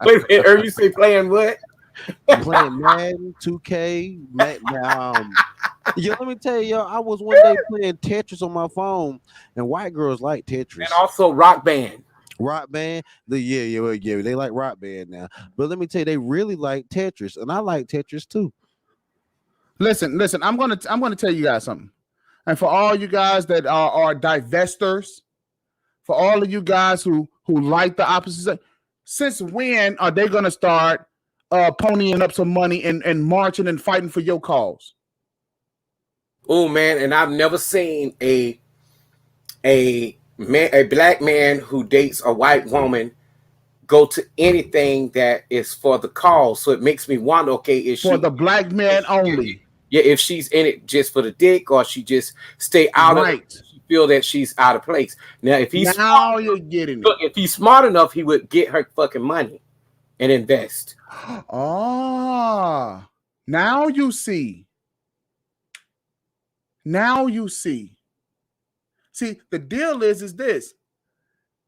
[SPEAKER 3] Wait, you say playing what?
[SPEAKER 4] Playing Madden 2K. Let me tell you, I was one day playing Tetris on my phone, and white girls like Tetris.
[SPEAKER 3] And also Rock Band.
[SPEAKER 4] Rock Band, they like Rock Band now. But let me tell you, they really like Tetris, and I like Tetris too.
[SPEAKER 1] Listen. I'm gonna tell you guys something. And for all you guys that are divestors, for all of you guys who like the opposite sex, since when are they gonna start ponying up some money and marching and fighting for your cause?
[SPEAKER 3] Oh man, and I've never seen a black man who dates a white woman go to anything that is for the cause. So it makes me wonder, okay, is
[SPEAKER 1] For
[SPEAKER 3] she
[SPEAKER 1] the black man only?
[SPEAKER 3] Yeah, if she's in it just for the dick, or she just stay out of it, she feel that she's out of place. Now, if he's
[SPEAKER 1] now you're getting it.
[SPEAKER 3] If he's smart enough, he would get her fucking money and invest.
[SPEAKER 1] Ah, now you see. Now you see. See, the deal is this.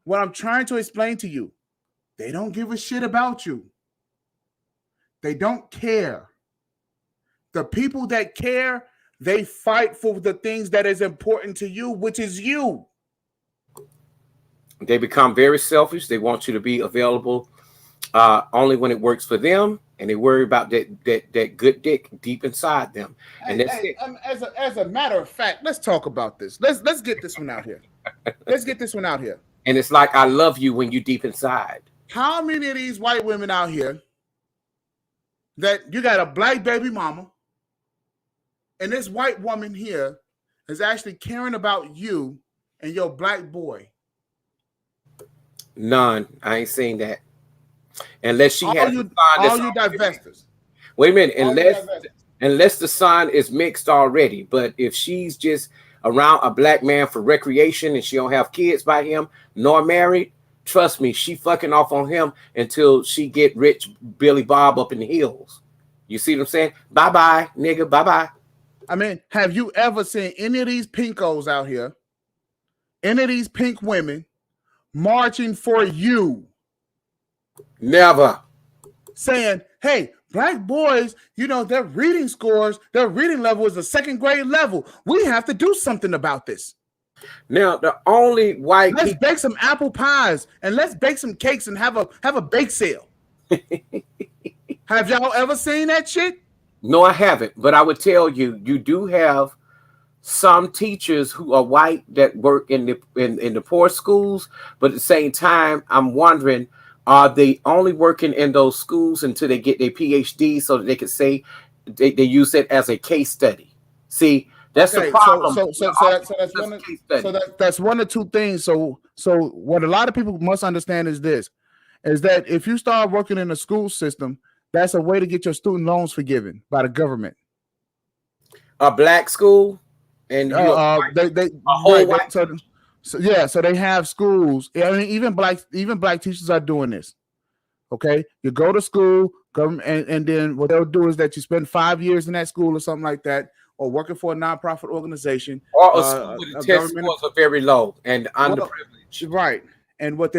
[SPEAKER 1] What I'm trying to explain to you, they don't give a shit about you. They don't care. The people that care, they fight for the things that is important to you, which is you.
[SPEAKER 3] They become very selfish. They want you to be available only when it works for them, and they worry about that good dick deep inside them. And that's it.
[SPEAKER 1] As a matter of fact, let's talk about this. Let's get this one out here. Let's get this one out here.
[SPEAKER 3] And it's like, I love you when you deep inside.
[SPEAKER 1] How many of these white women out here that you got a black baby mama, and this white woman here is actually caring about you and your black boy?
[SPEAKER 3] None. I ain't seen that. Unless she
[SPEAKER 1] all
[SPEAKER 3] has
[SPEAKER 1] you divestors.
[SPEAKER 3] Wait a minute. Unless the sign is mixed already. But if she's just around a black man for recreation and she don't have kids by him nor married, trust me, she fucking off on him until she get rich Billy Bob up in the hills. You see what I'm saying? Bye-bye, nigga. Bye-bye.
[SPEAKER 1] I mean, have you ever seen any of these pinkos out here, any of these pink women marching for you?
[SPEAKER 3] Never.
[SPEAKER 1] Saying, hey, black boys, you know, their reading scores, their reading level is a second grade level. We have to do something about this.
[SPEAKER 3] Now, the only white
[SPEAKER 1] Let's bake some apple pies and let's bake some cakes and have a bake sale. Have y'all ever seen that shit?
[SPEAKER 3] No, I haven't. But I would tell you, you do have some teachers who are white that work in the poor schools. But at the same time, I'm wondering, are they only working in those schools until they get their PhD so that they can say they use it as a case study? See, that's the problem.
[SPEAKER 1] That's one or two things. So what a lot of people must understand is this, is that if you start working in the school system, that's a way to get your student loans forgiven by the government.
[SPEAKER 3] A black school, and
[SPEAKER 1] so they have schools. I mean, even black teachers are doing this. Okay, you go to school, government, and then what they'll do is that you spend 5 years in that school or something like that, or working for a nonprofit organization,
[SPEAKER 3] or a school where the test scores are very low and underprivileged.
[SPEAKER 1] Right, and what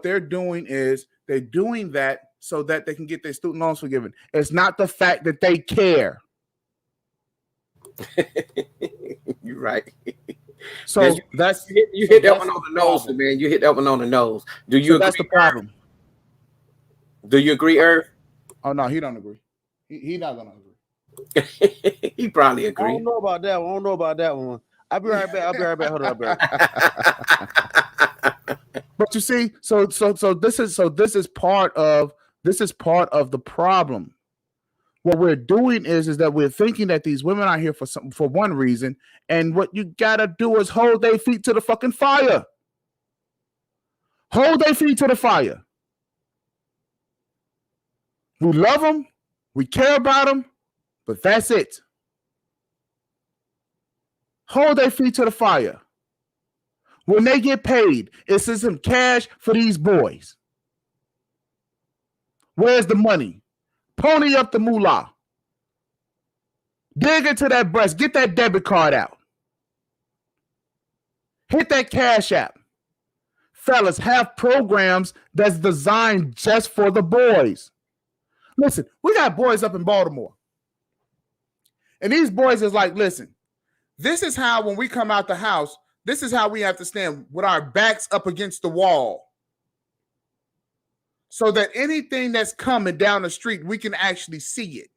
[SPEAKER 1] they're doing is they're doing that so that they can get their student loans forgiven. It's not the fact that they care.
[SPEAKER 3] You're right.
[SPEAKER 1] So
[SPEAKER 3] you hit that one on the nose, man. You hit that one on the nose. Do you agree?
[SPEAKER 1] That's the problem.
[SPEAKER 3] Do you agree, Irv?
[SPEAKER 1] Oh no, he don't agree. He not gonna agree.
[SPEAKER 3] He probably agree.
[SPEAKER 4] I don't know about that one. I'll be right back. Hold on, bro.
[SPEAKER 1] But you see, so this is part of the problem. What we're doing is that we're thinking that these women are here for one reason, and what you gotta do is hold their feet to the fucking fire. Hold their feet to the fire. We love them, we care about them, but that's it. Hold their feet to the fire. When they get paid, it's some cash for these boys. Where's the money? Pony up the moolah. Dig into that breast. Get that debit card out. Hit that Cash App. Fellas, have programs that's designed just for the boys. Listen, we got boys up in Baltimore. And these boys is like, listen, this is how when we come out the house, this is how we have to stand with our backs up against the wall. So that anything that's coming down the street, we can actually see it.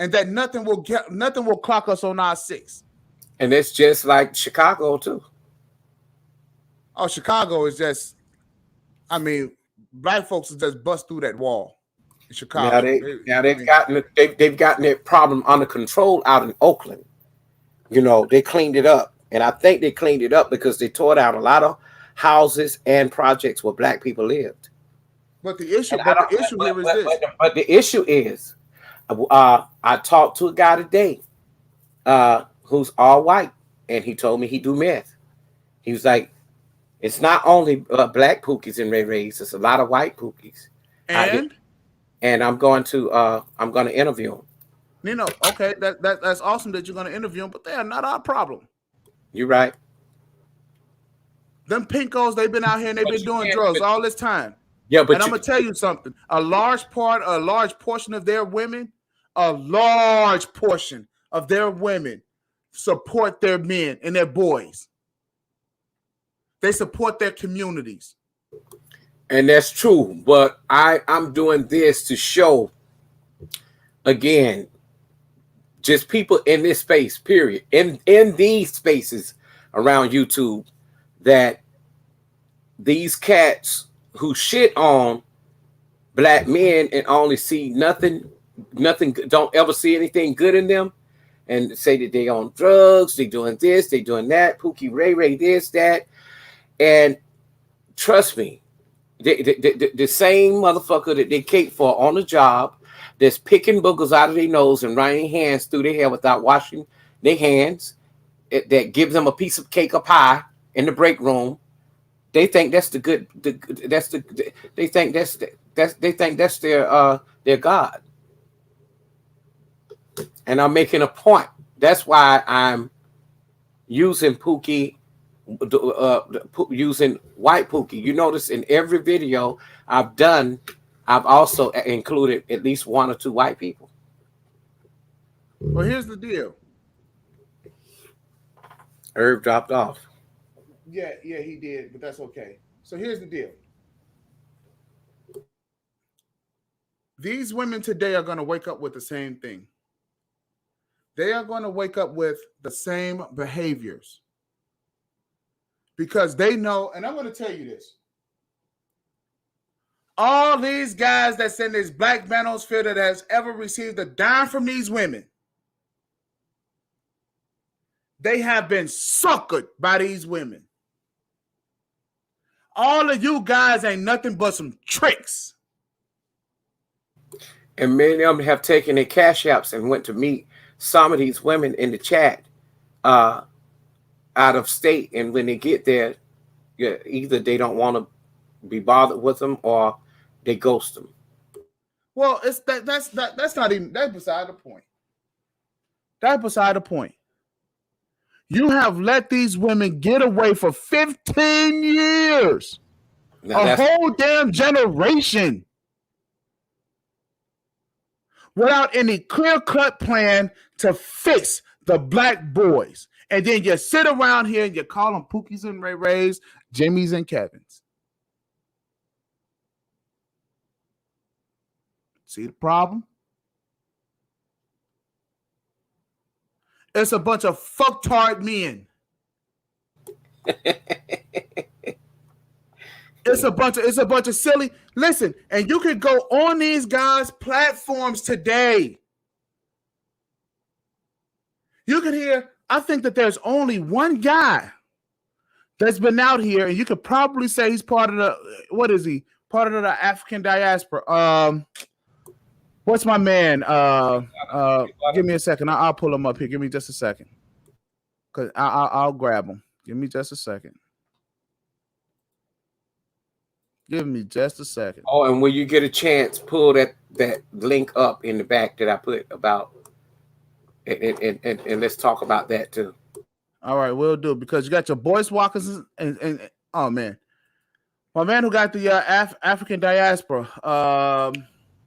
[SPEAKER 1] and that nothing will clock us on our 6.
[SPEAKER 3] And it's just like Chicago too.
[SPEAKER 1] Oh, Chicago is just, I mean, black folks will just bust through that wall in
[SPEAKER 3] Now
[SPEAKER 1] Chicago.
[SPEAKER 3] they've gotten that problem under control out in Oakland. You know, they cleaned it up. And I think they cleaned it up because they tore down a lot of houses and projects where black people lived.
[SPEAKER 1] But the issue,
[SPEAKER 3] And
[SPEAKER 1] here is this.
[SPEAKER 3] but the issue is, I talked to a guy today, who's all white, and he told me he do meth. He was like, it's not only black pookies and Ray Rays, it's a lot of white pookies. And I'm going to interview him.
[SPEAKER 1] You know, okay, that's awesome that you're going to interview them, but they are not our problem.
[SPEAKER 3] You're right.
[SPEAKER 1] Them pinkos, they've been out here and they've been doing drugs all this time.
[SPEAKER 3] Yeah, but
[SPEAKER 1] I'm gonna tell you something. A large portion of their women, a large portion of their women support their men and their boys. They support their communities.
[SPEAKER 3] And that's true. But I'm doing this to show, again, just people in this space, period, in these spaces around YouTube, that these cats who shit on black men and only see nothing, don't ever see anything good in them, and say that they on drugs, they doing this, they doing that, Pookie Ray this, that. And trust me, the same motherfucker that they cape for on the job, that's picking boogers out of their nose and running hands through their hair without washing their hands, that gives them a piece of cake or pie in the break room, they think that's they think that's their God. And I'm making a point. That's why I'm using Pookie, using white Pookie. You notice in every video I've done, I've also included at least 1 or 2 white people.
[SPEAKER 1] Well, here's the deal.
[SPEAKER 3] Herb dropped off.
[SPEAKER 1] Yeah, he did, but that's okay. So here's the deal. These women today are going to wake up with the same thing. They are going to wake up with the same behaviors. Because they know, and I'm going to tell you this. All these guys that's in this black manosphere that has ever received a dime from these women, they have been suckered by these women. All of you guys ain't nothing but some tricks.
[SPEAKER 3] And many of them have taken their cash apps and went to meet some of these women in the chat out of state. And when they get there, either they don't want to be bothered with them or they ghost them.
[SPEAKER 1] Well, that's not even, that's beside the point. That's beside the point. You have let these women get away for 15 years. Now, a whole damn generation. Without any clear-cut plan to fix the black boys. And then you sit around here and you call them Pookies and Ray Rays, Jimmys and Kevins. See the problem? It's a bunch of fucktard men. It's a bunch of silly. Listen, and you can go on these guys' platforms today. You can hear, I think that there's only one guy that's been out here, and you could probably say he's part of the, what is he? Part of the African diaspora. What's my man? Give me a second. I'll pull him up here. Give me just a second. Cause I'll grab him. Give me just a second. Give me just a second.
[SPEAKER 3] Oh, and when you get a chance, pull that link up in the back that I put about, and let's talk about that too.
[SPEAKER 1] All right, we'll do, because you got your Boyce Walkers and oh man, my man who got the African diaspora.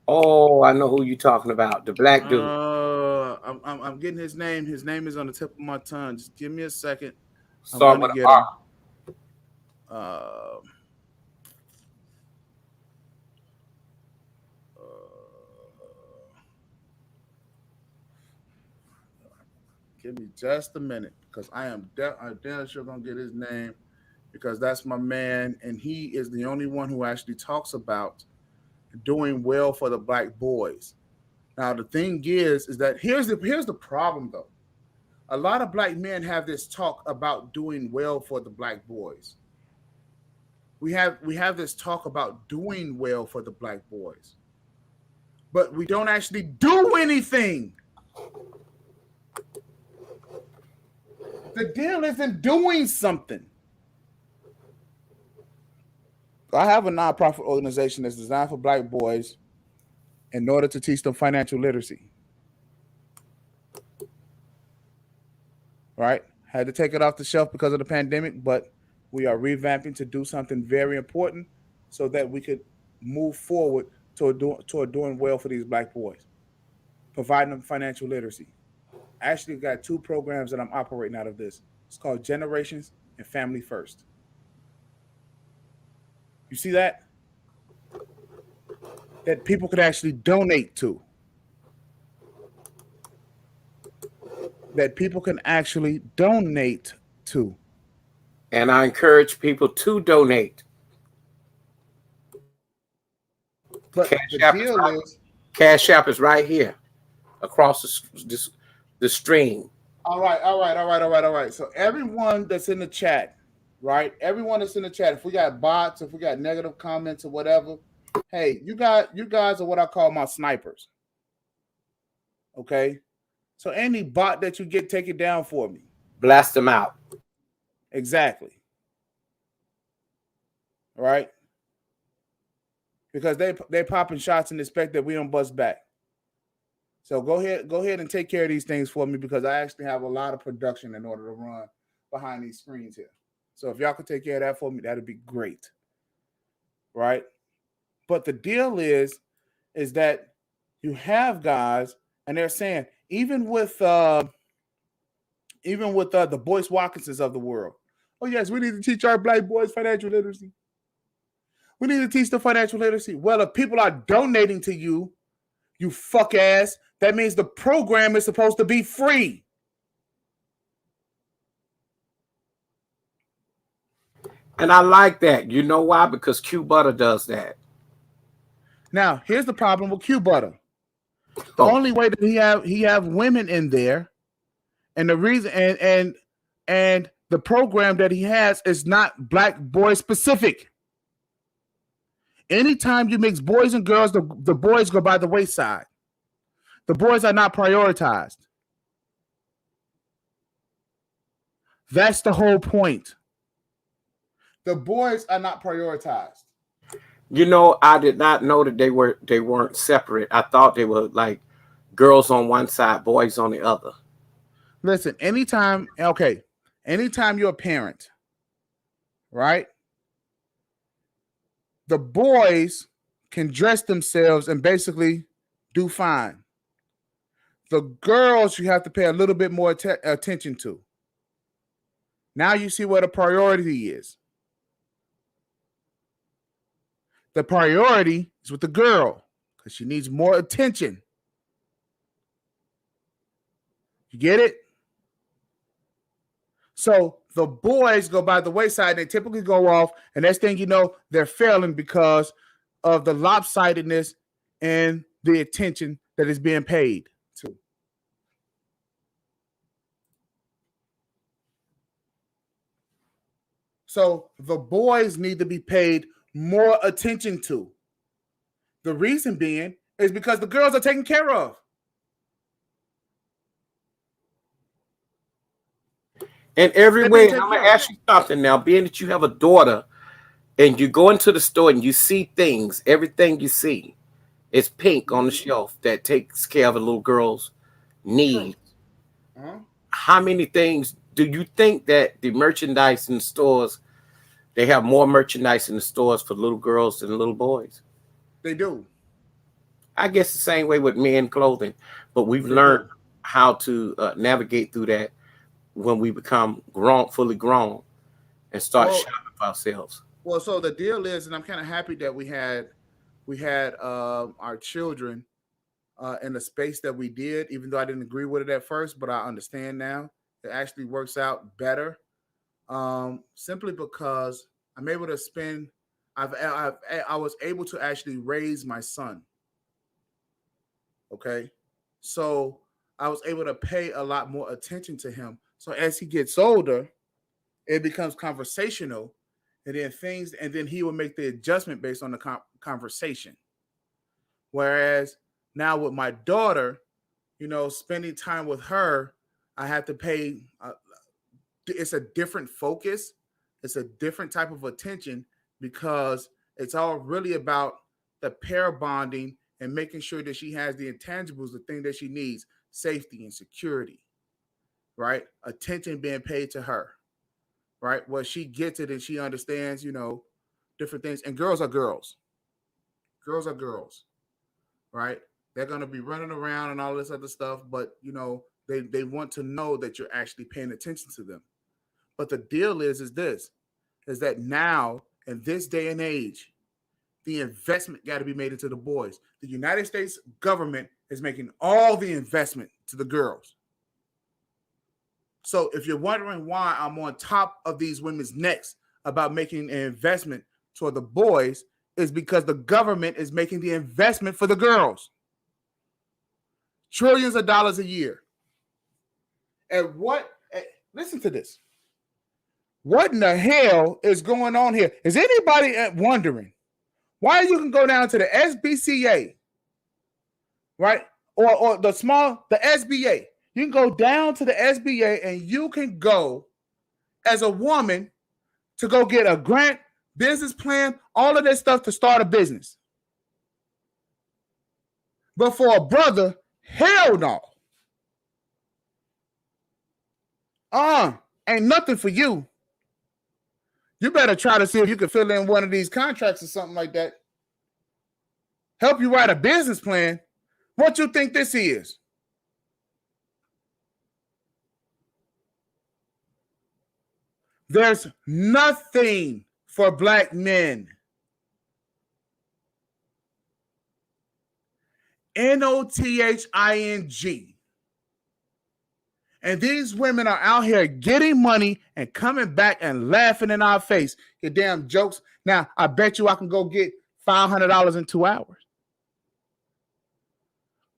[SPEAKER 3] Oh, I know who you're talking about. The black dude.
[SPEAKER 1] I'm getting his name. His name is on the tip of my tongue. Just give me a second.
[SPEAKER 3] Start with an
[SPEAKER 1] R. Give me just a minute because I'm damn sure gonna get his name because that's my man, and he is the only one who actually talks about doing well for the black boys. Now the thing is that here's the problem though. A lot of black men have this talk about doing well for the black boys. We have this talk about doing well for the black boys, but we don't actually do anything. The deal isn't doing something. I have a nonprofit organization that's designed for black boys in order to teach them financial literacy. Right? Had to take it off the shelf because of the pandemic, but we are revamping to do something very important so that we could move forward toward doing well for these black boys, providing them financial literacy. I actually got two programs that I'm operating out of this. It's called Generations and Family First. You see that? That people could actually donate to. That people can actually donate to.
[SPEAKER 3] And I encourage people to donate.
[SPEAKER 1] But
[SPEAKER 3] Cash App is right here across the stream.
[SPEAKER 1] All right. So everyone that's in the chat, right? Everyone that's in the chat, if we got bots, if we got negative comments or whatever, hey, you guys are what I call my snipers. Okay? So any bot that you get, take it down for me.
[SPEAKER 3] Blast them out.
[SPEAKER 1] Exactly. Right? Because they popping shots and expect that we don't bust back. So go ahead and take care of these things for me because I actually have a lot of production in order to run behind these screens here. So if y'all could take care of that for me, that'd be great. Right? But the deal is that you have guys and they're saying, even with the Boyce Watkinsons of the world, oh yes, we need to teach our black boys financial literacy. We need to teach them financial literacy. Well, if people are donating to you, you fuck ass, that means the program is supposed to be free.
[SPEAKER 3] And I like that. You know why? Because Q Butter does that. Now,
[SPEAKER 1] here's the problem with Q Butter. The only way that he have women in there, and the reason and the program that he has is not black boy specific. Anytime you mix boys and girls, the boys go by the wayside. The boys are not prioritized. That's the whole point. The boys are not prioritized.
[SPEAKER 3] You know, I did not know that they weren't separate. I thought they were like girls on one side, boys on the other.
[SPEAKER 1] Listen, anytime you're a parent, right? The boys can dress themselves and basically do fine. The girls you have to pay a little bit more attention to. Now you see what a priority is. The priority is with the girl because she needs more attention. You get it? So the boys go by the wayside. They typically go off, and next thing you know, they're failing because of the lopsidedness and the attention that is being paid to. So the boys need to be paid more attention to. The reason being is because the girls are taken care of.
[SPEAKER 3] In every way, I'm going to ask you something now, being that you have a daughter and you go into the store and you see things, everything you see is pink on the shelf that takes care of a little girl's needs. Uh-huh. How many things do you think that the merchandise in the stores, they have more merchandise in the stores for little girls than little boys?
[SPEAKER 1] They do.
[SPEAKER 3] I guess the same way with men clothing, but we've learned how to navigate through that when we become fully grown and start shopping for ourselves.
[SPEAKER 1] Well, so the deal is, and I'm kind of happy that we had our children in the space that we did, even though I didn't agree with it at first, but I understand now. It actually works out better, simply because I'm able to spend. I was able to actually raise my son. Okay, so I was able to pay a lot more attention to him. So as he gets older, it becomes conversational, and then he will make the adjustment based on the conversation. Whereas now with my daughter, spending time with her, I have to pay. It's a different focus. It's a different type of attention because it's all really about the pair bonding and making sure that she has the intangibles, the thing that she needs, safety and security, right? Attention being paid to her, right? Well, she gets it and she understands, different things. And girls are girls. Girls are girls, right? They're going to be running around and all this other stuff, but, they want to know that you're actually paying attention to them. But the deal is that now, in this day and age, the investment got to be made into the boys. The United States government is making all the investment to the girls. So if you're wondering why I'm on top of these women's necks about making an investment toward the boys, is because the government is making the investment for the girls. Trillions of dollars a year. And listen to this. What in the hell is going on here? Is anybody wondering why you can go down to the SBCA, right? Or the SBA. You can go down to the SBA and you can go as a woman to go get a grant, business plan, all of that stuff to start a business. But for a brother, hell no. Ain't nothing for you. You better try to see if you can fill in one of these contracts or something like that. Help you write a business plan. What you think this is? There's nothing for black men. NOTHING. And these women are out here getting money and coming back and laughing in our face. Your damn jokes. Now, I bet you I can go get $500 in 2 hours.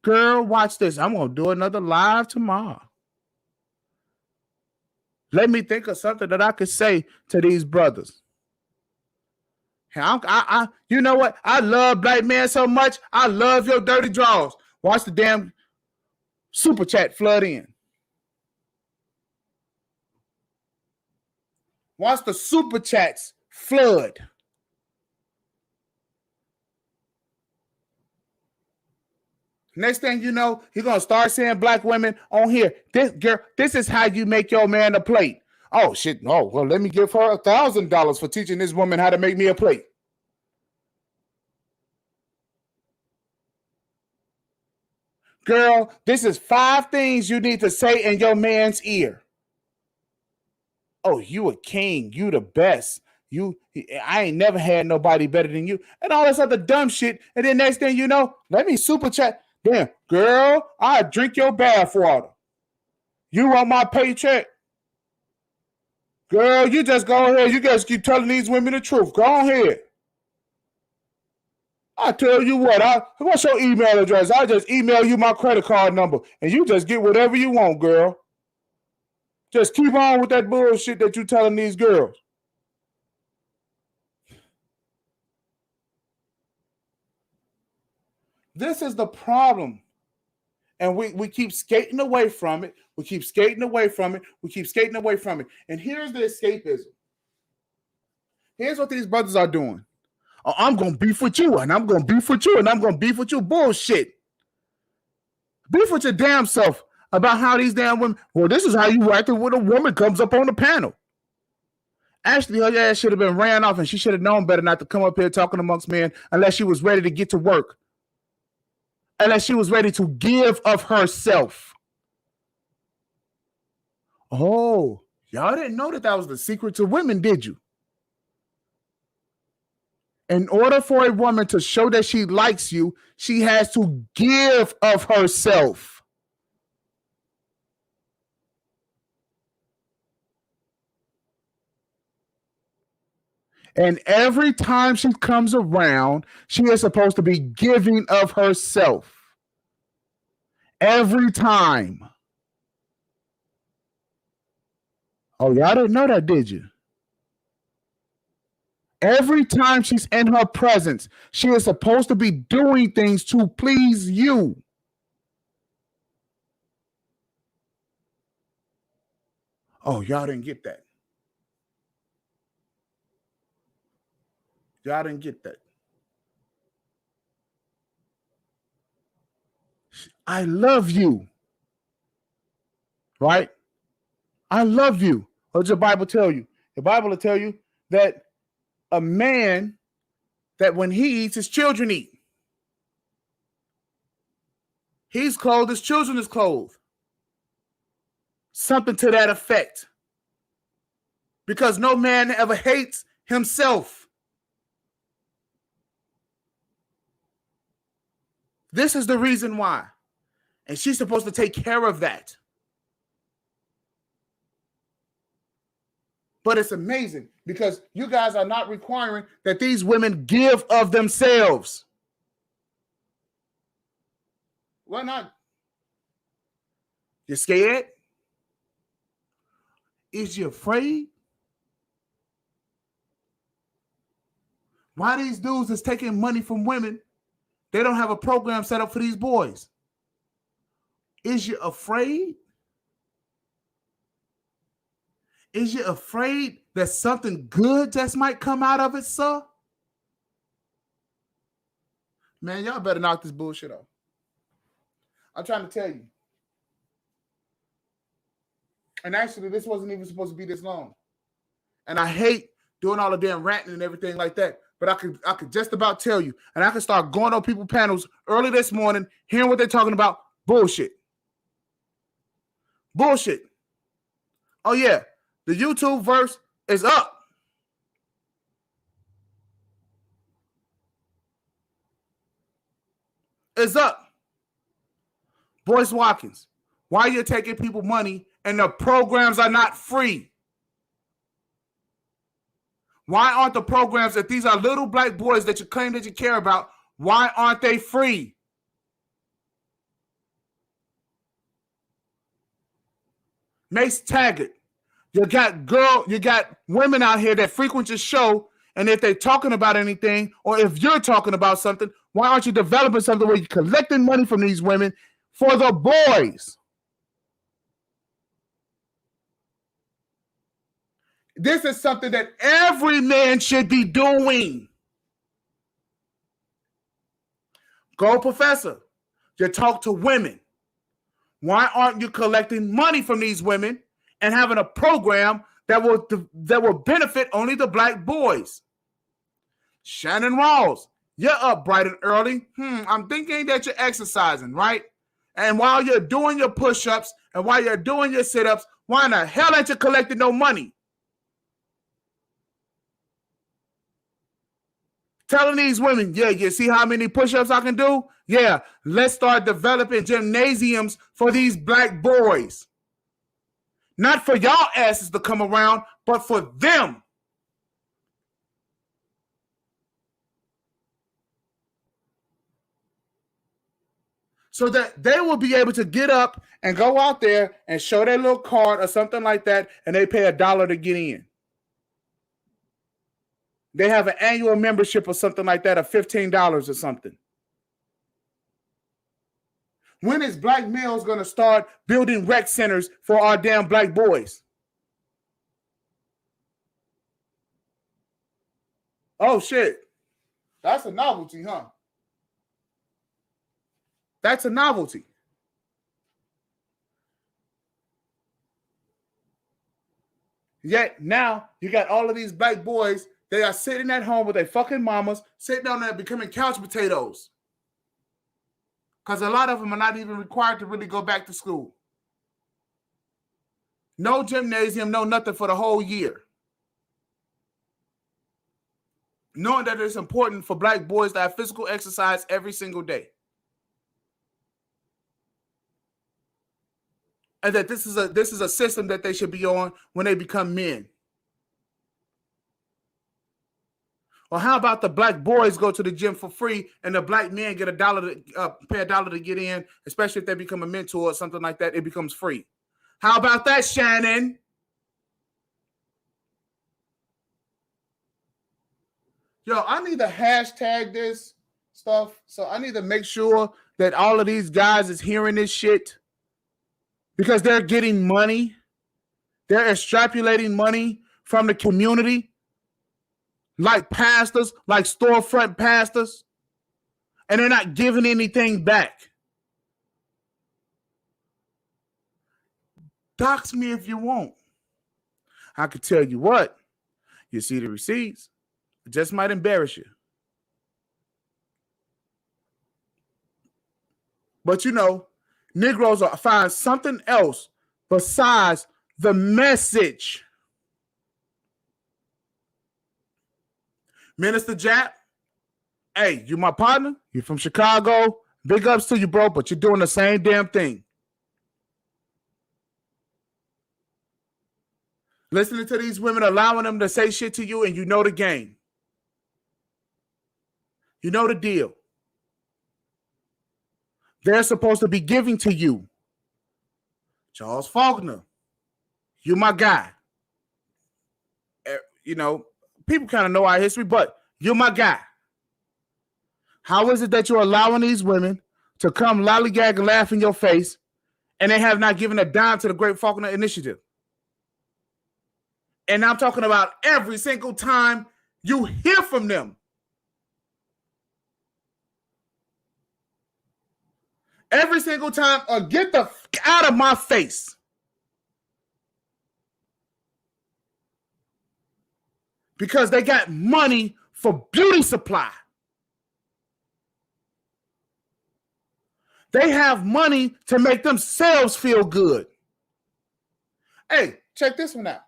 [SPEAKER 1] Girl, watch this. I'm going to do another live tomorrow. Let me think of something that I could say to these brothers. You know what? I love black men so much. I love your dirty draws. Watch the damn super chat flood in. Watch the super chats flood. Next thing you know, he's going to start seeing black women on here. This is how you make your man a plate. Oh, shit. Oh, well, let me give her $1,000 for teaching this woman how to make me a plate. Girl, this is 5 things you need to say in your man's ear. Oh, you a king. You the best. I ain't never had nobody better than you. And all this other dumb shit. And then next thing you know, let me super chat. Damn, girl, I'll drink your bath water. You want my paycheck? Girl, you just go ahead. You guys keep telling these women the truth. Go ahead. I tell you what, what's your email address? I'll just email you my credit card number. And you just get whatever you want, girl. Just keep on with that bullshit that you're telling these girls. This is the problem. And we keep skating away from it. We keep skating away from it. We keep skating away from it. And here's the escapism. Here's what these brothers are doing. Oh, I'm going to beef with you, and I'm going to beef with you, and I'm going to beef with you. Bullshit. Beef with your damn self about how these damn women, well, this is how you acted when a woman comes up on the panel. Actually, her ass should have been ran off, and she should have known better not to come up here talking amongst men unless she was ready to get to work. Unless she was ready to give of herself. Oh, y'all didn't know that was the secret to women, did you? In order for a woman to show that she likes you, she has to give of herself. And every time she comes around, she is supposed to be giving of herself. Every time. Oh, y'all didn't know that, did you? Every time she's in her presence, she is supposed to be doing things to please you. Oh, y'all didn't get that. Y'all didn't get that. I love you. Right? I love you. What does the Bible tell you? The Bible will tell you that a man, that when he eats, his children eat. He's clothed, his children is clothed. Something to that effect. Because no man ever hates himself. This is the reason why. And she's supposed to take care of that. But it's amazing because you guys are not requiring that these women give of themselves. Why not? You're scared? Is you afraid? Why these dudes is taking money from women? They don't have a program set up for these boys. Is you afraid? Is you afraid that something good just might come out of it, sir? Man, y'all better knock this bullshit off. I'm trying to tell you. And actually, this wasn't even supposed to be this long. And I hate doing all the damn ranting and everything like that. But I could just about tell you. And I could start going on people's panels early this morning, hearing what they're talking about. Bullshit. Bullshit. Oh, yeah. The YouTube verse is up. It's up. Boyce Watkins, why are you taking people money and the programs are not free? Why aren't the programs, if these are little black boys that you claim that you care about, why aren't they free? Mace Taggart, you got women out here that frequent your show, and if they're talking about anything, or if you're talking about something, why aren't you developing something where you're collecting money from these women for the boys? This is something that every man should be doing. Go, Professor. You talk to women. Why aren't you collecting money from these women and having a program that will benefit only the black boys? Shannon Rawls, you're up bright and early. I'm thinking that you're exercising, right? And while you're doing your push-ups and while you're doing your sit-ups, why in the hell ain't you collecting no money? Telling these women, yeah, you see how many push-ups I can do? Yeah, let's start developing gymnasiums for these black boys. Not for y'all asses to come around, but for them. So that they will be able to get up and go out there and show their little card or something like that, and they pay $1 to get in. They have an annual membership or something like that of $15 or something. When is black males going to start building rec centers for our damn black boys? Oh, shit. That's a novelty, huh? That's a novelty. Yet now you got all of these black boys. They are sitting at home with their fucking mamas, sitting down there becoming couch potatoes. Because a lot of them are not even required to really go back to school. No gymnasium, no nothing for the whole year. knowing that it's important for black boys to have physical exercise every single day. And that this is a system that they should be on when they become men. Or how about the black boys go to the gym for free and the black men get pay $1 to get in, especially if they become a mentor or something like that, it becomes free. How about that, Shannon? Yo, I need to hashtag this stuff. So I need to make sure that all of these guys is hearing this shit because they're getting money. They're extrapolating money from the community. Like pastors, like storefront pastors, and they're not giving anything back. Dox me if you want. I could tell you what, you see the receipts, it just might embarrass you. But you know, Negroes find something else besides the message. Minister Jap, hey, you my partner. You're from Chicago. Big ups to you, bro, but you're doing the same damn thing. Listening to these women, allowing them to say shit to you, and you know the game. You know the deal. They're supposed to be giving to you. Charles Faulkner, you my guy. You know, people kind of know our history, but you're my guy. How is it that you're allowing these women to come lollygag and laugh in your face and they have not given a dime to the Great Faulkner Initiative? And I'm talking about every single time you hear from them. Every single time, get the out of my face. Because they got money for beauty supply. They have money to make themselves feel good. Hey, check this one out.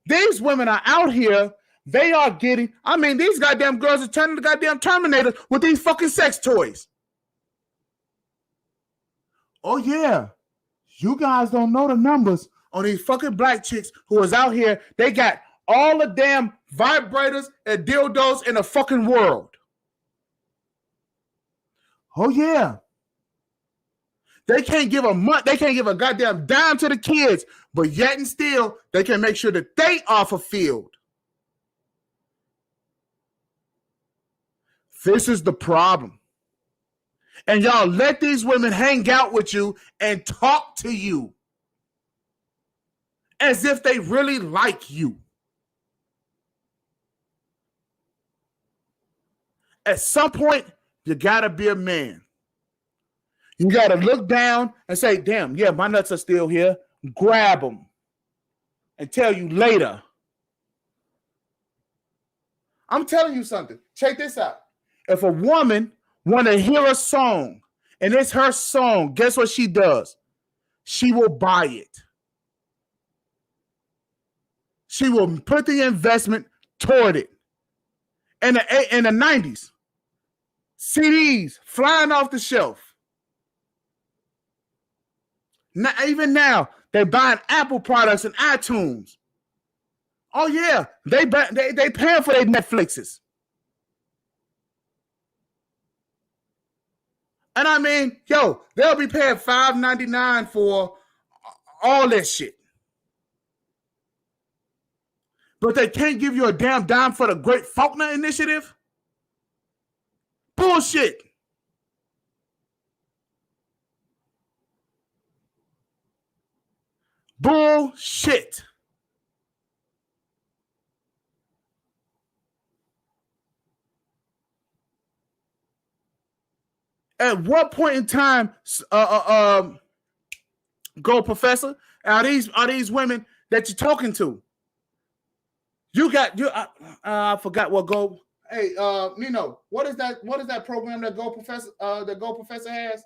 [SPEAKER 1] These women are out here. They are getting, these goddamn girls are turning the goddamn Terminators with these fucking sex toys. Oh, yeah. You guys don't know the numbers on these fucking black chicks who is out here. They got all the damn vibrators and dildos in the fucking world. Oh, yeah. They can't give a goddamn dime to the kids, but yet and still, they can make sure that they are fulfilled. This is the problem. And y'all let these women hang out with you and talk to you as if they really like you. At some point, you gotta be a man. You gotta look down and say, damn, yeah, my nuts are still here. Grab them and tell you later. I'm telling you something. Check this out. If a woman want to hear a song and it's her song, guess what she does? She will buy it. She will put the investment toward it. In the 90s, CDs flying off the shelf. Even now, they're buying Apple products and iTunes. Oh yeah, they paying for their Netflixes. And they'll be paying $5.99 for all that shit. But they can't give you a damn dime for the Great Faulkner Initiative? Bullshit. Bullshit. At what point in time, Go Professor, are these women that you're talking to? I forgot what Go. Hey, Nino, what is that program that Go Professor has?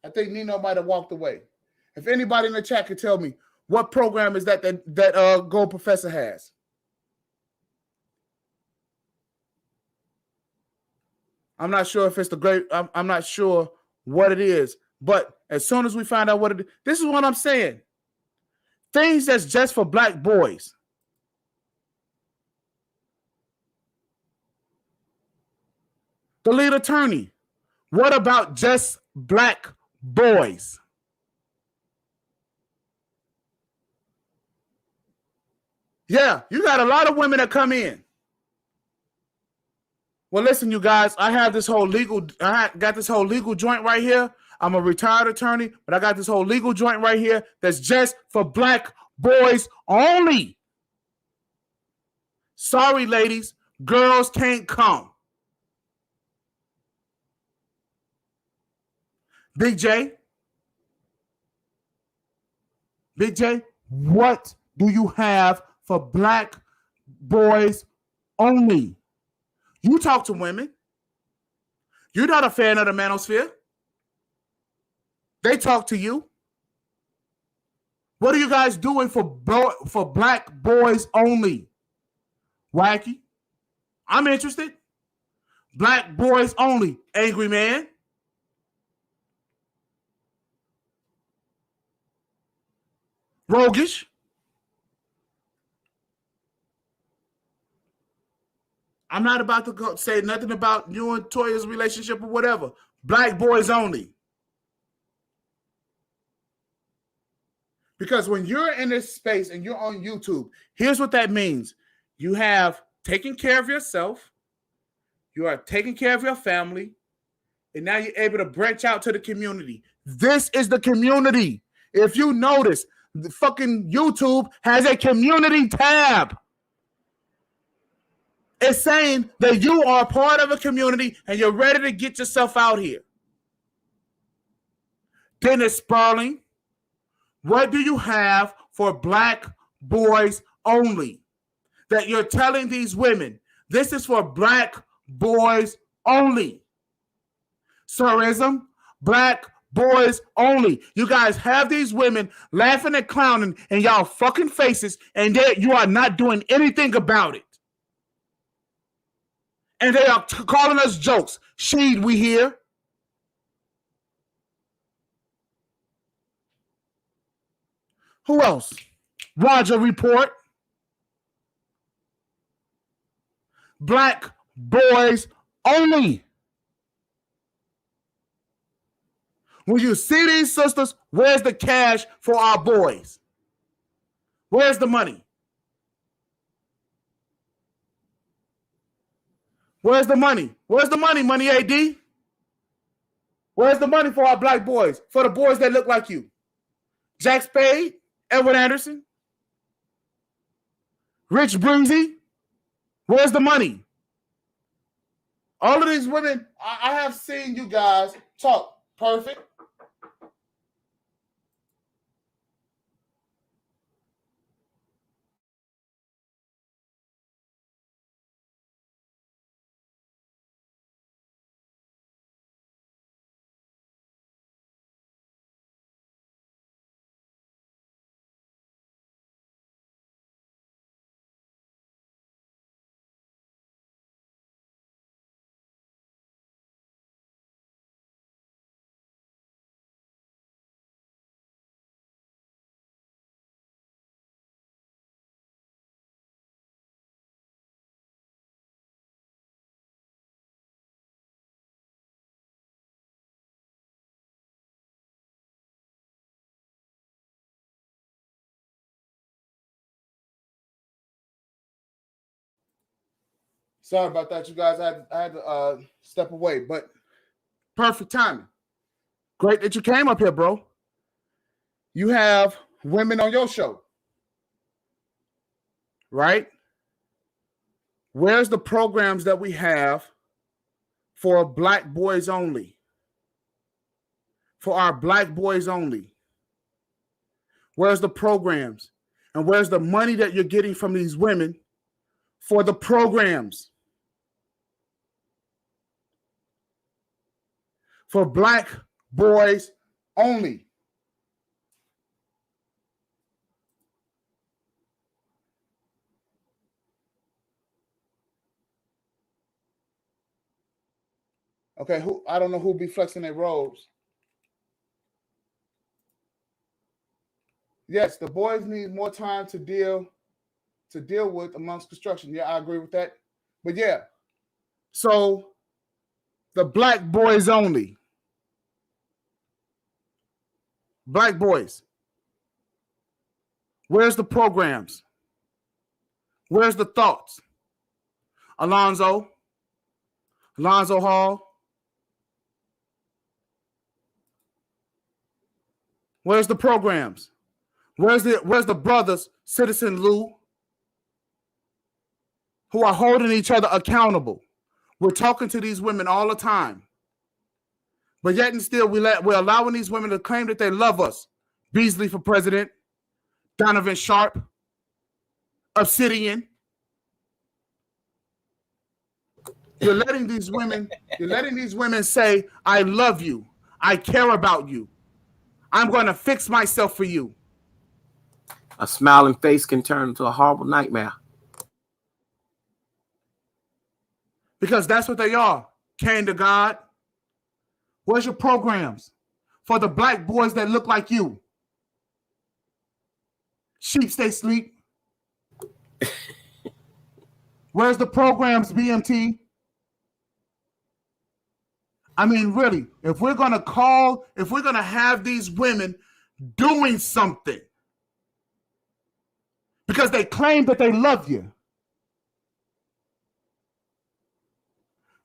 [SPEAKER 1] I think Nino might have walked away. If anybody in the chat could tell me What program is that Gold Professor has? I'm not sure if it's the great. I'm not sure what it is. But as soon as we find out what it is, this is what I'm saying. Things that's just for black boys. The lead attorney. What about just black boys? Yeah, you got a lot of women that come in. Well, listen, you guys, I got this whole legal joint right here. I'm a retired attorney, but I got this whole legal joint right here that's just for black boys only. Sorry, ladies, girls can't come. Big J, what do you have for black boys only? You talk to women. You're not a fan of the manosphere. They talk to you. What are you guys doing for black boys only? Wacky. I'm interested. Black boys only. Angry man. Roguish. I'm not about to say nothing about you and Toya's relationship or whatever. Black boys only. Because when you're in this space and you're on YouTube, here's what that means. You have taken care of yourself. You are taking care of your family. And now you're able to branch out to the community. This is the community. If you notice, the fucking YouTube has a community tab. It's saying that you are part of a community and you're ready to get yourself out here. Dennis Sperling, what do you have for black boys only? That you're telling these women, this is for black boys only. Sirism, black boys only. You guys have these women laughing and clowning in y'all fucking faces, and you are not doing anything about it. And they are calling us jokes. Sheed, we hear. Who else? Roger Report. Black boys only. When you see these sisters, where's the cash for our boys? Where's the money? Where's the money? Where's the money, Money AD? Where's the money for our black boys? For the boys that look like you? Jack Spade? Edward Anderson? Rich Breezy? Where's the money? All of these women, I have seen you guys talk. Perfect. Sorry about that, you guys. I had to step away, but perfect timing. Great that you came up here, bro. You have women on your show, right? Where's the programs that we have for black boys only? For our black boys only. Where's the programs? And where's the money that you're getting from these women for the programs? For black boys only. Okay, who I don't know who be flexing their robes. Yes, the boys need more time to deal with amongst construction. Yeah, I agree with that. But yeah, so the black boys only. Black boys. Where's the programs? Where's the thoughts? Alonzo Hall. Where's the programs? Where's the brothers, Citizen Lou, who are holding each other accountable? We're talking to these women all the time. But yet and still, we're allowing these women to claim that they love us. Beasley for president, Donovan Sharp, Obsidian. You're letting these women say, I love you. I care about you. I'm going to fix myself for you.
[SPEAKER 3] A smiling face can turn into a horrible nightmare.
[SPEAKER 1] Because that's what they are. Cane to God. Where's your programs for the black boys that look like you? Sheep stay sleep. Where's the programs, BMT? I mean, really, if we're going to have these women doing something because they claim that they love you.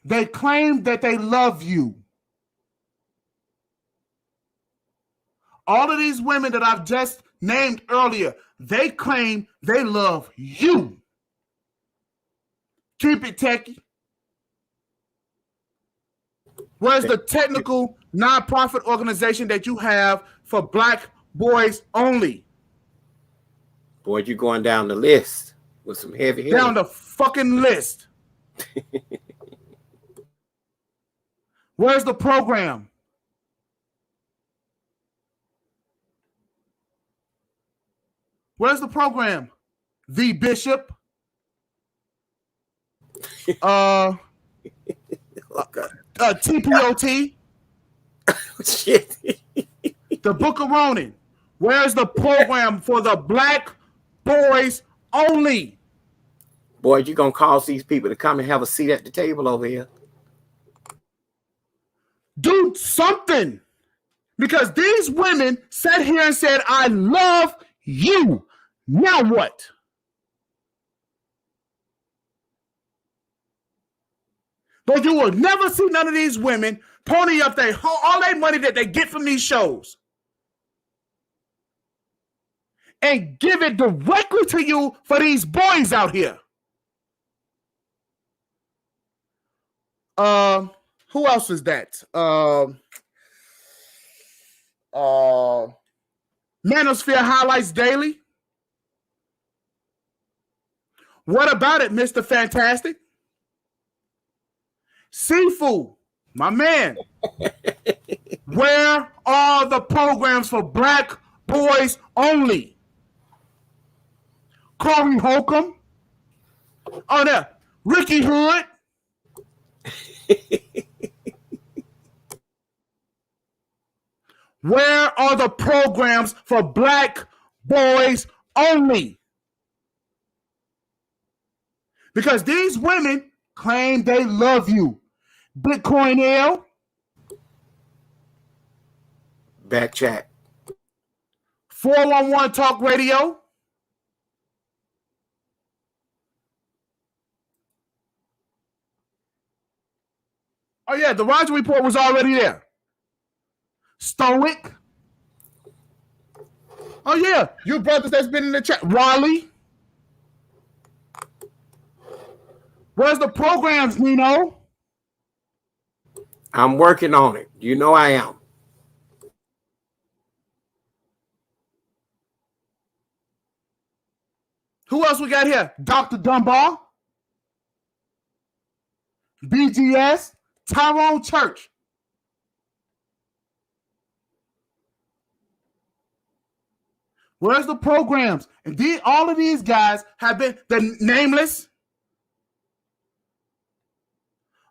[SPEAKER 1] They claim that they love you. All of these women that I've just named earlier, they claim they love you. Keep it techie. Where's the technical nonprofit organization that you have for black boys only?
[SPEAKER 3] Boy, you're going down the list with some heavy hitters.
[SPEAKER 1] Down the fucking list. Where's the program? Where's the program? The Bishop. TPOT.
[SPEAKER 3] Shit.
[SPEAKER 1] The Book of Ronin. Where's the program for the black boys only?
[SPEAKER 3] Boy, you're going to cause these people to come and have a seat at the table over here.
[SPEAKER 1] Do something. Because these women sat here and said, I love you. Now what? But you will never see none of these women pony up all their money that they get from these shows and give it directly to you for these boys out here. Who else is that? Manosphere Highlights Daily. What about it, Mr. Fantastic? Seafood, my man. Where are the programs for black boys only? Corey Holcomb. Oh, there. Ricky Hood. Where are the programs for black boys only? Because these women claim they love you. Bitcoin L.
[SPEAKER 3] Back chat.
[SPEAKER 1] 411 Talk Radio. Oh, yeah, the Roger Report was already there. Stoic. Oh, yeah, you brothers that's been in the chat. Raleigh. Where's the programs, Nino?
[SPEAKER 3] I'm working on it. You know I am.
[SPEAKER 1] Who else we got here? Dr. Dunbar. BGS. Tyrone Church. Where's the programs? And all of these guys have been the nameless.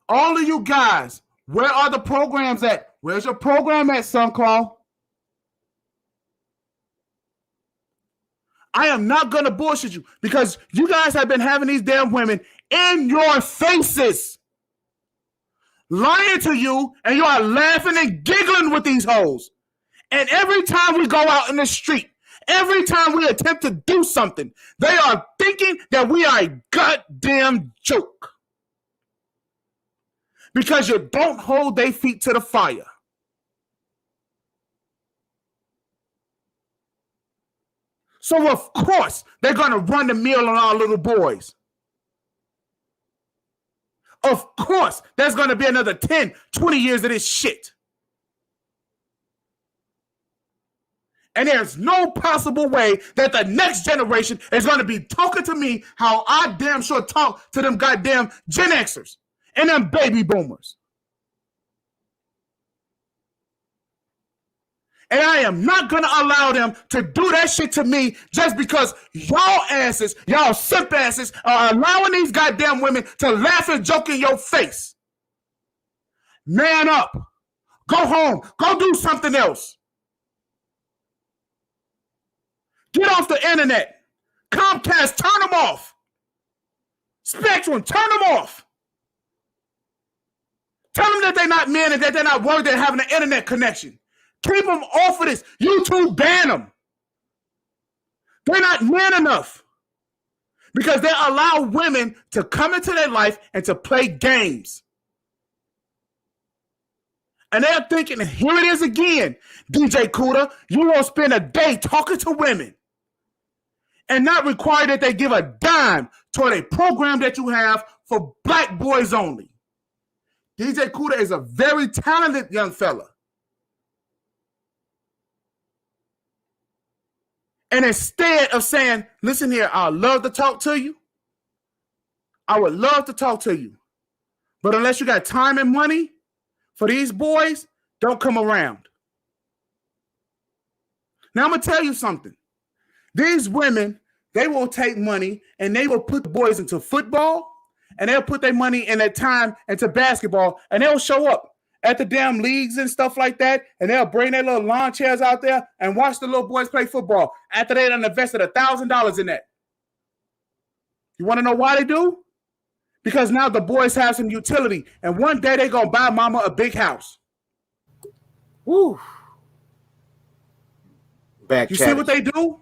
[SPEAKER 1] All of you guys Where are the programs at? Where's your program at, Sunclaw? I am not going to bullshit you because you guys have been having these damn women in your faces lying to you, and you are laughing and giggling with these hoes. And every time we go out in the street, every time we attempt to do something, they are thinking that we are a goddamn joke. Because you don't hold their feet to the fire. So of course, they're going to run the mill on our little boys. Of course, there's going to be another 10, 20 years of this shit. And there's no possible way that the next generation is going to be talking to me how I damn sure talk to them goddamn Gen Xers and them baby boomers. And I am not going to allow them to do that shit to me just because y'all asses, y'all simp asses are allowing these goddamn women to laugh and joke in your face. Man up. Go home. Go do something else. Get off the internet. Comcast, turn them off. Spectrum, turn them off. Tell them that they're not men and that they're not worthy of having an internet connection. Keep them off of this. YouTube ban them. They're not men enough. Because they allow women to come into their life and to play games. And they're thinking, here it is again, DJ Kuda, you won't spend a day talking to women and not require that they give a dime toward a program that you have for black boys only. DJ Kuda is a very talented young fella. And instead of saying, listen here, I'd love to talk to you. I would love to talk to you. But unless you got time and money for these boys, don't come around. Now I'm going to tell you something. These women, they will take money and they will put the boys into football and they'll put their money and their time into basketball and they'll show up at the damn leagues and stuff like that, and they'll bring their little lawn chairs out there and watch the little boys play football after they done invested $1,000 in that. You want to know why they do? Because now the boys have some utility, and one day they're going to buy mama a big house.
[SPEAKER 3] Woo.
[SPEAKER 1] You see what they do?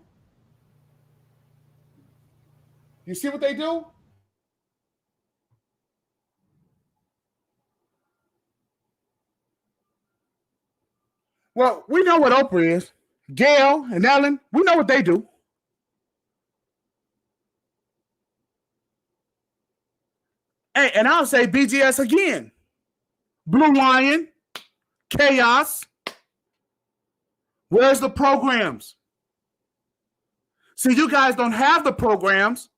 [SPEAKER 1] You see what they do? Well, we know what Oprah is. Gail and Ellen, we know what they do. Hey, and I'll say BGS again. Blue Lion, Chaos. Where's the programs? See, you guys don't have the programs,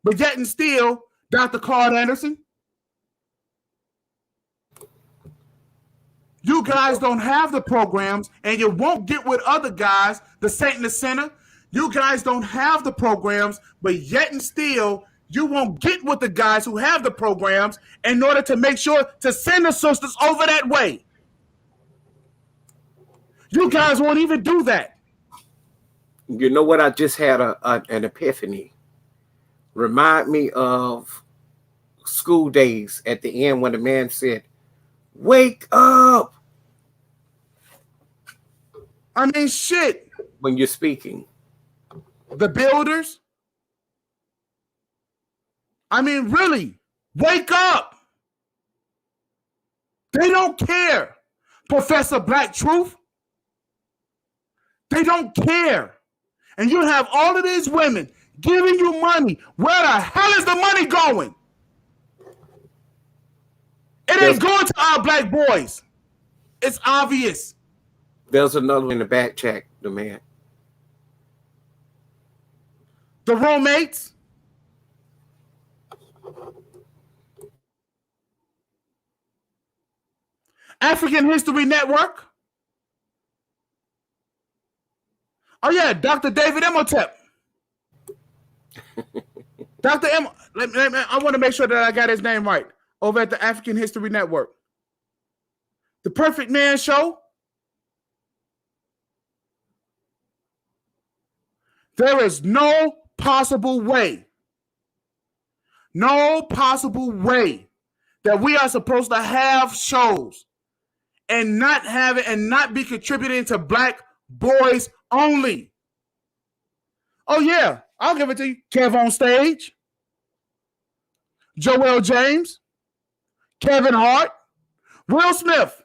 [SPEAKER 1] but yet and still, Dr. Carl Anderson, you guys don't have the programs, and you won't get with other guys, the Saint and the Sinner. You guys don't have the programs, but yet and still, you won't get with the guys who have the programs in order to make sure to send the sisters over that way. You guys won't even do that.
[SPEAKER 3] You know what? I just had an epiphany. Remind me of school days at the end when the man said, "Wake up."
[SPEAKER 1] I mean, shit.
[SPEAKER 3] When you're speaking.
[SPEAKER 1] The builders. I mean, really, wake up. They don't care. Professor Black Truth. They don't care. And you have all of these women giving you money. Where the hell is the money going? It ain't going to our black boys. It's obvious.
[SPEAKER 3] There's another one in the back check, the man.
[SPEAKER 1] The roommates. African History Network. Oh yeah, Dr. David Imhotep. Dr. M. I want to make sure that I got his name right over at the African History Network. The Perfect Man Show. There is no possible way that we are supposed to have shows and not have it and not be contributing to black boys only. Oh yeah, I'll give it to you. Kev on Stage, Joel James, Kevin Hart, Will Smith.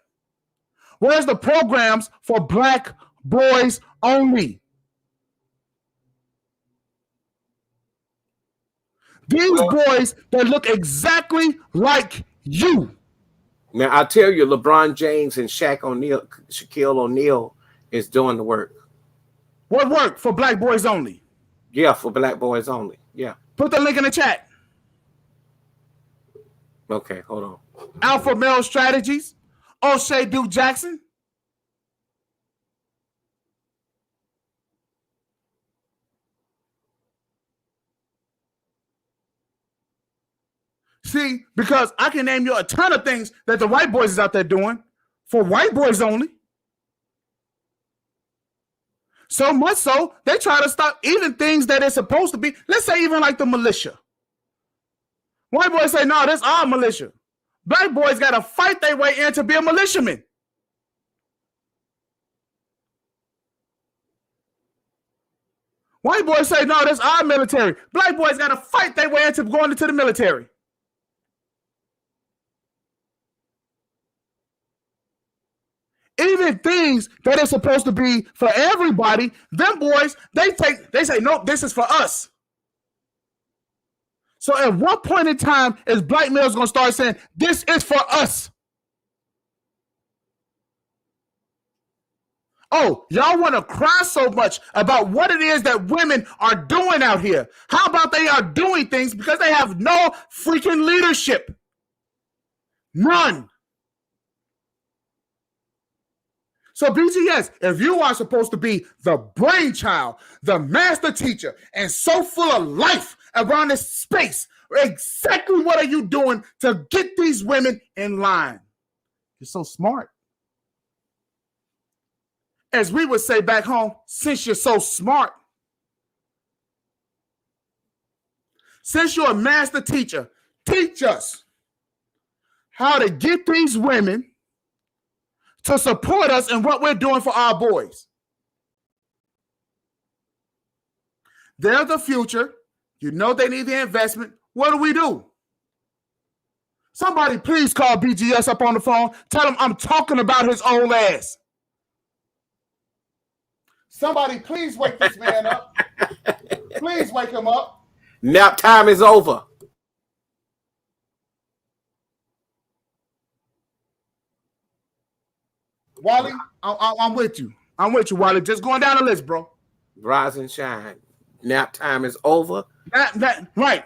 [SPEAKER 1] Where's the programs for black boys only? These boys that look exactly like you.
[SPEAKER 3] Now, I tell you, LeBron James and Shaquille O'Neal is doing the work.
[SPEAKER 1] What work for black boys only?
[SPEAKER 3] Yeah, for black boys only. Yeah.
[SPEAKER 1] Put the link in the chat.
[SPEAKER 3] Okay, hold on.
[SPEAKER 1] Alpha Male Strategies, O'Shea Duke Jackson. See, because I can name you a ton of things that the white boys is out there doing for white boys only. So much so, they try to stop even things that it's supposed to be. Let's say even like the militia. White boys say, no, that's our militia. Black boys got to fight their way in to be a militiaman. White boys say, no, that's our military. Black boys got to fight their way into going into the military. Even things that are supposed to be for everybody, them boys, they say, no, this is for us. So at what point in time is black males going to start saying, this is for us? Oh, y'all want to cry so much about what it is that women are doing out here. How about they are doing things because they have no freaking leadership? None. So BGS, if you are supposed to be the brainchild, the master teacher, and so full of life around this space, exactly what are you doing to get these women in line? You're so smart. As we would say back home, since you're so smart, since you're a master teacher, teach us how to get these women to support us in what we're doing for our boys. They're the future. You know they need the investment. What do? Somebody please call BGS up on the phone. Tell him I'm talking about his old ass. Somebody please wake this man up. Please wake him up.
[SPEAKER 3] Nap time is over.
[SPEAKER 1] Wally, I'm with you. I'm with you, Wally. Just going down the list, bro.
[SPEAKER 3] Rise and shine. Nap time is over.
[SPEAKER 1] Right.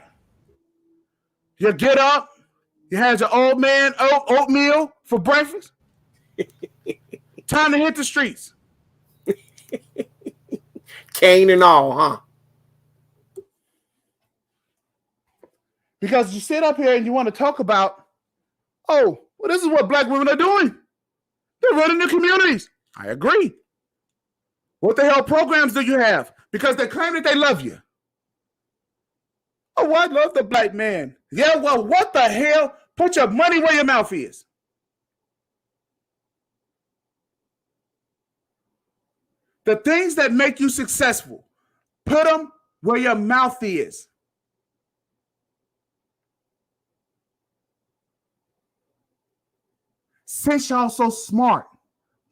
[SPEAKER 1] You get up. You had your old man oatmeal for breakfast. Time to hit the streets.
[SPEAKER 3] Cane and all, huh?
[SPEAKER 1] Because you sit up here and you want to talk about, oh, well, this is what black women are doing. They're running their communities. I agree. What the hell programs do you have? Because they claim that they love you. Oh, I love the black man. Yeah, well, what the hell? Put your money where your mouth is. The things that make you successful, put them where your mouth is. Since y'all so smart,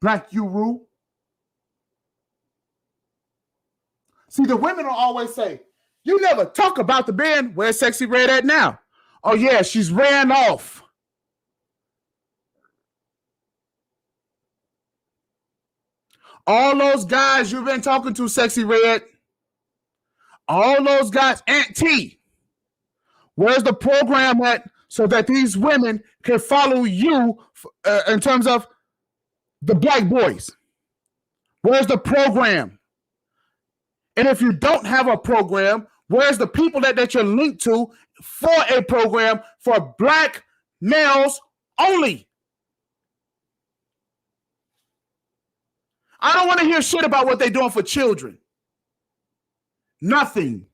[SPEAKER 1] Black Uru. See, the women will always say, you never talk about the band. Where's Sexy Red at now? Oh, yeah, she's ran off. All those guys you've been talking to, Sexy Red, all those guys, Aunt T, where's the program at so that these women can follow you in terms of the black boys? Where's the program? And if you don't have a program, where's the people that you're linked to for a program for black males only? I don't want to hear shit about what they're doing for children. Nothing.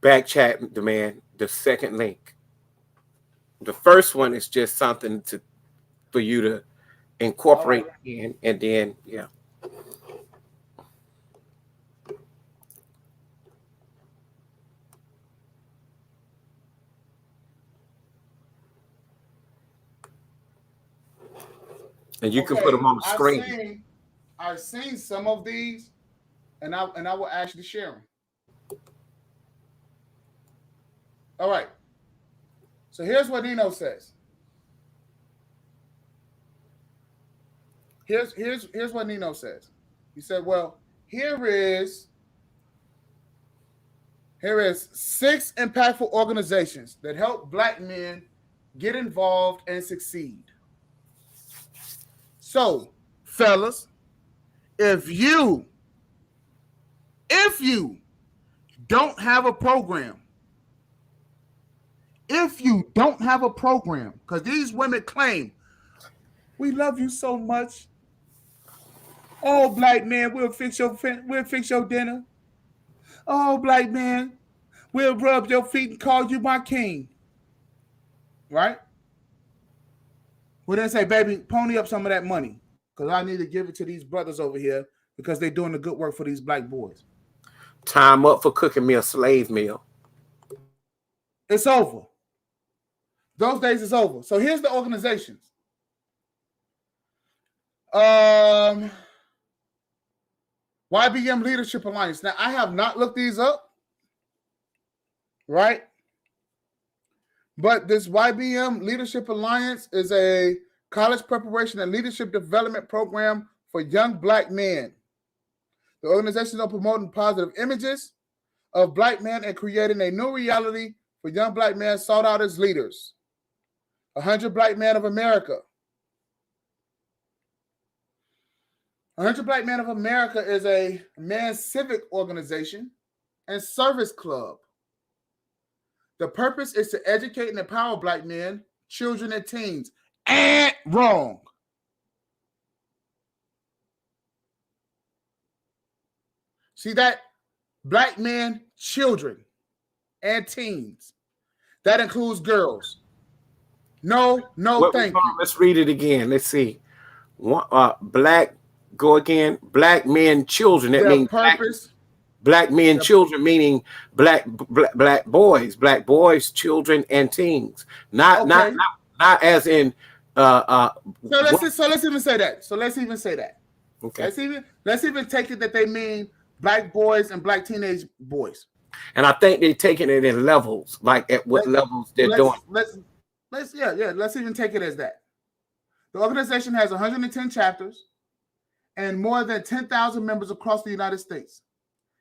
[SPEAKER 3] Back chat the man, the second link. The first one is just something for you to incorporate in, and then yeah. And you can put them on the screen.
[SPEAKER 1] I've seen some of these, and I will actually share them. All right. So here's what Nino says. Here's what Nino says. He said, "Well, here is 6 impactful organizations that help Black men get involved and succeed. So, fellas, if you don't have a program, because these women claim, we love you so much. Oh, Black man, we'll fix your dinner. Oh, Black man, we'll rub your feet and call you my king. Right? Well, then say, baby, pony up some of that money, because I need to give it to these brothers over here because they're doing the good work for these Black boys.
[SPEAKER 3] Time up for cooking me a slave meal.
[SPEAKER 1] It's over. Those days is over. So here's the organizations. YBM Leadership Alliance. Now, I have not looked these up, right? But this YBM Leadership Alliance is a college preparation and leadership development program for young Black men. The organization is promoting positive images of Black men and creating a new reality for young Black men sought out as leaders. 100 Black Men of America. 100 Black Men of America is a men's civic organization and service club. The purpose is to educate and empower Black men, children, and teens. And wrong. See that? Black men, children, and teens. That includes girls. No, thank you.
[SPEAKER 3] Let's read it again. Let's see. Black, go again. Black men, children. That means purpose. Black men, children, meaning black boys, children, and teens. Not as in. So
[SPEAKER 1] let's even say that.
[SPEAKER 3] Okay.
[SPEAKER 1] Let's even take it that they mean Black boys and Black teenage boys.
[SPEAKER 3] And I think they're taking it in levels, like at what levels they're doing.
[SPEAKER 1] Let's even take it as that. The organization has 110 chapters and more than 10,000 members across the United States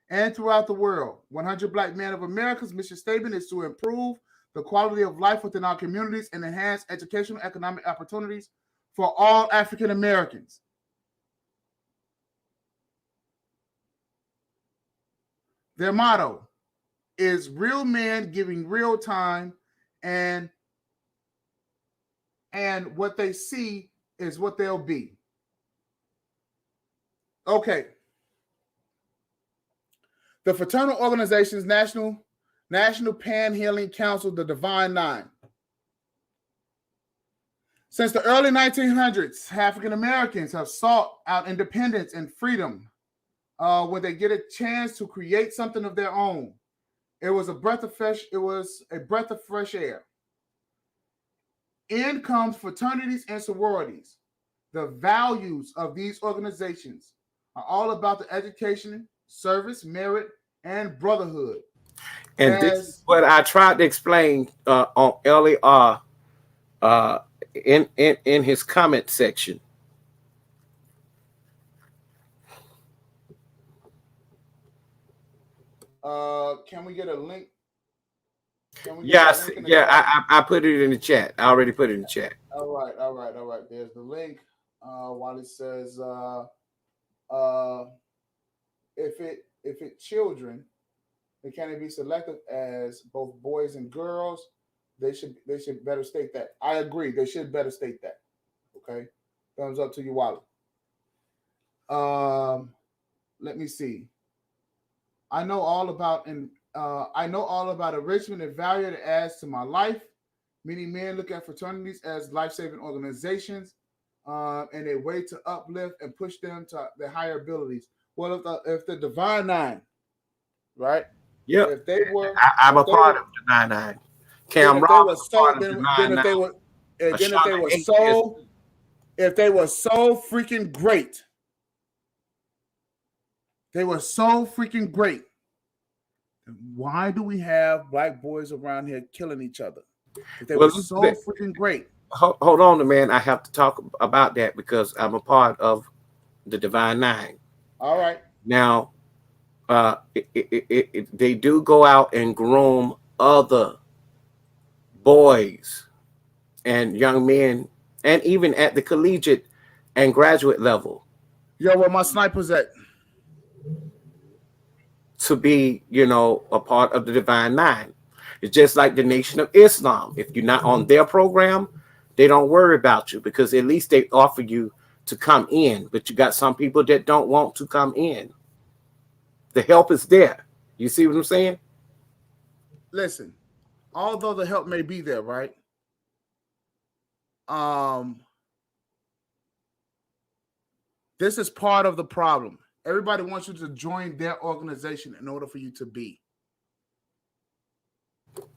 [SPEAKER 1] and throughout the world. 100 Black Men of America's mission statement is to improve the quality of life within our communities and enhance educational and economic opportunities for all African Americans. Their motto is real men giving real time, and what they see is what they'll be. Okay. The fraternal organization's National Panhandling Council, the Divine Nine. Since the early 1900s, African Americans have sought out independence and freedom when they get a chance to create something of their own. It was a breath of fresh air. In comes fraternities and sororities. The values of these organizations are all about the education, service, merit, and brotherhood.
[SPEAKER 3] And this is what I tried to explain on LER in his comment section.
[SPEAKER 1] Can we get a link?
[SPEAKER 3] I put it in the chat. I already put it in the chat.
[SPEAKER 1] All right. There's the link. While it says if it children, they can't be selected as both boys and girls. They should better state that. I agree. They should better state that. Okay. Thumbs up to you, Wally. Let me see. I know all about enrichment and value that adds to my life. Many men look at fraternities as life-saving organizations, and a way to uplift and push them to their higher abilities. Well, if the Divine Nine, right?
[SPEAKER 3] Yep.
[SPEAKER 1] If they were,
[SPEAKER 3] I'm a
[SPEAKER 1] if they
[SPEAKER 3] part
[SPEAKER 1] were,
[SPEAKER 3] of the 99.
[SPEAKER 1] then
[SPEAKER 3] Cam
[SPEAKER 1] if they were
[SPEAKER 3] Roberts
[SPEAKER 1] so,
[SPEAKER 3] part of the
[SPEAKER 1] then
[SPEAKER 3] 99.
[SPEAKER 1] if they were, and then
[SPEAKER 3] Ashana
[SPEAKER 1] if they were so freaking great, they were so freaking great. Why do we have black boys around here killing each other? If they were so freaking great.
[SPEAKER 3] Hold on, man. I have to talk about that because I'm a part of the Divine Nine.
[SPEAKER 1] All right.
[SPEAKER 3] Now, they do go out and groom other boys and young men, and even at the collegiate and graduate level.
[SPEAKER 1] Yo, where my snipers at?
[SPEAKER 3] To be, a part of the Divine Nine. It's just like the Nation of Islam. If you're not on their program, they don't worry about you because at least they offer you to come in. But you got some people that don't want to come in. The help is there. You see what I'm saying?
[SPEAKER 1] Listen, although the help may be there, right? This is part of the problem. Everybody wants you to join their organization in order for you to be.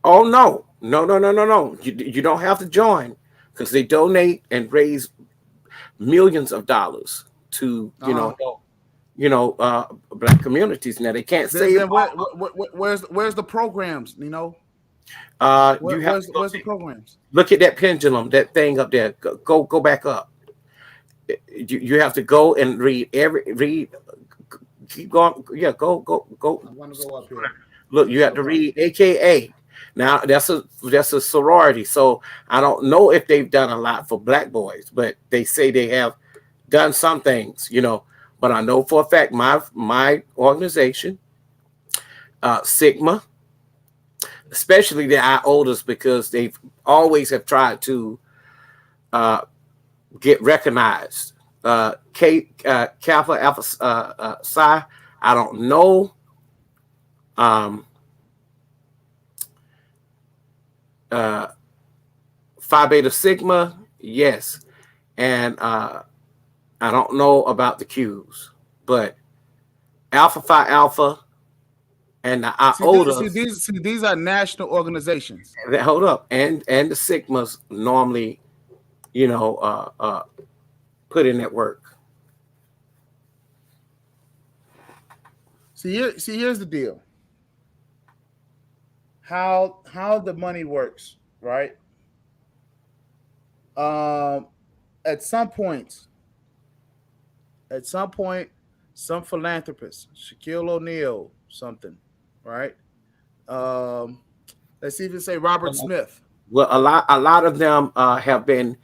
[SPEAKER 3] Oh, no. No. You don't have to join because they donate and raise millions of dollars to, black communities. Now, they can't say
[SPEAKER 1] where's the programs, where's the programs?
[SPEAKER 3] Look at that pendulum, that thing up there. Go back up. You have to go and read keep going. Yeah, go.
[SPEAKER 1] I want to go up here.
[SPEAKER 3] Look, you have to read AKA. Now that's a sorority. So I don't know if they've done a lot for black boys, but they say they have done some things, But I know for a fact my organization, Sigma, especially the iOtas, because they've always have tried to get recognized. Kappa Alpha Psi, I don't know. Phi Beta Sigma, yes. And I don't know about the Qs, but Alpha Phi Alpha and the iOtas.
[SPEAKER 1] These are national organizations.
[SPEAKER 3] Hold up. And the Sigmas normally, put in that work.
[SPEAKER 1] See, here's the deal. How the money works, right? At some point, some philanthropist, Shaquille O'Neal, something, right? Let's even say Robert Smith.
[SPEAKER 3] Well, a lot of them have been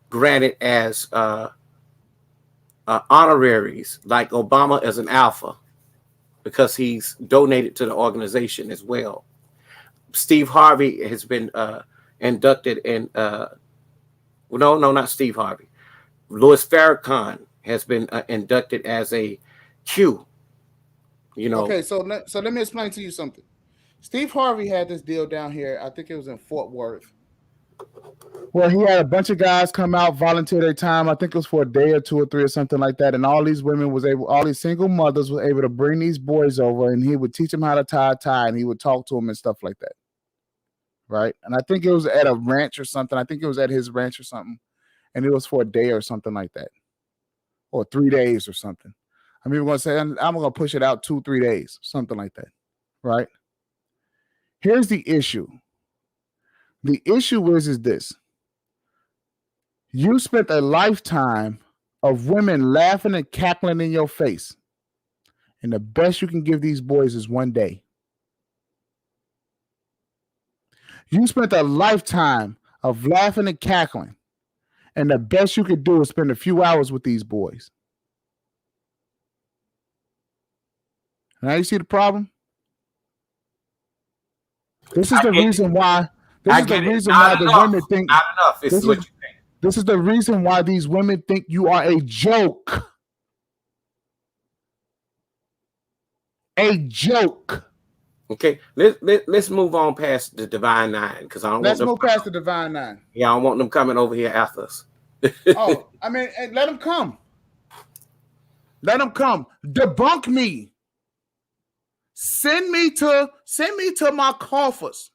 [SPEAKER 3] granted as honoraries, like Obama as an alpha, because he's donated to the organization as well. Steve Harvey has been inducted in. No, not Steve Harvey. Louis Farrakhan has been inducted as a Q.
[SPEAKER 1] Okay, so let me explain to you something. Steve Harvey had this deal down here. I think it was in Fort Worth. Well, he had a bunch of guys come out, volunteer their time. I think it was for a day or 2 or 3 or something like that. And all these single mothers were able to bring these boys over, and he would teach them how to tie a tie, and he would talk to them and stuff like that. Right. And I think it was at a ranch or something. I think it was at his ranch or something. And it was for a day or something like that. Or 3 days or something. I'm even going to say, I'm going to push it out 2-3 days, something like that. Right. Here's the issue. The issue is this. You spent a lifetime of women laughing and cackling in your face. And the best you can give these boys is 1 day. You spent a lifetime of laughing and cackling. And the best you could do is spend a few hours with these boys. Now you see the problem? This is the reason why. This is the reason why the women think.
[SPEAKER 3] Not enough. This is what you think.
[SPEAKER 1] This is the reason why these women think you are a joke. A joke.
[SPEAKER 3] Okay, let's move on past the Divine Nine because I don't
[SPEAKER 1] Let's
[SPEAKER 3] want
[SPEAKER 1] move
[SPEAKER 3] them.
[SPEAKER 1] past the Divine Nine.
[SPEAKER 3] Yeah, I don't want them coming over here after us.
[SPEAKER 1] Oh, I mean, let them come. Let them come. Debunk me. Send me to my coffers.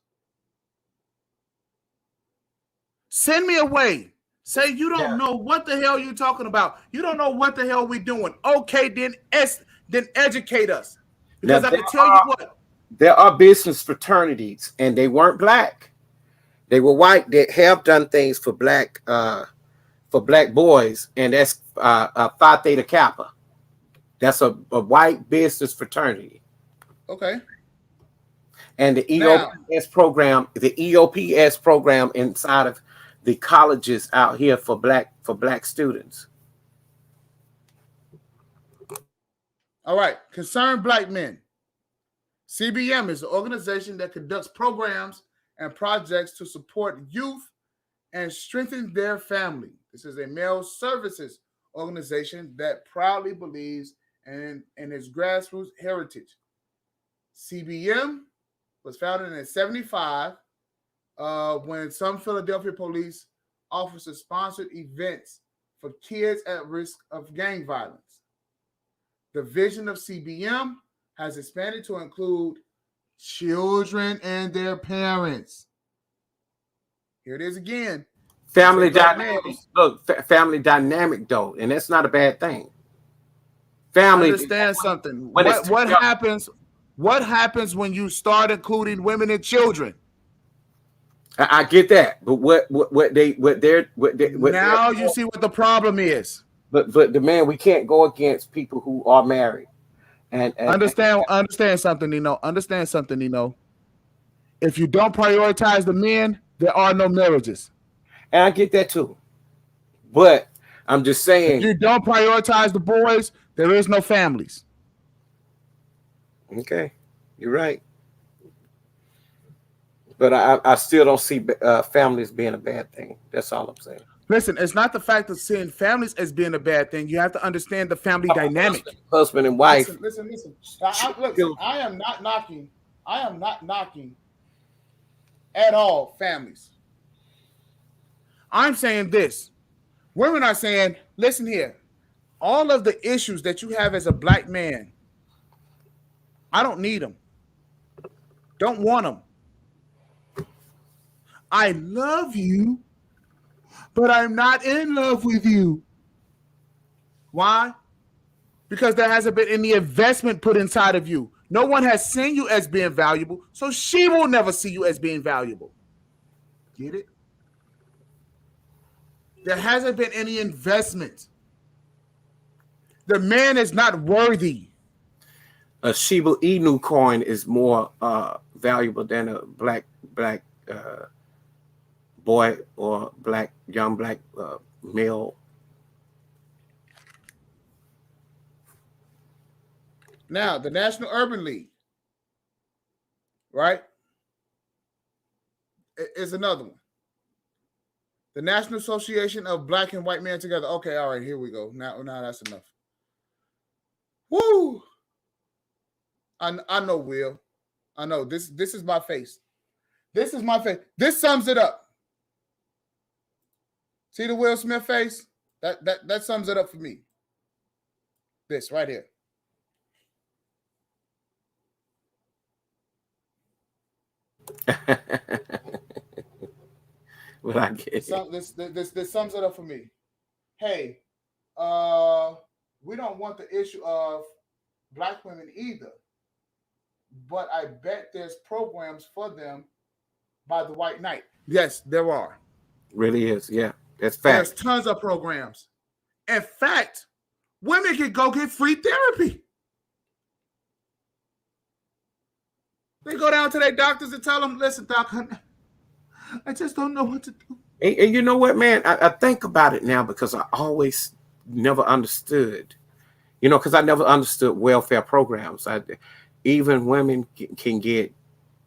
[SPEAKER 1] Send me away. Say you don't know what the hell you're talking about. You don't know what the hell we're doing. Okay, then educate us. Because
[SPEAKER 3] Now,
[SPEAKER 1] I can tell you what.
[SPEAKER 3] There are business fraternities, and they weren't black. They were white that have done things for black boys, and that's Phi Theta Kappa. That's a white business fraternity.
[SPEAKER 1] Okay.
[SPEAKER 3] And the EOPS program inside of the colleges out here for black students.
[SPEAKER 1] All right. Concerned Black Men. CBM is an organization that conducts programs and projects to support youth and strengthen their family. This is a male services organization that proudly believes in its grassroots heritage. CBM was founded in 1975 when some Philadelphia police officers sponsored events for kids at risk of gang violence. The vision of CBM has expanded to include children and their parents. Here it is again.
[SPEAKER 3] Family dynamic. Look, family dynamic though, and that's not a bad thing. Family.
[SPEAKER 1] Understand something. What happens? What happens when you start including women and children?
[SPEAKER 3] I get that, but what
[SPEAKER 1] now you see what the problem is.
[SPEAKER 3] But the man, we can't go against people who are married. And
[SPEAKER 1] understand something, Nino. Understand something, Nino. If you don't prioritize the men, there are no marriages.
[SPEAKER 3] And I get that too. But I'm just saying,
[SPEAKER 1] if you don't prioritize the boys, there is no families.
[SPEAKER 3] Okay, you're right. But I still don't see families being a bad thing. That's all I'm saying.
[SPEAKER 1] Listen, it's not the fact of seeing families as being a bad thing. You have to understand the family dynamic.
[SPEAKER 3] Husband and wife.
[SPEAKER 1] Listen. I am not knocking at all families. I'm saying this. Women are saying, listen here, all of the issues that you have as a black man, I don't need them. Don't want them. I love you, but I'm not in love with you. Why? Because there hasn't been any investment put inside of you. No one has seen you as being valuable, so she will never see you as being valuable. Get it? There hasn't been any investment. The man is not worthy.
[SPEAKER 3] A Shiba Inu coin is more valuable than a black boy or young black male.
[SPEAKER 1] Now, the National Urban League, right, is another one. The National Association of Black and White Men Together. Okay, all right, here we go. Now that's enough. Woo! I know, Will. I know. This is my face. This is my face. This sums it up. See the Will Smith face? That sums it up for me. This right here.
[SPEAKER 3] Well, I get it.
[SPEAKER 1] This sums it up for me. Hey, we don't want the issue of black women either, but I bet there's programs for them by the white knight. Yes, there are.
[SPEAKER 3] Really is, yeah. That's fact.
[SPEAKER 1] There's tons of programs. In fact, women can go get free therapy. They go down to their doctors and tell them, listen, doc, I just don't know what to do.
[SPEAKER 3] And you know what, man? I think about it now because I always never understood, because I never understood welfare programs. Even women can get,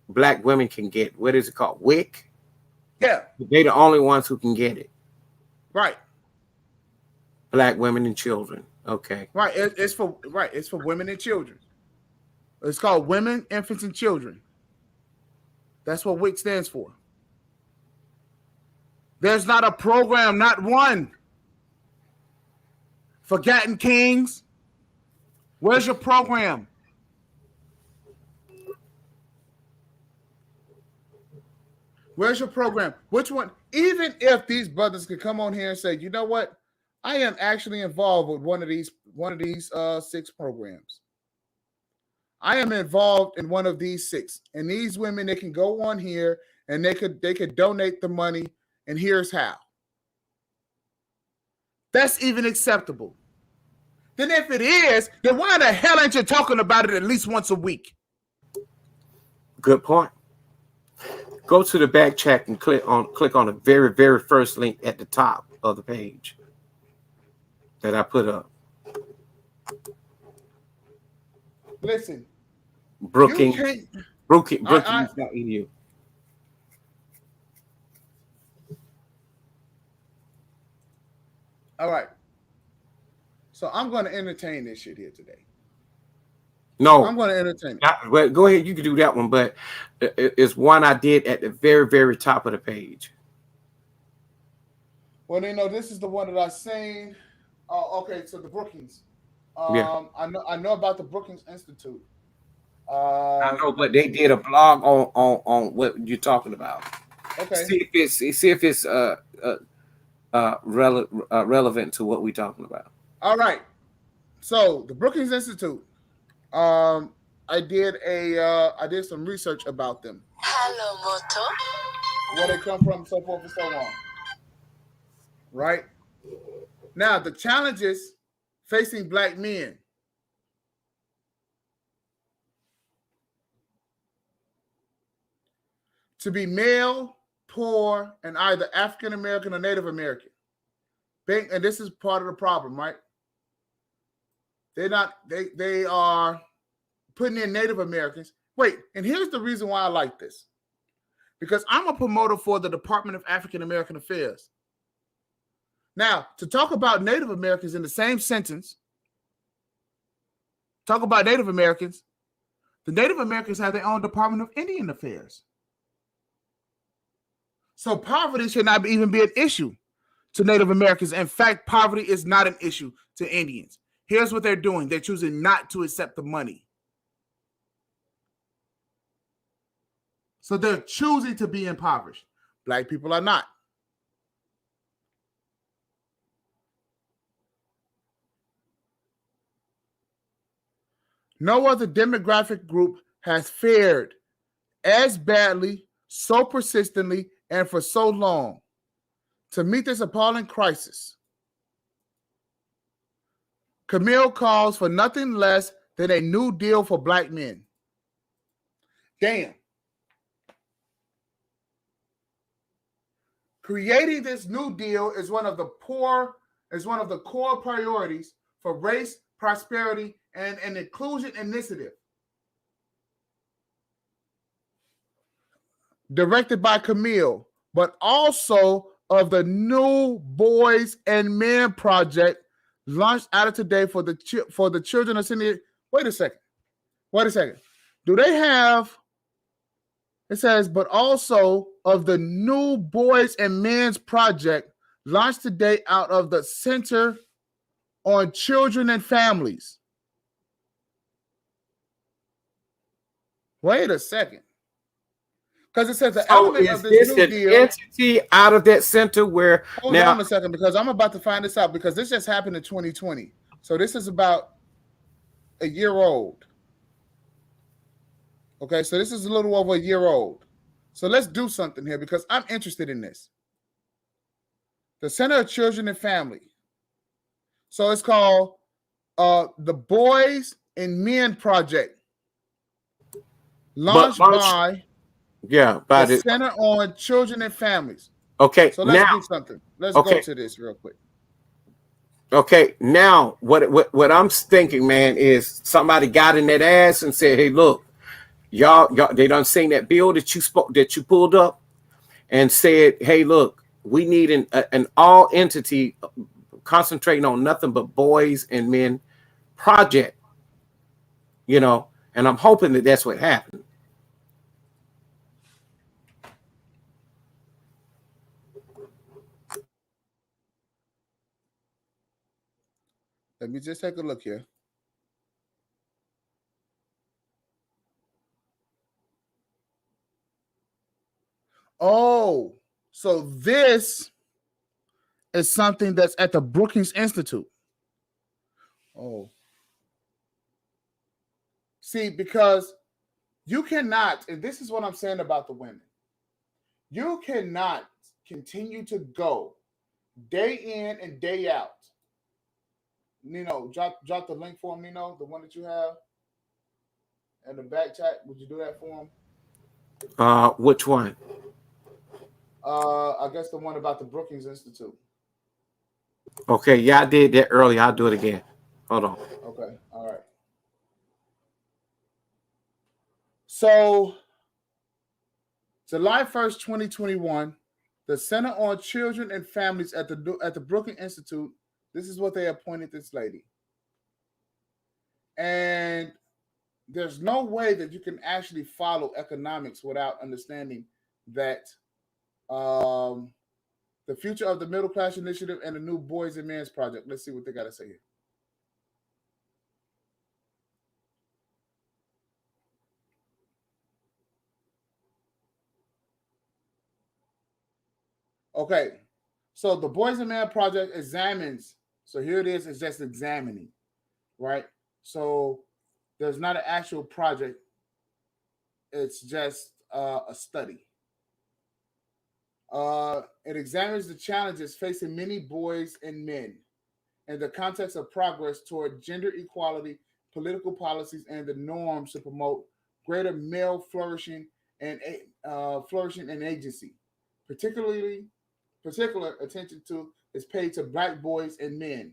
[SPEAKER 3] black women can get, what is it called? WIC?
[SPEAKER 1] Yeah.
[SPEAKER 3] They're the only ones who can get it.
[SPEAKER 1] Right.
[SPEAKER 3] Black women and children. Okay.
[SPEAKER 1] Right. It's for women and children. It's called Women, Infants, and Children. That's what WIC stands for. There's not a program, not one. Forgotten Kings. Where's your program? Where's your program? Which one? Even if these brothers could come on here and say, you know what? I am actually involved with one of these 6 programs. I am involved in one of these 6. And these women, they can go on here and they could donate the money, and here's how. That's even acceptable. Then if it is, then why the hell ain't you talking about it at least once a week?
[SPEAKER 3] Good point. Go to the back chat and click on the very, very first link at the top of the page that I put up.
[SPEAKER 1] Listen,
[SPEAKER 3] Brookings, not you.
[SPEAKER 1] All right. So I'm going to entertain this shit here today.
[SPEAKER 3] No,
[SPEAKER 1] I'm going to entertain it.
[SPEAKER 3] Well, go ahead. You can do that one, but it's one I did at the very, very top of the page.
[SPEAKER 1] Well, this is the one that I seen. Oh, okay. So the Brookings.
[SPEAKER 3] Yeah.
[SPEAKER 1] I know about the Brookings Institute.
[SPEAKER 3] I know, but they did a blog on what you're talking about.
[SPEAKER 1] Okay.
[SPEAKER 3] See if it's relevant to what we're talking about.
[SPEAKER 1] All right. So the Brookings Institute. I did some research about them.
[SPEAKER 5] Hello, Moto.
[SPEAKER 1] Where they come from, so forth and so on. Right? Now, the challenges facing Black men. To be male, poor, and either African American or Native American. And this is part of the problem, right? They are putting in Native Americans. Wait, and here's the reason why I like this. Because I'm a promoter for the Department of African American Affairs. Now, to talk about Native Americans in the same sentence, talk about Native Americans, the Native Americans have their own Department of Indian Affairs. So poverty should not even be an issue to Native Americans. In fact, poverty is not an issue to Indians. Here's what they're doing. They're choosing not to accept the money. So they're choosing to be impoverished. Black people are not. No other demographic group has fared as badly, so persistently, and for so long to meet this appalling crisis. Camille calls for nothing less than a new deal for Black men. Damn. Creating this new deal is one of the core priorities for race, prosperity, and an inclusion initiative. Directed by Camille, but also of the New Boys and Men Project launched out of today for the children of Cindy. Wait a second. Do they have? It says, but also of the New Boys and Men's Project launched today out of the Center on Children and Families. Wait a second. Because it says the element of this new deal.
[SPEAKER 3] Entity out of that center where
[SPEAKER 1] hold on a second, because I'm about to find this out, because this just happened in 2020. So this is about a year old. Okay, so this is a little over a year old. So let's do something here because I'm interested in this. The Center of Children and Family. So it's called the Boys and Men Project. Launched by the Center on Children and Families.
[SPEAKER 3] Okay,
[SPEAKER 1] so let's do something. Let's go to this real quick.
[SPEAKER 3] Okay, now what I'm thinking, man, is somebody got in that ass and said, "Hey, look, y'all, they done seen that bill that you pulled up, and said, hey, look, we need an all entity concentrating on nothing but boys and men project, you know, and I'm hoping that that's what happened.
[SPEAKER 1] Let me just take a look here. Oh, so this is something that's at the Brookings Institute. Oh. See, because you cannot, and this is what I'm saying about the women, you cannot continue to go day in and day out. Nino, drop the link for him, Nino, the one that you have in the back chat. Would you do that for him?
[SPEAKER 3] Which one?
[SPEAKER 1] I guess the one about the Brookings Institute.
[SPEAKER 3] Okay, yeah, I did that earlier. I'll do it again. Hold on.
[SPEAKER 1] Okay, all right. So, July 1st, 2021, the Center on Children and Families at the Brookings Institute, this is what they appointed this lady. And there's no way that you can actually follow economics without understanding that the Future of the Middle Class Initiative and the new Boys and Men's Project. Let's see what they got to say here. Okay, so the Boys and Men Project examines. So here it is. It's just examining, right? So there's not an actual project. It's just a study. It examines the challenges facing many boys and men in the context of progress toward gender equality, political policies, and the norms to promote greater male flourishing and agency. Particular attention is paid to Black boys and men,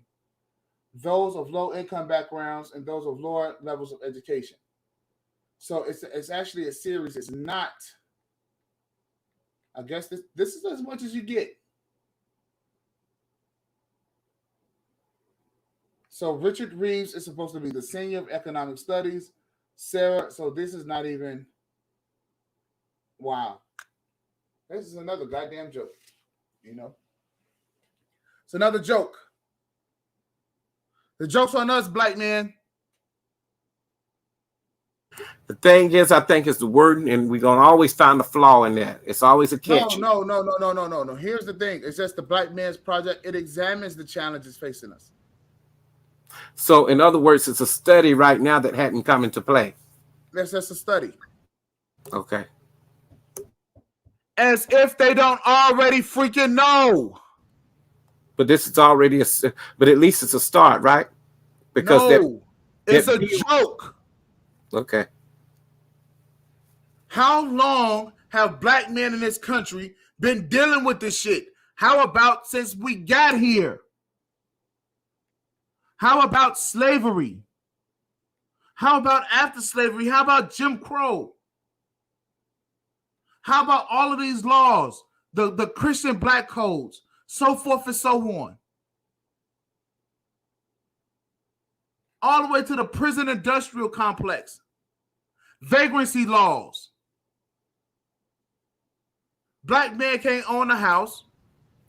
[SPEAKER 1] those of low income backgrounds and those of lower levels of education. So it's actually a series. It's not. I guess this is as much as you get. So Richard Reeves is supposed to be the senior of economic studies. Sarah, so this is not even. Wow. This is another goddamn joke, you know? It's another joke. The joke's on us, black men.
[SPEAKER 3] The thing is, I think it's the wording, and we're gonna always find a flaw in that. It's always a catch.
[SPEAKER 1] No. Here's the thing. It's just the Black Man's Project. It examines the challenges facing us.
[SPEAKER 3] So, in other words, it's a study right now that hadn't come into play.
[SPEAKER 1] That's just a study.
[SPEAKER 3] Okay.
[SPEAKER 1] As if they don't already freaking know.
[SPEAKER 3] But this is already but at least it's a start, right? Because
[SPEAKER 1] it's a joke.
[SPEAKER 3] Okay.
[SPEAKER 1] How long have black men in this country been dealing with this shit? How about since we got here? How about slavery? How about after slavery? How about Jim Crow? How about all of these laws, the Christian black codes, so forth and so on? All the way to the prison industrial complex, vagrancy laws. Black man can't own a house.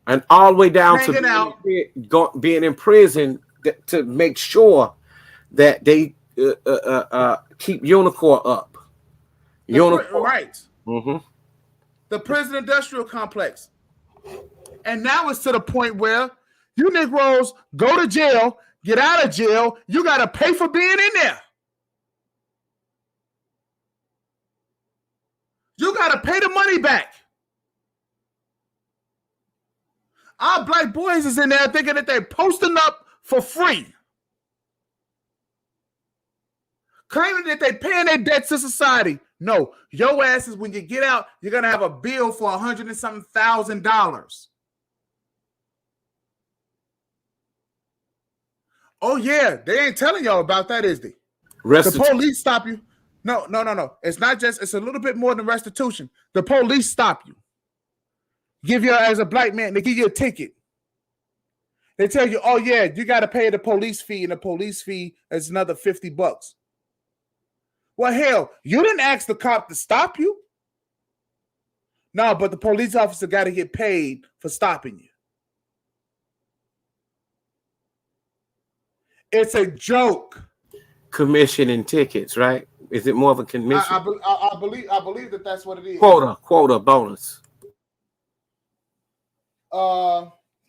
[SPEAKER 3] And all the way down to being in prison to make sure that they keep Unicorn up.
[SPEAKER 1] Right.
[SPEAKER 3] Mm-hmm.
[SPEAKER 1] The prison industrial complex. And now it's to the point where you Negroes go to jail, get out of jail, you got to pay for being in there. You got to pay the money back. Our black boys is in there thinking that they're posting up for free. Claiming that they're paying their debts to society. No, your asses, when you get out, you're going to have a bill for $100,000 and something. Oh, yeah. They ain't telling y'all about that, is they? The police stop you. No. It's not just, it's a little bit more than restitution. The police stop you. give you as a black man, they give you a ticket. They tell you, oh yeah, you got to pay the police fee, and the police fee is another $50. Well, hell, you didn't ask the cop to stop you. No, but the police officer got to get paid for stopping you. It's a joke.
[SPEAKER 3] Commission and tickets, right? Is it more of a commission?
[SPEAKER 1] I believe that that's what it is.
[SPEAKER 3] Quota bonus.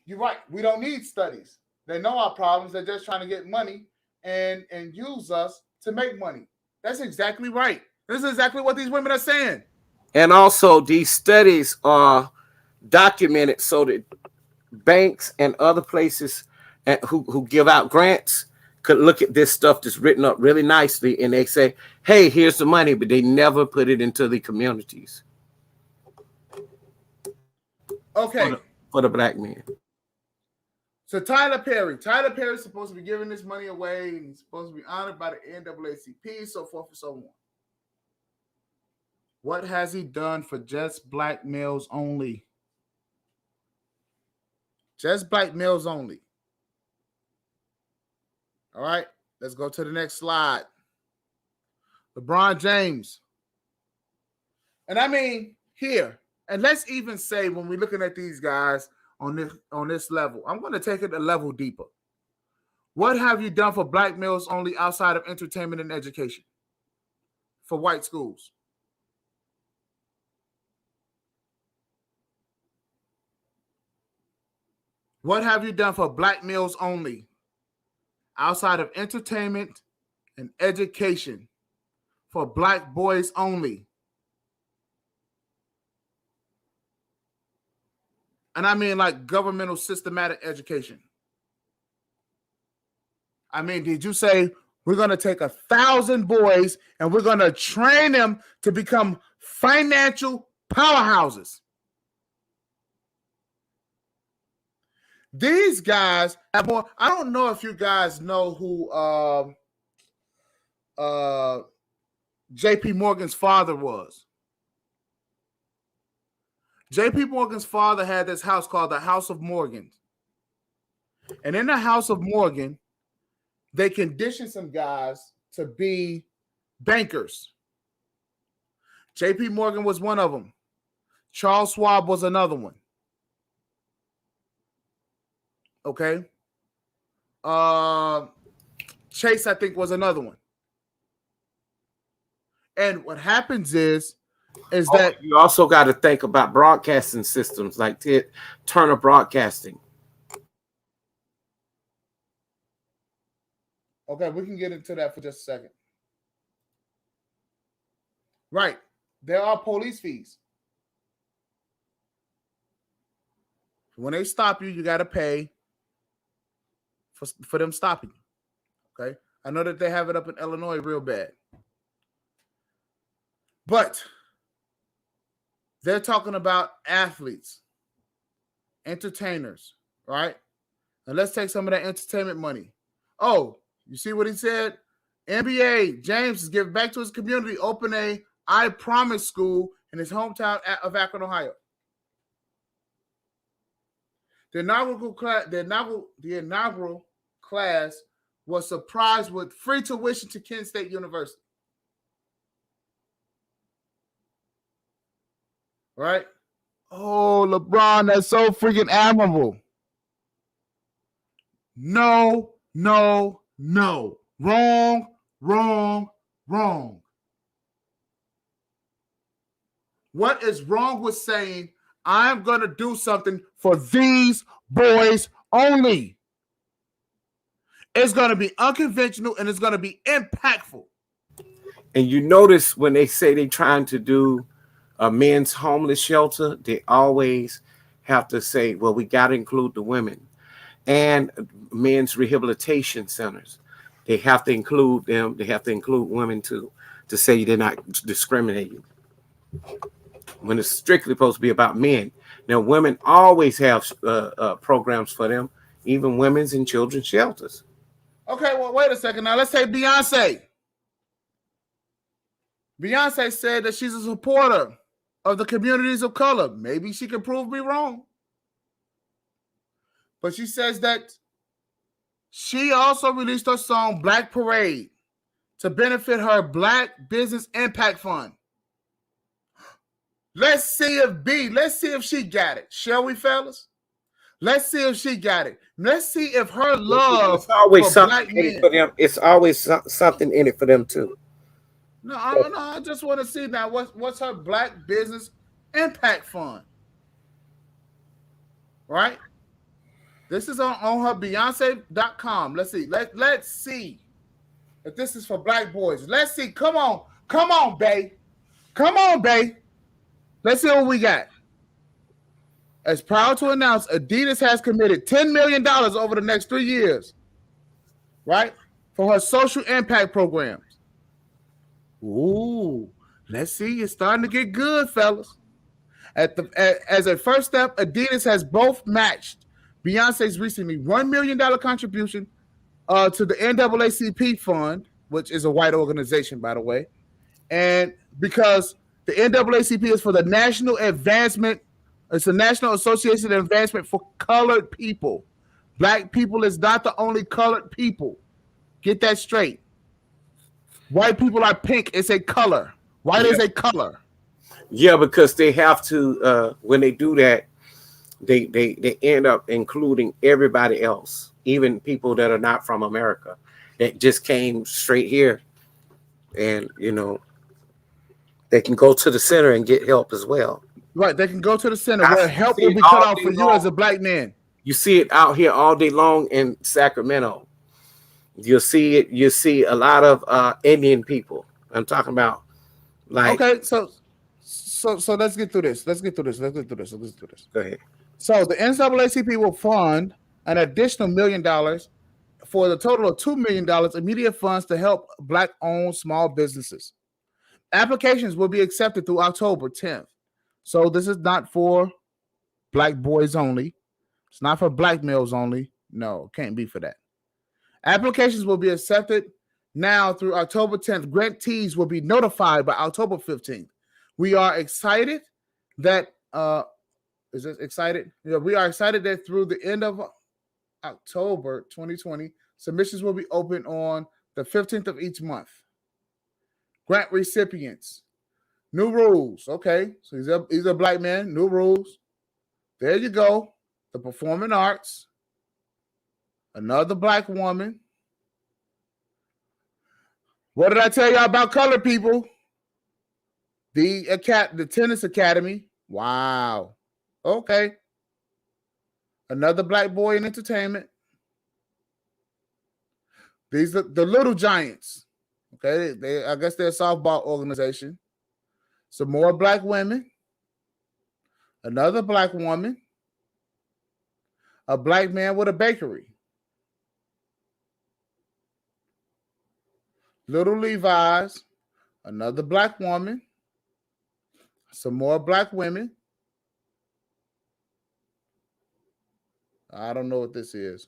[SPEAKER 1] You're right. We don't need studies. They know our problems. They're just trying to get money and use us to make money. That's exactly right. This is exactly what these women are saying.
[SPEAKER 3] And also, these studies are documented so that banks and other places who give out grants could look at this stuff that's written up really nicely, and they say, hey, here's the money, but they never put it into the communities.
[SPEAKER 1] Okay.
[SPEAKER 3] For the black men.
[SPEAKER 1] So Tyler Perry's supposed to be giving this money away, and he's supposed to be honored by the NAACP, so forth and so on. What has he done for just black males only? Just black males only. All right, let's go to the next slide. LeBron James. And I mean, here, and let's even say when we're looking at these guys on this level, I'm going to take it a level deeper. What have you done for black males only outside of entertainment and education for white schools? What have you done for black males only outside of entertainment and education for black boys only? And I mean like governmental systematic education. I mean, did you say we're going to take 1,000 boys and we're going to train them to become financial powerhouses? These guys have more. I don't know if you guys know who J.P. Morgan's father was. J.P. Morgan's father had this house called the House of Morgan. And in the House of Morgan, they conditioned some guys to be bankers. J.P. Morgan was one of them. Charles Schwab was another one. Okay. Chase, I think, was another one. And what happens is that
[SPEAKER 3] you also got to think about broadcasting systems like Turner Broadcasting.
[SPEAKER 1] Okay, we can get into that for just a second. Right. There are police fees. When they stop you, you got to pay for them stopping you. Okay. I know that they have it up in Illinois real bad. But they're talking about athletes, entertainers, right? And let's take some of that entertainment money. Oh, you see what he said? NBA, James is giving back to his community, open a I Promise school in his hometown of Akron, Ohio. The inaugural class was surprised with free tuition to Kent State University. Right? Oh, LeBron, that's so freaking admirable. No. Wrong. What is wrong with saying, I'm going to do something for these boys only? It's going to be unconventional and it's going to be impactful.
[SPEAKER 3] And you notice when they say they're trying to do a men's homeless shelter, they always have to say, well, we got to include the women. And men's rehabilitation centers, they have to include them. They have to include women too, to say they're not discriminating. When it's strictly supposed to be about men. Now, women always have programs for them, even women's and children's shelters.
[SPEAKER 1] Okay, well, wait a second. Now, let's say Beyonce. Beyonce said that she's a supporter of the communities of color. Maybe she can prove me wrong. But she says that she also released her song Black Parade to benefit her Black Business Impact Fund. Let's see if she got it. Shall we, fellas? Let's see if she got it. Let's see if her love
[SPEAKER 3] it's always
[SPEAKER 1] for
[SPEAKER 3] something
[SPEAKER 1] Black
[SPEAKER 3] in it
[SPEAKER 1] men.
[SPEAKER 3] for them. It's always something in it for them too.
[SPEAKER 1] No, I just want to see now what's her Black Business Impact Fund. Right? This is on her Beyonce.com. Let's see. Let's see if this is for Black boys. Let's see. Come on, bae. Come on, bae. Let's see what we got. As proud to announce, Adidas has committed $10 million over the next 3 years, right, for her social impact programs. Ooh, let's see. It's starting to get good, fellas. As a first step, Adidas has both matched Beyonce's recently $1 million contribution to the NAACP fund, which is a white organization, by the way. And because the NAACP is for the National Advancement, it's the National Association of Advancement for Colored People. Black people is not the only colored people. Get that straight. White people are pink. It's a color. White is a color.
[SPEAKER 3] Yeah, because they have to, when they do that, they end up including everybody else, even people that are not from America, that just came straight here. And, you know, they can go to the center and get help as well.
[SPEAKER 1] Right, they can go to the center where help will be cut off for you as a Black man.
[SPEAKER 3] You see it out here all day long in Sacramento. You'll see it. You see a lot of Indian people. I'm talking about, like.
[SPEAKER 1] Okay, so let's get through this. Go
[SPEAKER 3] ahead.
[SPEAKER 1] So the NAACP will fund an additional $1 million for the total of $2 million immediate funds to help Black-owned small businesses. Applications will be accepted through October 10th. So this is not for Black boys only. It's not for Black males only. No, can't be for that. Applications will be accepted now through October 10th. Grantees will be notified by October 15th. We are excited that is this excited? Yeah, we are excited that through the end of October 2020, submissions will be open on the 15th of each month. Grant recipients. New rules. Okay, so he's a Black man. New rules. There you go. The performing arts. Another Black woman. What did I tell y'all about colored people? The tennis academy. Wow. Okay. Another Black boy in entertainment. These are the Little Giants. Okay, I guess they're a softball organization. Some more Black women. Another Black woman. A Black man with a bakery. Little Levi's. Another Black woman. Some more Black women. I don't know what this is.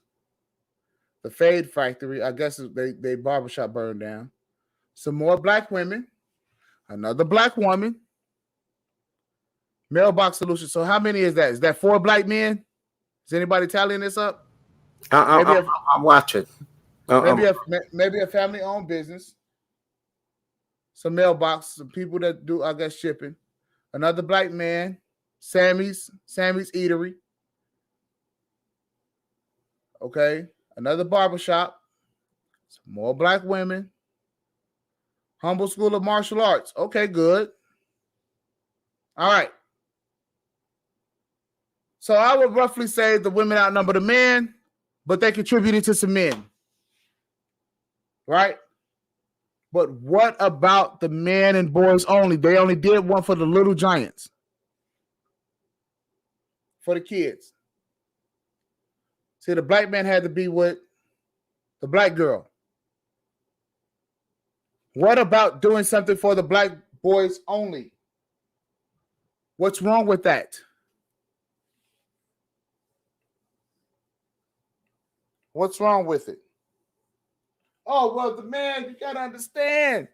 [SPEAKER 1] The Fade Factory. I guess they barbershop burned down. Some more Black women. Another Black woman. Mailbox Solutions. So how many is that? Is that 4 Black men? Is anybody tallying this up?
[SPEAKER 3] I'm watching.
[SPEAKER 1] Maybe a family-owned business. Some mailbox. Some people that do, I guess, shipping. Another Black man. Sammy's Eatery. Okay. Another barbershop. Some more Black women. Humble School of Martial Arts. Okay, good. All right. So I would roughly say the women outnumber the men, but they contributed to some men. Right? But what about the men and boys only? They only did one for the Little Giants. For the kids. See, the Black man had to be with the Black girl. What about doing something for the Black boys only? What's wrong with that? What's wrong with it? Oh, well, the man, you got to understand.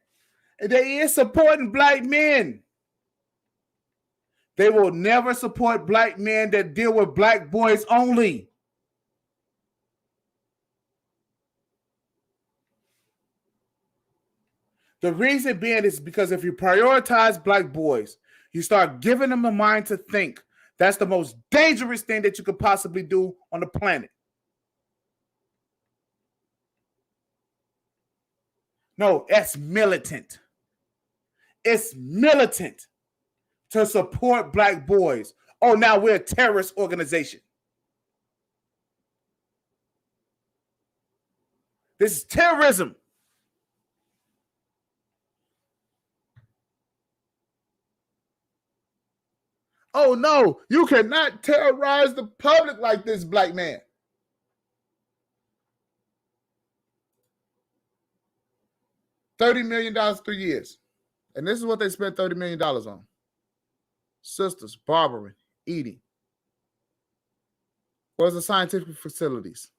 [SPEAKER 1] They is supporting Black men. They will never support black men that deal with black boys only. The reason being is because if you prioritize black boys, you start giving them a mind to think. That's the most dangerous thing that you could possibly do on the planet. No, that's militant. It's militant to support black boys. Oh, now we're a terrorist organization. This is terrorism. Oh, no, you cannot terrorize the public like this, black man. $30 million 3 years. And this is what they spent $30 million on. Sisters, barbering, eating. Where's the scientific facilities?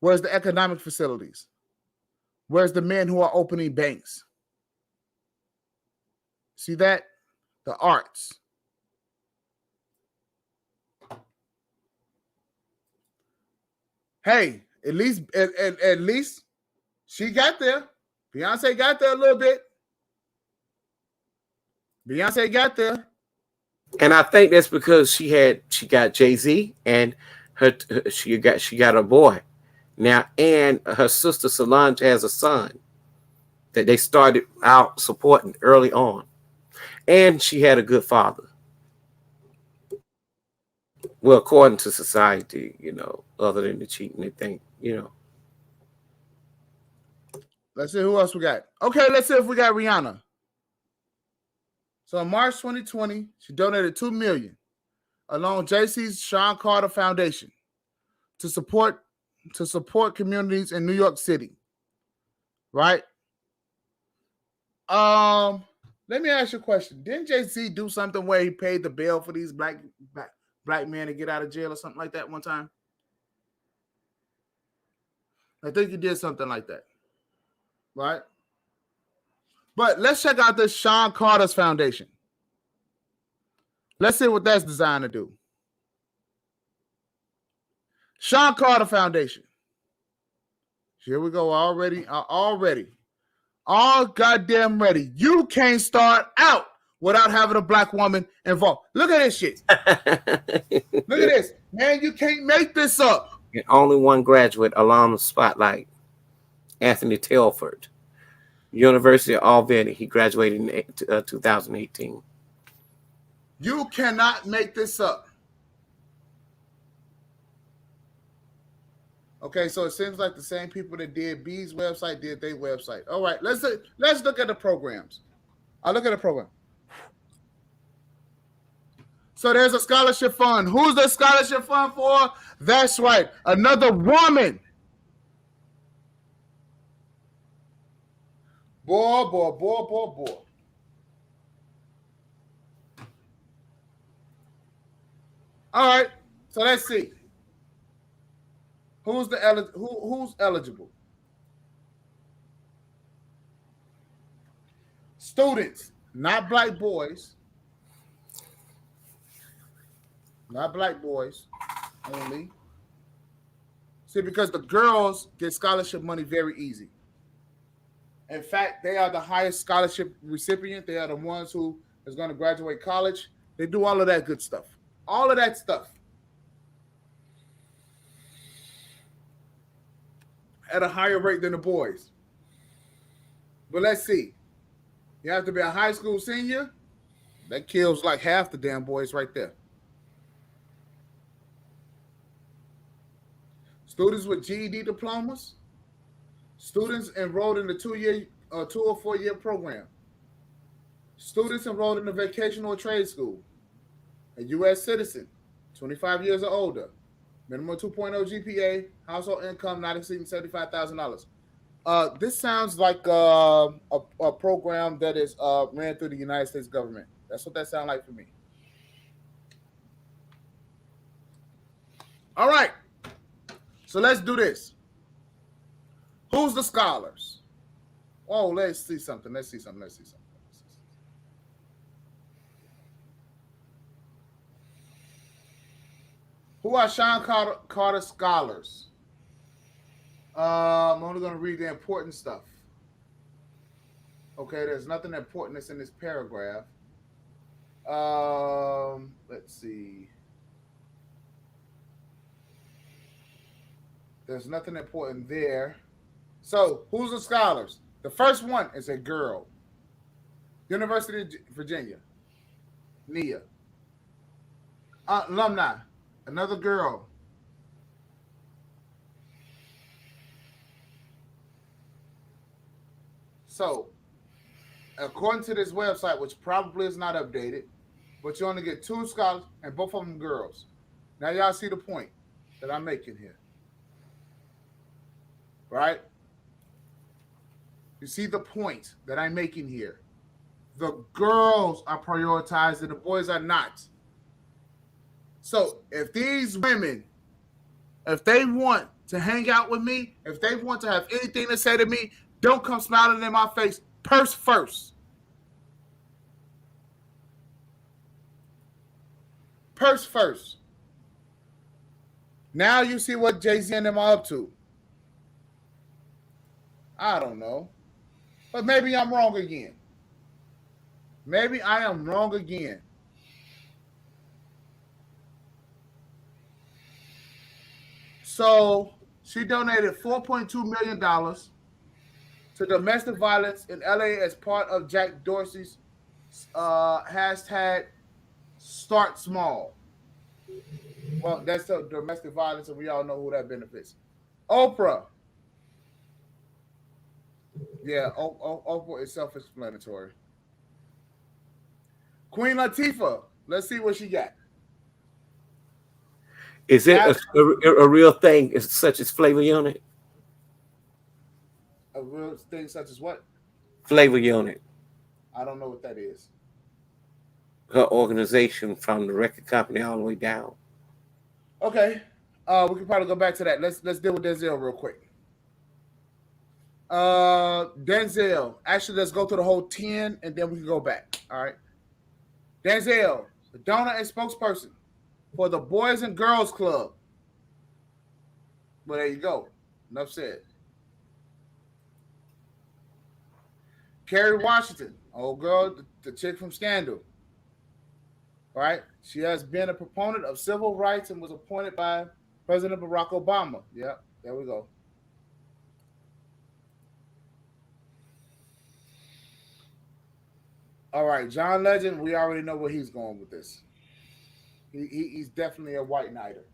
[SPEAKER 1] Where's the economic facilities? Where's the men who are opening banks? See that? The arts. Hey, at least she got there. Beyonce got there a little bit. Beyonce got there.
[SPEAKER 3] And I think that's because she got Jay-Z and she got a boy now, and her sister Solange has a son that they started out supporting early on, and she had a good father. Well, according to society, other than the cheating, they think,
[SPEAKER 1] Let's see who else we got. Okay, let's see if we got Rihanna. So in March 2020, she donated $2 million along JC's Sean Carter Foundation to support communities in New York City. Right? Let me ask you a question. Didn't JC do something where he paid the bail for these black men to get out of jail or something like that one time? I think he did something like that. Right? But let's check out this Sean Carter's Foundation. Let's see what that's designed to do. Sean Carter Foundation. Here we go. Already. All goddamn ready. You can't start out without having a black woman involved. Look at this shit. Look at this. Man, you can't make this up.
[SPEAKER 3] And only one graduate alum spotlight, Anthony Telford, University of Albany. He graduated in 2018.
[SPEAKER 1] You cannot make this up. Okay, so it seems like the same people that did B's website did their website. All right, let's look at the programs. I'll look at the program. So there's a scholarship fund. Who's the scholarship fund for? That's right, another woman. Boy. All right, so let's see. Who's eligible? Students, not black boys. Not black boys only. See, because the girls get scholarship money very easy. In fact, they are the highest scholarship recipient. They are the ones who is going to graduate college. They do all of that good stuff. All of that stuff. At a higher rate than the boys. But let's see. You have to be a high school senior. That kills like half the damn boys right there. Students with GED diplomas. Students enrolled in the 2 or 4 year program. Students enrolled in the vocational trade school. A U.S. citizen, 25 years or older. Minimum 2.0 GPA, household income not exceeding $75,000. This sounds like a program that is ran through the United States government. That's what that sounds like for me. All right. So let's do this. Who's the scholars? Oh, let's see something. Who are Sean Carter scholars? I'm only going to read the important stuff. Okay, there's nothing important that's in this paragraph. Let's see. There's nothing important there. So, who's the scholars? The first one is a girl. University of Virginia. Nia. Alumni. Another girl. So, according to this website, which probably is not updated, but you only get 2 scholars and both of them girls. Now, y'all see the point that I'm making here. Right? You see the point that I'm making here. The girls are prioritized and the boys are not. So if these women, if they want to hang out with me, if they want to have anything to say to me, don't come smiling in my face. Purse first. Purse first. Now you see what Jay-Z and them are up to. I don't know. But maybe I'm wrong again. Maybe I am wrong again. So she donated $4.2 million to domestic violence in LA as part of Jack Dorsey's hashtag Start Small. Well, that's the domestic violence, and we all know who that benefits. Oprah. Yeah, Oprah is self-explanatory. Queen Latifah. Let's see what she got.
[SPEAKER 3] Is it a real thing such as Flavor Unit?
[SPEAKER 1] A real thing such as what?
[SPEAKER 3] Flavor Unit.
[SPEAKER 1] I don't know what that is.
[SPEAKER 3] Her organization from the record company all the way down.
[SPEAKER 1] Okay. We can probably go back to that. Let's deal with Denzel real quick. Denzel. Actually, let's go to the whole 10 and then we can go back. All right. Denzel, the donor and spokesperson for the Boys and Girls Club. Well, there you go. Enough said. Kerry Washington, old girl, the chick from Scandal. All right. She has been a proponent of civil rights and was appointed by President Barack Obama. Yeah, there we go. All right, John Legend, we already know where he's going with this. He's definitely a white knighter.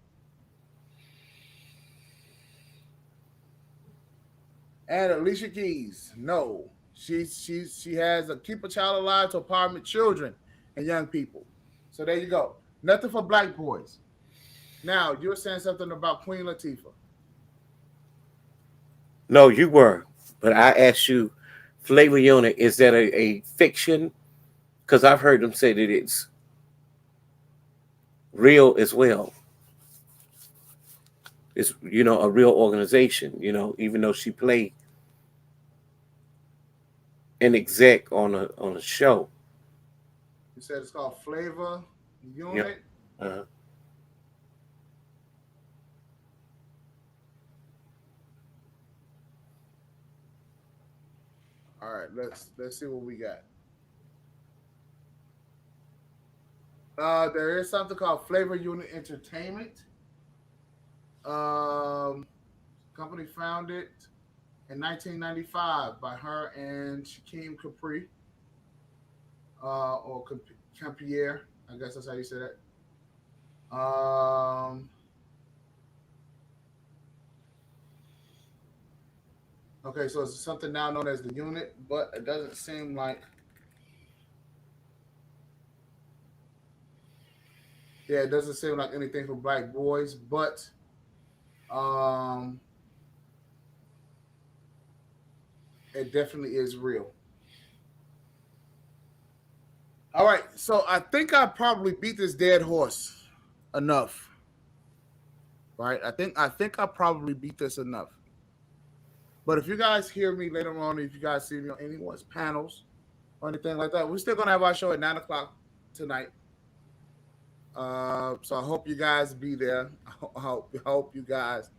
[SPEAKER 1] And Alicia Keys, no. She has a keep a child alive to empowerment children and young people. So there you go. Nothing for black boys. Now, you were saying something about Queen Latifah.
[SPEAKER 3] No, you were. But I asked you, Flavor Unit, is that a fiction? Because I've heard them say that it's real as well. It's, a real organization, even though she played an exec on a show.
[SPEAKER 1] You said it's called Flavor Unit?
[SPEAKER 3] Yep. Uh-huh.
[SPEAKER 1] All right, let's see what we got. There is something called Flavor Unit Entertainment. Company founded in 1995 by her and Shaquem Capri, or Campier. I guess that's how you say that. Okay, so it's something now known as the unit, but it doesn't seem like. Yeah, it doesn't seem like anything for black boys, but it definitely is real. All right, so I think I probably beat this dead horse enough. Right? I think I probably beat this enough. But if you guys hear me later on, if you guys see me on anyone's panels or anything like that, we're still gonna have our show at 9:00 tonight. So I hope you guys be there. I hope you guys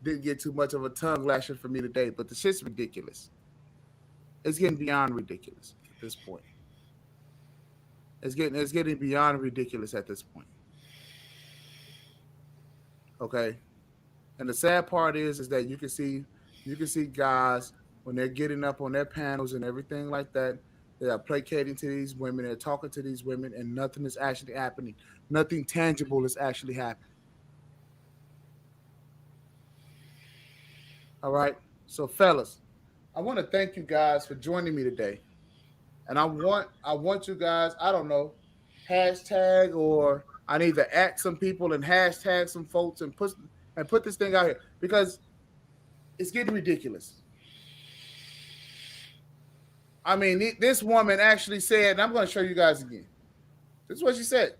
[SPEAKER 1] didn't get too much of a tongue lashing from me today, but the shit's ridiculous. It's getting beyond ridiculous at this point. It's getting beyond ridiculous at this point. Okay. And the sad part is that you can see guys when they're getting up on their panels and everything like that, they are placating to these women, they're talking to these women, and nothing is actually happening. Nothing tangible is actually happening. All right. So fellas, I want to thank you guys for joining me today. And I want you guys, I don't know, hashtag or I need to at some people and hashtag some folks and put this thing out here because it's getting ridiculous. I mean, this woman actually said, and I'm going to show you guys again. This is what she said.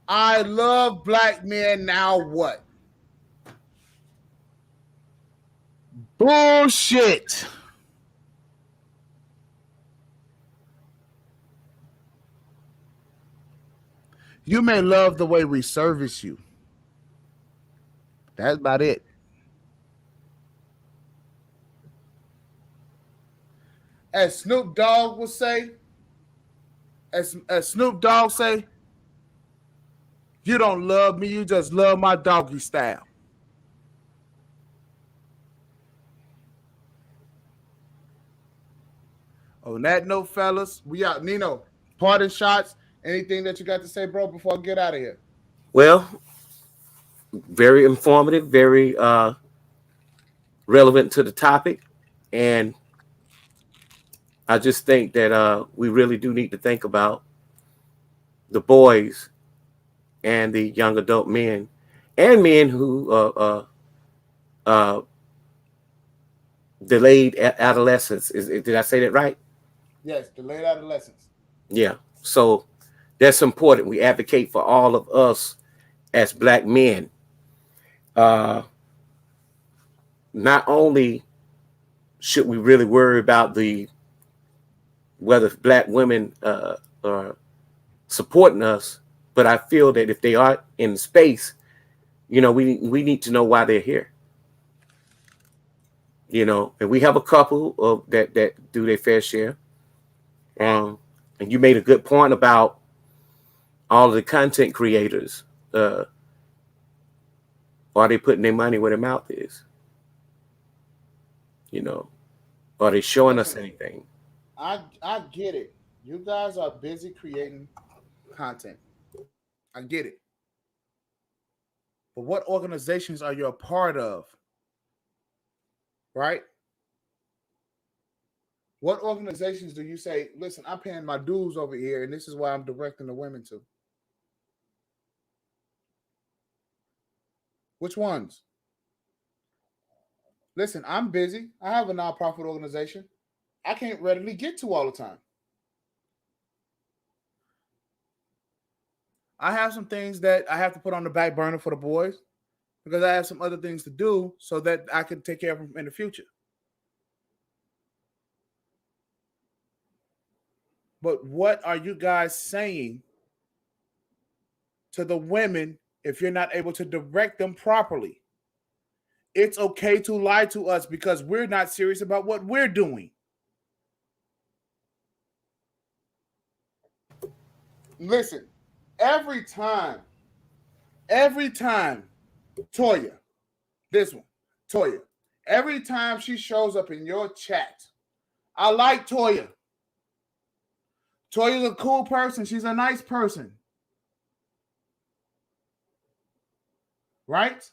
[SPEAKER 1] I love black men. Now what? Bullshit. You may love the way we service you. That's about it. As Snoop Dogg would say, as Snoop Dogg say, you don't love me, you just love my doggy style. On that note, fellas, we out. Nino, parting shots. Anything that you got to say, bro, before I get out of here?
[SPEAKER 3] Well, very informative, very relevant to the topic, and I just think that we really do need to think about the boys and the young adult men and men who uh, delayed adolescence. Did I say that right?
[SPEAKER 1] Yes, delayed adolescence.
[SPEAKER 3] Yeah. So that's important. We advocate for all of us as black men. Not only should we really worry about whether black women are supporting us, but I feel that if they are in space, we need to know why they're here. And we have a couple of that do their fair share. And you made a good point about all of the content creators. Are they putting their money where their mouth is? Are they showing us anything?
[SPEAKER 1] I get it. You guys are busy creating content. I get it. But what organizations are you a part of? Right? What organizations do you say, listen, I'm paying my dues over here, and this is why I'm directing the women to? Which ones? Listen, I'm busy. I have a nonprofit organization. I can't readily get to all the time. I have some things that I have to put on the back burner for the boys because I have some other things to do so that I can take care of them in the future. But what are you guys saying to the women if you're not able to direct them properly? It's okay to lie to us because we're not serious about what we're doing. Listen, every time, Toya, this one, Toya, every time she shows up in your chat, I like Toya. Toya's a cool person. She's a nice person. Right?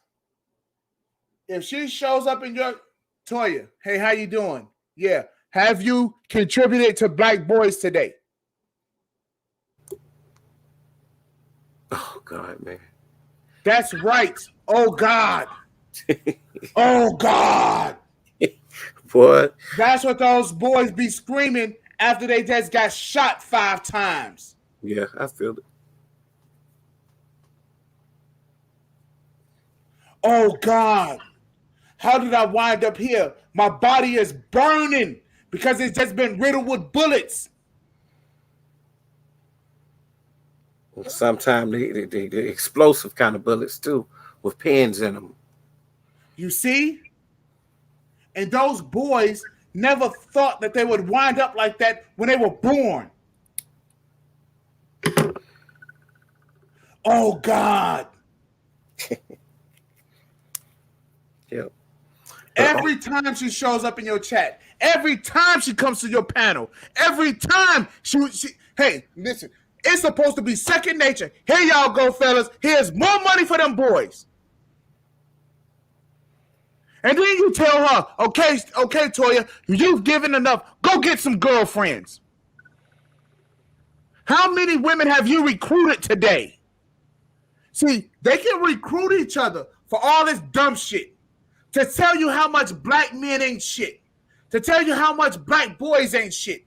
[SPEAKER 1] If she shows up in your Toya, hey, how you doing? Yeah. Have you contributed to Black Boys today?
[SPEAKER 3] Oh God, man.
[SPEAKER 1] That's right. Oh God. Oh God.
[SPEAKER 3] Boy.
[SPEAKER 1] That's what those boys be screaming after they just got shot 5 times.
[SPEAKER 3] Yeah, I feel it.
[SPEAKER 1] Oh God. How did I wind up here? My body is burning because it's just been riddled with bullets.
[SPEAKER 3] Sometimes the explosive kind of bullets too, with pins in them.
[SPEAKER 1] You see? And those boys never thought that they would wind up like that when they were born. Oh, God.
[SPEAKER 3] Yep.
[SPEAKER 1] Every time she shows up in your chat, every time she comes to your panel, every time she hey, listen, it's supposed to be second nature. Here y'all go, fellas. Here's more money for them boys. And then you tell her, okay, Toya, you've given enough. Go get some girlfriends. How many women have you recruited today? See, they can recruit each other for all this dumb shit. To tell you how much black men ain't shit. To tell you how much black boys ain't shit.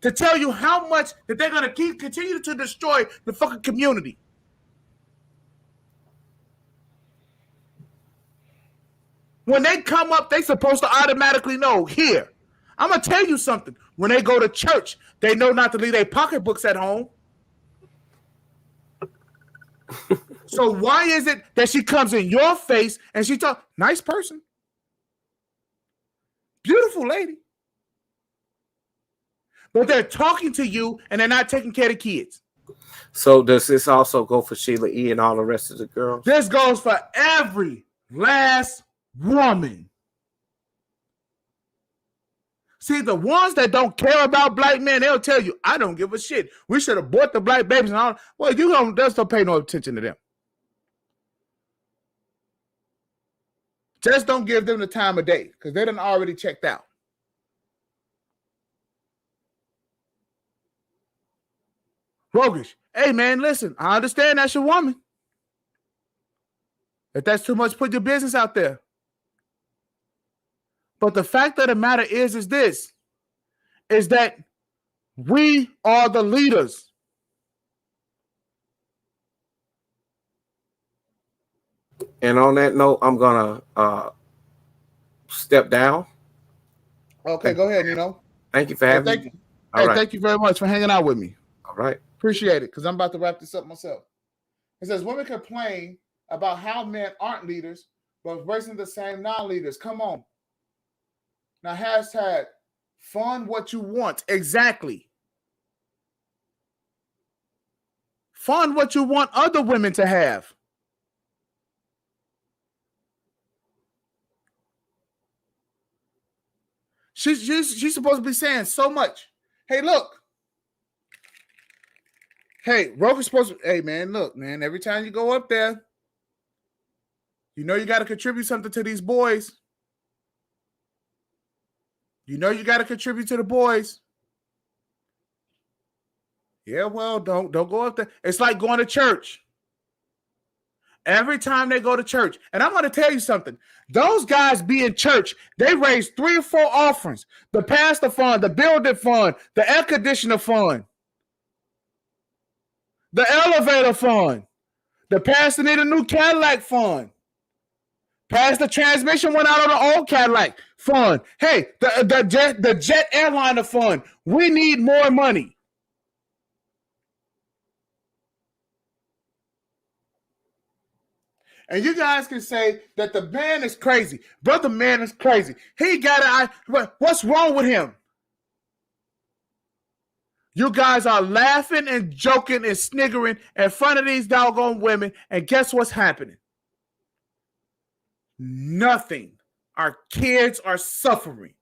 [SPEAKER 1] To tell you how much that they're going to continue to destroy the fucking community. When they come up, they supposed to automatically know, here, I'm going to tell you something. When they go to church, they know not to leave their pocketbooks at home. So why is it that she comes in your face and she talks, nice person, beautiful lady, but they're talking to you and they're not taking care of the kids?
[SPEAKER 3] So does this also go for Sheila E. and all the rest of the girls?
[SPEAKER 1] This goes for every last woman. See, the ones that don't care about black men, they'll tell you, I don't give a shit. We should have bought the black babies and all. Well, you don't just don't pay no attention to them. Just don't give them the time of day because they done already checked out. Rogish, hey man, listen, I understand that's your woman. If that's too much, put your business out there. But the fact of the matter is that we are the leaders.
[SPEAKER 3] And on that note, I'm gonna step down.
[SPEAKER 1] Okay, go ahead, Nino.
[SPEAKER 3] Thank you for having me.
[SPEAKER 1] Thank you very much for hanging out with me.
[SPEAKER 3] All right.
[SPEAKER 1] Appreciate it, because I'm about to wrap this up myself. It says, women complain about how men aren't leaders, but embracing the same non-leaders. Come on. Now, hashtag fund what you want. Exactly. Fund what you want other women to have. She's supposed to be saying so much. Hey, look. Hey, Roker's supposed to, hey, man, look, man, every time you go up there, you know you got to contribute something to these boys. You know you got to contribute to the boys. Yeah, well, don't go up there. It's like going to church. Every time they go to church, and I'm going to tell you something. Those guys be in church. They raise 3 or 4 offerings. The pastor fund, the building fund, the air conditioner fund, the elevator fund. The pastor need a new Cadillac fund. Pastor transmission went out on the old Cadillac fund. Hey, the jet airliner fund. We need more money. And you guys can say that the man is crazy. Brother man is crazy. He got it. What's wrong with him? You guys are laughing and joking and sniggering in front of these doggone women. And guess what's happening? Nothing. Our kids are suffering.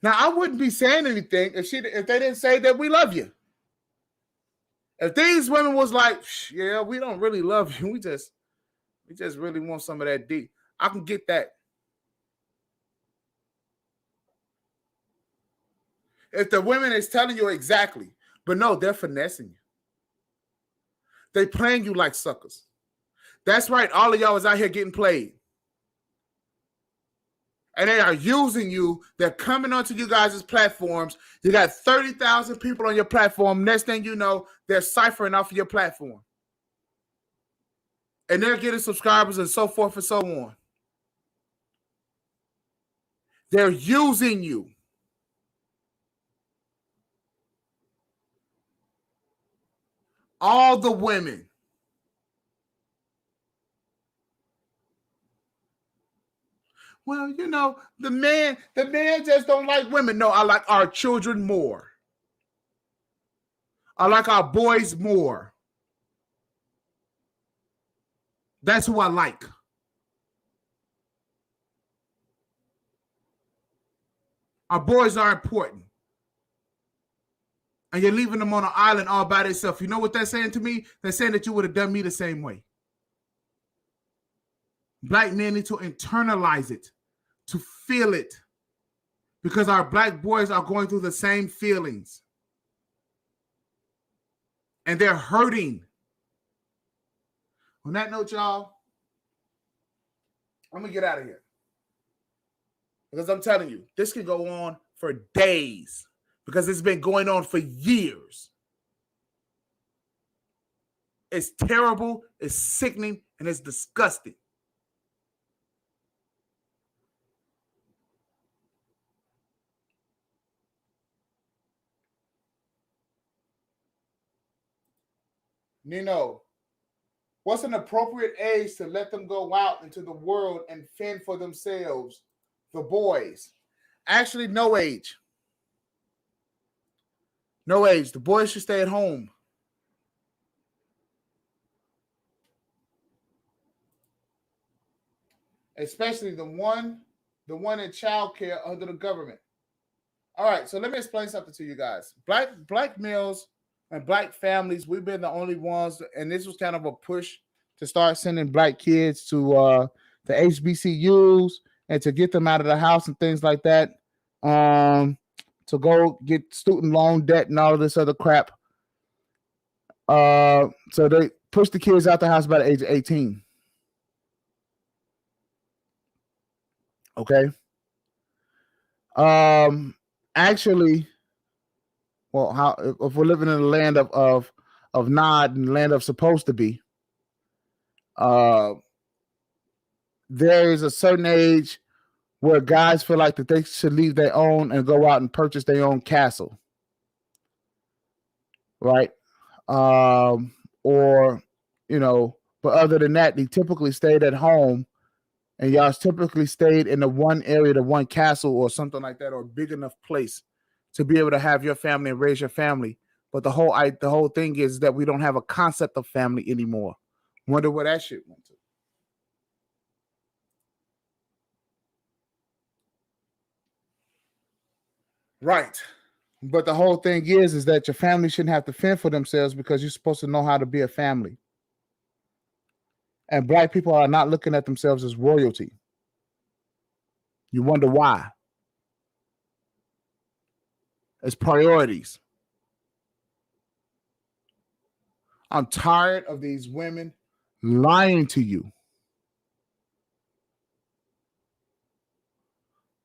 [SPEAKER 1] Now, I wouldn't be saying anything if they didn't say that we love you. If these women was like, yeah, we don't really love you. We just really want some of that D. I can get that. If the women is telling you exactly, but no, they're finessing you. They playing you like suckers. That's right. All of y'all is out here getting played. And they are using you. They're coming onto you guys' platforms. You got 30,000 people on your platform. Next thing you know, they're ciphering off of your platform. And they're getting subscribers and so forth and so on. They're using you. All the women. Well, you know, the man just don't like women. No, I like our children more. I like our boys more. That's who I like. Our boys are important. And you're leaving them on an island all by themselves. You know what they're saying to me? They're saying that you would have done me the same way. Black men need to internalize it, to feel it, because our black boys are going through the same feelings. And they're hurting. On that note, y'all, I'm going to get out of here. Because I'm telling you, this could go on for days. Because it's been going on for years. It's terrible, it's sickening, and it's disgusting. Nino, what's an appropriate age to let them go out into the world and fend for themselves, the boys? Actually, no age. No age. The boys should stay at home. Especially the one in child care under the government. All right, so let me explain something to you guys. Black males and black families, we've been the only ones, and this was kind of a push to start sending black kids to HBCUs and to get them out of the house and things like that. To go get student loan debt and all of this other crap. So they push the kids out the house by the age of 18. Okay. Actually, well, how if we're living in the land of Nod and land of supposed to be, there is a certain age where guys feel like that they should leave their own and go out and purchase their own castle. Right? Or, you know, but other than that, they typically stayed at home, and y'all typically stayed in the one area, the one castle or something like that, or a big enough place to be able to have your family and raise your family. But the whole thing is that we don't have a concept of family anymore. Wonder where that shit went to. Right. But the whole thing is that your family shouldn't have to fend for themselves because you're supposed to know how to be a family. And black people are not looking at themselves as royalty. You wonder why. It's priorities. I'm tired of these women lying to you.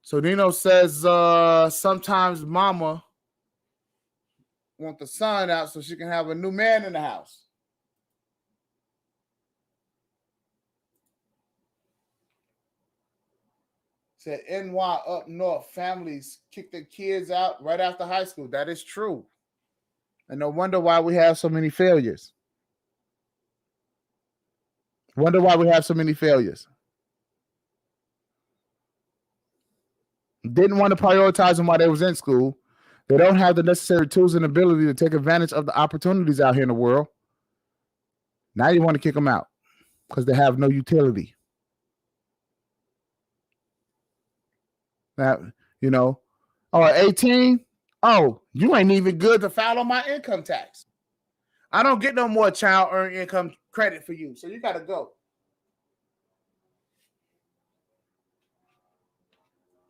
[SPEAKER 1] So Nino says sometimes mama want the son out so she can have a new man in the house. Said NY up north, families kick their kids out right after high school. That is true. And no wonder why we have so many failures. Wonder why we have so many failures. Didn't want to prioritize them while they was in school. They don't have the necessary tools and ability to take advantage of the opportunities out here in the world. Now you want to kick them out because they have no utility. Now, you know, at 18, you ain't even good to file on my income tax. I don't get no more child earned income credit for you, so you got to go.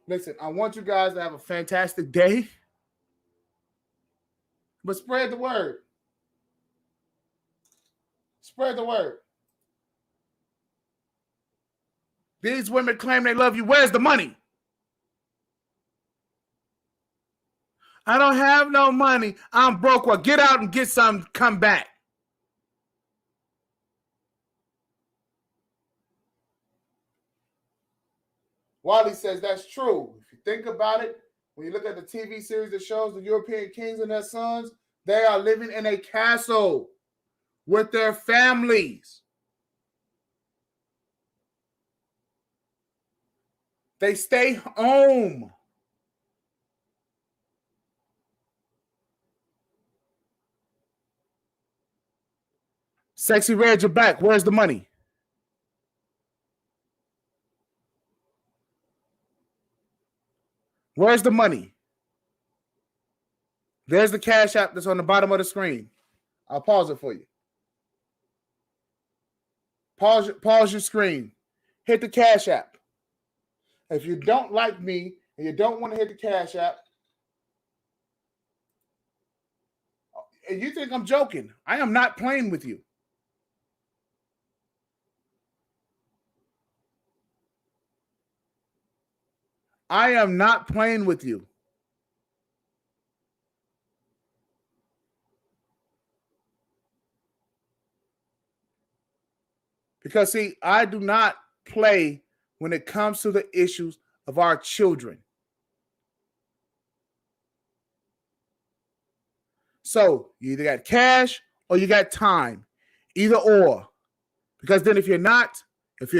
[SPEAKER 1] Listen, I want you guys to have a fantastic day, but spread the word. Spread the word. These women claim they love you. Where's the money? I don't have no money. I'm broke. Well, get out and get some. Come back. Wally says that's true. If you think about it, when you look at the TV series that shows the European kings and their sons, they are living in a castle with their families. They stay home. Sexy Red, you're back. Where's the money? Where's the money? There's the Cash App that's on the bottom of the screen. I'll pause it for you. Pause your screen. Hit the Cash App. If you don't like me and you don't want to hit the Cash App, and you think I'm joking, I am not playing with you. I am not playing with you. Because, see, I do not play when it comes to the issues of our children. So you either got cash or you got time. Either or. Because then if you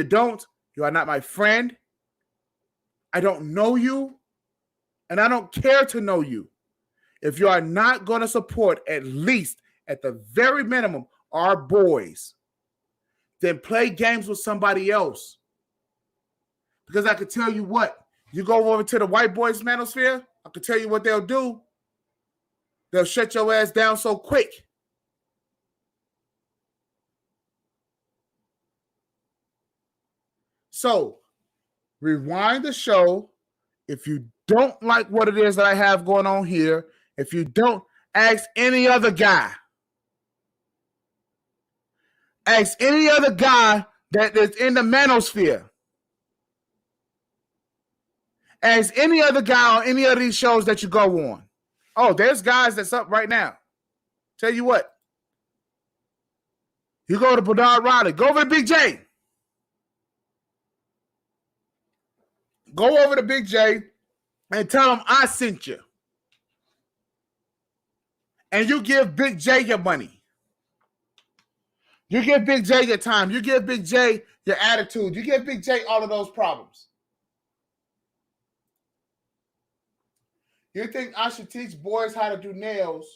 [SPEAKER 1] don't, you are not my friend. I don't know you, and I don't care to know you. If you are not going to support, at least at the very minimum, our boys, then play games with somebody else. Because I can tell you what, you go over to the white boys manosphere, I can tell you what they'll do. They'll shut your ass down so quick. So, rewind the show. If you don't like what it is that I have going on here, if you don't, ask any other guy. Ask any other guy that is in the manosphere. Ask any other guy on any of these shows that you go on. Oh, there's guys that's up right now. Tell you what. You go to Bernard Riley. Go over to Big J. Go over to Big J and tell him I sent you. And you give Big J your money. You give Big J your time. You give Big J your attitude. You give Big J all of those problems. You think I should teach boys how to do nails?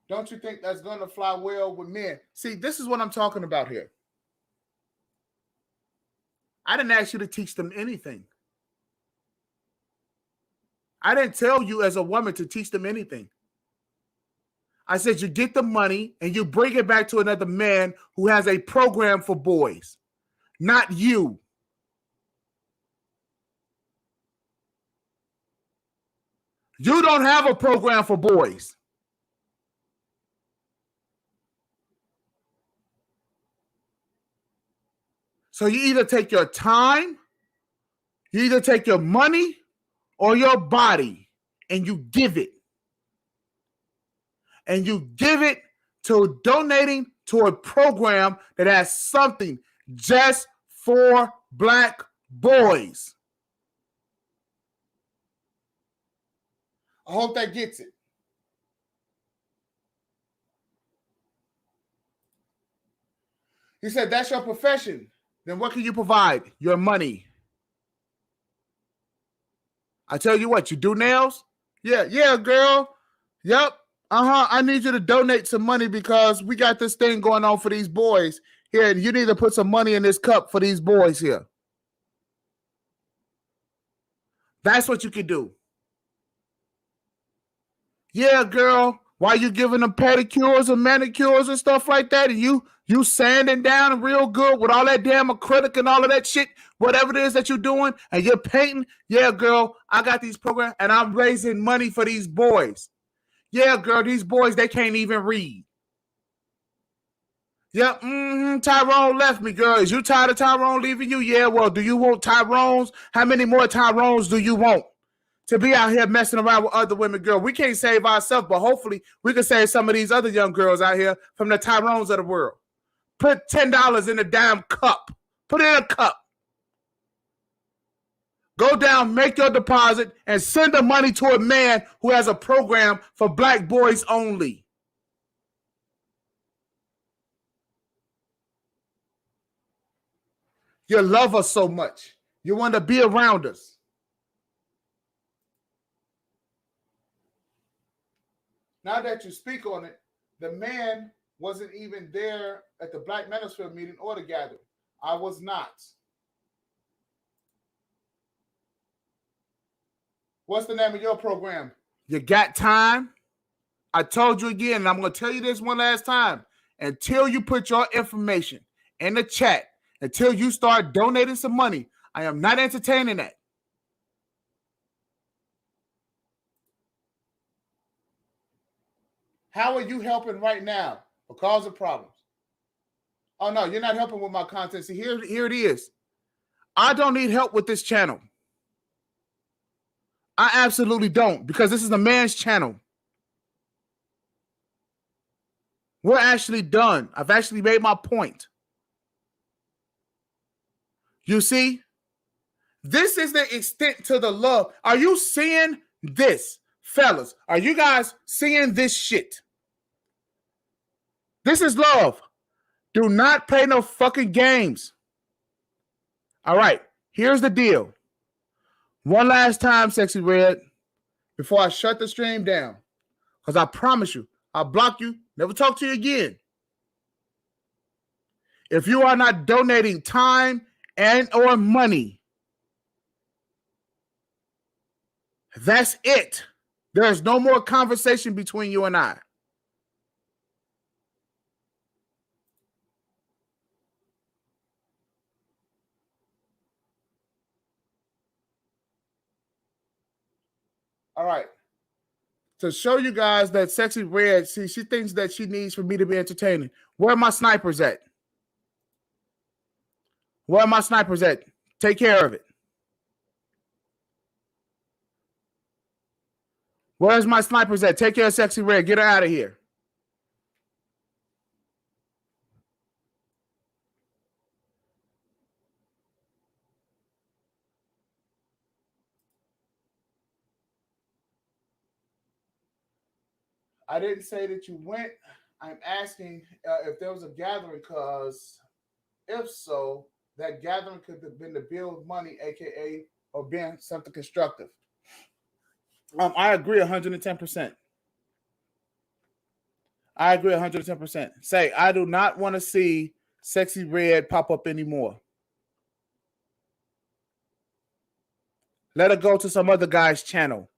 [SPEAKER 1] Don't you think that's going to fly well with men? See, this is what I'm talking about here. I didn't ask you to teach them anything. I didn't tell you as a woman to teach them anything. I said you get the money and you bring it back to another man who has a program for boys, not you. You don't have a program for boys. So you either take your time, you either take your money or your body, and you give it. And you give it to donating to a program that has something just for black boys. I hope that gets it. He said, that's your profession. Then what can you provide? Your money. I tell you what, you do nails? Yeah, girl. Yep. I need you to donate some money because we got this thing going on for these boys here. And you need to put some money in this cup for these boys here. That's what you can do. Yeah, girl. Why you giving them pedicures and manicures and stuff like that? And you sanding down real good with all that damn acrylic and all of that shit, whatever it is that you're doing, and you're painting. Yeah, girl, I got these programs, and I'm raising money for these boys. Yeah, girl, these boys, they can't even read. Yeah, Tyrone left me, girl. Is you tired of Tyrone leaving you? Yeah, well, do you want Tyrones? How many more Tyrones do you want to be out here messing around with other women, girl? We can't save ourselves, but hopefully we can save some of these other young girls out here from the Tyrones of the world. Put $10 in a damn cup. Put it in a cup. Go down, make your deposit, and send the money to a man who has a program for black boys only. You love us so much. You want to be around us. Now that you speak on it, the man wasn't even there at the Black Manosphere meeting or the gathering. I was not. What's the name of your program? You got time? I told you again, and I'm going to tell you this one last time. Until you put your information in the chat, until you start donating some money, I am not entertaining that. How are you helping right now because of problems? Oh, no, you're not helping with my content. See, here it is. I don't need help with this channel. I absolutely don't, because this is a man's channel. We're actually done. I've actually made my point. You see? This is the extent to the love. Are you seeing this? Fellas, are you guys seeing this shit? This is love. Do not play no fucking games. All right, here's the deal. One last time, Sexy Red, before I shut the stream down. Because I promise you, I'll block you, never talk to you again. If you are not donating time and or money, that's it. There's no more conversation between you and I. All right. To show you guys that Sexy Red, see, she thinks that she needs for me to be entertaining. Where are my snipers at? Where are my snipers at? Take care of it. Where's my snipers at? Take care of Sexy Red. Get her out of here. I didn't say that you went. I'm asking if there was a gathering, because if so, that gathering could have been to build money, aka or being something constructive. I agree 110%. I agree 110%. Say, I do not want to see Sexy Red pop up anymore. Let her go to some other guy's channel.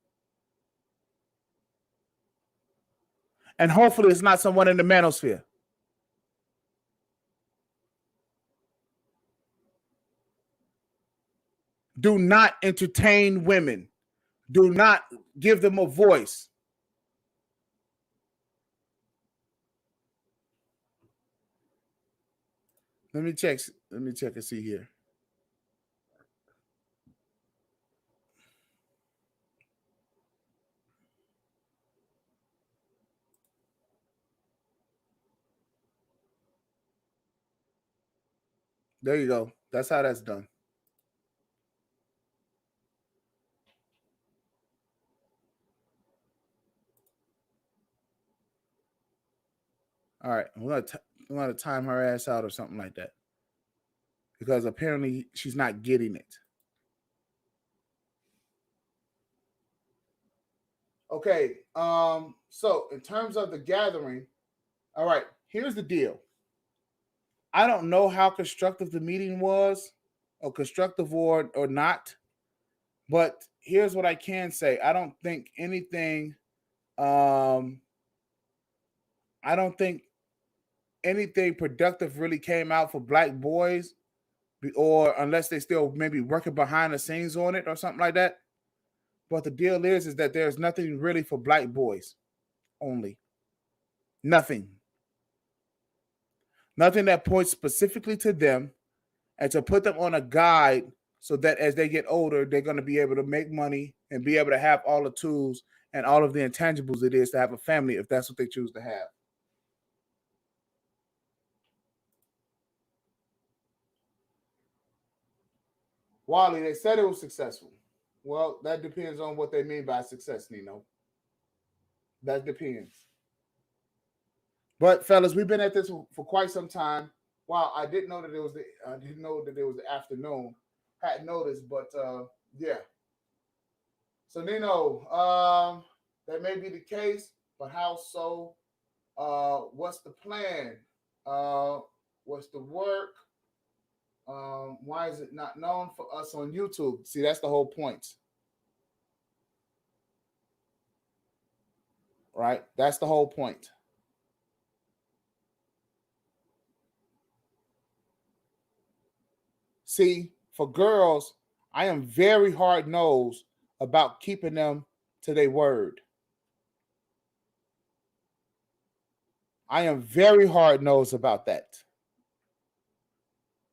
[SPEAKER 1] And hopefully it's not someone in the manosphere. Do not entertain women. Do not give them a voice. Let me check and see here. There you go. That's how that's done. All right. I'm going to time her ass out or something like that, because apparently she's not getting it. Okay. So in terms of the gathering, all right, here's the deal. I don't know how constructive the meeting was, or constructive or not, but here's what I can say. I don't think anything productive really came out for black boys, or unless they still maybe working behind the scenes on it or something like that. But the deal is that there's nothing really for black boys only. Nothing. Nothing that points specifically to them and to put them on a guide so that as they get older, they're going to be able to make money and be able to have all the tools and all of the intangibles it is to have a family, if that's what they choose to have. Wally, they said it was successful. Well, that depends on what they mean by success, Nino. That depends. But fellas, we've been at this for quite some time. Wow, I didn't know that it was the afternoon. Hadn't noticed, but yeah. So Nino, that may be the case, but how so? What's the plan? What's the work? Why is it not known for us on YouTube? See, that's the whole point. Right? That's the whole point. See, for girls, I am very hard-nosed about keeping them to their word. I am very hard-nosed about that.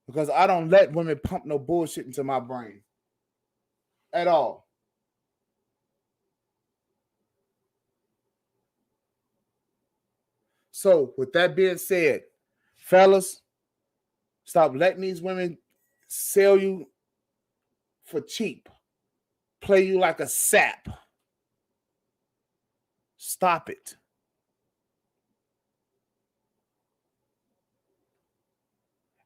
[SPEAKER 1] Because I don't let women pump no bullshit into my brain. At all. So, with that being said, fellas, stop letting these women sell you for cheap. Play you like a sap. Stop it.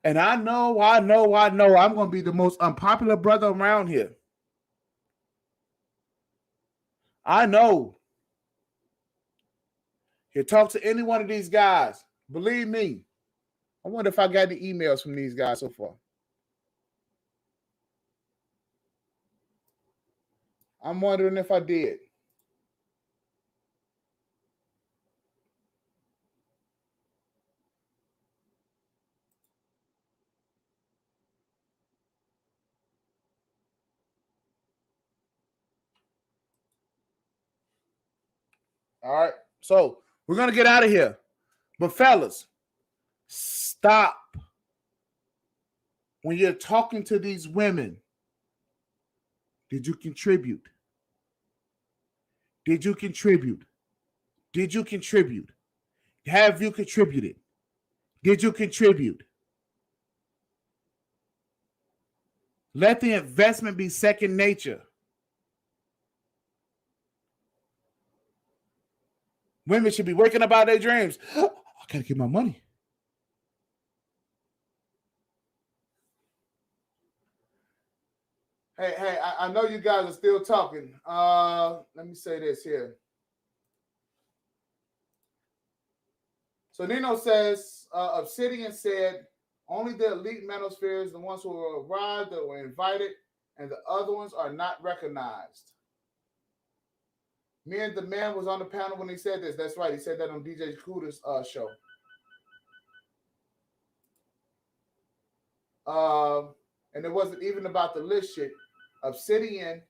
[SPEAKER 1] And I know I'm going to be the most unpopular brother around here. I know. You talk to any one of these guys. Believe me. I wonder if I got any emails from these guys so far. I'm wondering if I did. All right. So we're going to get out of here. But fellas, stop. When you're talking to these women, did you contribute? Did you contribute? Did you contribute? Have you contributed? Did you contribute? Let the investment be second nature. Women should be waking up out of their dreams. I gotta get my money. Hey, I know you guys are still talking. Let me say this here. So Nino says, Obsidian said, only the elite manospheres, the ones who arrived, that were invited, and the other ones are not recognized. Me and the man was on the panel when he said this. That's right. He said that on DJ Kuda's show. And it wasn't even about the list shit. Obsidian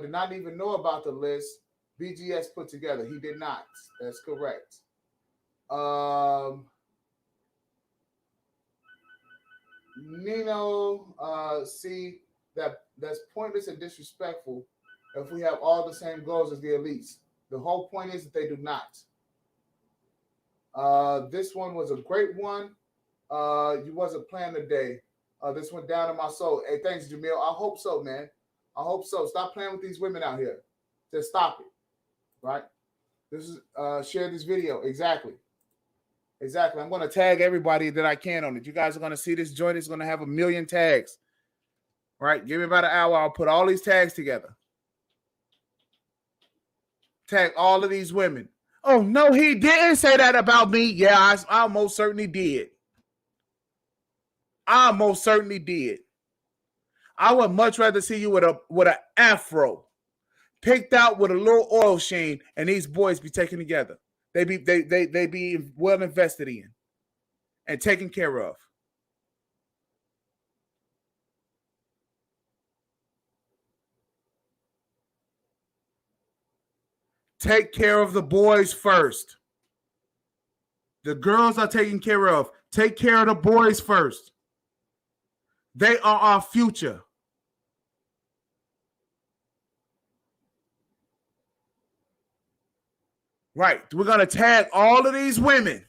[SPEAKER 1] did not even know about the list BGS put together. He did not. That's correct. Nino, see, that's pointless and disrespectful if we have all the same goals as the elites. The whole point is that they do not. This one was a great one. You wasn't playing today. This went down in my soul. Hey, thanks, Jamil. I hope so, man. I hope so. Stop playing with these women out here. Just stop it. Right? This is share this video. Exactly. I'm going to tag everybody that I can on it. You guys are going to see this joint. It's going to have 1 million tags. Right? Give me about an hour. I'll put all these tags together. Tag all of these women. Oh, no, he didn't say that about me. Yeah, I most certainly did. I most certainly did. I would much rather see you with an afro, picked out with a little oil sheen, and these boys be taken together. They be well invested in and taken care of. Take care of the boys first. The girls are taken care of. Take care of the boys first. They are our future. Right. We're going to tag all of these women,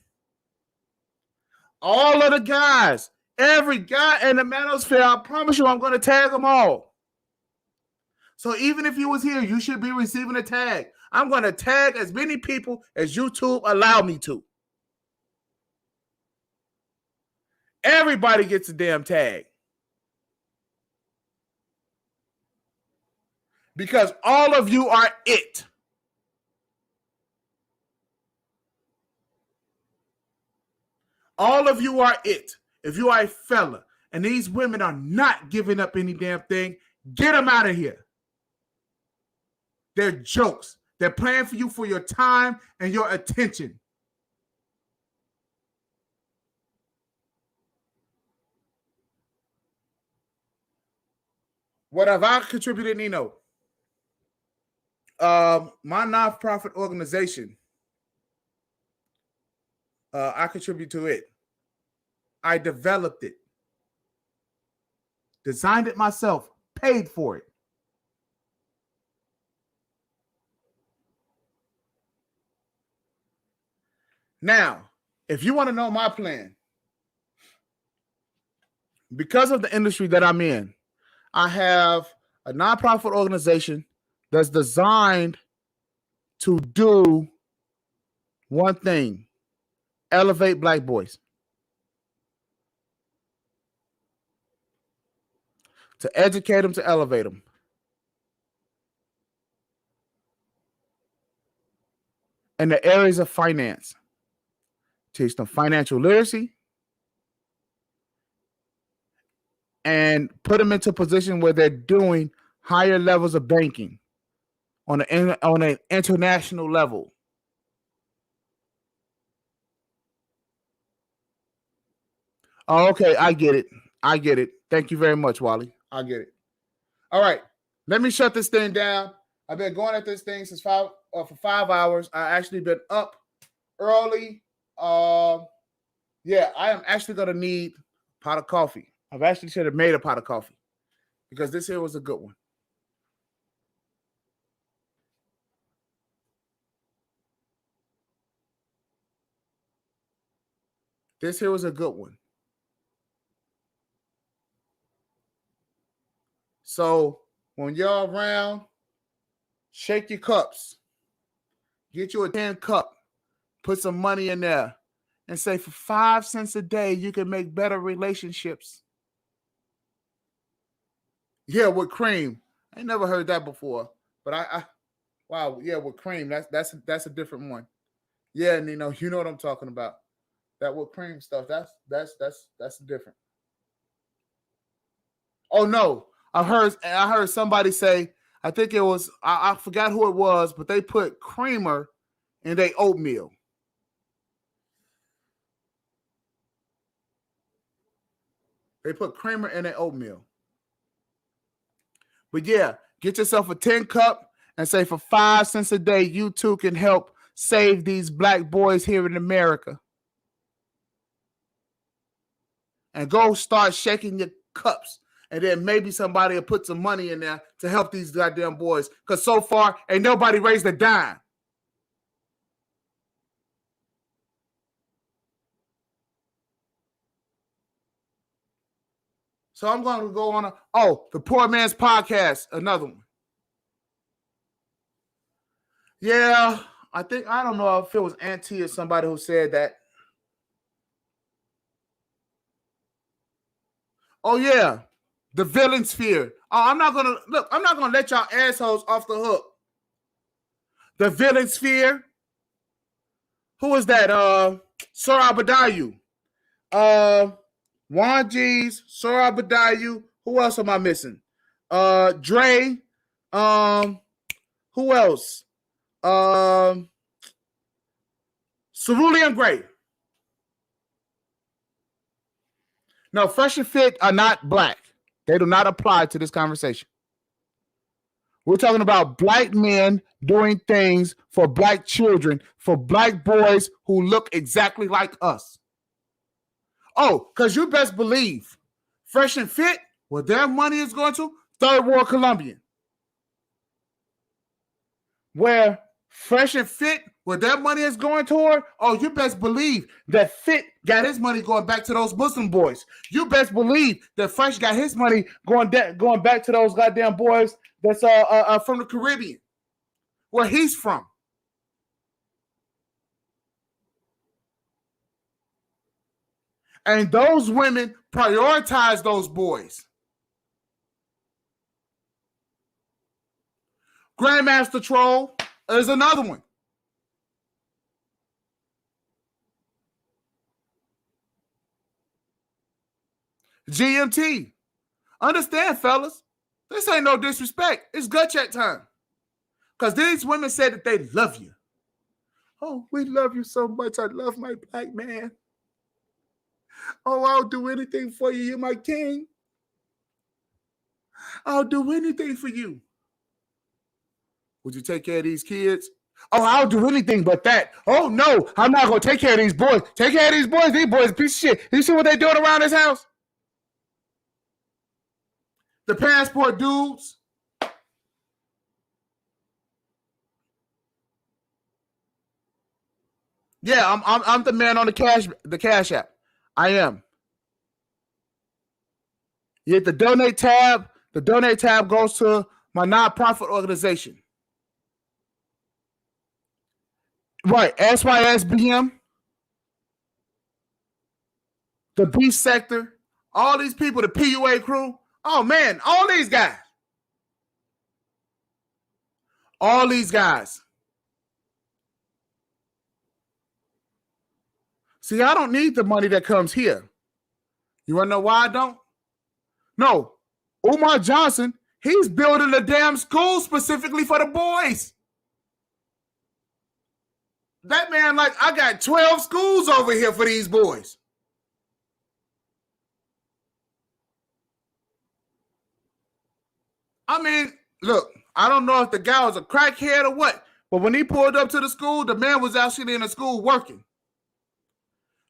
[SPEAKER 1] all of the guys Every guy in the manosphere, I promise you, I'm going to tag them all. So even if you was here, you should be receiving a tag. I'm going to tag as many people as YouTube allow me to. Everybody gets a damn tag. Because all of you are it. All of you are it. If you are a fella and these women are not giving up any damn thing, get them out of here. They're jokes. They're playing for you for your time and your attention. What have I contributed, Nino? My nonprofit organization, I contribute to it. I developed it, designed it myself, paid for it. Now, if you want to know my plan, because of the industry that I'm in, I have a nonprofit organization that's designed to do one thing: elevate Black boys. To educate them, to elevate them. In the areas of finance. Teach them financial literacy and put them into a position where they're doing higher levels of banking on an international level. Oh, okay, I get it. I get it. Thank you very much, Wally. I get it. All right, let me shut this thing down. I've been going at this thing for 5 hours. I actually been up early. Yeah, I am actually gonna need a pot of coffee. I've actually should have made a pot of coffee because this here was a good one. This here was a good one. So when y'all around, shake your cups. Get you a 10 cup. Put some money in there. And say for 5 cents a day, you can make better relationships. Yeah, with cream. I ain't never heard that before. But I wow, yeah, with cream. That's a different one. Yeah, Nino, you know what I'm talking about. That with cream stuff. That's different. Oh no. I heard somebody say, I think it was, I forgot who it was, but they put creamer in their oatmeal. They put creamer in their oatmeal. But yeah, get yourself a 10 cup and say for 5 cents a day, you too can help save these Black boys here in America. And go start shaking your cups. And then maybe somebody will put some money in there to help these goddamn boys. Because so far, ain't nobody raised a dime. So I'm going to go on the Poor Man's Podcast, another one. Yeah, I don't know if it was Auntie or somebody who said that. Oh, yeah. The villain sphere. Oh, I'm not gonna let y'all assholes off the hook. The villain sphere. Who is that? Sora Badayu. Juan G's, Sora Badayu. Who else am I missing? Dre. Who else? Cerulean Gray. No, Fresh and Fit are not Black. They do not apply to this conversation. We're talking about Black men doing things for Black children, for Black boys who look exactly like us. Oh, because you best believe Fresh and Fit, where their money is going to, Third World Colombian. Where Fresh and Fit Where that money is going toward, oh, you best believe that Fit got his money going back to those Muslim boys. You best believe that Fresh got his money going back to those goddamn boys that's from the Caribbean, where he's from. And those women prioritize those boys. Grandmaster Troll is another one. GMT. Understand, fellas. This ain't no disrespect. It's gut check time. Because these women said that they love you. Oh, we love you so much. I love my black man. Oh, I'll do anything for you. You're my king. I'll do anything for you. Would you take care of these kids? Oh, I'll do anything but that. Oh, no, I'm not going to take care of these boys. Take care of these boys. These boys are a piece of shit. You see what they're doing around this house? The passport dudes. Yeah, I'm the man on the cash app. I am. You hit the donate tab. The donate tab goes to my nonprofit organization. Right, SYSBM, the B sector, all these people, the PUA crew. Oh man, all these guys. All these guys. See, I don't need the money that comes here. You want to know why I don't? No, Umar Johnson, he's building a damn school specifically for the boys. That man, like, I got 12 schools over here for these boys. I mean, look, I don't know if the guy was a crackhead or what, but when he pulled up to the school, the man was actually in the school working.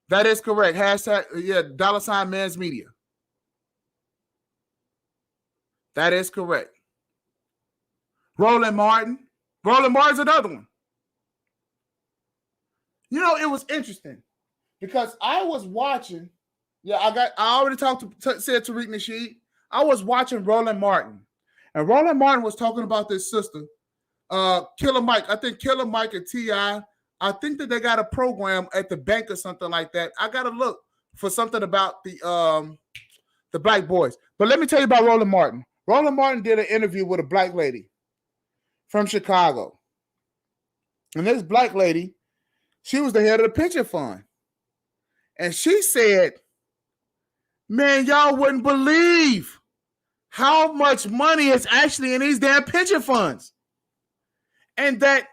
[SPEAKER 1] That is correct. Hashtag, yeah, $ Men's Media. That is correct. Roland Martin. Roland Martin's another one. You know, it was interesting because I was watching. Yeah, I already said Tariq Nasheed. I was watching Roland Martin, and Roland Martin was talking about this sister, Killer Mike. I think Killer Mike and T.I. I think that they got a program at the bank or something like that. I gotta look for something about the black boys. But let me tell you about Roland Martin. Roland Martin did an interview with a black lady from Chicago, and this black lady, she was the head of the pension fund. And she said, man, y'all wouldn't believe how much money is actually in these damn pension funds. And that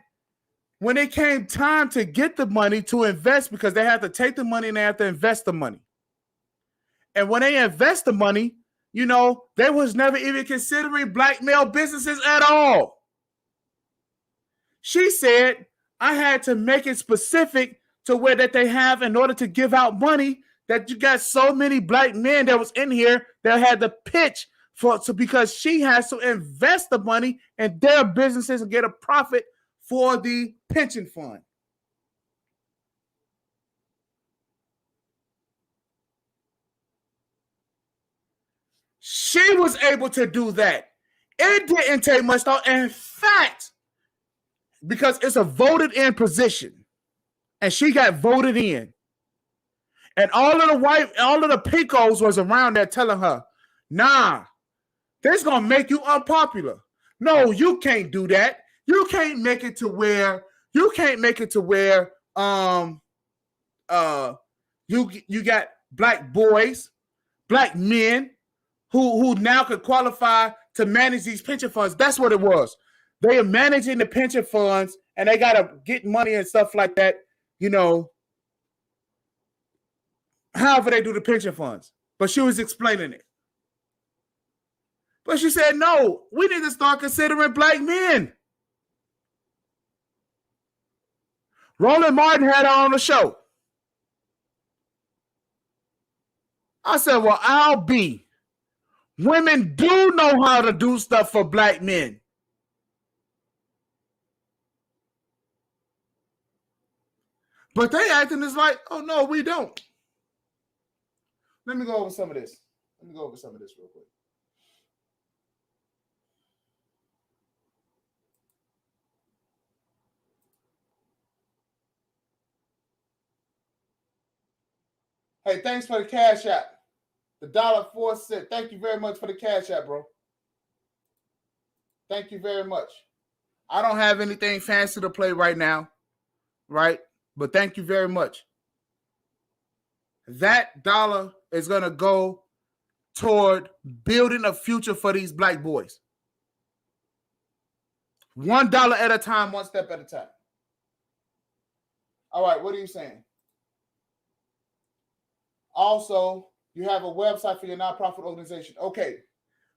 [SPEAKER 1] when it came time to get the money to invest, because they have to take the money and they have to invest the money. And when they invest the money, you know, they was never even considering black male businesses at all. She said, I had to make it specific to where that they have in order to give out money, that you got so many black men that was in here that had to pitch because she has to invest the money in their businesses and get a profit for the pension fund. She was able to do that. It didn't take much thought. In fact, because it's a voted in position, and she got voted in, and all of the pickos was around there telling her, nah, this is gonna make you unpopular. No, you can't do that. You can't make it to where you got black boys, black men who now could qualify to manage these pension funds. That's what it was. They are managing the pension funds, and they got to get money and stuff like that, you know, however they do the pension funds. But she was explaining it. But she said, no, we need to start considering black men. Roland Martin had her on the show. I said, well, I'll be. Women do know how to do stuff for black men. But they acting is like, oh no, we don't. Let me go over some of this. Let me go over some of this real quick. Hey, thanks for the cash app. The $1.04. Thank you very much for the cash app, bro. Thank you very much. I don't have anything fancy to play right now, right? But thank you very much. That dollar is going to go toward building a future for these black boys. $1 at a time, one step at a time. All right, what are you saying? Also, you have a website for your nonprofit organization. Okay.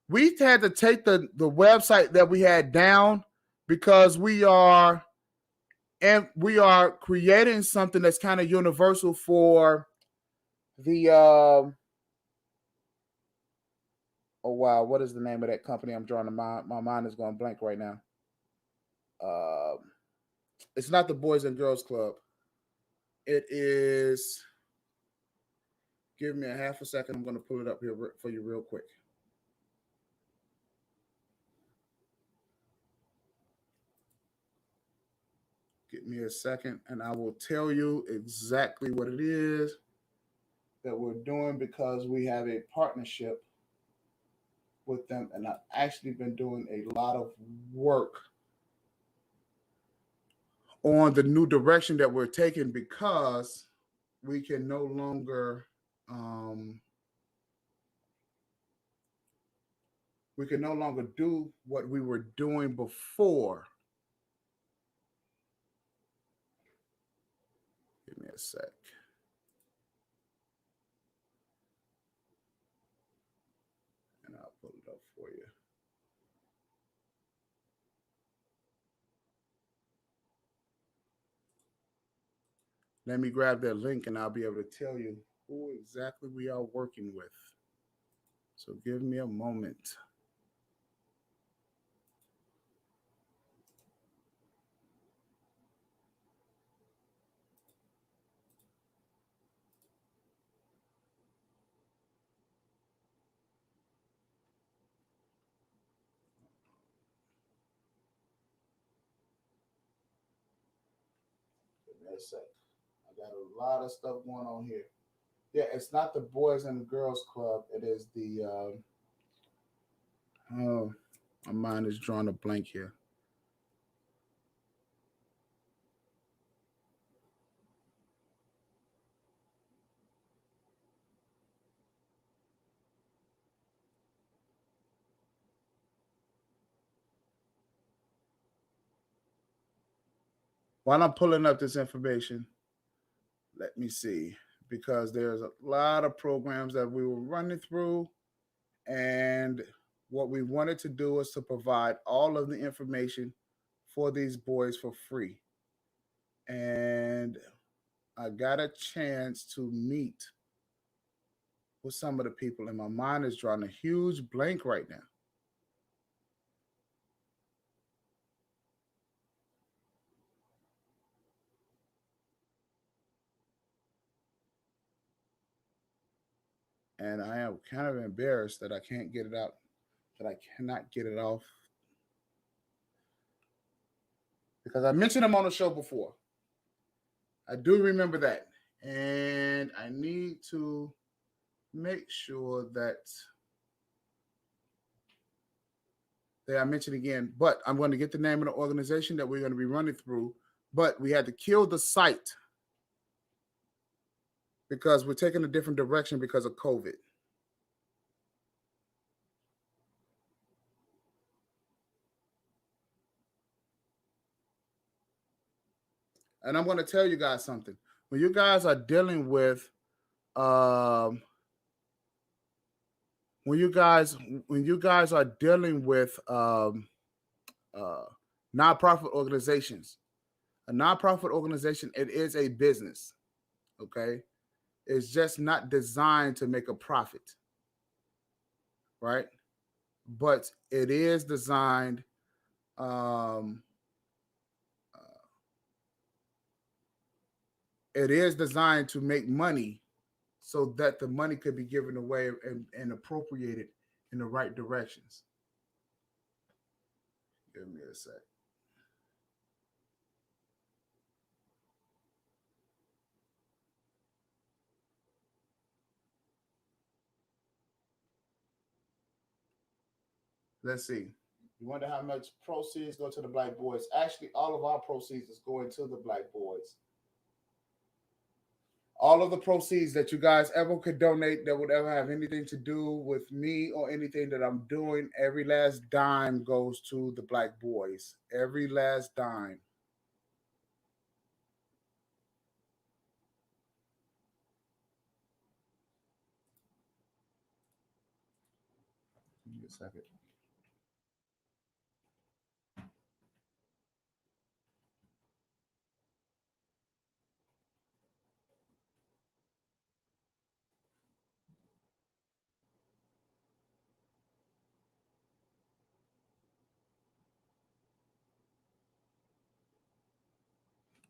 [SPEAKER 1] We had to take the website that we had down because we are creating something that's kind of universal for the oh wow, what is the name of that company? I'm drawing my mind is going blank right now. It's not the Boys and Girls Club. It is. Give me a half a second. I'm going to pull it up here for you real quick. Give me a second, and I will tell you exactly what it is that we're doing because we have a partnership with them, and I've actually been doing a lot of work on the new direction that we're taking because we can no longer do what we were doing before. Give me a sec. And I'll pull it up for you. Let me grab that link and I'll be able to tell you who exactly we are working with. So give me a moment. Give me a sec. I got a lot of stuff going on here. Yeah, it's not the Boys and Girls Club. It is the oh, my mind is drawing a blank here. While I'm pulling up this information, let me see, because there's a lot of programs that we were running through, and what we wanted to do is to provide all of the information for these boys for free. And I got a chance to meet with some of the people, and my mind is drawing a huge blank right now. And I am kind of embarrassed that I can't get it out, that I cannot get it off. Because I mentioned them on the show before. I do remember that. And I need to make sure that I mentioned again. But I'm going to get the name of the organization that we're going to be running through. But we had to kill the site because we're taking a different direction because of COVID. And I'm going to tell you guys something. When you guys are dealing with when you guys are dealing with nonprofit organizations, a nonprofit organization, it is a business. Okay, it's just not designed to make a profit, right? But it is designed it is designed to make money so that the money could be given away and appropriated in the right directions. Give me a sec. Let's see. You wonder how much proceeds go to the black boys. Actually, all of our proceeds is going to the black boys. All of the proceeds that you guys ever could donate that would ever have anything to do with me or anything that I'm doing, every last dime goes to the black boys. Every last dime. Give me a second.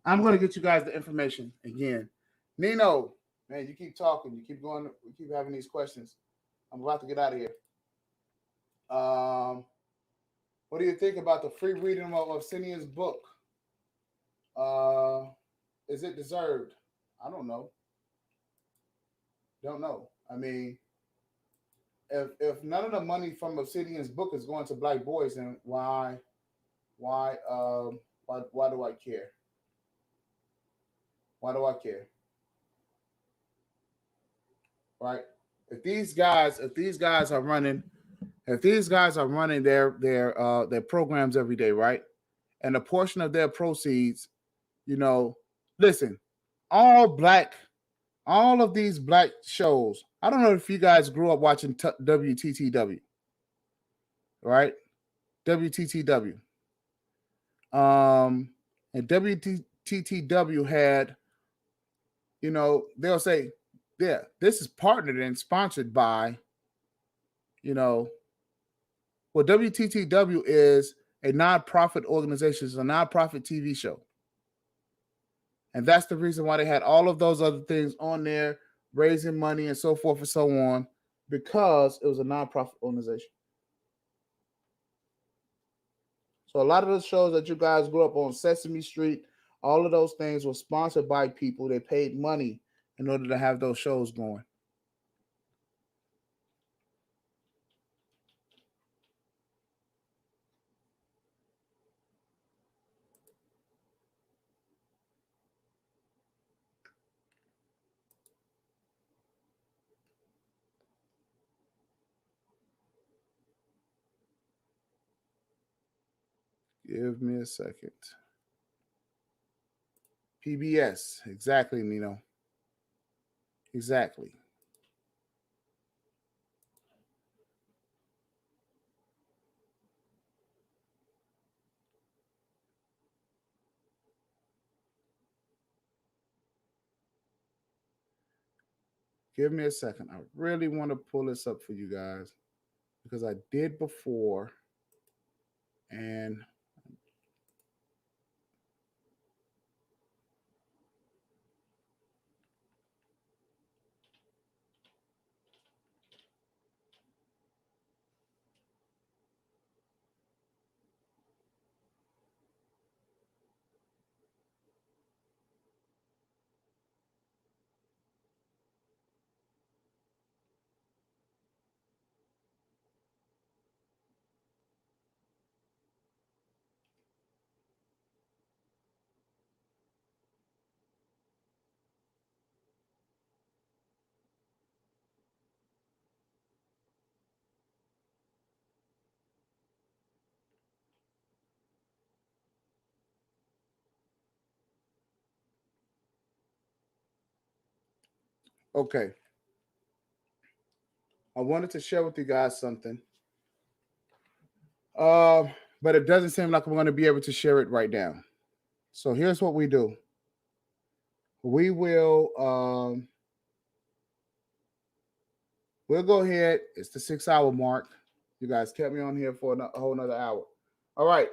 [SPEAKER 1] I'm going to get you guys the information again. Nino, man, you keep talking. You keep going. We keep having these questions. I'm about to get out of here. What do you think about the free reading of Obsidian's book? Is it deserved? I don't know. Don't know. I mean, if none of the money from Obsidian's book is going to black boys, then why do I care? Why do I care? Right? If these guys are running their programs every day, right? And a portion of their proceeds, listen, all of these black shows. I don't know if you guys grew up watching WTTW, right? WTTW. And WTTW had, they'll say, yeah, this is partnered and sponsored by, WTTW is a nonprofit organization. It's a nonprofit TV show. And that's the reason why they had all of those other things on there, raising money and so forth and so on, because it was a nonprofit organization. So a lot of the shows that you guys grew up on, Sesame Street, all of those things were sponsored by people. They paid money in order to have those shows going. Give me a second. PBS. Exactly, Nino. Exactly. Give me a second. I really want to pull this up for you guys because I did before. And okay. I wanted to share with you guys something. But it doesn't seem like we're going to be able to share it right now. So here's what we do. We will we'll go ahead. It's the 6-hour mark. You guys kept me on here for a whole nother hour. All right.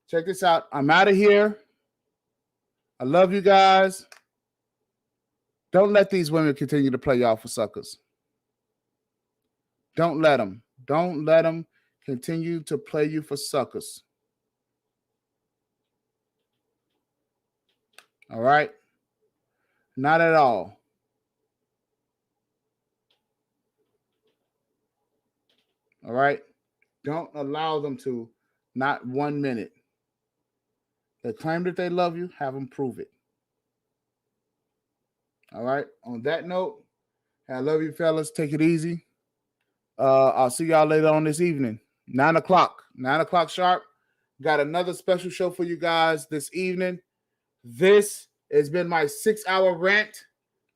[SPEAKER 1] Check this out. I'm out of here. I love you guys. Don't let these women continue to play y'all for suckers. Don't let them. Don't let them continue to play you for suckers. All right? Not at all. All right? Don't allow them to, not 1 minute. They claim that they love you, have them prove it. All right? On that note, I love you, fellas. Take it easy. I'll see y'all later on this evening. 9 o'clock. 9 o'clock sharp. Got another special show for you guys this evening. This has been my 6-hour rant.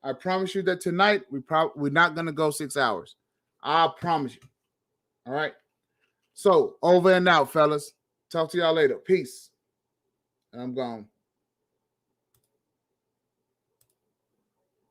[SPEAKER 1] I promise you that tonight we're not going to go 6 hours. I promise you. All right? So, over and out, fellas. Talk to y'all later. Peace. And I'm gone.